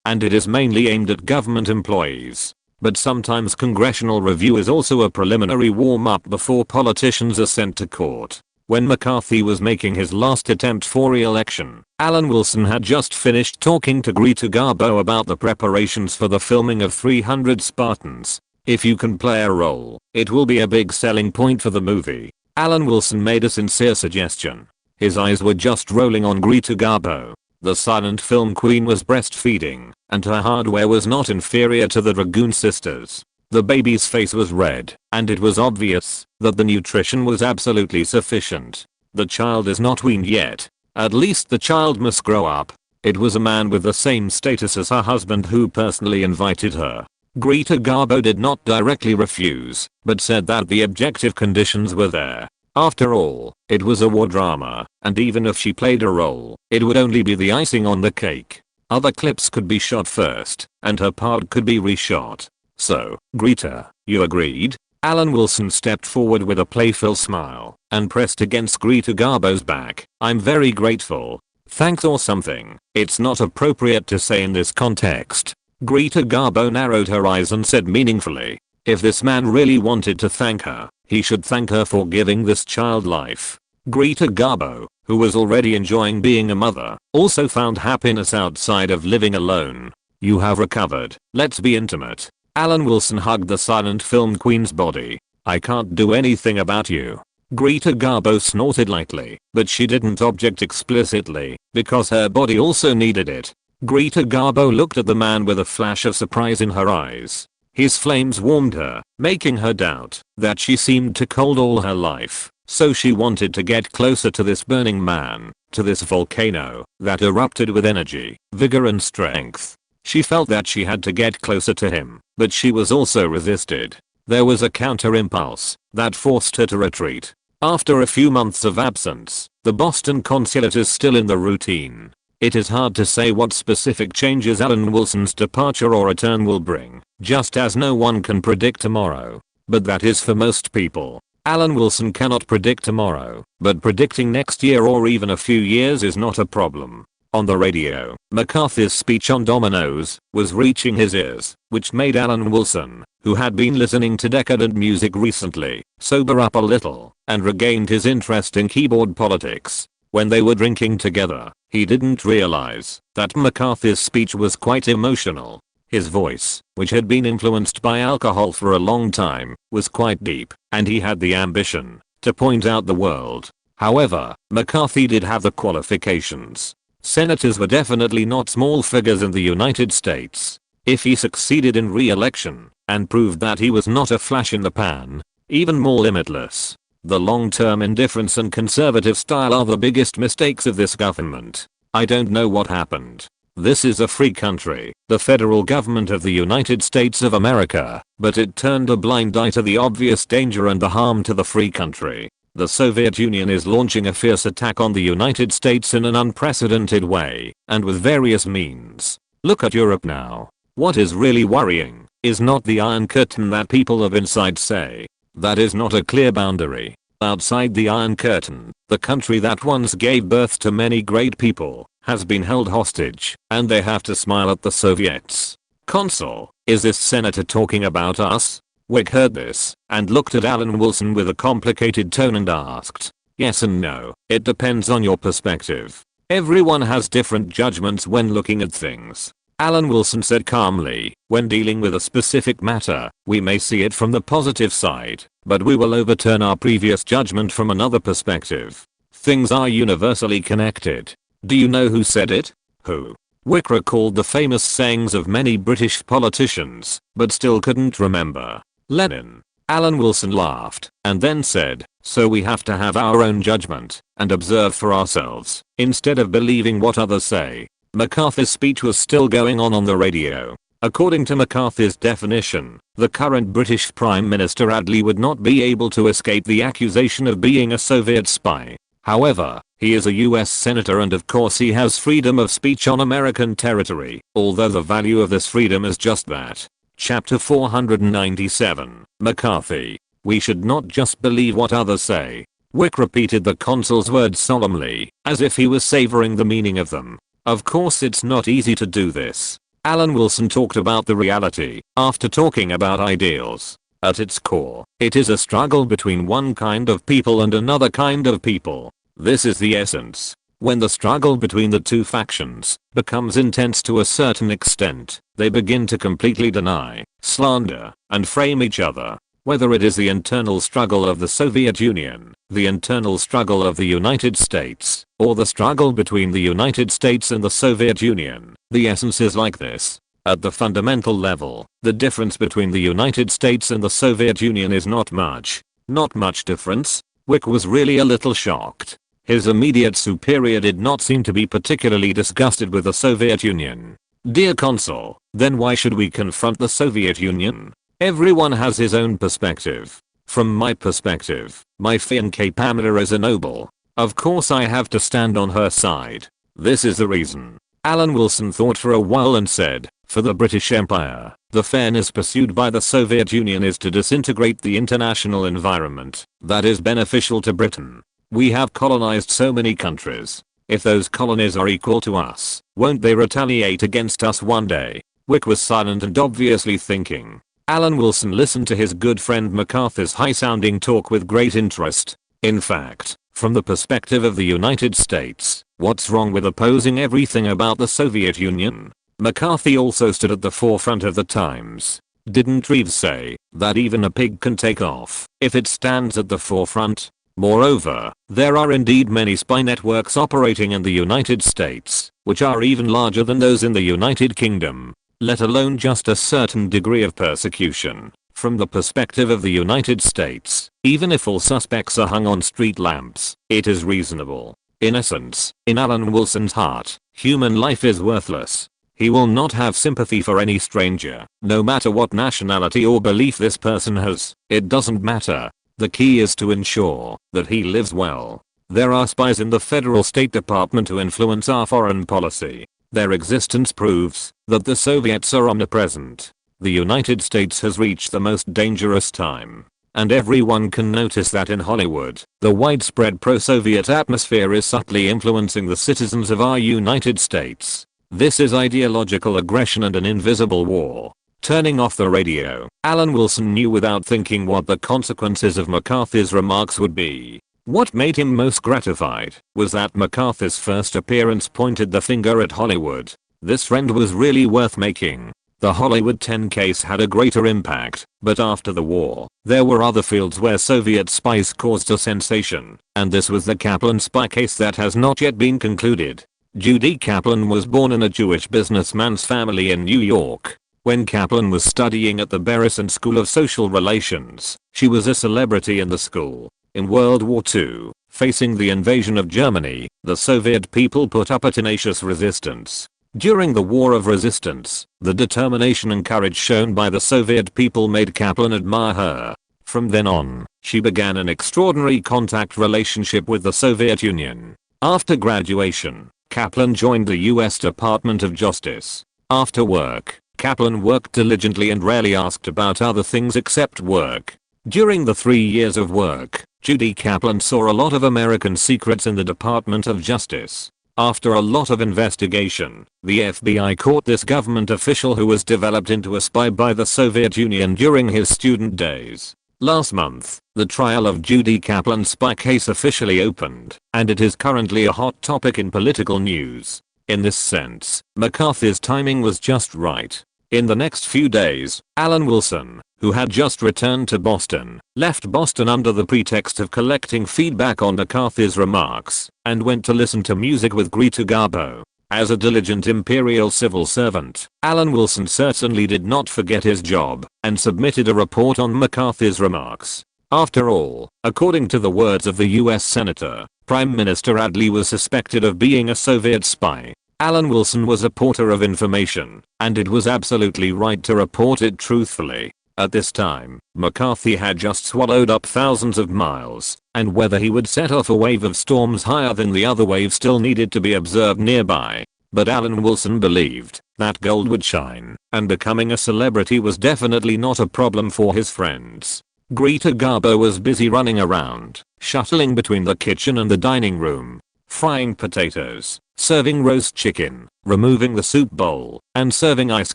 Speaker 1: and it is mainly aimed at government employees. But sometimes congressional review is also a preliminary warm-up before politicians are sent to court. When McCarthy was making his last attempt for re-election, Alan Wilson had just finished talking to Greta Garbo about the preparations for the filming of 300 Spartans. If you can play a role, it will be a big selling point for the movie. Alan Wilson made a sincere suggestion. His eyes were just rolling on Greta Garbo. The silent film queen was breastfeeding, and her hardware was not inferior to the Dragoon sisters. The baby's face was red, and it was obvious that the nutrition was absolutely sufficient. The child is not weaned yet. At least the child must grow up. It was a man with the same status as her husband who personally invited her. Greta Garbo did not directly refuse, but said that the objective conditions were there. After all, it was a war drama, and even if she played a role, it would only be the icing on the cake. Other clips could be shot first, and her part could be reshot. So, Greta, you agreed? Alan Wilson stepped forward with a playful smile and pressed against Greta Garbo's back. I'm very grateful. Thanks or something. It's not appropriate to say in this context. Greta Garbo narrowed her eyes and said meaningfully, if this man really wanted to thank her, he should thank her for giving this child life. Greta Garbo, who was already enjoying being a mother, also found happiness outside of living alone. You have recovered. Let's be intimate. Alan Wilson hugged the silent film queen's body. I can't do anything about you. Greta Garbo snorted lightly, but she didn't object explicitly, because her body also needed it. Greta Garbo looked at the man with a flash of surprise in her eyes. His flames warmed her, making her doubt that she seemed too cold all her life, so she wanted to get closer to this burning man, to this volcano that erupted with energy, vigor and strength. She felt that she had to get closer to him, but she was also resisted. There was a counter-impulse that forced her to retreat. After a few months of absence, the Boston consulate is still in the routine. It is hard to say what specific changes Alan Wilson's departure or return will bring, just as no one can predict tomorrow. But that is for most people. Alan Wilson cannot predict tomorrow, but predicting next year or even a few years is not a problem. On the radio, McCarthy's speech on dominoes was reaching his ears, which made Alan Wilson, who had been listening to decadent music recently, sober up a little and regained his interest in keyboard politics. When they were drinking together, he didn't realize that McCarthy's speech was quite emotional. His voice, which had been influenced by alcohol for a long time, was quite deep, and he had the ambition to point out the world. However, McCarthy did have the qualifications. Senators were definitely not small figures in the United States. If he succeeded in re-election and proved that he was not a flash in the pan, even more limitless. The long-term indifference and conservative style are the biggest mistakes of this government. I don't know what happened. This is a free country, the federal government of the United States of America, but it turned a blind eye to the obvious danger and the harm to the free country. The Soviet Union is launching a fierce attack on the United States in an unprecedented way, and with various means. Look at Europe now. What is really worrying is not the Iron Curtain that people of insight say. That is not a clear boundary. Outside the Iron Curtain, the country that once gave birth to many great people has been held hostage, and they have to smile at the Soviets. Consul, is this senator talking about us? Wick heard this and looked at Alan Wilson with a complicated tone and asked, yes and no, it depends on your perspective. Everyone has different judgments when looking at things. Alan Wilson said calmly, when dealing with a specific matter, we may see it from the positive side, but we will overturn our previous judgment from another perspective. Things are universally connected. Do you know who said it? Who? Wick recalled the famous sayings of many British politicians, but still couldn't remember. Lenin. Alan Wilson laughed, and then said, so we have to have our own judgment, and observe for ourselves, instead of believing what others say. MacArthur's speech was still going on the radio. According to MacArthur's definition, the current British Prime Minister Attlee would not be able to escape the accusation of being a Soviet spy. However, he is a US senator and of course he has freedom of speech on American territory, although the value of this freedom is just that. Chapter 497, McCarthy. We should not just believe what others say. Wick repeated the consul's words solemnly, as if he was savoring the meaning of them. Of course it's not easy to do this. Alan Wilson talked about the reality, after talking about ideals. At its core, it is a struggle between one kind of people and another kind of people. This is the essence. When the struggle between the two factions becomes intense to a certain extent, they begin to completely deny, slander, and frame each other. Whether it is the internal struggle of the Soviet Union, the internal struggle of the United States, or the struggle between the United States and the Soviet Union, the essence is like this. At the fundamental level, the difference between the United States and the Soviet Union is not much. Not much difference? Wick was really a little shocked. His immediate superior did not seem to be particularly disgusted with the Soviet Union. Dear Consul, then why should we confront the Soviet Union? Everyone has his own perspective. From my perspective, my fiancée Pamela is a noble. Of course I have to stand on her side. This is the reason. Alan Wilson thought for a while and said, for the British Empire, the fairness pursued by the Soviet Union is to disintegrate the international environment that is beneficial to Britain. We have colonized so many countries. If those colonies are equal to us, won't they retaliate against us one day? Wick was silent and obviously thinking. Alan Wilson listened to his good friend MacArthur's high-sounding talk with great interest. In fact, from the perspective of the United States, what's wrong with opposing everything about the Soviet Union? McCarthy also stood at the forefront of the times. Didn't Reeves say that even a pig can take off if it stands at the forefront? Moreover, there are indeed many spy networks operating in the United States, which are even larger than those in the United Kingdom, let alone just a certain degree of persecution. From the perspective of the United States, even if all suspects are hung on street lamps, it is reasonable. In essence, in Alan Wilson's heart, human life is worthless. He will not have sympathy for any stranger, no matter what nationality or belief this person has. It doesn't matter. The key is to ensure that he lives well. There are spies in the federal State Department to influence our foreign policy. Their existence proves that the Soviets are omnipresent. The United States has reached the most dangerous time. And everyone can notice that in Hollywood, the widespread pro-Soviet atmosphere is subtly influencing the citizens of our United States. This is ideological aggression and an invisible war. Turning off the radio, Alan Wilson knew without thinking what the consequences of MacArthur's remarks would be. What made him most gratified was that MacArthur's first appearance pointed the finger at Hollywood. This friend was really worth making. The Hollywood 10 case had a greater impact, but after the war, there were other fields where Soviet spies caused a sensation, and this was the Kaplan spy case that has not yet been concluded. Judy Kaplan was born in a Jewish businessman's family in New York. When Kaplan was studying at the Berison School of Social Relations, she was a celebrity in the school. In World War II, facing the invasion of Germany, the Soviet people put up a tenacious resistance. During the War of Resistance, the determination and courage shown by the Soviet people made Kaplan admire her. From then on, she began an extraordinary contact relationship with the Soviet Union. After graduation, Kaplan joined the US Department of Justice. After work, Kaplan worked diligently and rarely asked about other things except work. During the 3 years of work, Judy Kaplan saw a lot of American secrets in the Department of Justice. After a lot of investigation, the FBI caught this government official who was developed into a spy by the Soviet Union during his student days. Last month, the trial of Judy Kaplan's spy case officially opened, and it is currently a hot topic in political news. In this sense, McCarthy's timing was just right. In the next few days, Alan Wilson, who had just returned to Boston, left Boston under the pretext of collecting feedback on McCarthy's remarks, and went to listen to music with Greta Garbo. As a diligent imperial civil servant, Alan Wilson certainly did not forget his job, and submitted a report on McCarthy's remarks. After all, according to the words of the US Senator, Prime Minister Adley was suspected of being a Soviet spy. Alan Wilson was a porter of information, and it was absolutely right to report it truthfully. At this time, McCarthy had just swallowed up thousands of miles, and whether he would set off a wave of storms higher than the other wave still needed to be observed nearby. But Alan Wilson believed that gold would shine, and becoming a celebrity was definitely not a problem for his friends. Greta Garbo was busy running around, shuttling between the kitchen and the dining room, frying potatoes, serving roast chicken, removing the soup bowl, and serving ice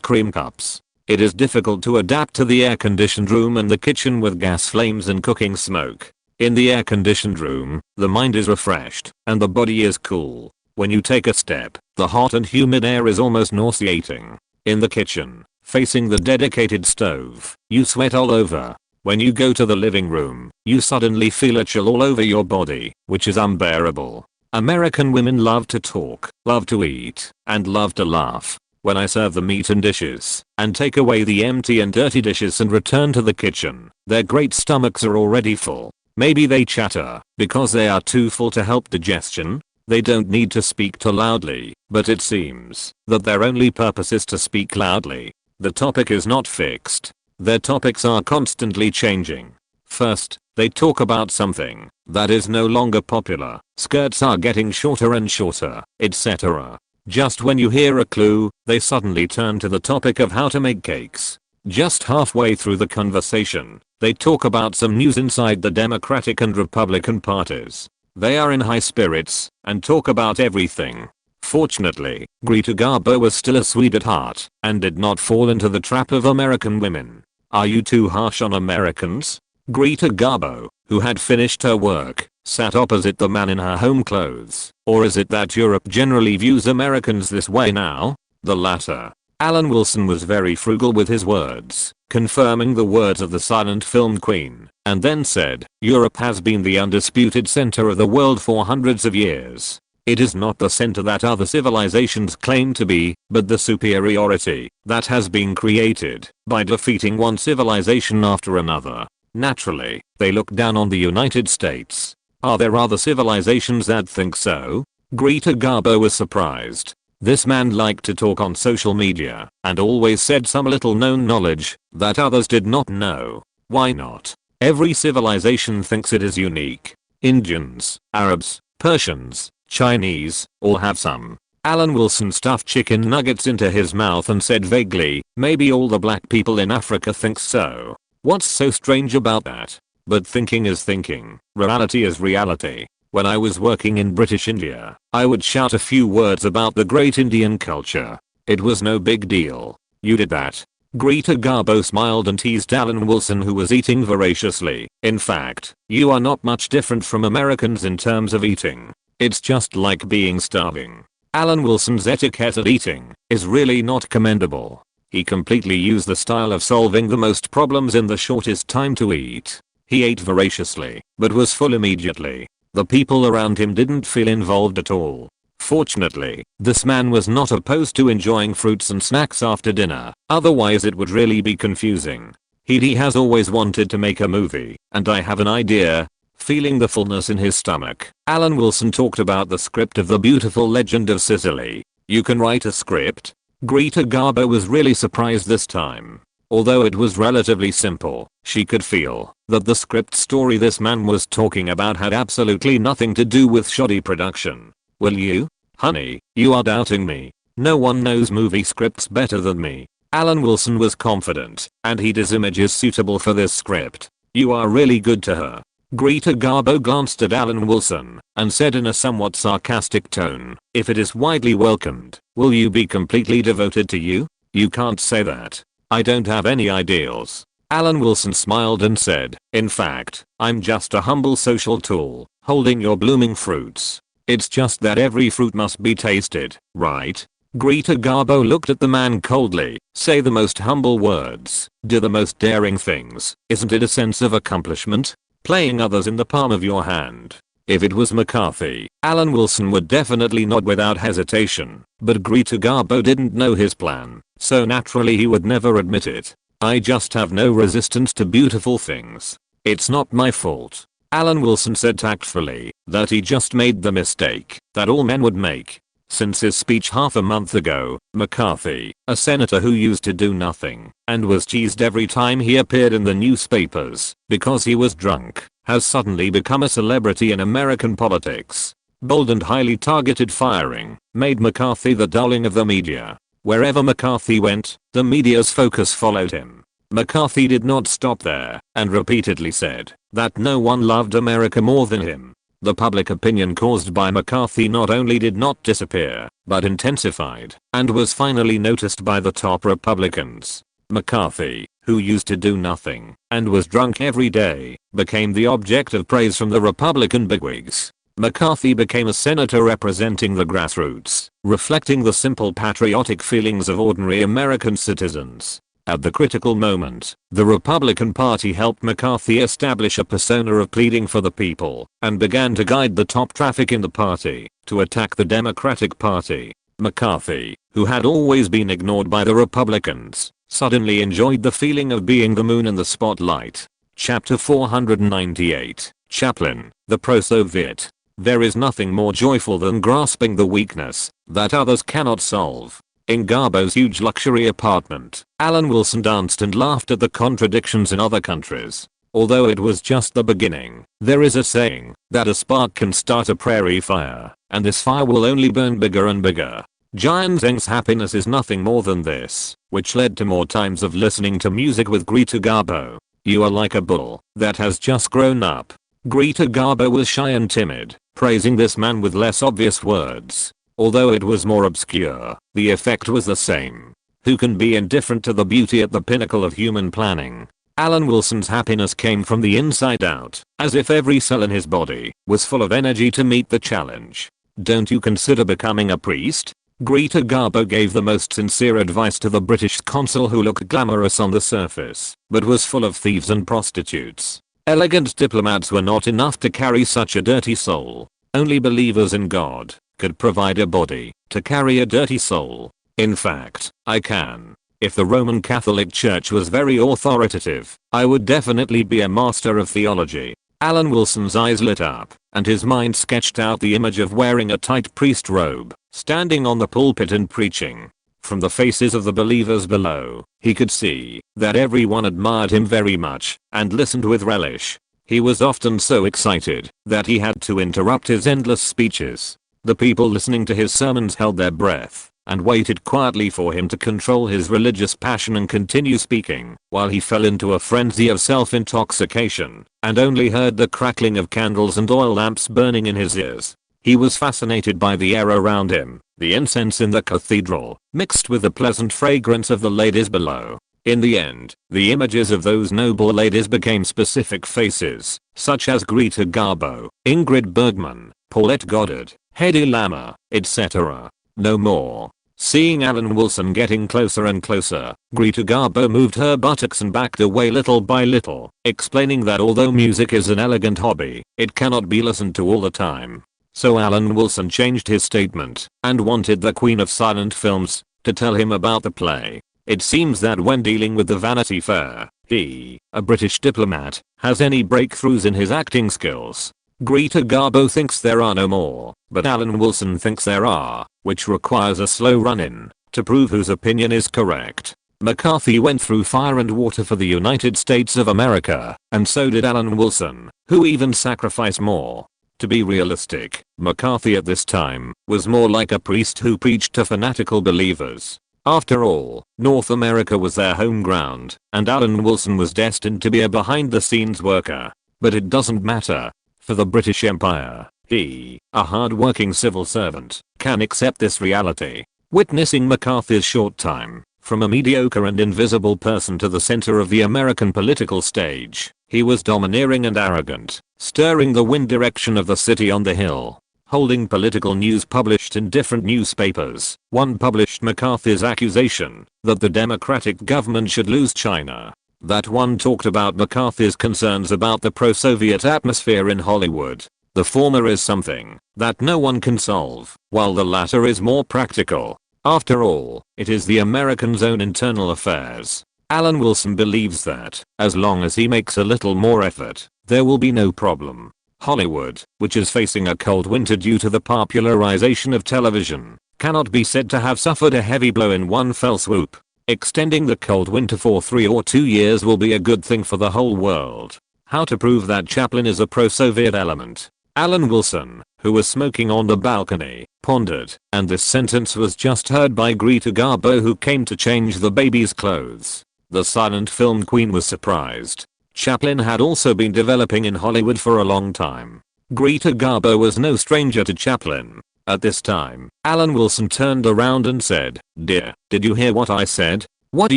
Speaker 1: cream cups. It is difficult to adapt to the air-conditioned room and the kitchen with gas flames and cooking smoke. In the air-conditioned room, the mind is refreshed, and the body is cool. When you take a step, the hot and humid air is almost nauseating. In the kitchen, facing the dedicated stove, you sweat all over. When you go to the living room, you suddenly feel a chill all over your body, which is unbearable. American women love to talk, love to eat, and love to laugh. When I serve the meat and dishes, and take away the empty and dirty dishes and return to the kitchen, their great stomachs are already full. Maybe they chatter, because they are too full to help digestion. They don't need to speak too loudly, but it seems that their only purpose is to speak loudly. The topic is not fixed. Their topics are constantly changing. First, they talk about something that is no longer popular. Skirts are getting shorter and shorter, etc. Just when you hear a clue, they suddenly turn to the topic of how to make cakes. Just halfway through the conversation, they talk about some news inside the Democratic and Republican parties. They are in high spirits and talk about everything. Fortunately, Greta Garbo was still a Swede at heart and did not fall into the trap of American women. Are you too harsh on Americans? Greta Garbo, who had finished her work, sat opposite the man in her home clothes. Or is it that Europe generally views Americans this way now? The latter. Alan Wilson was very frugal with his words, confirming the words of the silent film queen, and then said, Europe has been the undisputed center of the world for hundreds of years. It is not the center that other civilizations claim to be, but the superiority that has been created by defeating one civilization after another. Naturally, they look down on the United States. Are there other civilizations that think so? Greta Garbo was surprised. This man liked to talk on social media and always said some little known knowledge that others did not know. Why not? Every civilization thinks it is unique. Indians, Arabs, Persians, Chinese, all have some. Alan Wilson stuffed chicken nuggets into his mouth and said vaguely, maybe all the black people in Africa think so. What's so strange about that? But thinking is thinking. Reality is reality. When I was working in British India, I would shout a few words about the great Indian culture. It was no big deal. You did that. Greta Garbo smiled and teased Alan Wilson, who was eating voraciously. In fact, you are not much different from Americans in terms of eating. It's just like being starving. Alan Wilson's etiquette at eating is really not commendable. He completely used the style of solving the most problems in the shortest time to eat. He ate voraciously, but was full immediately. The people around him didn't feel involved at all. Fortunately, this man was not opposed to enjoying fruits and snacks after dinner, otherwise it would really be confusing. He has always wanted to make a movie, and I have an idea. Feeling the fullness in his stomach, Alan Wilson talked about the script of The Beautiful Legend of Sicily. You can write a script? Greta Garbo was really surprised this time. Although it was relatively simple, she could feel that the script story this man was talking about had absolutely nothing to do with shoddy production. Will you? Honey, you are doubting me. No one knows movie scripts better than me. Alan Wilson was confident, and his image is suitable for this script. You are really good to her. Greta Garbo glanced at Alan Wilson and said in a somewhat sarcastic tone, if it is widely welcomed, will you be completely devoted to you? You can't say that. I don't have any ideals. Alan Wilson smiled and said, in fact, I'm just a humble social tool, holding your blooming fruits. It's just that every fruit must be tasted, right? Greta Garbo looked at the man coldly. Say the most humble words, do the most daring things. Isn't it a sense of accomplishment? Playing others in the palm of your hand. If it was McCarthy, Alan Wilson would definitely nod without hesitation, but Greta Garbo didn't know his plan, so naturally he would never admit it. I just have no resistance to beautiful things. It's not my fault. Alan Wilson said tactfully that he just made the mistake that all men would make. Since his speech half a month ago, McCarthy, a senator who used to do nothing and was teased every time he appeared in the newspapers because he was drunk, has suddenly become a celebrity in American politics. Bold and highly targeted firing made McCarthy the darling of the media. Wherever McCarthy went, the media's focus followed him. McCarthy did not stop there and repeatedly said that no one loved America more than him. The public opinion caused by McCarthy not only did not disappear, but intensified and was finally noticed by the top Republicans. McCarthy, who used to do nothing and was drunk every day, became the object of praise from the Republican bigwigs. McCarthy became a senator representing the grassroots, reflecting the simple patriotic feelings of ordinary American citizens. At the critical moment, the Republican Party helped McCarthy establish a persona of pleading for the people and began to guide the top traffic in the party to attack the Democratic Party. McCarthy, who had always been ignored by the Republicans, suddenly enjoyed the feeling of being the moon in the spotlight. Chapter 498, Chaplin, the Pro-Soviet. There is nothing more joyful than grasping the weakness that others cannot solve. In Garbo's huge luxury apartment, Alan Wilson danced and laughed at the contradictions in other countries. Although it was just the beginning, there is a saying that a spark can start a prairie fire, and this fire will only burn bigger and bigger. Jian Zheng's happiness is nothing more than this, which led to more times of listening to music with Greta Garbo. You are like a bull that has just grown up. Greta Garbo was shy and timid, praising this man with less obvious words. Although it was more obscure, the effect was the same. Who can be indifferent to the beauty at the pinnacle of human planning? Alan Wilson's happiness came from the inside out, as if every cell in his body was full of energy to meet the challenge. Don't you consider becoming a priest? Greta Garbo gave the most sincere advice to the British consul, who looked glamorous on the surface, but was full of thieves and prostitutes. Elegant diplomats were not enough to carry such a dirty soul. Only believers in God could provide a body to carry a dirty soul. In fact, I can. If the Roman Catholic Church was very authoritative, I would definitely be a master of theology. Alan Wilson's eyes lit up, and his mind sketched out the image of wearing a tight priest robe, standing on the pulpit and preaching. From the faces of the believers below, he could see that everyone admired him very much and listened with relish. He was often so excited that he had to interrupt his endless speeches. The people listening to his sermons held their breath and waited quietly for him to control his religious passion and continue speaking, while he fell into a frenzy of self-intoxication and only heard the crackling of candles and oil lamps burning in his ears. He was fascinated by the air around him, the incense in the cathedral, mixed with the pleasant fragrance of the ladies below. In the end, the images of those noble ladies became specific faces, such as Greta Garbo, Ingrid Bergman, Paulette Goddard, Hedy Lamarr, etc. No more. Seeing Alan Wilson getting closer and closer, Greta Garbo moved her buttocks and backed away little by little, explaining that although music is an elegant hobby, it cannot be listened to all the time. So Alan Wilson changed his statement and wanted the Queen of Silent Films to tell him about the play. It seems that when dealing with the Vanity Fair, he, a British diplomat, has any breakthroughs in his acting skills. Greta Garbo thinks there are no more, but Alan Wilson thinks there are, which requires a slow run-in to prove whose opinion is correct. McCarthy went through fire and water for the United States of America, and so did Alan Wilson, who even sacrificed more. To be realistic, McCarthy at this time was more like a priest who preached to fanatical believers. After all, North America was their home ground, and Alan Wilson was destined to be a behind-the-scenes worker. But it doesn't matter. For the British Empire, he, a hard-working civil servant, can accept this reality. Witnessing McCarthy's short time, from a mediocre and invisible person to the center of the American political stage, he was domineering and arrogant, stirring the wind direction of the city on the hill. Holding political news published in different newspapers, one published McCarthy's accusation that the Democratic government should lose China. That one talked about McCarthy's concerns about the pro-Soviet atmosphere in Hollywood. The former is something that no one can solve, while the latter is more practical. After all, it is the Americans' own internal affairs. Alan Wilson believes that, as long as he makes a little more effort, there will be no problem. Hollywood, which is facing a cold winter due to the popularization of television, cannot be said to have suffered a heavy blow in one fell swoop. Extending the cold winter for 3 or 2 years will be a good thing for the whole world. How to prove that Chaplin is a pro-Soviet element? Alan Wilson, who was smoking on the balcony, pondered, and this sentence was just heard by Greta Garbo, who came to change the baby's clothes. The silent film queen was surprised. Chaplin had also been developing in Hollywood for a long time. Greta Garbo was no stranger to Chaplin. At this time, Alan Wilson turned around and said, "Dear, did you hear what I said? What do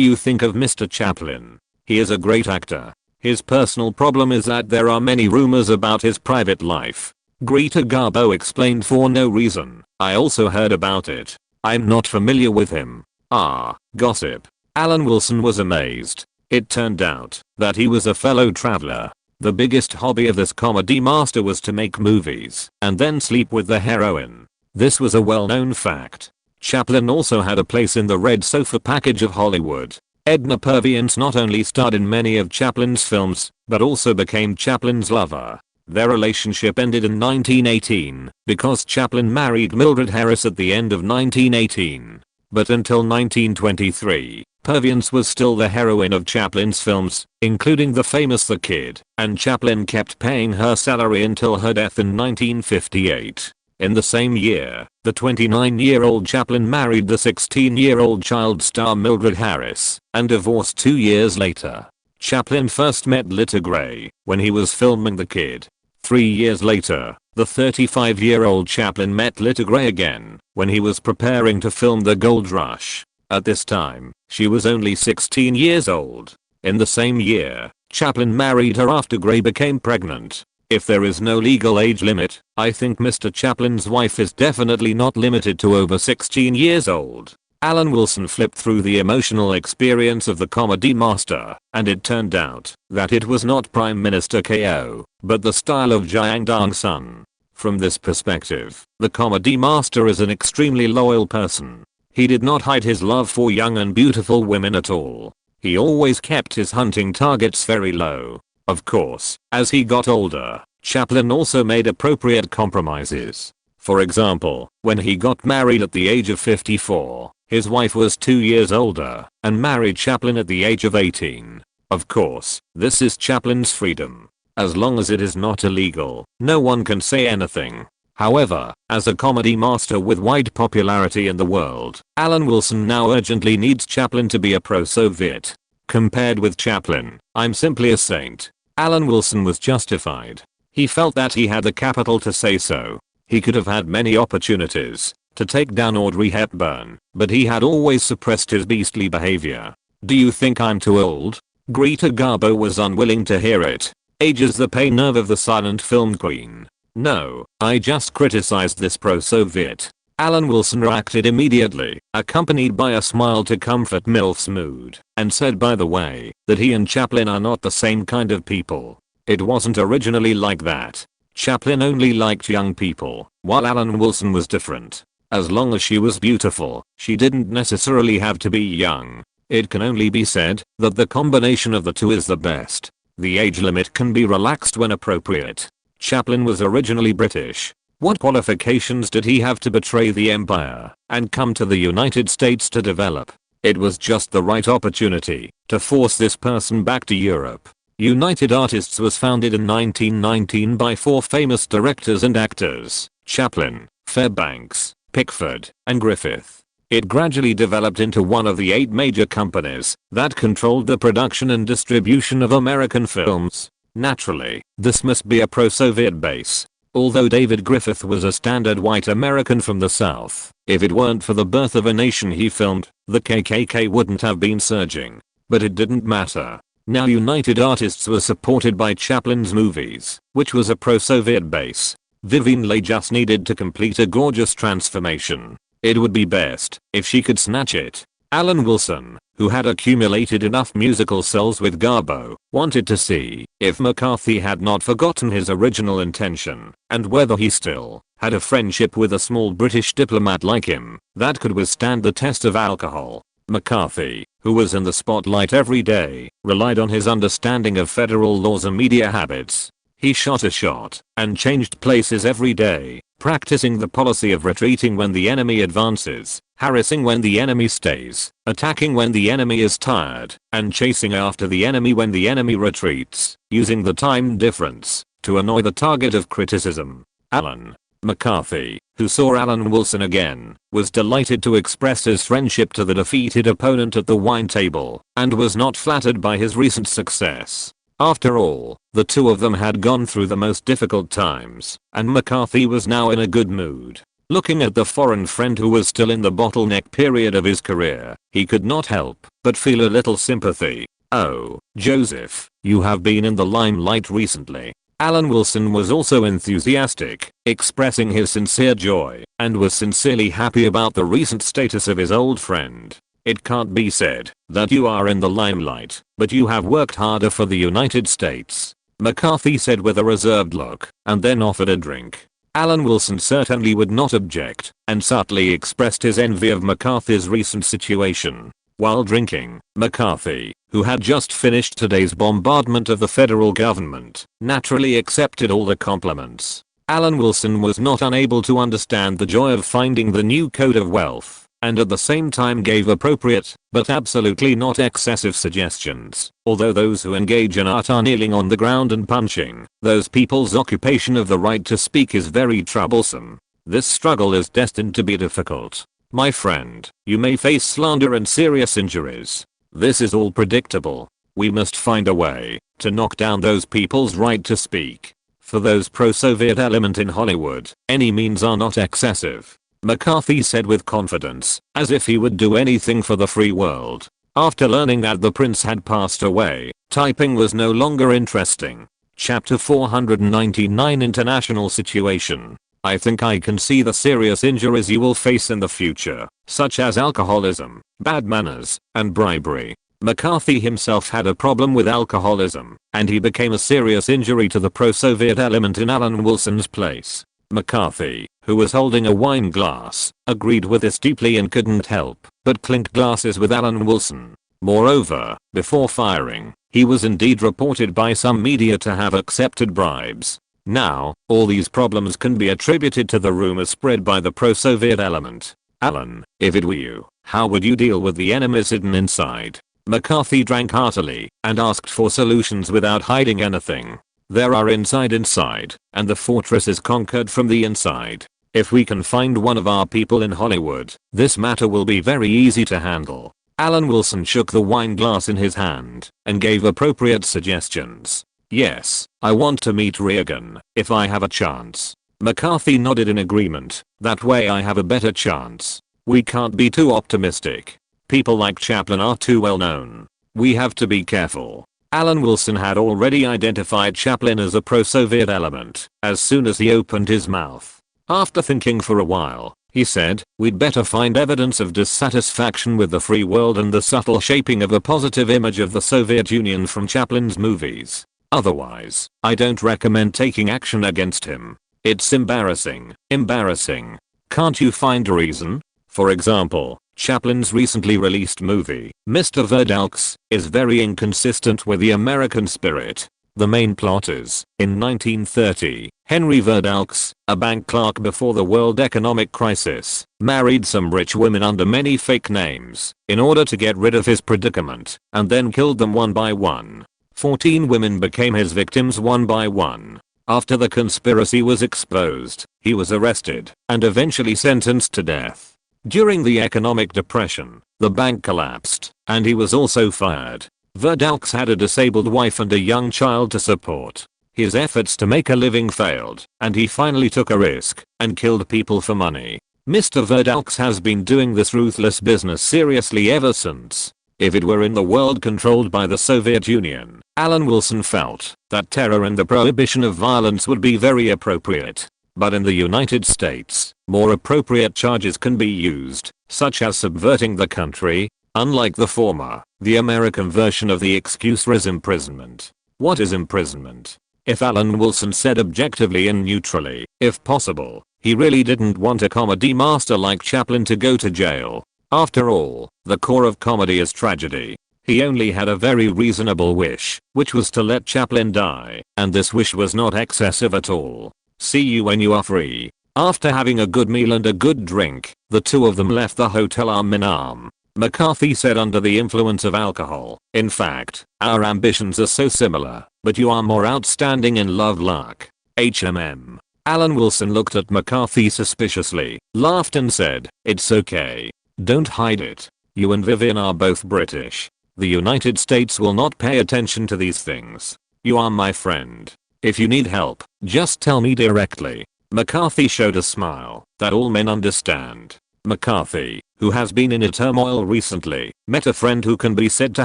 Speaker 1: you think of Mr. Chaplin? He is a great actor. His personal problem is that there are many rumors about his private life." Greta Garbo explained, "For no reason. I also heard about it. I'm not familiar with him." Ah, gossip. Alan Wilson was amazed. It turned out that he was a fellow traveler. The biggest hobby of this comedy master was to make movies and then sleep with the heroine. This was a well-known fact. Chaplin also had a place in the red sofa package of Hollywood. Edna Purviance not only starred in many of Chaplin's films, but also became Chaplin's lover. Their relationship ended in 1918 because Chaplin married Mildred Harris at the end of 1918. But until 1923, Purviance was still the heroine of Chaplin's films, including the famous The Kid, and Chaplin kept paying her salary until her death in 1958. In the same year, the 29-year-old Chaplin married the 16-year-old child star Mildred Harris, and divorced 2 years later. Chaplin first met Lita Grey when he was filming The Kid. 3 years later, the 35-year-old Chaplin met Lita Grey again when he was preparing to film The Gold Rush. At this time, she was only 16 years old. In the same year, Chaplin married her after Grey became pregnant. If there is no legal age limit, I think Mr. Chaplin's wife is definitely not limited to over 16 years old. Alan Wilson flipped through the emotional experience of the comedy master, and it turned out that it was not Prime Minister KO, but the style of Jiang Dong-sun. From this perspective, the comedy master is an extremely loyal person. He did not hide his love for young and beautiful women at all. He always kept his hunting targets very low. Of course, as he got older, Chaplin also made appropriate compromises. For example, when he got married at the age of 54, his wife was 2 years older and married Chaplin at the age of 18. Of course, this is Chaplin's freedom. As long as it is not illegal, no one can say anything. However, as a comedy master with wide popularity in the world, Alan Wilson now urgently needs Chaplin to be a pro-Soviet. Compared with Chaplin, I'm simply a saint. Alan Wilson was justified. He felt that he had the capital to say so. He could have had many opportunities to take down Audrey Hepburn, but he had always suppressed his beastly behavior. Do you think I'm too old? Greta Garbo was unwilling to hear it. Age is the pain nerve of the silent film queen. No, I just criticized this pro-Soviet. Alan Wilson reacted immediately, accompanied by a smile to comfort MILF's mood, and said, by the way, that he and Chaplin are not the same kind of people. It wasn't originally like that. Chaplin only liked young people, while Alan Wilson was different. As long as she was beautiful, she didn't necessarily have to be young. It can only be said that the combination of the two is the best. The age limit can be relaxed when appropriate. Chaplin was originally British. What qualifications did he have to betray the empire and come to the United States to develop? It was just the right opportunity to force this person back to Europe. United Artists was founded in 1919 by 4 famous directors and actors: Chaplin, Fairbanks, Pickford, and Griffith. It gradually developed into one of the 8 major companies that controlled the production and distribution of American films. Naturally, this must be a pro-Soviet base. Although David Griffith was a standard white American from the South, if it weren't for the birth of a nation he filmed, the KKK wouldn't have been surging. But it didn't matter. Now United Artists was supported by Chaplin's movies, which was a pro-Soviet base. Vivian Leigh just needed to complete a gorgeous transformation. It would be best if she could snatch it. Alan Wilson, who had accumulated enough musical cells with Garbo, wanted to see if McCarthy had not forgotten his original intention, and whether he still had a friendship with a small British diplomat like him that could withstand the test of alcohol. McCarthy, who was in the spotlight every day, relied on his understanding of federal laws and media habits. He shot a shot and changed places every day, practicing the policy of retreating when the enemy advances, harassing when the enemy stays, attacking when the enemy is tired, and chasing after the enemy when the enemy retreats, using the time difference to annoy the target of criticism. Alan McCarthy, who saw Alan Wilson again, was delighted to express his friendship to the defeated opponent at the wine table, and was not flattered by his recent success. After all, the two of them had gone through the most difficult times, and McCarthy was now in a good mood. Looking at the foreign friend who was still in the bottleneck period of his career, he could not help but feel a little sympathy. "Oh, Joseph, you have been in the limelight recently." Alan Wilson was also enthusiastic, expressing his sincere joy, and was sincerely happy about the recent status of his old friend. "It can't be said that you are in the limelight, but you have worked harder for the United States," McCarthy said with a reserved look, and then offered a drink. Alan Wilson certainly would not object, and subtly expressed his envy of McCarthy's recent situation. While drinking, McCarthy, who had just finished today's bombardment of the federal government, naturally accepted all the compliments. Alan Wilson was not unable to understand the joy of finding the new code of wealth, and at the same time gave appropriate, but absolutely not excessive suggestions. Although those who engage in art are kneeling on the ground and punching, those people's occupation of the right to speak is very troublesome. This struggle is destined to be difficult. My friend, you may face slander and serious injuries. This is all predictable. We must find a way to knock down those people's right to speak. For those pro-Soviet element in Hollywood, any means are not excessive," McCarthy said with confidence, as if he would do anything for the free world. After learning that the prince had passed away, typing was no longer interesting. Chapter 499 International Situation. "I think I can see the serious injuries you will face in the future, such as alcoholism, bad manners, and bribery." McCarthy himself had a problem with alcoholism, and he became a serious injury to the pro-Soviet element in Alan Wilson's place. McCarthy, who was holding a wine glass, agreed with this deeply and couldn't help but clink glasses with Alan Wilson. Moreover, before firing, he was indeed reported by some media to have accepted bribes. Now, all these problems can be attributed to the rumors spread by the pro-Soviet element. "Alan, if it were you, how would you deal with the enemies hidden inside?" McCarthy drank heartily and asked for solutions without hiding anything. "There are inside, and the fortress is conquered from the inside. If we can find one of our people in Hollywood, this matter will be very easy to handle." Alan Wilson shook the wine glass in his hand and gave appropriate suggestions. "Yes, I want to meet Reagan, if I have a chance." McCarthy nodded in agreement. "That way I have a better chance. We can't be too optimistic. People like Chaplin are too well known. We have to be careful." Alan Wilson had already identified Chaplin as a pro-Soviet element as soon as he opened his mouth. After thinking for a while, he said, "We'd better find evidence of dissatisfaction with the free world and the subtle shaping of a positive image of the Soviet Union from Chaplin's movies. Otherwise, I don't recommend taking action against him. It's embarrassing. Embarrassing. Can't you find a reason? For example, Chaplin's recently released movie, Mr. Verdalks, is very inconsistent with the American spirit. The main plot is, in 1930, Henry Verdalks, a bank clerk before the World Economic Crisis, married some rich women under many fake names in order to get rid of his predicament, and then killed them one by one. 14 women became his victims one by one. After the conspiracy was exposed, he was arrested and eventually sentenced to death. During the economic depression, the bank collapsed, and he was also fired. Verdalks had a disabled wife and a young child to support. His efforts to make a living failed, and he finally took a risk and killed people for money. Mr. Verdalks has been doing this ruthless business seriously ever since. If it were in the world controlled by the Soviet Union, Alan Wilson felt that terror and the prohibition of violence would be very appropriate. But in the United States, more appropriate charges can be used, such as subverting the country. Unlike the former, the American version of the excuse is imprisonment. What is imprisonment? If Alan Wilson said objectively and neutrally, if possible, he really didn't want a comedy master like Chaplin to go to jail. After all, the core of comedy is tragedy. He only had a very reasonable wish, which was to let Chaplin die, and this wish was not excessive at all. See you when you are free. After having a good meal and a good drink, the two of them left the hotel arm in arm. McCarthy said under the influence of alcohol, "In fact, our ambitions are so similar, but you are more outstanding in love luck. HMM. Alan Wilson looked at McCarthy suspiciously, laughed and said, "It's okay. Don't hide it. You and Vivian are both British. The United States will not pay attention to these things. You are my friend. If you need help, just tell me directly." McCarthy showed a smile that all men understand. McCarthy, who has been in a turmoil recently, met a friend who can be said to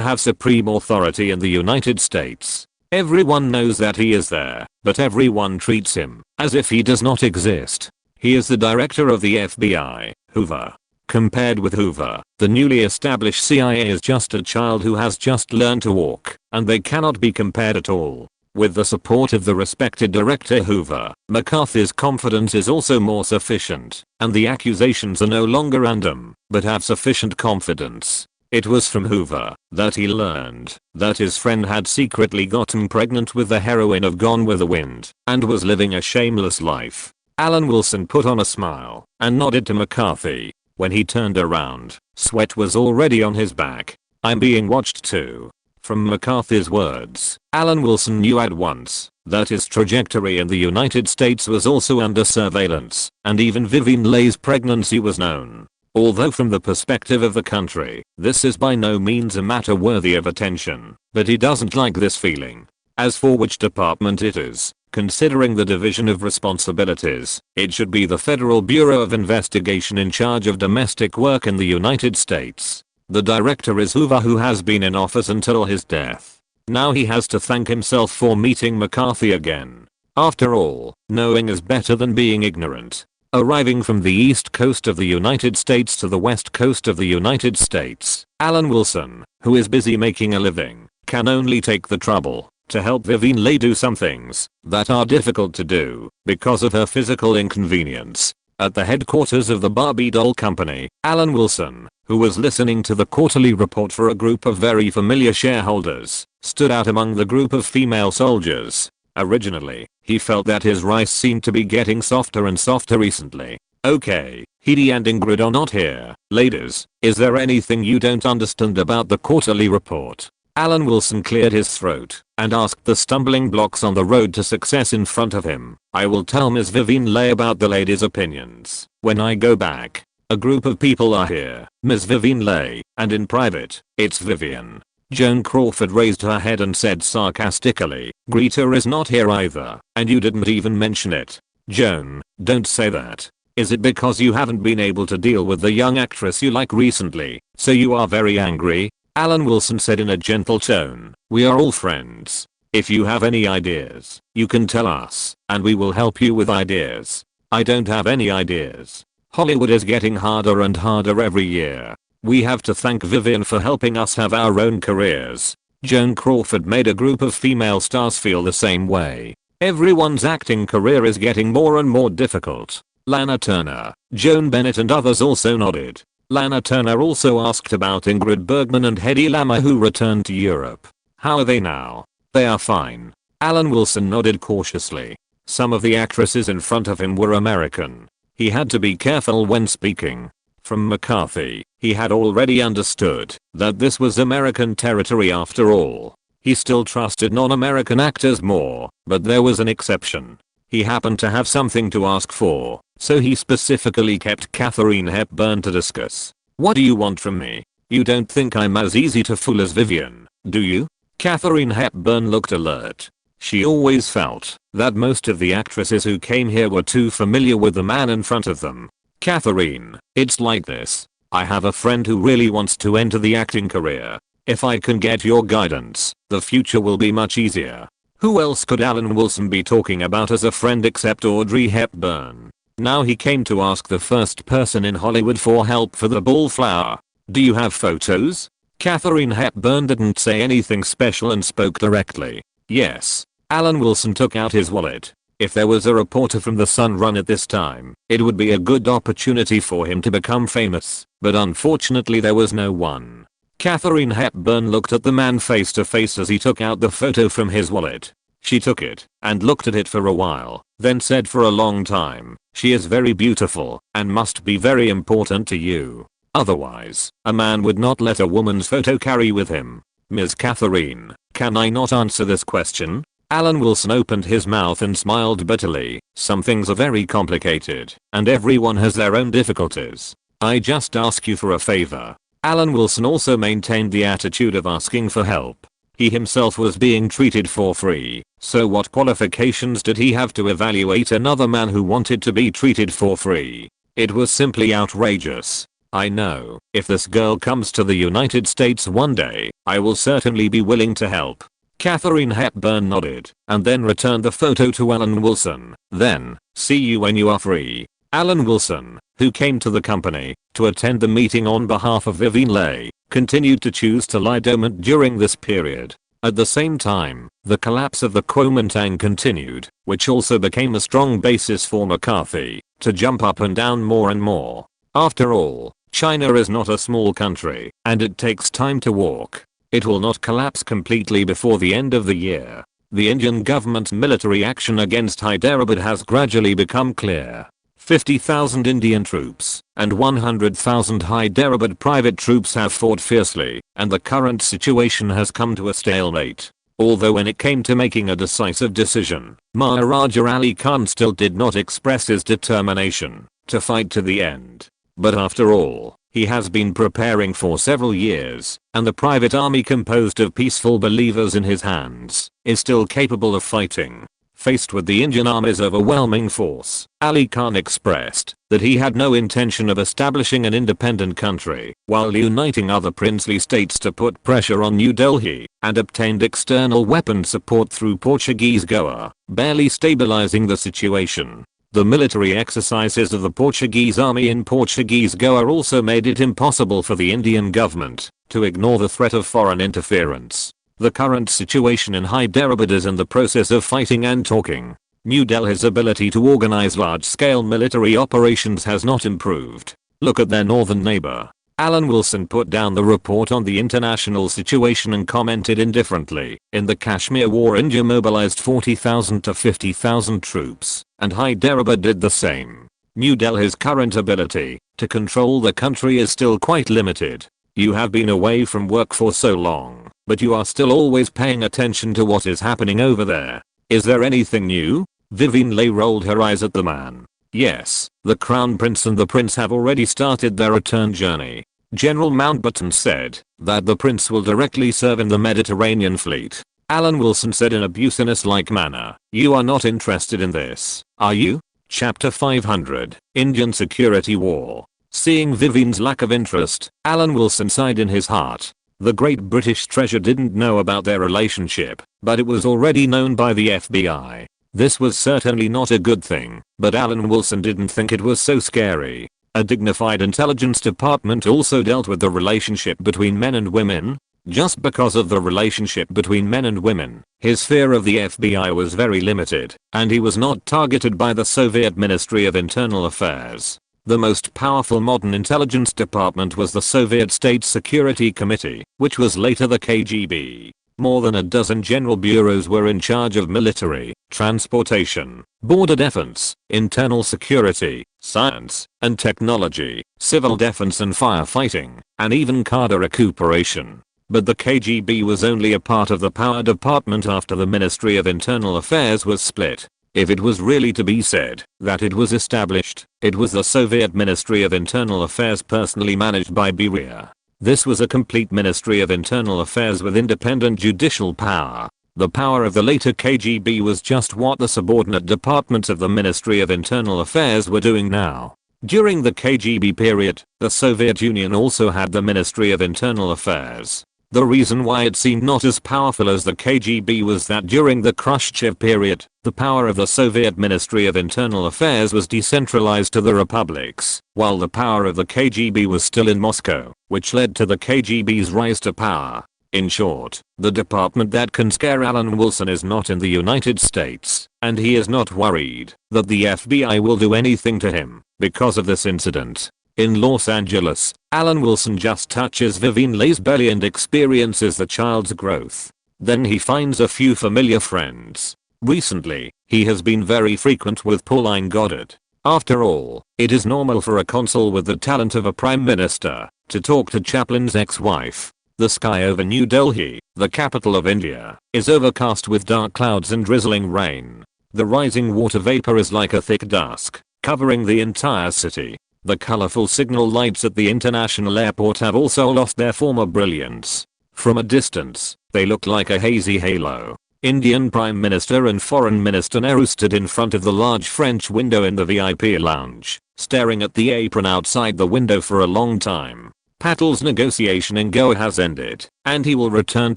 Speaker 1: have supreme authority in the United States. Everyone knows that he is there, but everyone treats him as if he does not exist. He is the director of the FBI, Hoover. Compared with Hoover, the newly established CIA is just a child who has just learned to walk, and they cannot be compared at all. With the support of the respected Director Hoover, McCarthy's confidence is also more sufficient, and the accusations are no longer random, but have sufficient confidence. It was from Hoover that he learned that his friend had secretly gotten pregnant with the heroine of Gone with the Wind, and was living a shameless life. Alan Wilson put on a smile and nodded to McCarthy. When he turned around, sweat was already on his back. "I'm being watched too." From McCarthy's words, Alan Wilson knew at once that his trajectory in the United States was also under surveillance, and even Vivian Leigh's pregnancy was known. Although from the perspective of the country, this is by no means a matter worthy of attention, but he doesn't like this feeling. As for which department it is, considering the division of responsibilities, it should be the Federal Bureau of Investigation in charge of domestic work in the United States. The director is Hoover, who has been in office until his death. Now he has to thank himself for meeting McCarthy again. After all, knowing is better than being ignorant. Arriving from the east coast of the United States to the west coast of the United States, Alan Wilson, who is busy making a living, can only take the trouble to help Vivian Leigh do some things that are difficult to do because of her physical inconvenience. At the headquarters of the Barbie doll company, Alan Wilson, who was listening to the quarterly report for a group of very familiar shareholders, stood out among the group of female soldiers. Originally, he felt that his rice seemed to be getting softer and softer recently. "Okay, Heidi and Ingrid are not here. Ladies, is there anything you don't understand about the quarterly report?" Alan Wilson cleared his throat and asked the stumbling blocks on the road to success in front of him. "I will tell Ms. Vivian Leigh about the ladies' opinions when I go back. A group of people are here, Ms. Vivian Leigh, and in private, it's Vivian." Joan Crawford raised her head and said sarcastically, "Greta is not here either, and you didn't even mention it." "Joan, don't say that. Is it because you haven't been able to deal with the young actress you like recently, so you are very angry?" Alan Wilson said in a gentle tone, "We are all friends. If you have any ideas, you can tell us, and we will help you with ideas." "I don't have any ideas. Hollywood is getting harder and harder every year. We have to thank Vivian for helping us have our own careers." Joan Crawford made a group of female stars feel the same way. Everyone's acting career is getting more and more difficult. Lana Turner, Joan Bennett and others also nodded. Lana Turner also asked about Ingrid Bergman and Hedy Lamarr, who returned to Europe. "How are they now?" "They are fine." Alan Wilson nodded cautiously. Some of the actresses in front of him were American. He had to be careful when speaking. From McCarthy, he had already understood that this was American territory after all. He still trusted non-American actors more, but there was an exception. He happened to have something to ask for, so he specifically kept Katharine Hepburn to discuss. "What do you want from me? You don't think I'm as easy to fool as Vivian, do you?" Katharine Hepburn looked alert. She always felt that most of the actresses who came here were too familiar with the man in front of them. "Katharine, it's like this. I have a friend who really wants to enter the acting career. If I can get your guidance, the future will be much easier." Who else could Alan Wilson be talking about as a friend except Audrey Hepburn? Now he came to ask the first person in Hollywood for help for the Ballflower. "Do you have photos?" Katharine Hepburn didn't say anything special and spoke directly. "Yes." Alan Wilson took out his wallet. If there was a reporter from the Sun run at this time, it would be a good opportunity for him to become famous, but unfortunately there was no one. Katharine Hepburn looked at the man face to face as he took out the photo from his wallet. She took it and looked at it for a while, then said for a long time, "She is very beautiful and must be very important to you. Otherwise, a man would not let a woman's photo carry with him." "Ms. Katharine, can I not answer this question?" Alan Wilson opened his mouth and smiled bitterly. "Some things are very complicated, and everyone has their own difficulties. I just ask you for a favor." Alan Wilson also maintained the attitude of asking for help. He himself was being treated for free, so what qualifications did he have to evaluate another man who wanted to be treated for free? It was simply outrageous. "I know, if this girl comes to the United States one day, I will certainly be willing to help." Katharine Hepburn nodded, and then returned the photo to Alan Wilson. "Then, see you when you are free." Alan Wilson, who came to the company to attend the meeting on behalf of Vivian Leigh, continued to choose to lie dormant during this period. At the same time, the collapse of the Kuomintang continued, which also became a strong basis for McCarthy to jump up and down more and more. After all, China is not a small country, and it takes time to walk. It will not collapse completely before the end of the year. The Indian government's military action against Hyderabad has gradually become clear. 50,000 Indian troops and 100,000 Hyderabad private troops have fought fiercely, and the current situation has come to a stalemate. Although when it came to making a decisive decision, Maharaja Ali Khan still did not express his determination to fight to the end. But after all, he has been preparing for several years, and the private army composed of peaceful believers in his hands is still capable of fighting. Faced with the Indian Army's overwhelming force, Ali Khan expressed that he had no intention of establishing an independent country, while uniting other princely states to put pressure on New Delhi, and obtained external weapon support through Portuguese Goa, barely stabilizing the situation. The military exercises of the Portuguese army in Portuguese Goa also made it impossible for the Indian government to ignore the threat of foreign interference. The current situation in Hyderabad is in the process of fighting and talking. New Delhi's ability to organize large-scale military operations has not improved. Look at their northern neighbor. Alan Wilson put down the report on the international situation and commented indifferently. In the Kashmir War, India mobilized 40,000 to 50,000 troops, and Hyderabad did the same. New Delhi's current ability to control the country is still quite limited. You have been away from work for so long, but you are still always paying attention to what is happening over there. Is there anything new? Vivian Leigh rolled her eyes at the man. Yes, the Crown Prince and the Prince have already started their return journey. General Mountbatten said that the Prince will directly serve in the Mediterranean fleet. Alan Wilson said in a business-like manner, "You are not interested in this, are you?" Chapter 500, Indian Security War. Seeing Vivian's lack of interest, Alan Wilson sighed in his heart. The Great British Treasure didn't know about their relationship, but it was already known by the FBI. This was certainly not a good thing, but Alan Wilson didn't think it was so scary. A dignified intelligence department also dealt with the relationship between men and women. Just because of the relationship between men and women, his fear of the FBI was very limited, and he was not targeted by the Soviet Ministry of Internal Affairs. The most powerful modern intelligence department was the Soviet State Security Committee, which was later the KGB. More than a dozen general bureaus were in charge of military, transportation, border defense, internal security, science and technology, civil defense and firefighting, and even cadre recuperation. But the KGB was only a part of the power department after the Ministry of Internal Affairs was split. If it was really to be said that it was established, it was the Soviet Ministry of Internal Affairs personally managed by Beria. This was a complete Ministry of Internal Affairs with independent judicial power. The power of the later KGB was just what the subordinate departments of the Ministry of Internal Affairs were doing now. During the KGB period, the Soviet Union also had the Ministry of Internal Affairs. The reason why it seemed not as powerful as the KGB was that during the Khrushchev period, the power of the Soviet Ministry of Internal Affairs was decentralized to the republics, while the power of the KGB was still in Moscow, which led to the KGB's rise to power. In short, the department that can scare Alan Wilson is not in the United States, and he is not worried that the FBI will do anything to him because of this incident. In Los Angeles, Alan Wilson just touches Vivian Leigh's belly and experiences the child's growth. Then he finds a few familiar friends. Recently, he has been very frequent with Pauline Goddard. After all, it is normal for a consul with the talent of a prime minister to talk to Chaplin's ex-wife. The sky over New Delhi, the capital of India, is overcast with dark clouds and drizzling rain. The rising water vapor is like a thick dusk, covering the entire city. The colorful signal lights at the international airport have also lost their former brilliance. From a distance, they look like a hazy halo. Indian Prime Minister and Foreign Minister Nehru stood in front of the large French window in the VIP lounge, staring at the apron outside the window for a long time. Patel's negotiation in Goa has ended, and he will return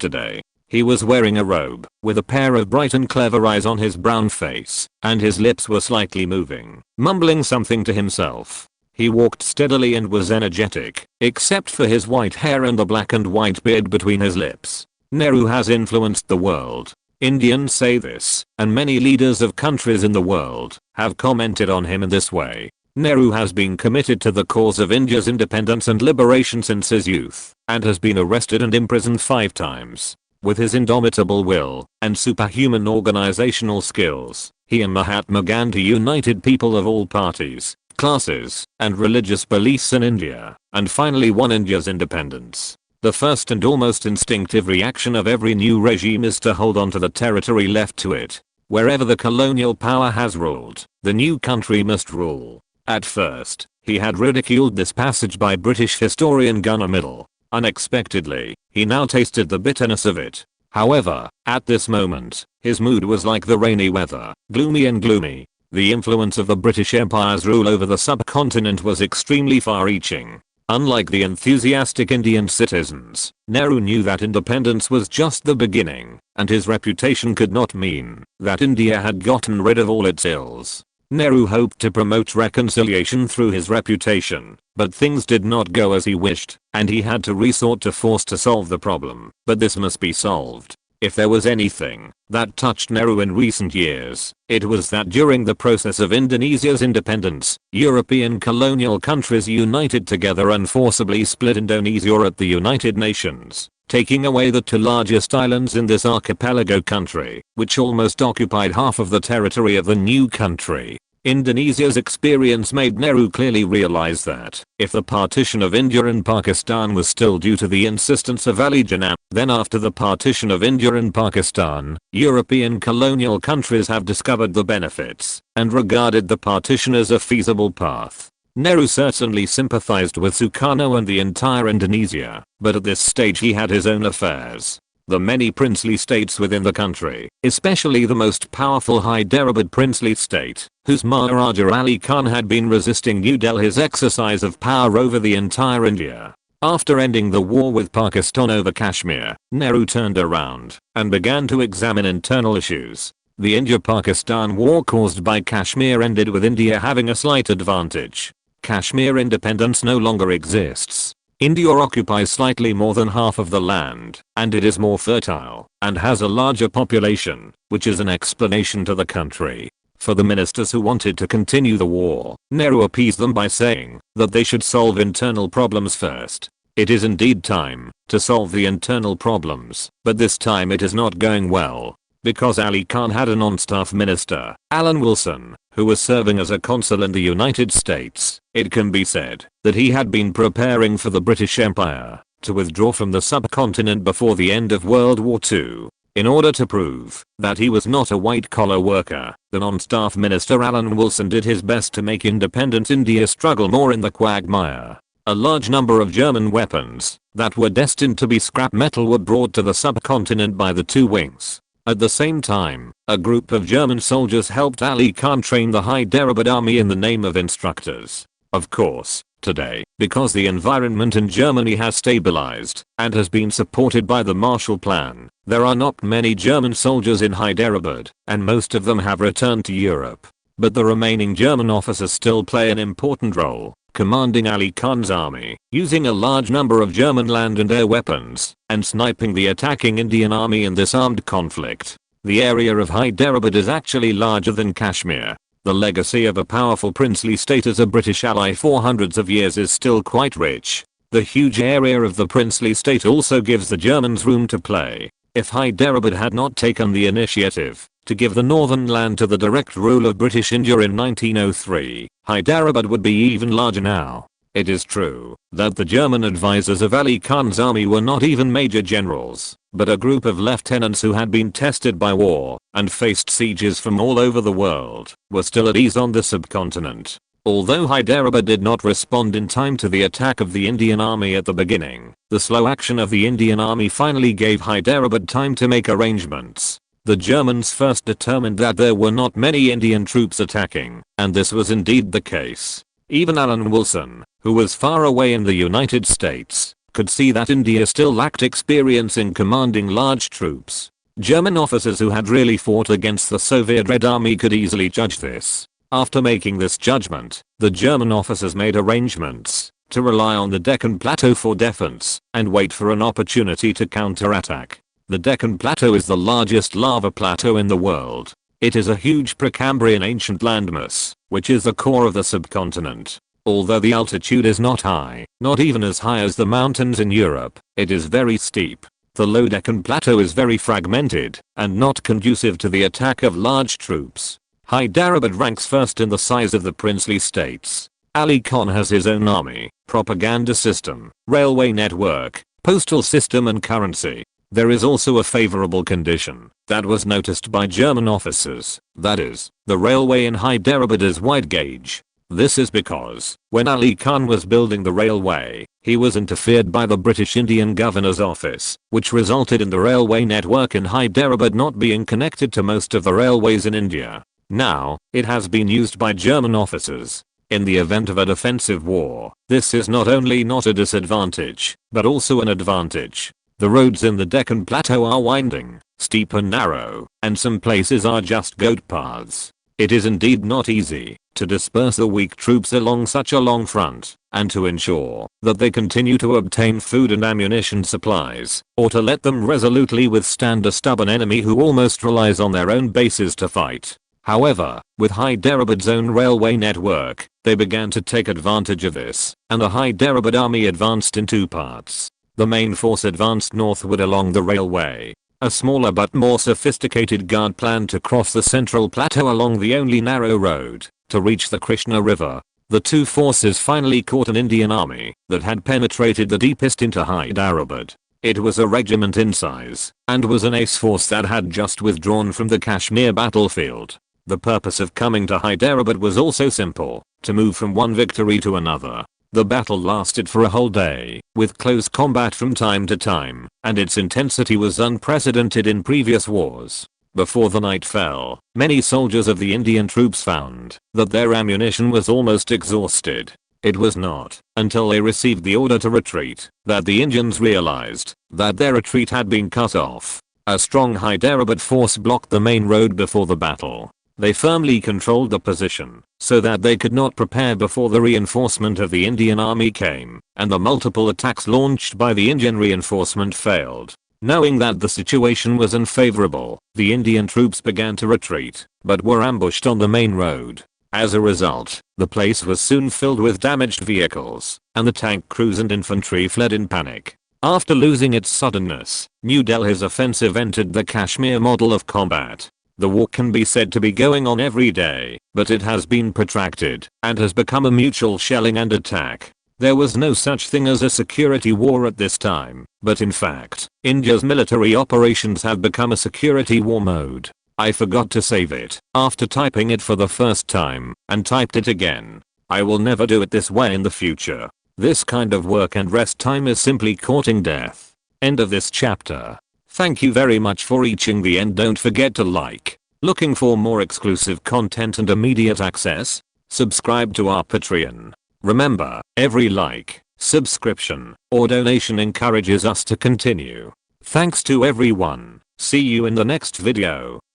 Speaker 1: today. He was wearing a robe, with a pair of bright and clever eyes on his brown face, and his lips were slightly moving, mumbling something to himself. He walked steadily and was energetic, except for his white hair and the black and white beard between his lips. Nehru has influenced the world. Indians say this, and many leaders of countries in the world have commented on him in this way. Nehru has been committed to the cause of India's independence and liberation since his youth, and has been arrested and imprisoned 5 times. With his indomitable will and superhuman organizational skills, he and Mahatma Gandhi united people of all parties, classes, and religious beliefs in India, and finally won India's independence. The first and almost instinctive reaction of every new regime is to hold on to the territory left to it. Wherever the colonial power has ruled, the new country must rule. At first, he had ridiculed this passage by British historian Gunnar Middle. Unexpectedly, he now tasted the bitterness of it. However, at this moment, his mood was like the rainy weather, gloomy and gloomy. The influence of the British Empire's rule over the subcontinent was extremely far-reaching. Unlike the enthusiastic Indian citizens, Nehru knew that independence was just the beginning, and his reputation could not mean that India had gotten rid of all its ills. Nehru hoped to promote reconciliation through his reputation, but things did not go as he wished, and he had to resort to force to solve the problem. But this must be solved. If there was anything that touched Nehru in recent years, it was that during the process of Indonesia's independence, European colonial countries united together and forcibly split Indonesia at the United Nations, taking away the 2 largest islands in this archipelago country, which almost occupied half of the territory of the new country. Indonesia's experience made Nehru clearly realize that if the partition of India and Pakistan was still due to the insistence of Ali Jinnah, then after the partition of India and Pakistan, European colonial countries have discovered the benefits and regarded the partition as a feasible path. Nehru certainly sympathized with Sukarno and the entire Indonesia, but at this stage he had his own affairs. The many princely states within the country, especially the most powerful Hyderabad princely state, whose Maharaja Ali Khan had been resisting New Delhi's exercise of power over the entire India. After ending the war with Pakistan over Kashmir, Nehru turned around and began to examine internal issues. The India-Pakistan war caused by Kashmir ended with India having a slight advantage. Kashmir independence no longer exists. India occupies slightly more than half of the land, and it is more fertile, and has a larger population, which is an explanation to the country. For the ministers who wanted to continue the war, Nehru appeased them by saying that they should solve internal problems first. It is indeed time to solve the internal problems, but this time it is not going well. Because Ali Khan had a non-staff minister, Alan Wilson, who was serving as a consul in the United States, it can be said that he had been preparing for the British Empire to withdraw from the subcontinent before the end of World War II. In order to prove that he was not a white-collar worker, the non-staff minister Alan Wilson did his best to make independent India struggle more in the quagmire. A large number of German weapons that were destined to be scrap metal were brought to the subcontinent by the two wings. At the same time, a group of German soldiers helped Ali Khan train the Hyderabad army in the name of instructors. Of course, today, because the environment in Germany has stabilized and has been supported by the Marshall Plan, there are not many German soldiers in Hyderabad, and most of them have returned to Europe. But the remaining German officers still play an important role, commanding Ali Khan's army, using a large number of German land and air weapons, and sniping the attacking Indian army in this armed conflict. The area of Hyderabad is actually larger than Kashmir. The legacy of a powerful princely state as a British ally for hundreds of years is still quite rich. The huge area of the princely state also gives the Germans room to play. If Hyderabad had not taken the initiative to give the northern land to the direct rule of British India in 1903, Hyderabad would be even larger now. It is true that the German advisors of Ali Khan's army were not even major generals, but a group of lieutenants who had been tested by war and faced sieges from all over the world were still at ease on the subcontinent. Although Hyderabad did not respond in time to the attack of the Indian army at the beginning, the slow action of the Indian army finally gave Hyderabad time to make arrangements. The Germans first determined that there were not many Indian troops attacking, and this was indeed the case. Even Alan Wilson, who was far away in the United States, could see that India still lacked experience in commanding large troops. German officers who had really fought against the Soviet Red Army could easily judge this. After making this judgment, the German officers made arrangements to rely on the Deccan Plateau for defense and wait for an opportunity to counterattack. The Deccan Plateau is the largest lava plateau in the world. It is a huge Precambrian ancient landmass, which is the core of the subcontinent. Although the altitude is not high, not even as high as the mountains in Europe, it is very steep. The low Deccan Plateau is very fragmented and not conducive to the attack of large troops. Hyderabad ranks first in the size of the princely states. Ali Khan has his own army, propaganda system, railway network, postal system and currency. There is also a favorable condition that was noticed by German officers, that is, the railway in Hyderabad is wide gauge. This is because, when Ali Khan was building the railway, he was interfered by the British Indian Governor's office, which resulted in the railway network in Hyderabad not being connected to most of the railways in India. Now, it has been used by German officers. In the event of a defensive war, this is not only not a disadvantage, but also an advantage. The roads in the Deccan Plateau are winding, steep and narrow, and some places are just goat paths. It is indeed not easy to disperse the weak troops along such a long front, and to ensure that they continue to obtain food and ammunition supplies, or to let them resolutely withstand a stubborn enemy who almost relies on their own bases to fight. However, with Hyderabad's own railway network, they began to take advantage of this, and the Hyderabad army advanced in two parts. The main force advanced northward along the railway. A smaller but more sophisticated guard planned to cross the central plateau along the only narrow road to reach the Krishna River. The two forces finally caught an Indian army that had penetrated the deepest into Hyderabad. It was a regiment in size and was an ace force that had just withdrawn from the Kashmir battlefield. The purpose of coming to Hyderabad was also simple, to move from one victory to another. The battle lasted for a whole day, with close combat from time to time, and its intensity was unprecedented in previous wars. Before the night fell, many soldiers of the Indian troops found that their ammunition was almost exhausted. It was not until they received the order to retreat that the Indians realized that their retreat had been cut off. A strong Hyderabad force blocked the main road before the battle. They firmly controlled the position so that they could not prepare before the reinforcement of the Indian army came, and the multiple attacks launched by the Indian reinforcement failed. Knowing that the situation was unfavorable, the Indian troops began to retreat, but were ambushed on the main road. As a result, the place was soon filled with damaged vehicles, and the tank crews and infantry fled in panic. After losing its suddenness, New Delhi's offensive entered the Kashmir model of combat. The war can be said to be going on every day, but it has been protracted and has become a mutual shelling and attack. There was no such thing as a security war at this time, but in fact, India's military operations have become a security war mode. I forgot to save it after typing it for the first time and typed it again. I will never do it this way in the future. This kind of work and rest time is simply courting death. End of this chapter. Thank you very much for reaching the end. Don't forget to like. Looking for more exclusive content and immediate access? Subscribe to our Patreon. Remember, every like, subscription, or donation encourages us to continue. Thanks to everyone. See you in the next video.